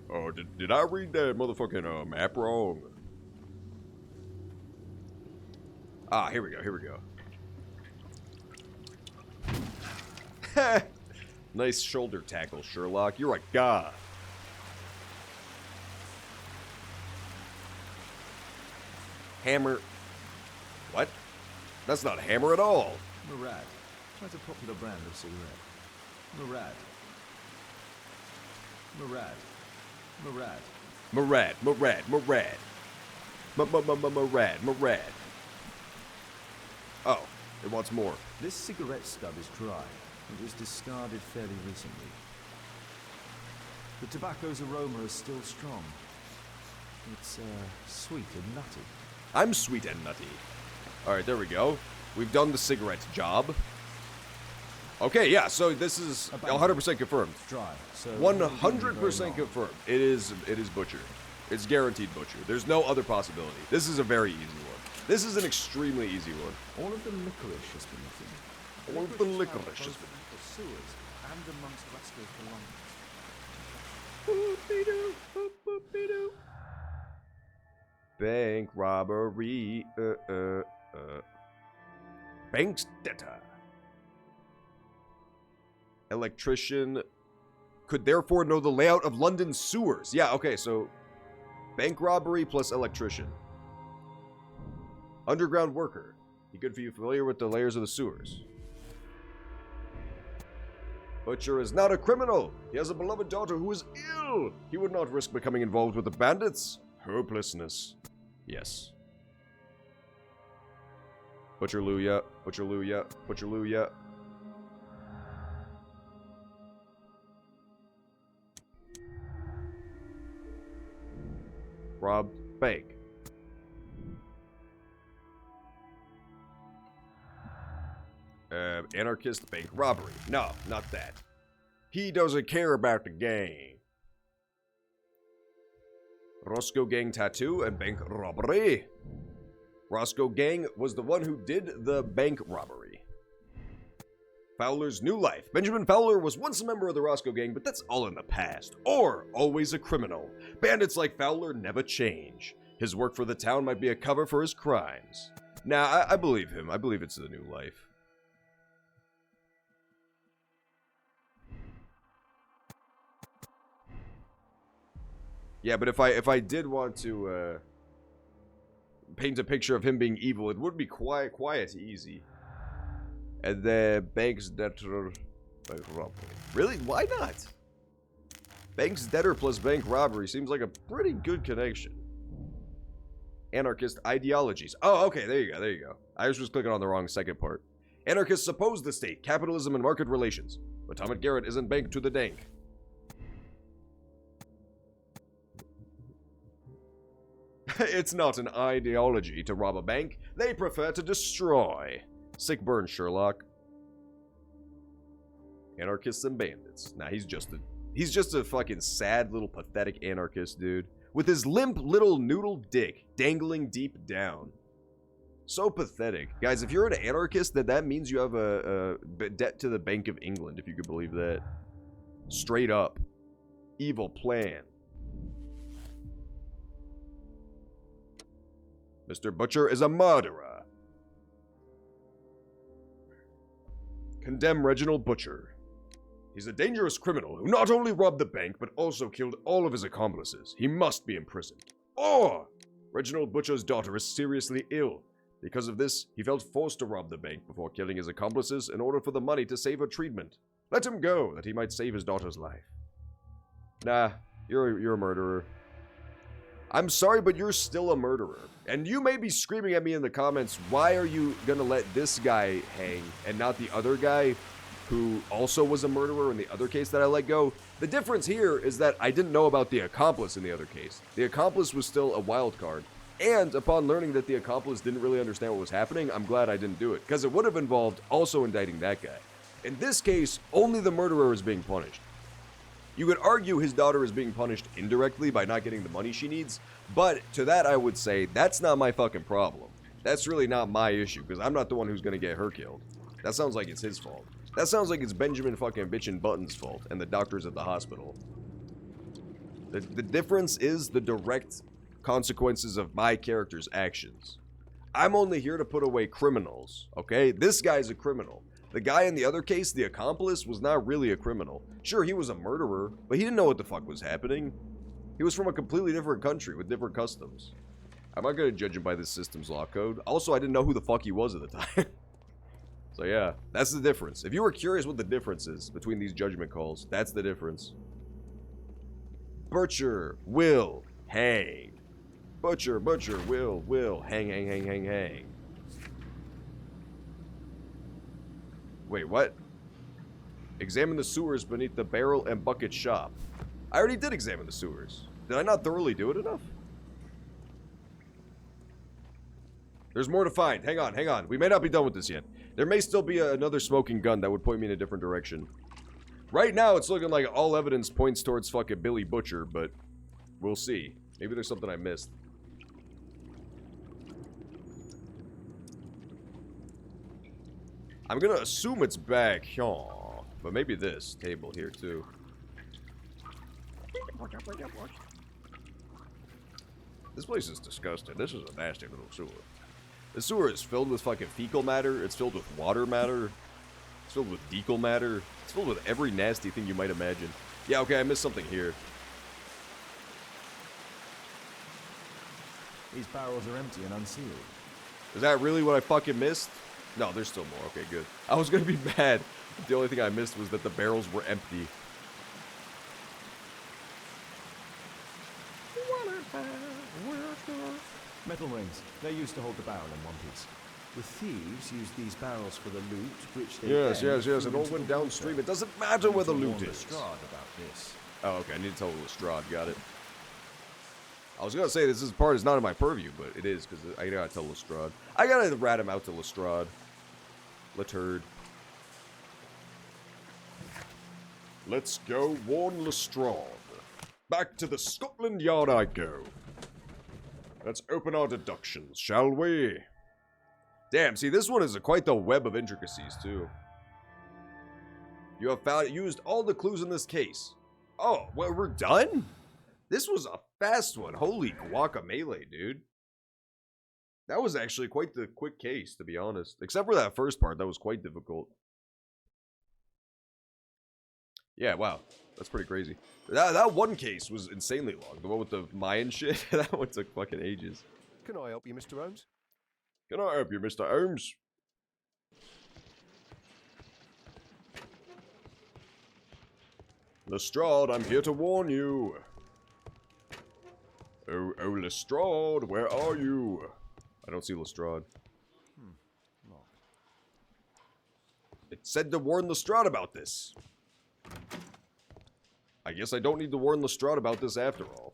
Oh, did I read that motherfucking map wrong? Ah, here we go. Nice shoulder tackle, Sherlock. You're a god. Hammer. What? That's not hammer at all. Murad. That's a popular brand of cigarette. Murad. Murad. Murad. Murad. Murad. Murad. Murad. Murad. Oh, it wants more. This cigarette stub is dry. It was discarded fairly recently. The tobacco's aroma is still strong. It's sweet and nutty. I'm sweet and nutty. Alright, there we go. We've done the cigarette job. Okay, yeah, so this is 100% confirmed. Dry. So 100% confirmed. It is Butcher. It's guaranteed Butcher. There's no other possibility. This is a very easy one. This is an extremely easy one. All of the licorice has been eaten. All of the licorice has been eaten. The sewers and amongst Roscoe's belongings. Bank robbery. Bank's debtor. Electrician could therefore know the layout of London's sewers. Yeah, okay, so bank robbery plus electrician. Underground worker. He could be familiar with the layers of the sewers. Butcher is not a criminal. He has a beloved daughter who is ill. He would not risk becoming involved with the bandits. Hopelessness. Yes. Butcherluya. Butcherluya. Butcherluya. Robbed bank. Anarchist bank robbery. No, not that. He doesn't care about the gang. Roscoe gang tattoo and bank robbery. Roscoe gang was the one who did the bank robbery. Fowler's new life. Benjamin Fowler was once a member of the Roscoe gang, but that's all in the past. Or always a criminal. Bandits like Fowler never change. His work for the town might be a cover for his crimes. Nah, I believe him. I believe it's the new life. Yeah, but if I did want to paint a picture of him being evil, it would be quiet, easy. And the bank's debtor. Bank robbery. Really? Why not? Bank's debtor plus bank robbery seems like a pretty good connection. Anarchist ideologies. Oh, okay, there you go, there you go. I was just clicking on the wrong second part. Anarchists oppose the state, capitalism, and market relations. But Tom and Garrett isn't bank to the dank. It's not an ideology to rob a bank. They prefer to destroy. Sick burn, Sherlock. Anarchists and bandits. Nah, he's just a fucking sad little pathetic anarchist, dude. With his limp little noodle dick dangling deep down. So pathetic. Guys, if you're an anarchist, then that means you have a debt to the Bank of England, if you could believe that. Straight up. Evil plan. Mr. Butcher is a murderer. Condemn Reginald Butcher. He's a dangerous criminal who not only robbed the bank, but also killed all of his accomplices. He must be imprisoned. Or, Reginald Butcher's daughter is seriously ill. Because of this, he felt forced to rob the bank before killing his accomplices in order for the money to save her treatment. Let him go, that he might save his daughter's life. Nah, you're a murderer. I'm sorry, but you're still a murderer. And you may be screaming at me in the comments, why are you gonna let this guy hang and not the other guy who also was a murderer in the other case that I let go? The difference here is that I didn't know about the accomplice in the other case. The accomplice was still a wild card. And upon learning that the accomplice didn't really understand what was happening, I'm glad I didn't do it, because it would have involved also indicting that guy. In this case, only the murderer is being punished. You could argue his daughter is being punished indirectly by not getting the money she needs, but to that I would say, that's not my fucking problem. That's really not my issue, because I'm not the one who's gonna get her killed. That sounds like it's his fault. That sounds like it's Benjamin fucking Bitchin' Button's fault, and the doctors at the hospital. The difference is the direct consequences of my character's actions. I'm only here to put away criminals, okay? This guy's a criminal. The guy in the other case, the accomplice, was not really a criminal. Sure, he was a murderer, but he didn't know what the fuck was happening. He was from a completely different country with different customs. I'm not gonna judge him by this system's law code. Also, I didn't know who the fuck he was at the time. So yeah, that's the difference. If you were curious what the difference is between these judgment calls, that's the difference. Butcher will hang. Butcher will hang. Wait, what? Examine the sewers beneath the barrel and bucket shop. I already did examine the sewers. Did I not thoroughly do it enough? There's more to find. Hang on. We may not be done with this yet. There may still be another smoking gun that would point me in a different direction. Right now, it's looking like all evidence points towards fucking Billy Butcher, but we'll see. Maybe there's something I missed. I'm gonna assume it's back here, but maybe this table here too. This place is disgusting. This is a nasty little sewer. The sewer is filled with fucking fecal matter. It's filled with water matter. It's filled with fecal matter. It's filled with every nasty thing you might imagine. Yeah, okay, I missed something here. These barrels are empty and unsealed. Is that really what I fucking missed? No, there's still more. Okay, good. I was gonna be mad. The only thing I missed was that the barrels were empty. Metal rings. They're used to hold the barrel in one piece. The thieves used these barrels for the loot, which they Yes. It all went downstream. It doesn't matter where the loot is. Lestrade about this. Oh, okay. I need to tell Lestrade. Got it. I was gonna say this part is not in my purview, but it is because I gotta tell Lestrade. I gotta rat him out to Lestrade. Leturd. Let's go warn Lestrade. Back to the Scotland Yard I go. Let's open our deductions, shall we? Damn, see, this one is quite the web of intricacies, too. You have used all the clues in this case. Oh, well, we're done? This was a fast one. Holy guacamole, dude. That was actually quite the quick case, to be honest. Except for that first part, that was quite difficult. Yeah, wow. That's pretty crazy. That one case was insanely long. The one with the Mayan shit. That one took fucking ages. Can I help you, Mr. Holmes? Can I help you, Mr. Holmes? Lestrade, I'm here to warn you. Oh, Lestrade, where are you? I don't see Lestrade. It said to warn Lestrade about this. I guess I don't need to warn Lestrade about this after all.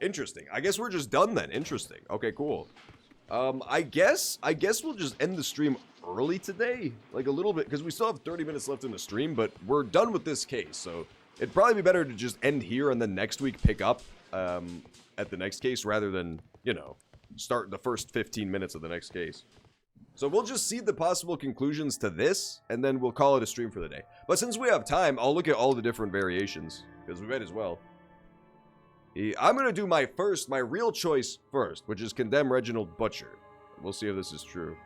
Interesting. I guess we're just done then. Interesting. Okay, cool. I guess we'll just end the stream early today. Like a little bit, because we still have 30 minutes left in the stream, but we're done with this case, so it'd probably be better to just end here and then next week pick up at the next case rather than, you know, start the first 15 minutes of the next case. So we'll just see the possible conclusions to this, and then we'll call it a stream for the day. But since we have time, I'll look at all the different variations, because we might as well. I'm going to do my real choice first, which is condemn Reginald Butcher. We'll see if this is true.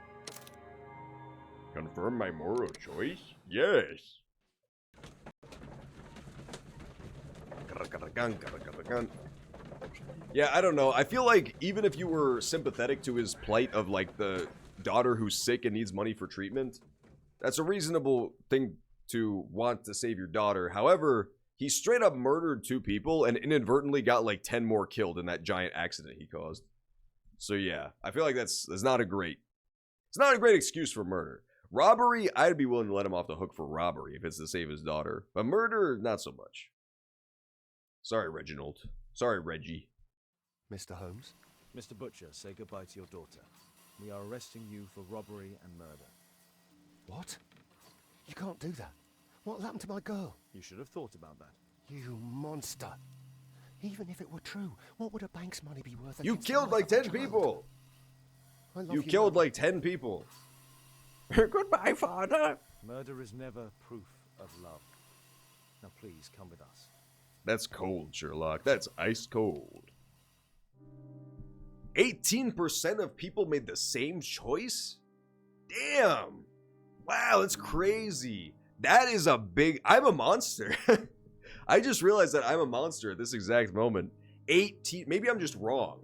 Confirm my moral choice? Yes. Yeah, I don't know. I feel like even if you were sympathetic to his plight of, like, the daughter who's sick and needs money for treatment, that's a reasonable thing to want to save your daughter. However, he straight up murdered 2 people and inadvertently got like 10 more killed in that giant accident he caused. So yeah, I feel like that's not a great, it's not a great excuse for murder. Robbery, I'd be willing to let him off the hook for robbery if it's to save his daughter. But murder, not so much. Sorry, Reginald. Sorry, Reggie. Mr. Holmes? Mr. Butcher, say goodbye to your daughter. We are arresting you for robbery and murder. What? You can't do that. What happened to my girl? You should have thought about that. You monster. Even if it were true, what would a bank's money be worth? You killed like 10 people. You killed like 10 people. Goodbye, father. Murder is never proof of love. Now please, come with us. That's cold, Sherlock. That's ice cold. 18% of people made the same choice? Damn. Wow, that's crazy. That is a big... I'm a monster. I just realized that I'm a monster at this exact moment. 18... Maybe I'm just wrong.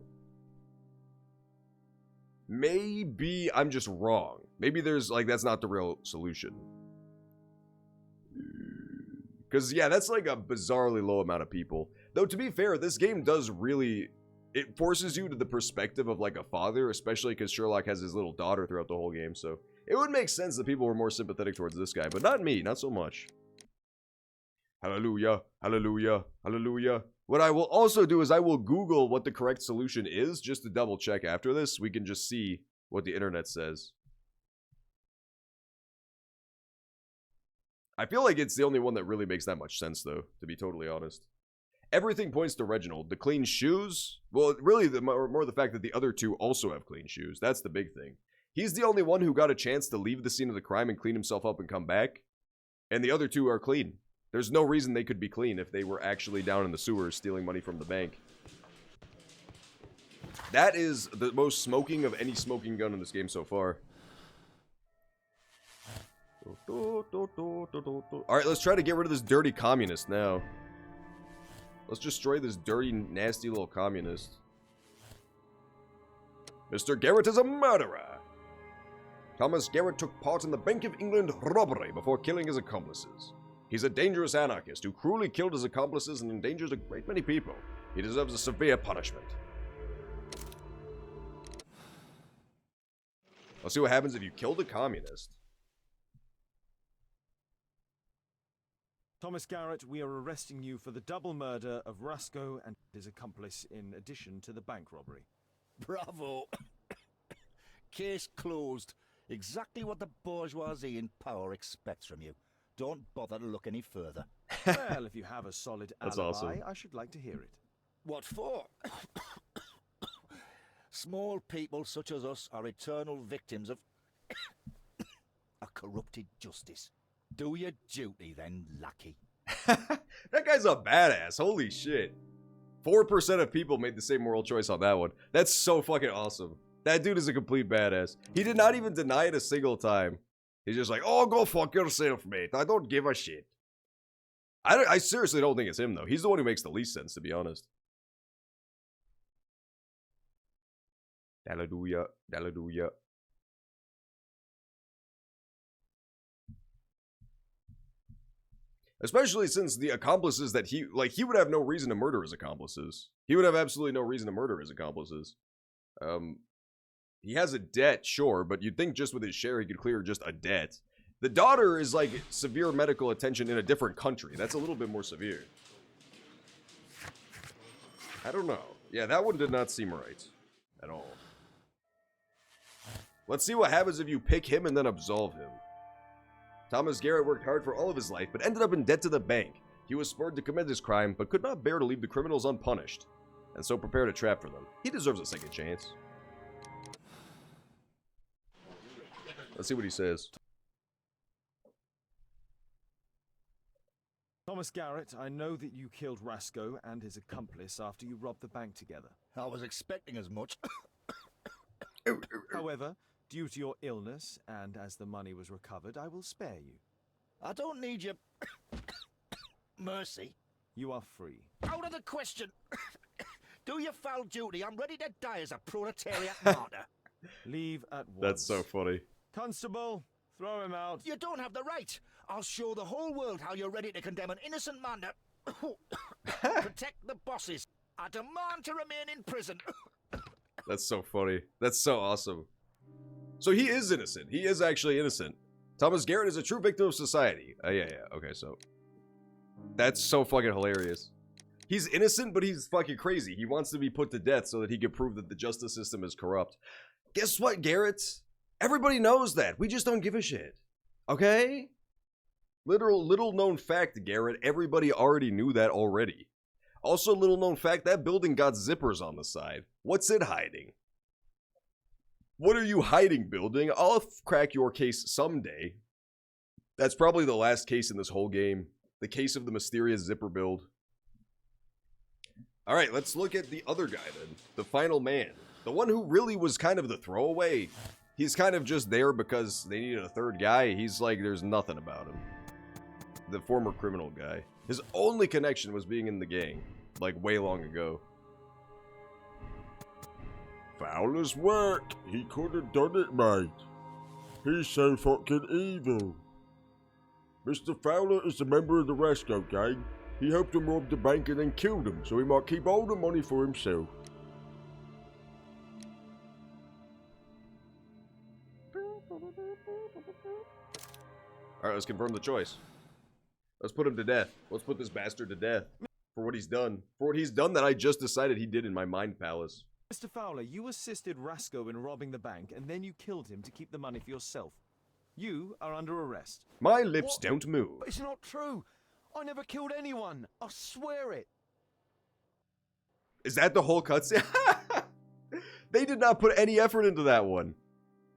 Maybe I'm just wrong. Maybe there's, like, that's not the real solution. Because, yeah, that's like a bizarrely low amount of people. Though, to be fair, this game does really... It forces you to the perspective of, like, a father, especially because Sherlock has his little daughter throughout the whole game, so... It would make sense that people were more sympathetic towards this guy, but not me, not so much. Hallelujah, hallelujah, hallelujah. What I will also do is I will Google what the correct solution is, just to double check after this. We can just see what the internet says. I feel like it's the only one that really makes that much sense, though, to be totally honest. Everything points to Reginald. The clean shoes? Well, really, more the fact that the other 2 also have clean shoes. That's the big thing. He's the only one who got a chance to leave the scene of the crime and clean himself up and come back. And the other 2 are clean. There's no reason they could be clean if they were actually down in the sewers stealing money from the bank. That is the most smoking of any smoking gun in this game so far. Alright, let's try to get rid of this dirty communist now. Let's destroy this dirty, nasty little communist. Mr. Garrett is a murderer. Thomas Garrett took part in the Bank of England robbery before killing his accomplices. He's a dangerous anarchist who cruelly killed his accomplices and endangers a great many people. He deserves a severe punishment. Let's see what happens if you killed a communist. Thomas Garrett, we are arresting you for the double murder of Rasco and his accomplice in addition to the bank robbery. Bravo! Case closed. Exactly what the bourgeoisie in power expects from you. Don't bother to look any further. Well, if you have a solid alibi, awesome. I should like to hear it. What for? Small people such as us are eternal victims of a corrupted justice. Do your duty then, lackey. That guy's a badass. Holy shit. 4% of people made the same moral choice on that one. That's so fucking awesome. That dude is a complete badass. He did not even deny it a single time. He's just like, oh, go fuck yourself, mate. I don't give a shit. I seriously don't think it's him, though. He's the one who makes the least sense, to be honest. Hallelujah. Hallelujah. Especially since the accomplices that he would have no reason to murder his accomplices. He would have absolutely no reason to murder his accomplices. He has a debt, sure, but you'd think just with his share he could clear just a debt. The daughter is like severe medical attention in a different country. That's a little bit more severe. I don't know. Yeah, that one did not seem right at all. Let's see what happens if you pick him and then absolve him. Thomas Garrett worked hard for all of his life, but ended up in debt to the bank. He was spurred to commit this crime, but could not bear to leave the criminals unpunished, and so prepared a trap for them. He deserves a second chance. Let's see what he says. Thomas Garrett, I know that you killed Rasco and his accomplice after you robbed the bank together. I was expecting as much. However, due to your illness, and as the money was recovered, I will spare you. I don't need your mercy. You are free. Out of the question. Do your foul duty. I'm ready to die as a proletariat martyr. Leave at once. That's so funny. Constable, throw him out. You don't have the right. I'll show the whole world how you're ready to condemn an innocent man to protect the bosses. I demand to remain in prison. That's so funny. That's so awesome. So he is innocent. He is actually innocent. Thomas Garrett is a true victim of society. Yeah. Okay, so that's so fucking hilarious. He's innocent, but he's fucking crazy. He wants to be put to death so that he can prove that the justice system is corrupt. Guess what, Garrett? Everybody knows that. We just don't give a shit. Okay? Little known fact, Garrett. Everybody already knew that already. Also, little known fact, that building got zippers on the side. What's it hiding? What are you hiding, building? I'll crack your case someday. That's probably the last case in this whole game. The case of the mysterious zipper build. Alright, let's look at the other guy then. The final man. The one who really was kind of the throwaway. He's kind of just there because they needed a third guy. He's like, there's nothing about him. The former criminal guy. His only connection was being in the gang. Like, way long ago. Fowler's work. He could have done it, mate. He's so fucking evil. Mr. Fowler is a member of the Rasco gang. He helped him rob the bank and then killed him, so he might keep all the money for himself. Alright, let's confirm the choice. Let's put him to death. Let's put this bastard to death. For what he's done. For what he's done that I just decided he did in my mind palace. Mr. Fowler, you assisted Rasco in robbing the bank, and then you killed him to keep the money for yourself. You are under arrest. My lips don't move. It's not true. I never killed anyone. I swear it. Is that the whole cutscene? They did not put any effort into that one.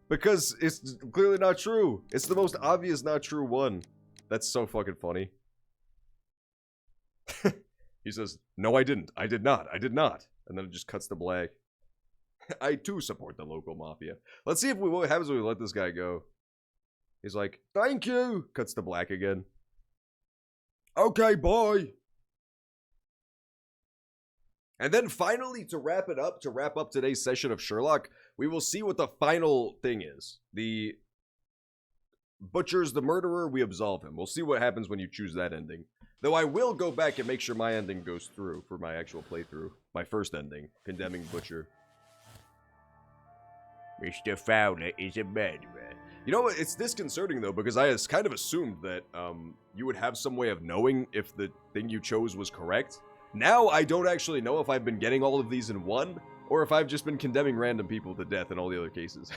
Because it's clearly not true. It's the most obvious not true one. That's so fucking funny. He says, no, I didn't. I did not. I did not. And then it just cuts to black. I too support the local mafia. Let's see what happens when we let this guy go. He's like, thank you. Cuts to black again. Okay, bye. And then finally, to wrap up today's session of Sherlock, we will see what the final thing is. The butcher's the murderer, we absolve him. We'll see what happens when you choose that ending. Though I will go back and make sure my ending goes through for my actual playthrough. My first ending, condemning Butcher. Mr. Fowler is a murderer. You know what, it's disconcerting though, because I kind of assumed that you would have some way of knowing if the thing you chose was correct. Now I don't actually know if I've been getting all of these in one, or if I've just been condemning random people to death in all the other cases.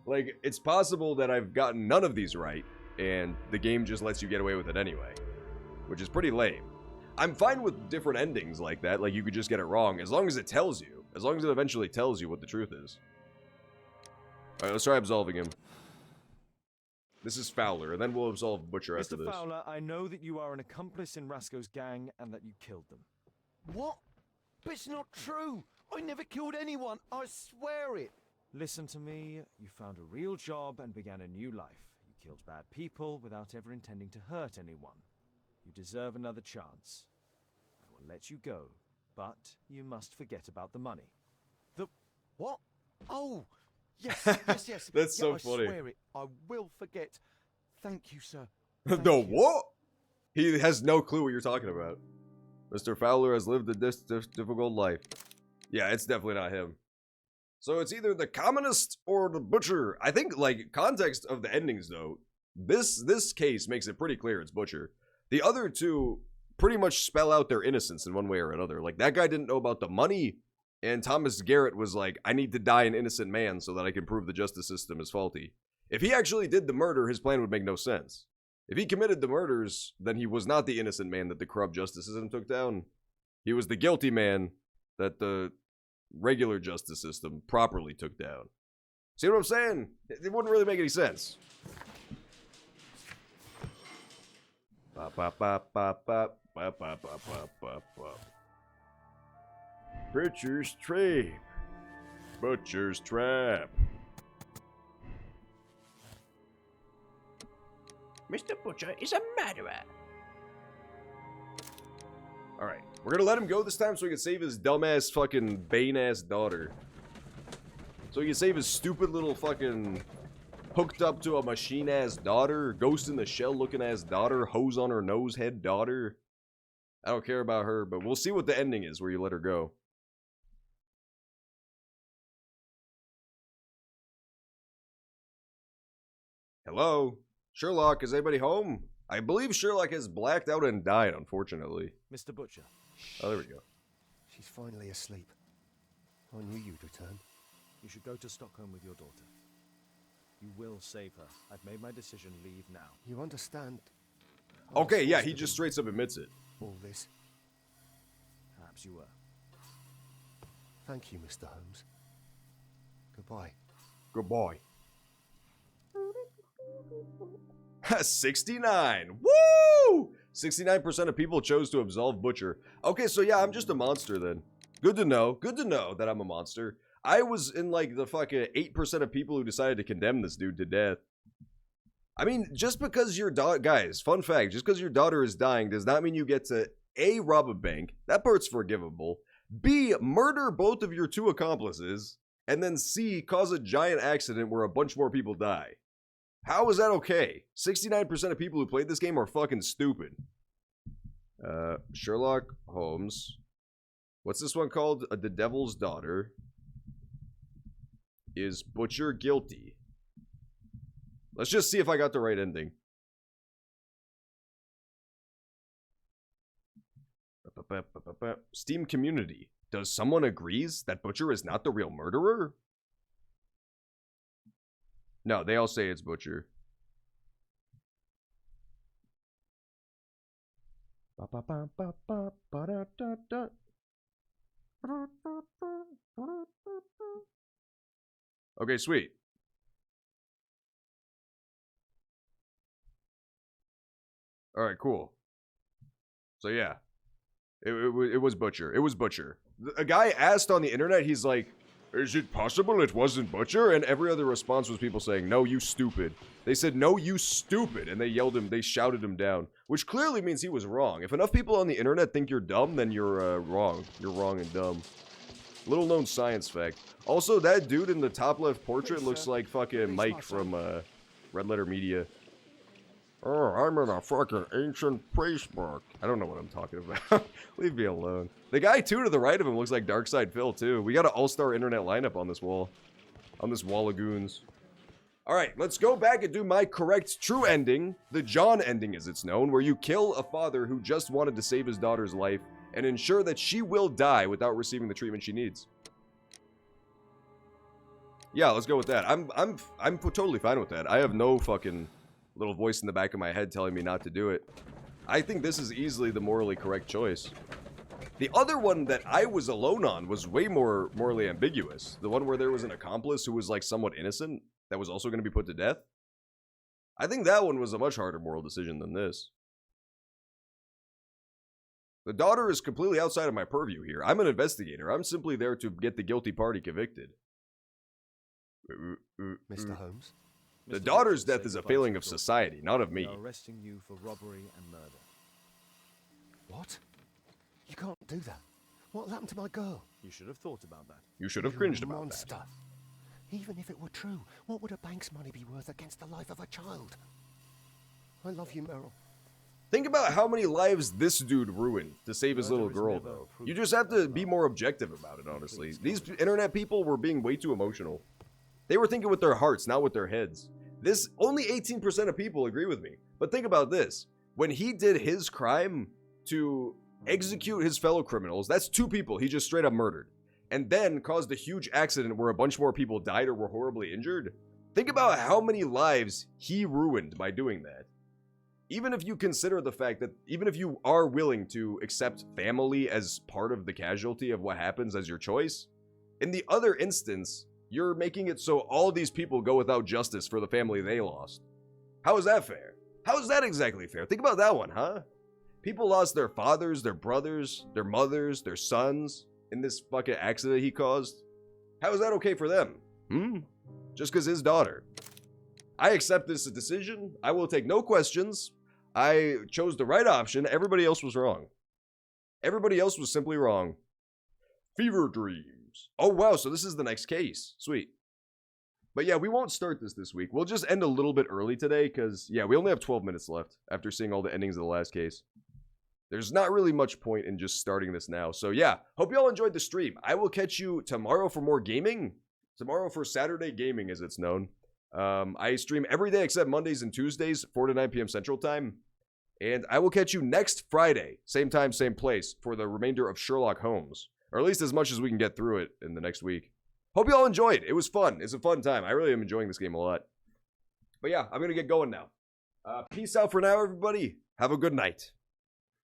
Like, it's possible that I've gotten none of these right, and the game just lets you get away with it anyway. Which is pretty lame. I'm fine with different endings like that, like you could just get it wrong, as long as it tells you. As long as it eventually tells you what the truth is. Alright, let's try absolving him. This is Fowler, and then we'll absolve Butcher after this. Mr. Fowler, I know that you are an accomplice in Rasco's gang, and that you killed them. What? But it's not true. I never killed anyone. I swear it. Listen to me. You found a real job and began a new life. You killed bad people without ever intending to hurt anyone. You deserve another chance. I will let you go, but you must forget about the money. The what? Oh, yes, yes. That's so I funny. Swear it. I will forget. Thank you, sir. The what? He has no clue what you're talking about. Mr. Fowler has lived a difficult life. Yeah, it's definitely not him. So it's either the communist or the butcher. I think, like, context of the endings, though, this case makes it pretty clear it's butcher. The other two pretty much spell out their innocence in one way or another. Like, that guy didn't know about the money, and Thomas Garrett was like, I need to die an innocent man so that I can prove the justice system is faulty. If he actually did the murder, his plan would make no sense. If he committed the murders, then he was not the innocent man that the corrupt justice system took down. He was the guilty man that the regular justice system properly took down. See what I'm saying? It wouldn't really make any sense. Butcher's Trap. Butcher's Trap. Mr. Butcher is a murderer. Alright, we're gonna let him go this time so he can save his dumbass fucking Bane-ass daughter. So he can save his stupid little fucking hooked up to a machine-ass daughter, ghost in the shell looking ass daughter, hose on her nose head daughter. I don't care about her, but we'll see what the ending is where you let her go. Hello? Sherlock, is anybody home? I believe Sherlock has blacked out and died, unfortunately. Mr. Butcher. Oh, there we go. She's finally asleep. I knew you'd return. You should go to Stockholm with your daughter. You will save her. I've made my decision. Leave now. You understand? Okay, yeah, he just straight up admits it. All this. Perhaps you were. Thank you, Mr. Holmes. Goodbye. Goodbye. 69. Woo! 69% of people chose to absolve Butcher. Okay, so yeah, I'm just a monster then. Good to know. Good to know that I'm a monster. I was in like the fucking 8% of people who decided to condemn this dude to death. I mean, just because your daughter, guys, fun fact, just because your daughter is dying does not mean you get to A, rob a bank. That part's forgivable. B, murder both of your two accomplices. And then C, cause a giant accident where a bunch more people die. How is that okay? 69% of people who played this game are fucking stupid. Sherlock Holmes. What's this one called? The Devil's Daughter. Is Butcher guilty? Let's just see if I got the right ending. Steam community. Does someone agrees that Butcher is not the real murderer? No, they all say it's Butcher. Okay, sweet. Alright, cool. So yeah. It was Butcher. It was Butcher. A guy asked on the internet, he's like, is it possible it wasn't Butcher? And every other response was people saying, no, you stupid. They said, no, you stupid. And they yelled him, they shouted him down. Which clearly means he was wrong. If enough people on the internet think you're dumb, then you're wrong. You're wrong and dumb. Little known science fact. Also, that dude in the top left portrait looks like fucking Mike from Red Letter Media. Oh, I'm in a fucking ancient priest book. I don't know what I'm talking about. Leave me alone. The guy, too, to the right of him looks like Darkside Phil, too. We got an all-star internet lineup on this wall. On this wall of goons. Alright, let's go back and do my correct true ending. The John ending, as it's known, where you kill a father who just wanted to save his daughter's life and ensure that she will die without receiving the treatment she needs. Yeah, let's go with that. I'm totally fine with that. I have no fucking little voice in the back of my head telling me not to do it. I think this is easily the morally correct choice. The other one that I was alone on was way more morally ambiguous. The one where there was an accomplice who was like somewhat innocent that was also going to be put to death. I think that one was a much harder moral decision than this. The daughter is completely outside of my purview here. I'm an investigator. I'm simply there to get the guilty party convicted. Mr. Holmes? The daughter's death is a failing of society, not of me. They are arresting you for robbery and murder. What? You can't do that. What happened to my girl? You should have thought about that. You should have cringed about monster. that. Even if it were true, what would a bank's money be worth against the life of a child? I love you, Meryl. Think about how many lives this dude ruined to save his little girl, though. You just have to be more objective about it, honestly. These internet people were being way too emotional. They were thinking with their hearts, not with their heads. This, only 18% of people agree with me. But think about this. When he did his crime to execute his fellow criminals, that's 2 people he just straight up murdered. And then caused a huge accident where a bunch more people died or were horribly injured. Think about how many lives he ruined by doing that. Even if you consider the fact that, even if you are willing to accept family as part of the casualty of what happens as your choice, in the other instance, you're making it so all these people go without justice for the family they lost. How is that fair? How is that exactly fair? Think about that one, huh? People lost their fathers, their brothers, their mothers, their sons in this fucking accident he caused. How is that okay for them? Just because his daughter. I accept this decision. I will take no questions. I chose the right option. Everybody else was wrong. Everybody else was simply wrong. Fever dreams. Oh, wow. So this is the next case. Sweet. But yeah, we won't start this week. We'll just end a little bit early today because, yeah, we only have 12 minutes left after seeing all the endings of the last case. There's not really much point in just starting this now. So yeah, hope you all enjoyed the stream. I will catch you tomorrow for more gaming. Tomorrow for Saturday gaming, as it's known. I stream every day except Mondays and Tuesdays, 4 to 9 p.m. Central Time. And I will catch you next Friday, same time, same place, for the remainder of Sherlock Holmes. Or at least as much as we can get through it in the next week. Hope you all enjoyed. It was fun. It's a fun time. I really am enjoying this game a lot. But yeah, I'm going to get going now. Peace out for now, everybody. Have a good night.